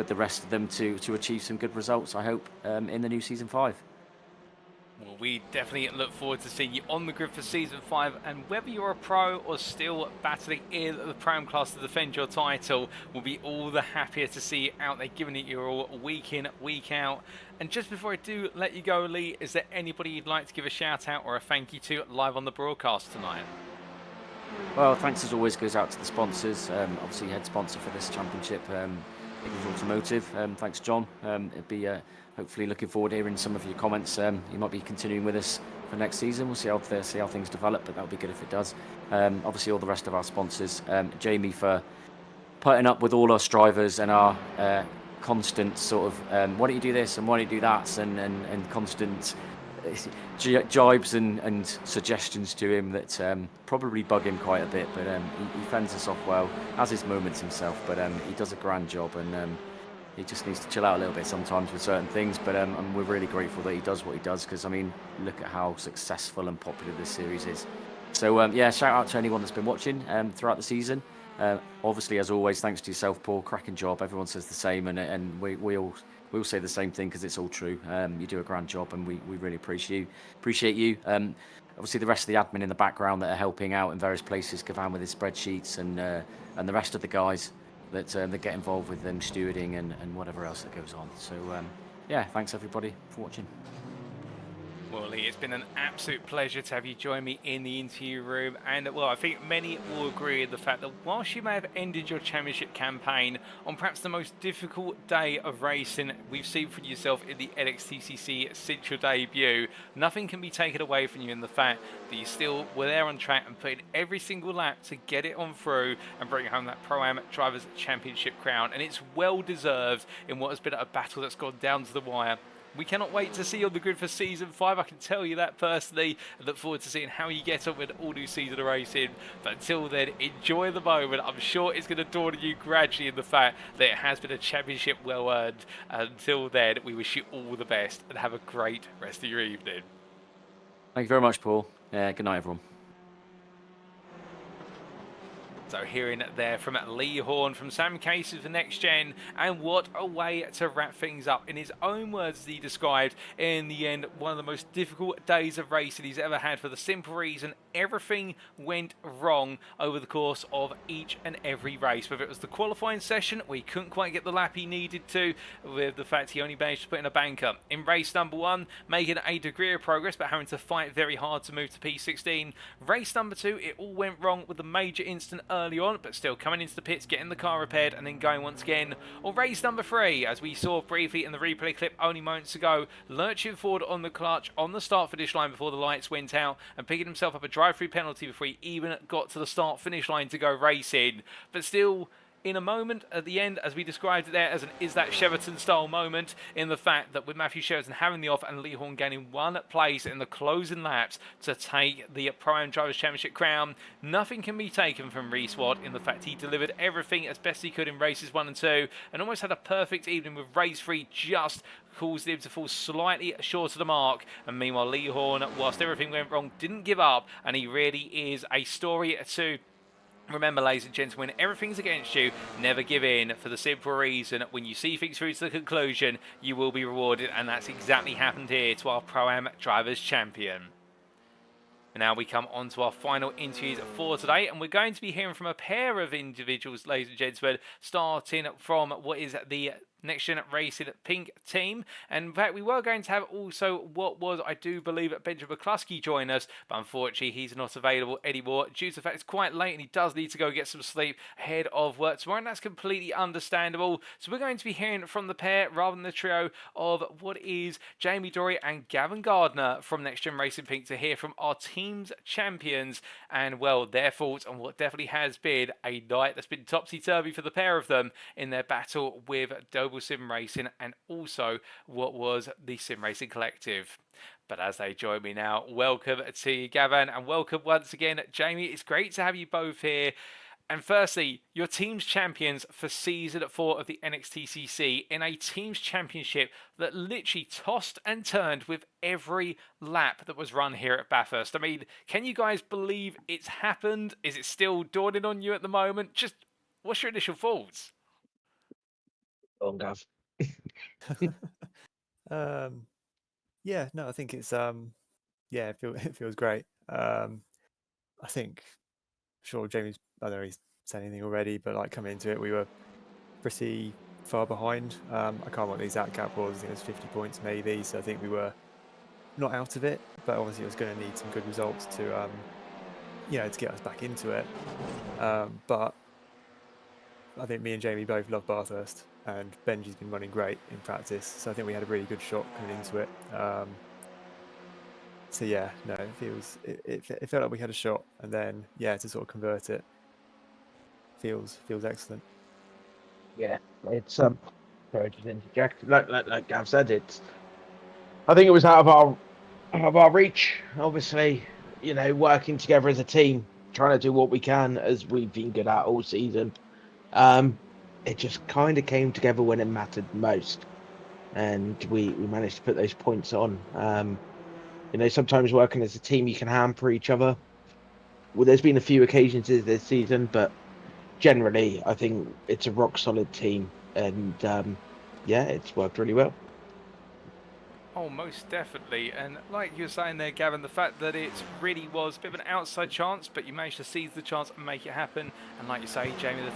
the rest of them to achieve some good results, I hope, in the new Season 5.
Well, we definitely look forward to seeing you on the grid for Season 5, and whether you're a pro or still battling in the Pro-Am class to defend your title, we'll be all the happier to see you out there giving it your all week in, week out. And just before I do let you go, Lee, is there anybody you'd like to give a shout out or a thank you to live on the broadcast tonight?
Well, thanks as always goes out to the sponsors. Obviously, head sponsor for this championship, Eagles Automotive. Thanks, John. It'd be hopefully looking forward to hearing some of your comments. You might be continuing with us for next season. We'll see how things develop, but that would be good if it does. Obviously, all the rest of our sponsors. Jamie for putting up with all our strivers and our constant sort of why don't you do this and why don't you do that and constant jibes and suggestions to him that probably bug him quite a bit, but he fends us off well, has his moments himself, but he does a grand job, and he just needs to chill out a little bit sometimes with certain things, but and we're really grateful that he does what he does, because I mean, look at how successful and popular this series is. So yeah, shout out to anyone that's been watching throughout the season. Obviously, as always, thanks to yourself, Paul. Cracking job. Everyone says the same, and we all say the same thing because it's all true. You do a grand job, and we really appreciate you. Obviously, the rest of the admin in the background that are helping out in various places, Gavan with his spreadsheets, and the rest of the guys that get involved with them stewarding and whatever else that goes on. So yeah, thanks everybody for watching.
Well, Lee, it's been an absolute pleasure to have you join me in the interview room, and well, I think many will agree with the fact that whilst you may have ended your championship campaign on perhaps the most difficult day of racing we've seen for yourself in the NXTCC since your debut, nothing can be taken away from you in the fact that you still were there on track and put in every single lap to get it on through and bring home that Pro-Am Drivers' Championship crown, and it's well deserved in what has been a battle that's gone down to the wire. We cannot wait to see you on the grid for Season 5, I can tell you that personally. I look forward to seeing how you get on with all new season of racing. But until then, enjoy the moment. I'm sure it's going to dawn on you gradually in the fact that it has been a championship well earned. Until then, we wish you all the best and have a great rest of your evening.
Thank you very much, Paul. Good night, everyone.
So hearing there from Lee Horn, from Sam Casey for Next Gen, and what a way to wrap things up. In his own words, as he described, in the end, one of the most difficult days of racing he's ever had, for the simple reason everything went wrong over the course of each and every race. Whether it was the qualifying session where he couldn't quite get the lap he needed to, with the fact he only managed to put in a banker. In race number 1, making a degree of progress but having to fight very hard to move to P16. Race number 2, it all went wrong with the major incident early on, but still coming into the pits, getting the car repaired and then going once again. Or race number 3, as we saw briefly in the replay clip only moments ago, lurching forward on the clutch on the start finish line before the lights went out and picking himself up a drive-through penalty before he even got to the start finish line to go racing. But still, in a moment at the end, as we described it there as an Is That Sheraton style moment, in the fact that with Matthew Sheraton having the off and Lee Horn gaining 1 place in the closing laps to take the Pro-Am Drivers' Championship crown, nothing can be taken from Reese Watt in the fact he delivered everything as best he could in races 1 and 2 and almost had a perfect evening, with race 3 just caused him to fall slightly short of the mark. And meanwhile, Lee Horn, whilst everything went wrong, didn't give up, and he really is a story to remember, ladies and gentlemen. Everything's against you, never give in, for the simple reason when you see things through to the conclusion, you will be rewarded, and that's exactly happened here to our Pro-Am Drivers Champion. And now we come on to our final interviews for today, and we're going to be hearing from a pair of individuals, ladies and gentlemen, starting from what is the Next Gen Racing Pink team. And in fact, we were going to have also what was, I do believe, Benjamin McCluskey join us, but unfortunately he's not available anymore due to the fact it's quite late and he does need to go get some sleep ahead of work tomorrow, and that's completely understandable. So we're going to be hearing from the pair rather than the trio of what is Jamie Dory and Gavin Gardner from Next Gen Racing Pink, to hear from our team's champions and, well, their thoughts on what definitely has been a night that's been topsy-turvy for the pair of them in their battle with Doble Sim Racing and also what was the Sim Racing Collective. But as they join me now, welcome to you, Gavin, and welcome once again, Jamie. It's great to have you both here. And firstly, your team's champions for Season 4 of the NXTCC in a team's championship that literally tossed and turned with every lap that was run here at Bathurst. I mean, can you guys believe it's happened? Is it still dawning on you at the moment? Just, what's your initial thoughts?
Go on, Gav.
Yeah, no, I think it's yeah, it feels great. I think, sure, Jamie's, I don't know if he's said anything already, but like coming into it, we were pretty far behind. I can't remember what the exact gap was. I think it was 50 points maybe. So I think we were not out of it, but obviously it was going to need some good results to, you know, to get us back into it. But I think me and Jamie both love Bathurst, and Benji's been running great in practice. So I think we had a really good shot coming into it. So yeah, no, it felt like we had a shot, and then yeah, to sort of convert it feels excellent.
Yeah, it's sorry to interject. Like Gav said, I think it was out of our reach. Obviously, you know, working together as a team, trying to do what we can as we've been good at all season. It just kind of came together when it mattered most, and we managed to put those points on. You know, sometimes working as a team, you can hamper each other. Well, there's been a few occasions this season, but generally, I think it's a rock solid team, and yeah, it's worked really well.
Oh, most definitely. And like you were saying there, Gavin, the fact that it really was a bit of an outside chance, but you managed to seize the chance and make it happen. And like you say, Jamie, the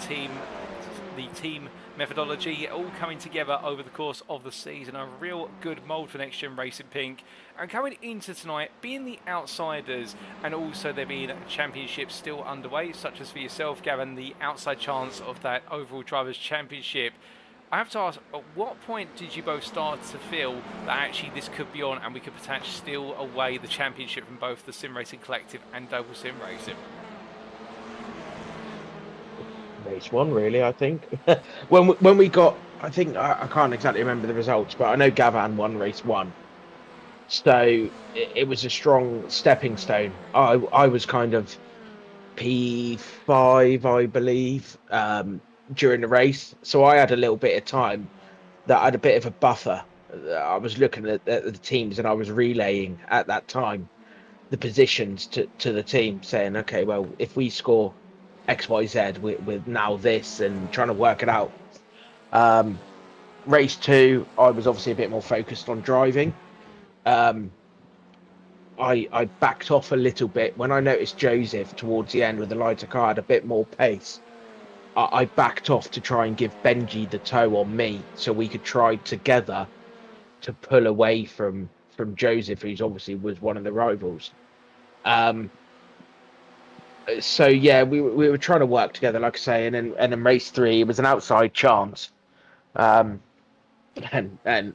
team methodology all coming together over the course of the season. A real good mould for NXTGEN Racing Pink. And coming into tonight, being the outsiders, and also there being championships still underway, such as for yourself, Gavin, the outside chance of that overall Drivers' Championship. I have to ask, at what point did you both start to feel that actually this could be on and we could potentially steal away the championship from both the Sim Racing Collective and Doble Sim Racing?
Race one, really, I think. when we got, I think I can't exactly remember the results, but I know Gavan won race one, so it was a strong stepping stone. I was kind of P5, I believe, during the race, so I had a little bit of time that I had a bit of a buffer. I was looking at the teams and I was relaying at that time the positions to the team, saying, okay, well, if we score XYZ with now this, and trying to work it out. Race two, I was obviously a bit more focused on driving. I backed off a little bit when I noticed Joseph towards the end with the lighter car had a bit more pace. I backed off to try and give Benji the toe on me, so we could try together to pull away from Joseph, who's obviously was one of the rivals. So yeah, we were trying to work together, like I say, and in race three, it was an outside chance, and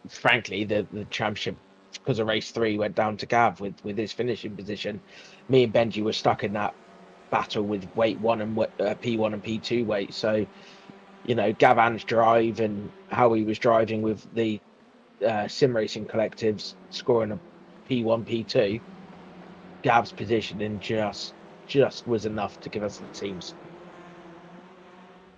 frankly, the championship, because of race three, went down to Gav with his finishing position. Me and Benji were stuck in that battle with weight one and P1 and P2 weight. So, you know, Gavan's drive and how he was driving with the sim racing collectives, scoring a P1, P2, Gav's positioning just was enough to give us the teams.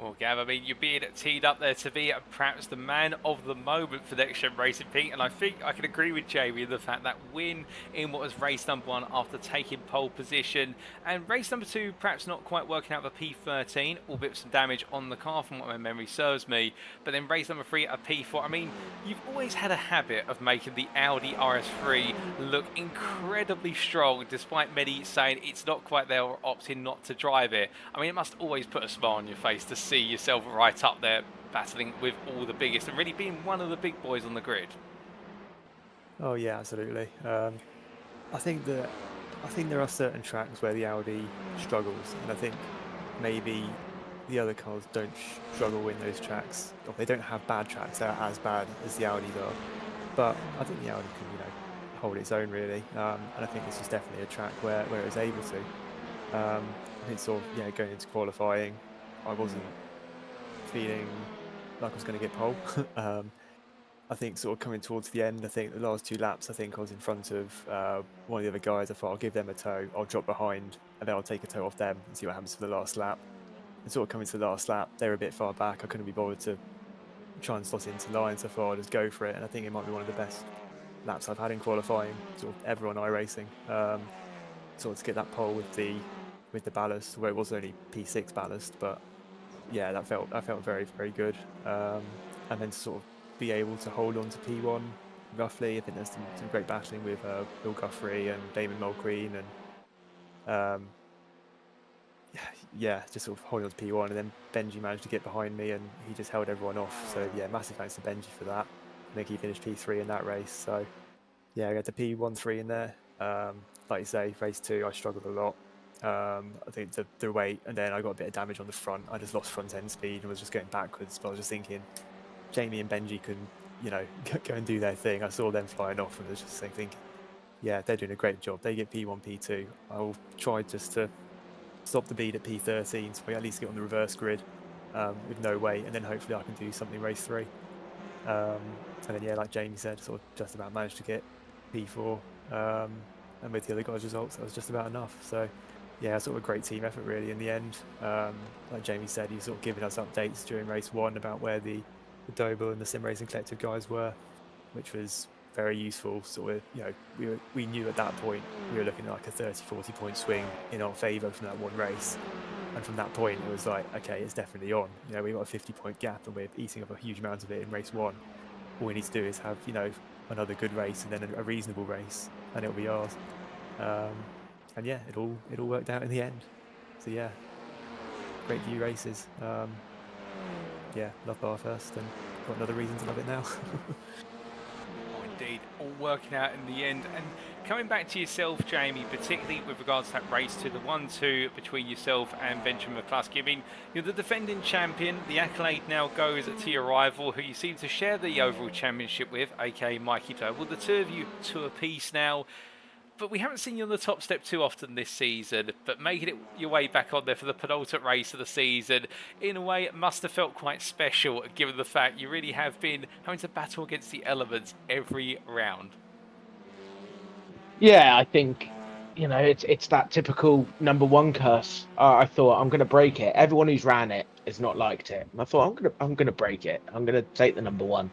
Well, Gav, I mean, you're being teed up there to be perhaps the man of the moment for NXTGEN Racing Pink, and I think I can agree with Jamie in the fact that win in what was race number one after taking pole position, and race number two perhaps not quite working out of a P13, albeit with some damage on the car from what my memory serves me, but then race number three, a P4. I mean, you've always had a habit of making the Audi RS3 look incredibly strong, despite many saying it's not quite there or opting not to drive it. I mean, it must always put a smile on your face to see yourself right up there battling with all the biggest and really being one of the big boys on the grid.
Oh yeah, absolutely. I think there are certain tracks where the Audi struggles, and I think maybe the other cars don't struggle in those tracks, or they don't have bad tracks that are as bad as the Audis are. But I think the Audi can, you know, hold its own really, and I think this is definitely a track where it was able to. I think sort of, yeah, going into qualifying, I wasn't feeling like I was going to get pole. I think sort of coming towards the end, I think the last two laps, I think I was in front of one of the other guys. I thought I'll give them a tow, I'll drop behind, and then I'll take a tow off them and see what happens for the last lap. And sort of coming to the last lap, they were a bit far back. I couldn't be bothered to try and slot into line, so I thought I'd just go for it. And I think it might be one of the best laps I've had in qualifying, sort of ever on iRacing. Sort of to get that pole with the ballast, where it was only P6 ballast, but yeah, that felt very, very good. And then to sort of be able to hold on to P1 roughly. I think there's some great battling with Bill Guthrie and Damon Mulgreen, and yeah, just sort of holding on to P1, and then Benji managed to get behind me and he just held everyone off. So yeah, massive thanks to Benji for that. I think he finished P3 in that race. So yeah, I got the P13 in there. Like you say, race 2, I struggled a lot. I think the weight, and then I got a bit of damage on the front. I just lost front end speed and was just going backwards. But I was just thinking, Jamie and Benji can, go and do their thing. I saw them flying off and I was just thinking, yeah, they're doing a great job. They get P1, P2. I'll try just to stop the bead at P13 so we at least get on the reverse grid with no weight, and then hopefully I can do something race 3. And then yeah, like Jamie said, sort of just about managed to get P4, and with the other guys' results, that was just about enough. So yeah, sort of a great team effort really in the end. Like Jamie said, he's sort of giving us updates during race 1 about where the Doble and the Sim Racing Collective guys were, which was very useful. Sort of, we knew at that point we were looking at like a 30-40 point swing in our favour from that one race, and from that point it was like, okay, it's definitely on. We've got a 50 point gap and we're eating up a huge amount of it in race 1. All we need to do is have another good race and then a reasonable race, and it'll be ours. And yeah, it all worked out in the end. So yeah, great few races. Yeah, love Barfirst and got another reason to love it now.
Indeed, all working out in the end. And coming back to yourself, Jamie, particularly with regards to that race to the 1-2 between yourself and Benjamin McCluskey. I mean, you're the defending champion. The accolade now goes to your rival, who you seem to share the overall championship with, aka Mikey Doble. The two of you to a piece now. But we haven't seen you on the top step too often this season, but making it your way back on there for the penultimate race of the season, in a way it must have felt quite special, given the fact you really have been having to battle against the elements every round.
Yeah, I think, it's that typical number 1 curse. I thought, I'm going to break it. Everyone who's ran it has not liked it. And I thought, I'm going to break it. I'm going to take the number 1.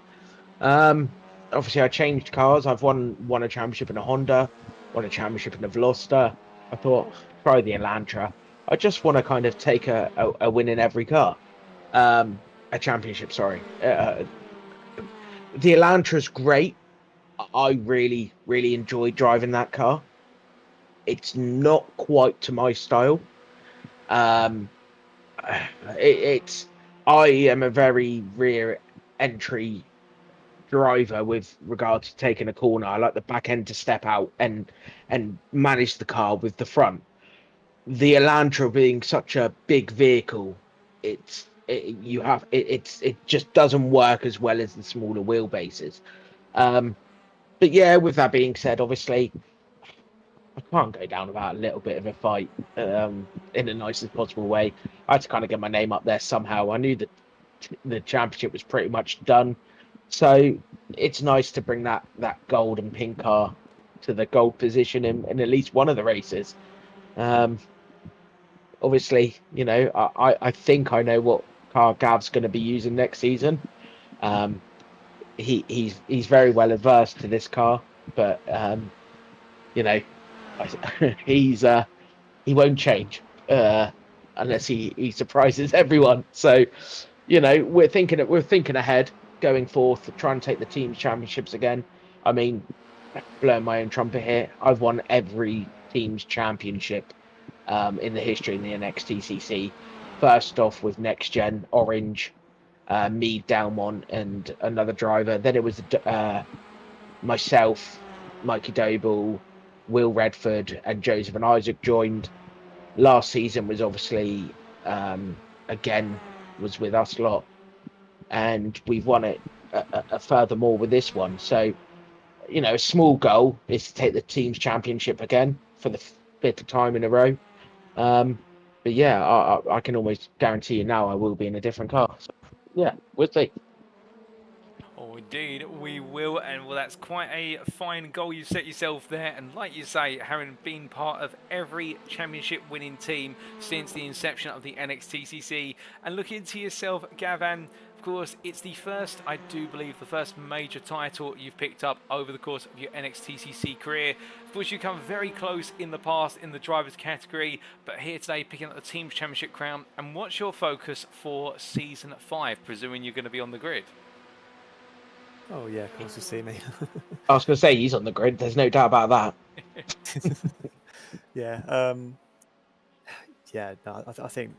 Obviously, I changed cars. I've won a championship in a Honda, won a championship in a Veloster. I thought, try the Elantra. I just want to kind of take a win in every car. A championship, sorry. The Elantra's great. I really, really enjoyed driving that car. It's not quite to my style. I am a very rear entry driver with regard to taking a corner. I like the back end to step out and manage the car with the front. The Elantra being such a big vehicle, it just doesn't work as well as the smaller wheelbases. But yeah, with that being said, obviously I can't go down without a little bit of a fight in the nicest possible way. I had to kind of get my name up there somehow. I knew that the championship was pretty much done. So it's nice to bring that gold and pink car to the gold position in at least one of the races. Obviously, I think I know what car Gav's going to be using next season. He's very well averse to this car, but he won't change unless he surprises everyone. So we're thinking ahead, going forth, trying to take the team's championships again. I mean, blowing my own trumpet here, I've won every team's championship in the history in the NXTCC. First off with NXTGEN, Orange, me, Dalmont, and another driver. Then it was myself, Mikey Doble, Will Redford, and Joseph and Isaac joined. Last season was obviously again was with us lot, and we've won it furthermore with this one. So a small goal is to take the team's championship again for the 5th time in a row. But yeah, I can almost guarantee you now I will be in a different car. So, yeah, we'll see.
Oh, indeed, we will, and well, that's quite a fine goal you set yourself there. And like you say, having been part of every championship-winning team since the inception of the NXTCC, and looking to yourself, Gavan, of course, it's the first, I do believe, the first major title you've picked up over the course of your NXTCC career. Of course, you come very close in the past in the drivers category, but here today picking up the team's championship crown. And what's your focus for season 5, presuming you're going to be on the grid?
Oh yeah, of course you'll see me.
I was going to say he's on the grid. There's no doubt about that.
Yeah. Yeah. No, I think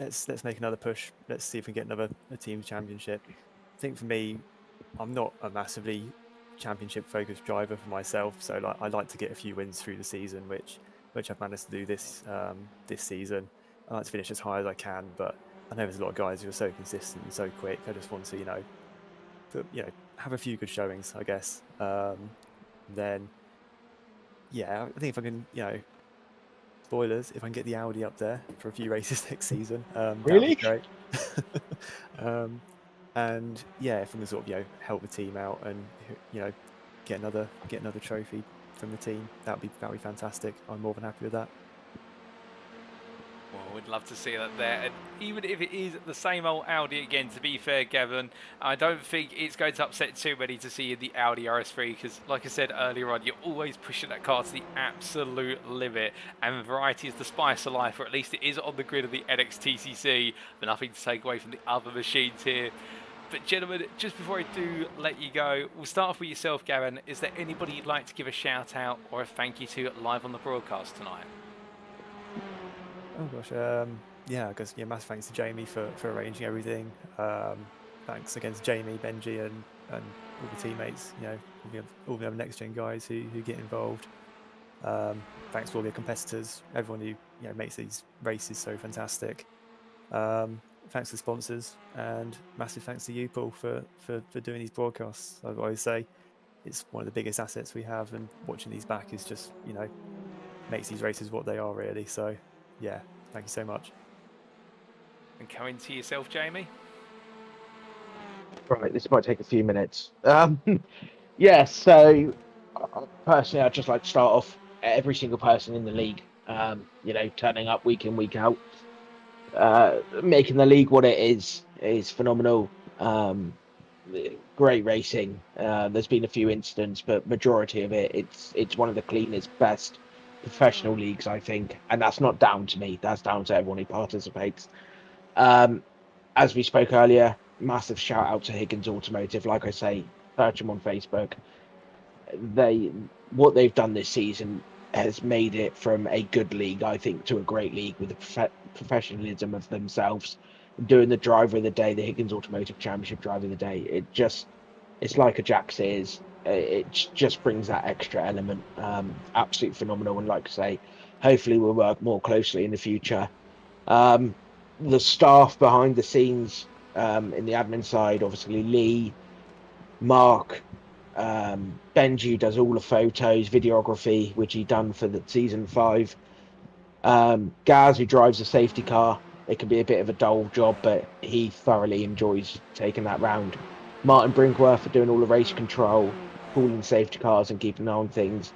let's make another push. Let's see if we get a team championship. I think for me, I'm not a massively championship focused driver for myself, so like I like to get a few wins through the season, which I've managed to do this season. I like to finish as high as I can, but I know there's a lot of guys who are so consistent and so quick. I just want to have a few good showings, I guess. Then yeah, I think if I can spoilers, if I can get the Audi up there for a few races next season, that would be
Really?
great. And yeah, if I can sort of help the team out and get another trophy from the team, that'd be fantastic. I'm more than happy with that.
Well, we'd love to see that there, and even if it is the same old Audi again, to be fair, Gavin, I don't think it's going to upset too many to see the Audi RS3, because like I said earlier on, you're always pushing that car to the absolute limit, and variety is the spice of life, or at least it is on the grid of the NXTCC, but nothing to take away from the other machines here. But gentlemen, just before I do let you go, we'll start off with yourself, Gavin. Is there anybody you'd like to give a shout out or a thank you to live on the broadcast tonight?
Oh gosh, yeah, I guess massive thanks to Jamie for arranging everything. Thanks again to Jamie, Benji, and all the teammates. All the other NXTGEN guys who get involved. Thanks to all the competitors, everyone who makes these races so fantastic. Thanks to the sponsors, and massive thanks to you, Paul, for doing these broadcasts. I always say it's one of the biggest assets we have, and watching these back is just makes these races what they are really. So yeah, thank you so much.
And coming to yourself, Jamie.
Right, this might take a few minutes. Yeah, so personally, I'd just like to start off every single person in the league, turning up week in, week out, making the league what it is phenomenal. Great racing. There's been a few incidents, but majority of it's one of the cleanest, best professional leagues, I think, and that's not down to me. That's down to everyone who participates. As we spoke earlier, massive shout out to Higgins Automotive. Like I say, search them on Facebook. What they've done this season has made it from a good league, I think, to a great league with the professionalism of themselves. Doing the driver of the day, the Higgins Automotive Championship driver of the day, it's like a Jack Sears. It just brings that extra element. Absolutely phenomenal, and like I say, hopefully we'll work more closely in the future. The staff behind the scenes, in the admin side, obviously Lee, Mark, Benji does all the photos, videography, which he done for the season 5. Gaz, who drives a safety car. It can be a bit of a dull job, but he thoroughly enjoys taking that round. Martin Brinkworth for doing all the race control, pulling safety cars and keeping an eye on things.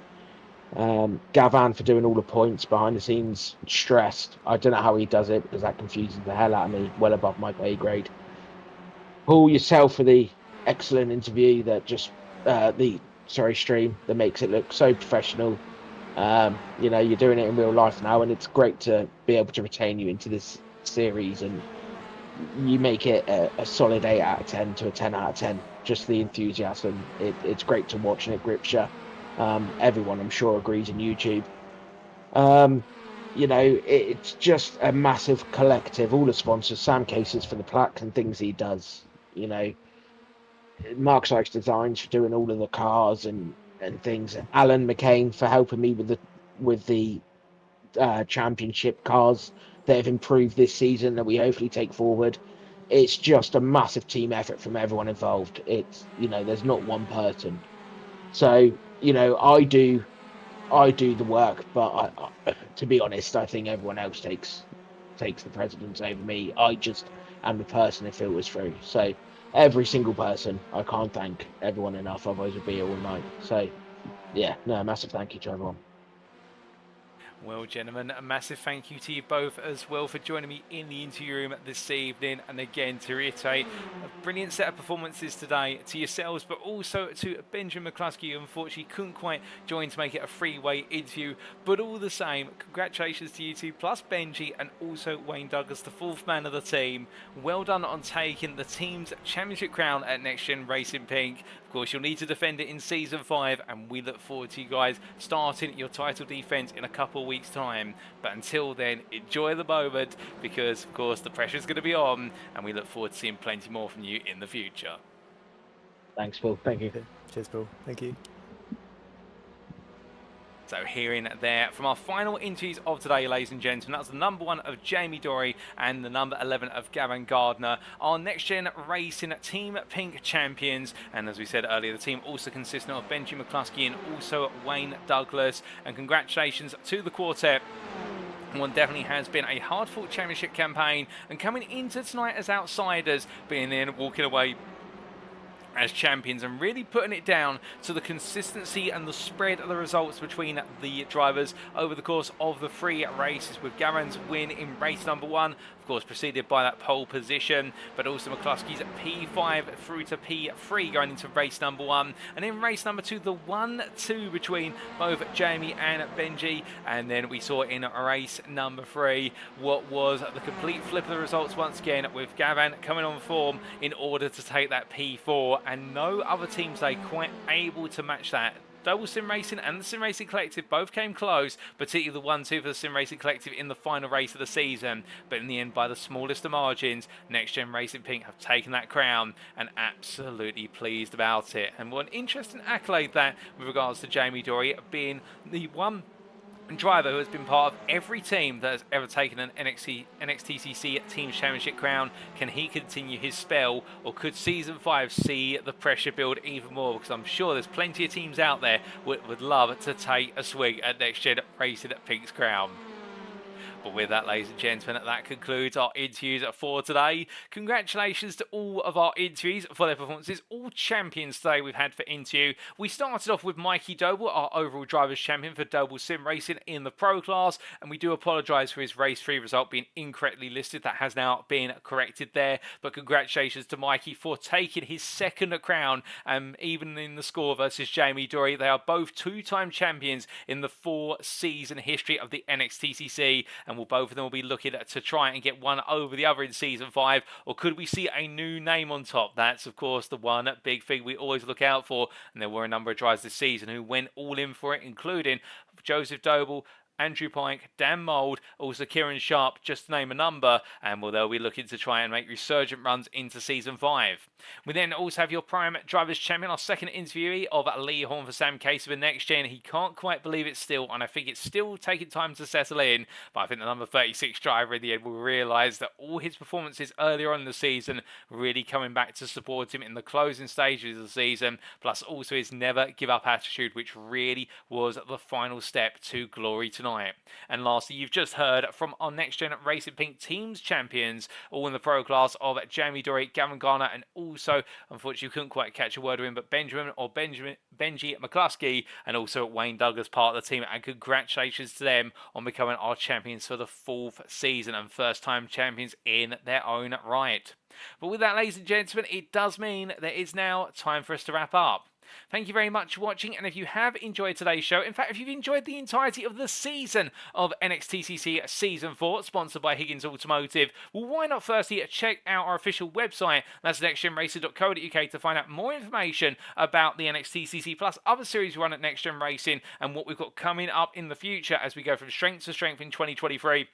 Gavan for doing all the points behind the scenes, stressed. I don't know how he does it, because that confuses the hell out of me, well above my pay grade. Paul, yourself for the excellent interview that just stream that makes it look so professional. You're doing it in real life now, and it's great to be able to retain you into this series, and you make it a solid 8 out of 10 to a 10 out of 10. Just the enthusiasm, it's great to watch, and it grips you. Everyone, I'm sure, agrees in YouTube. It's just a massive collective. All the sponsors, Sam Cases for the plaques and things he does. Mark Sykes Designs for doing all of the cars and things. Alan McCain for helping me with the championship cars that have improved this season that we hopefully take forward. It's just a massive team effort from everyone involved. It's there's not one person. So I do the work, but to be honest, I think everyone else takes the precedence over me. I just am the person it filters through. So every single person, I can't thank everyone enough, otherwise we'd be here all night. So yeah, no, massive thank you to everyone.
Well, gentlemen, a massive thank you to you both as well for joining me in the interview room this evening. And again, to reiterate, a brilliant set of performances today to yourselves, but also to Benjamin McCluskey, who unfortunately couldn't quite join to make it a three-way interview. But all the same, congratulations to you two, plus Benji and also Wayne Douglas, the fourth man of the team. Well done on taking the team's championship crown at Next Gen Racing Pink. Of course, you'll need to defend it in Season 5, and we look forward to you guys starting your title defense in a couple of weeks' time. But until then, enjoy the moment, because, of course, the pressure's going to be on, and we look forward to seeing plenty more from you in the future.
Thanks, Paul. Thank you.
Cheers, Paul. Thank you.
So hearing there from our final interviews of today, ladies and gentlemen, that's the number 1 of Jamie Dory and the number 11 of Gavin Gardner, our Next Gen Racing Team Pink champions. And as we said earlier, the team also consisting of Benji McCluskey and also Wayne Douglas. And congratulations to the quartet. One definitely has been a hard-fought championship campaign, and coming into tonight as outsiders, being in, walking away as champions, and really putting it down to the consistency and the spread of the results between the drivers over the course of the 3 races, with Garen's win in race number 1, of course preceded by that pole position, but also McCluskey's P5 through to P3 going into race number 1, and in race number 2 the 1-2 between both Jamie and Benji. And then we saw in race number 3 what was the complete flip of the results once again, with Gavin coming on form in order to take that P4, and no other teams they quite able to match that. Doble Sim Racing and the Sim Racing Collective both came close, particularly the 1-2 for the Sim Racing Collective in the final race of the season. But in the end, by the smallest of margins, Next Gen Racing Pink have taken that crown, and absolutely pleased about it. And what an interesting accolade that, with regards to Jamie Dory being the one driver who has been part of every team that has ever taken an NXTCC Team Championship crown. Can he continue his spell, or could Season 5 see the pressure build even more? Because I'm sure there's plenty of teams out there would love to take a swig at Next Gen Racing at Pink's crown. But with that, ladies and gentlemen, that concludes our interviews for today. Congratulations to all of our interviews for their performances. All champions today we've had for interview. We started off with Mikey Doble, our overall drivers champion for Doble Sim Racing in the Pro class, and we do apologise for his race 3 result being incorrectly listed. That has now been corrected there. But congratulations to Mikey for taking his second crown, even in the score versus Jamie Dory. They are both 2-time champions in the 4-season history of the NXTCC, and both of them will be looking to try and get one over the other in Season 5, or could we see a new name on top? That's, of course, the one big thing we always look out for, and there were a number of drivers this season who went all in for it, including Joseph Doble, Andrew Pike, Dan Mould, also Kieran Sharp, just to name a number, and they'll be looking to try and make resurgent runs into Season 5. We then also have your Prime Drivers Champion, our second interviewee of Lee Horn for Sam Case of the Next Gen. He can't quite believe it still, and I think it's still taking time to settle in, but I think the number 36 driver in the end will realise that all his performances earlier on in the season really coming back to support him in the closing stages of the season, plus also his never give up attitude, which really was the final step to glory tonight. And lastly, you've just heard from our Next Gen Racing Pink Teams champions, all in the Pro class of Jamie Dory, Gavin Garner, and also, unfortunately, couldn't quite catch a word of him, but Benji McCluskey, and also Wayne Douglas, part of the team. And congratulations to them on becoming our champions for the 4th season and first-time champions in their own right. But with that, ladies and gentlemen, it does mean that it's now time for us to wrap up. Thank you very much for watching, and if you have enjoyed today's show, in fact, if you've enjoyed the entirety of the season of NXTCC Season 4, sponsored by Higgins Automotive, well, why not firstly check out our official website, that's nextgenracing.co.uk, to find out more information about the NXTCC, plus other series we run at Next Gen Racing, and what we've got coming up in the future as we go from strength to strength in 2023.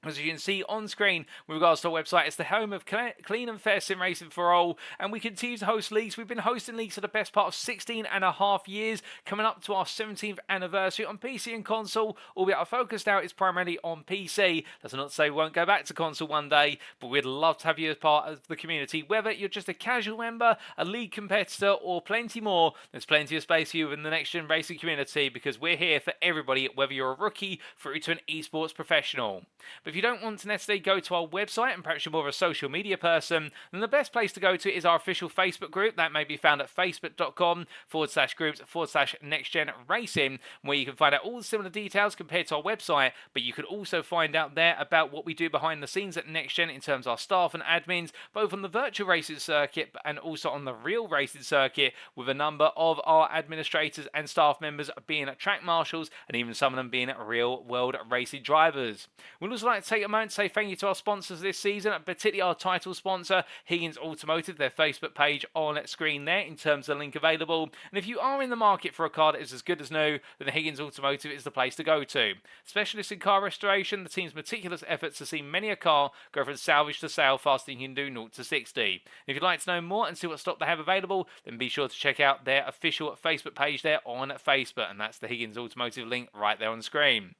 As you can see on screen, with regards to our website, it's the home of clean and fair sim racing for all, and we continue to host leagues. We've been hosting leagues for the best part of 16.5 years, coming up to our 17th anniversary on PC and console, albeit our focus now is primarily on PC. That's not to say we won't go back to console one day, but we'd love to have you as part of the community. Whether you're just a casual member, a league competitor, or plenty more, there's plenty of space for you in the Next Gen Racing community, because we're here for everybody, whether you're a rookie through to an esports professional. But if if you don't want to necessarily go to our website and perhaps you're more of a social media person, then the best place to go to is our official Facebook group. That may be found at facebook.com/groups/NextGen Racing, where you can find out all the similar details compared to our website, but you could also find out there about what we do behind the scenes at NextGen in terms of our staff and admins, both on the virtual racing circuit and also on the real racing circuit, with a number of our administrators and staff members being track marshals and even some of them being real world racing drivers. We'd also like to take a moment to say thank you to our sponsors this season, particularly our title sponsor, Higgins Automotive, their Facebook page on screen there in terms of the link available. And if you are in the market for a car that is as good as new, then Higgins Automotive is the place to go to. Specialists in car restoration, the team's meticulous efforts to see many a car go from salvage to sale faster than you can do 0 to 60. If you'd like to know more and see what stock they have available, then be sure to check out their official Facebook page there on Facebook, and that's the Higgins Automotive link right there on screen.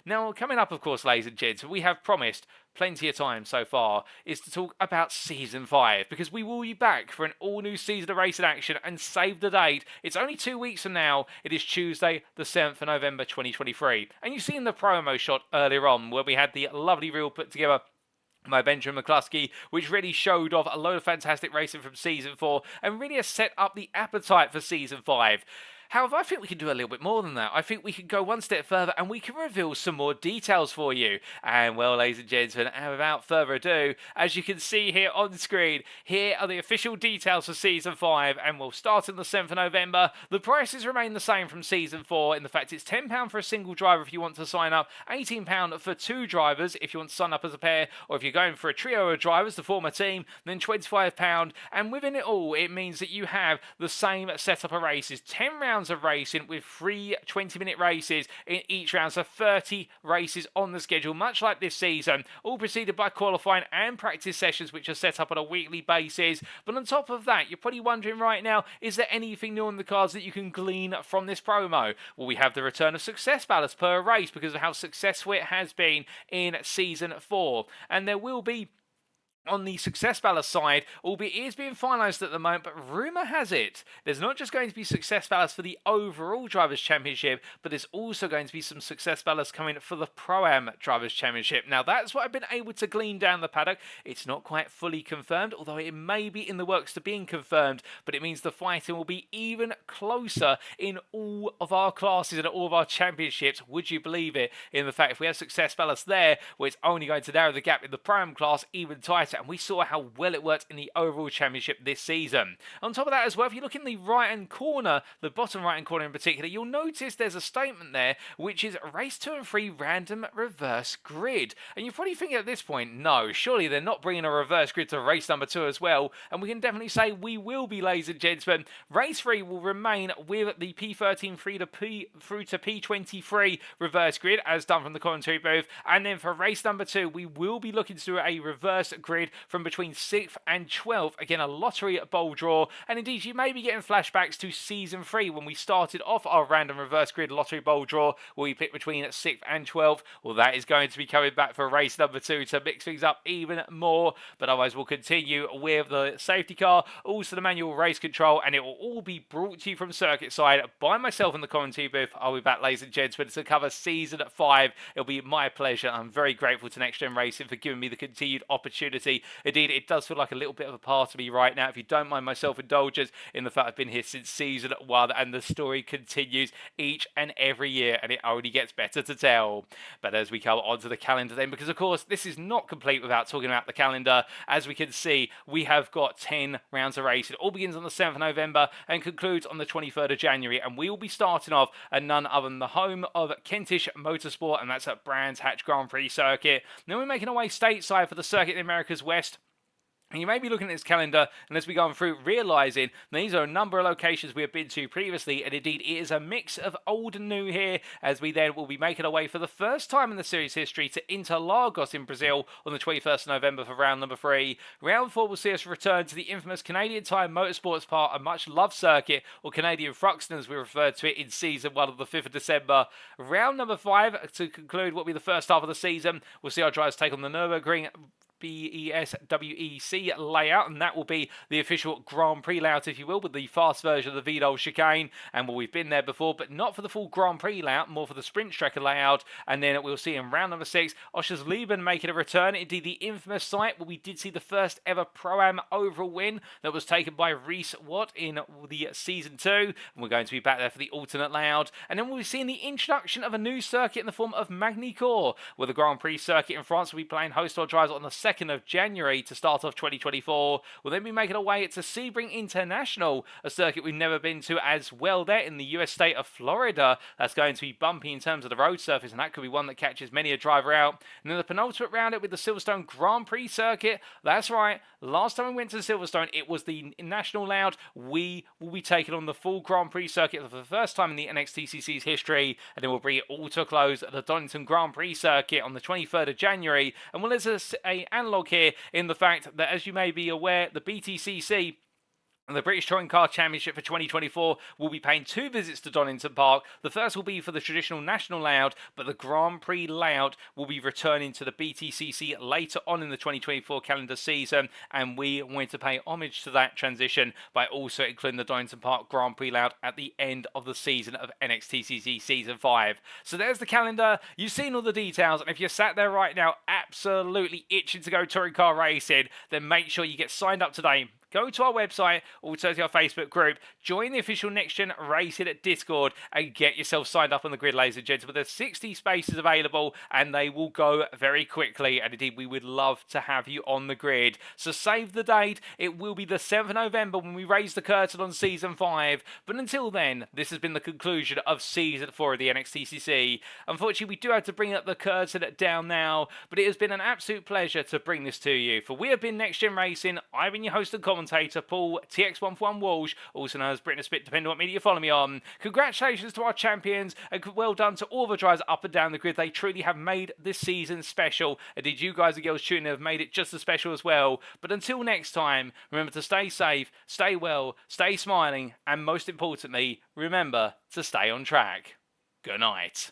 Now, coming up, of course, ladies and gents, we have promised plenty of time so far is to talk about Season 5, because we will be back for an all-new season of racing action, and save the date. It's only 2 weeks from now. It is Tuesday, the 7th of November, 2023. And you've seen the promo shot earlier on where we had the lovely reel put together by Benjamin McCluskey, which really showed off a load of fantastic racing from Season 4 and really has set up the appetite for Season 5. However, I think we can do a little bit more than that. I think we can go one step further and we can reveal some more details for you. And well, ladies and gentlemen, and without further ado, as you can see here on screen, here are the official details for Season 5, and we'll start on the 7th of November. The prices remain the same from Season 4. In the fact, it's £10 for a single driver if you want to sign up, £18 for 2 drivers if you want to sign up as a pair, or if you're going for a trio of drivers to form a team, then £25. And within it all, it means that you have the same setup of races, 10 rounds of racing with 3 20-minute races in each round, so 30 races on the schedule, much like this season, all preceded by qualifying and practice sessions which are set up on a weekly basis. But on top of that, you're probably wondering right now, is there anything new on the cards that you can glean from this promo? Well, we have the return of success ballast per race because of how successful it has been in Season 4, and there will be on the success ballast side, albeit it is being finalised at the moment, but rumour has it there's not just going to be success ballast for the overall Drivers' Championship, but there's also going to be some success ballast coming for the Pro-Am Drivers' Championship. Now, that's what I've been able to glean down the paddock. It's not quite fully confirmed, although it may be in the works to being confirmed, but it means the fighting will be even closer in all of our classes and all of our championships. Would you believe it? In the fact, if we have success ballast there, where it's only going to narrow the gap in the Pro-Am class even tighter, and we saw how well it worked in the overall championship this season. On top of that as well, if you look in the right-hand corner, the bottom right-hand corner in particular, you'll notice there's a statement there, which is race 2 and 3 random reverse grid. And you're probably thinking at this point, no, surely they're not bringing a reverse grid to race number 2 as well. And we can definitely say we will be, ladies and gentlemen. Race 3 will remain with the P13 through to P23 reverse grid, as done from the commentary booth. And then for race number 2, we will be looking to do a reverse grid from between 6th and 12th. Again, a lottery bowl draw. And indeed, you may be getting flashbacks to Season 3 when we started off our random reverse grid lottery bowl draw, where we picked between 6th and 12th. Well, that is going to be coming back for race number 2 to mix things up even more. But otherwise, we'll continue with the safety car, also the manual race control, and it will all be brought to you from circuit side by myself in the commentary booth. I'll be back, ladies and gentlemen, to cover Season 5. It'll be my pleasure. I'm very grateful to NextGen Racing for giving me the continued opportunity. Indeed, it does feel like a little bit of a part of me right now, if you don't mind my self-indulgence, in the fact I've been here since Season 1, and the story continues each and every year, and it only gets better to tell. But as we come onto the calendar then, because of course this is not complete without talking about the calendar, as we can see, we have got 10 rounds of racing. It all begins on the 7th of November and concludes on the 23rd of January, and we will be starting off at none other than the home of Kentish Motorsport, and that's at Brands Hatch Grand Prix Circuit. Then we're making our way stateside for the Circuit in the Americas West. And you may be looking at this calendar, and as we go on through, realising these are a number of locations we have been to previously, and indeed it is a mix of old and new here, as we then will be making our way for the first time in the series history to Interlagos in Brazil on the 21st of November for round number 3. Round 4 will see us return to the infamous Canadian Tire Motorsports Park, a much-loved circuit, or Canadian Thruxton as we referred to it in Season 1 on the 5th of December. Round number 5, to conclude what will be the first half of the season, we'll see our drivers take on the Nürburgring BESWEC layout, and that will be the official Grand Prix layout, if you will, with the fast version of the Vidal chicane. And well, we've been there before, but not for the full Grand Prix layout, more for the sprint strecker layout. And then we'll see in round number 6, Oschersleben making a return. Indeed, the infamous site where we did see the first ever Pro-Am overall win that was taken by Reese Watt in the Season 2. And we're going to be back there for the alternate layout. And then we'll be seeing the introduction of a new circuit in the form of Magny-Cours, where the Grand Prix circuit in France will be playing host to our drives on the 2nd of January to start off 2024. We'll then be making our way to Sebring International, a circuit we've never been to as well there in the US state of Florida. That's going to be bumpy in terms of the road surface, and that could be one that catches many a driver out. And then the penultimate round it with the Silverstone Grand Prix circuit. That's right, last time we went to Silverstone, it was the national layout. We will be taking on the full Grand Prix circuit for the first time in the NXTCC's history, and then we'll bring it all to a close at the Donington Grand Prix circuit on the 23rd of January. And well, there's an analogue here in the fact that, as you may be aware, the BTCC and the British Touring Car Championship for 2024 will be paying 2 visits to Donington Park. The first will be for the traditional national layout, but the Grand Prix layout will be returning to the BTCC later on in the 2024 calendar season, and we want to pay homage to that transition by also including the Donington Park Grand Prix layout at the end of the season of NXTCC Season 5. So there's the calendar. You've seen all the details, and if you're sat there right now absolutely itching to go touring car racing, then make sure you get signed up today. Go to our website, also to our Facebook group, join the official NextGen Racing at Discord, and get yourself signed up on the grid, ladies and gentlemen. There's 60 spaces available, and they will go very quickly. And indeed, we would love to have you on the grid. So save the date. It will be the 7th of November when we raise the curtain on Season 5. But until then, this has been the conclusion of Season 4 of the NXTCC. Unfortunately, we do have to bring up the curtain down now, but it has been an absolute pleasure to bring this to you. For we have been NextGen Racing. I've been your host and commentator, Paul TX141 Walsh, also known as Britain Spit, depending on what media you follow me on. Congratulations to our champions, and well done to all the drivers up and down the grid. They truly have made this season special. And did you guys and girls tuning in have made it just as special as well. But until next time, remember to stay safe, stay well, stay smiling, and most importantly, remember to stay on track. Good night.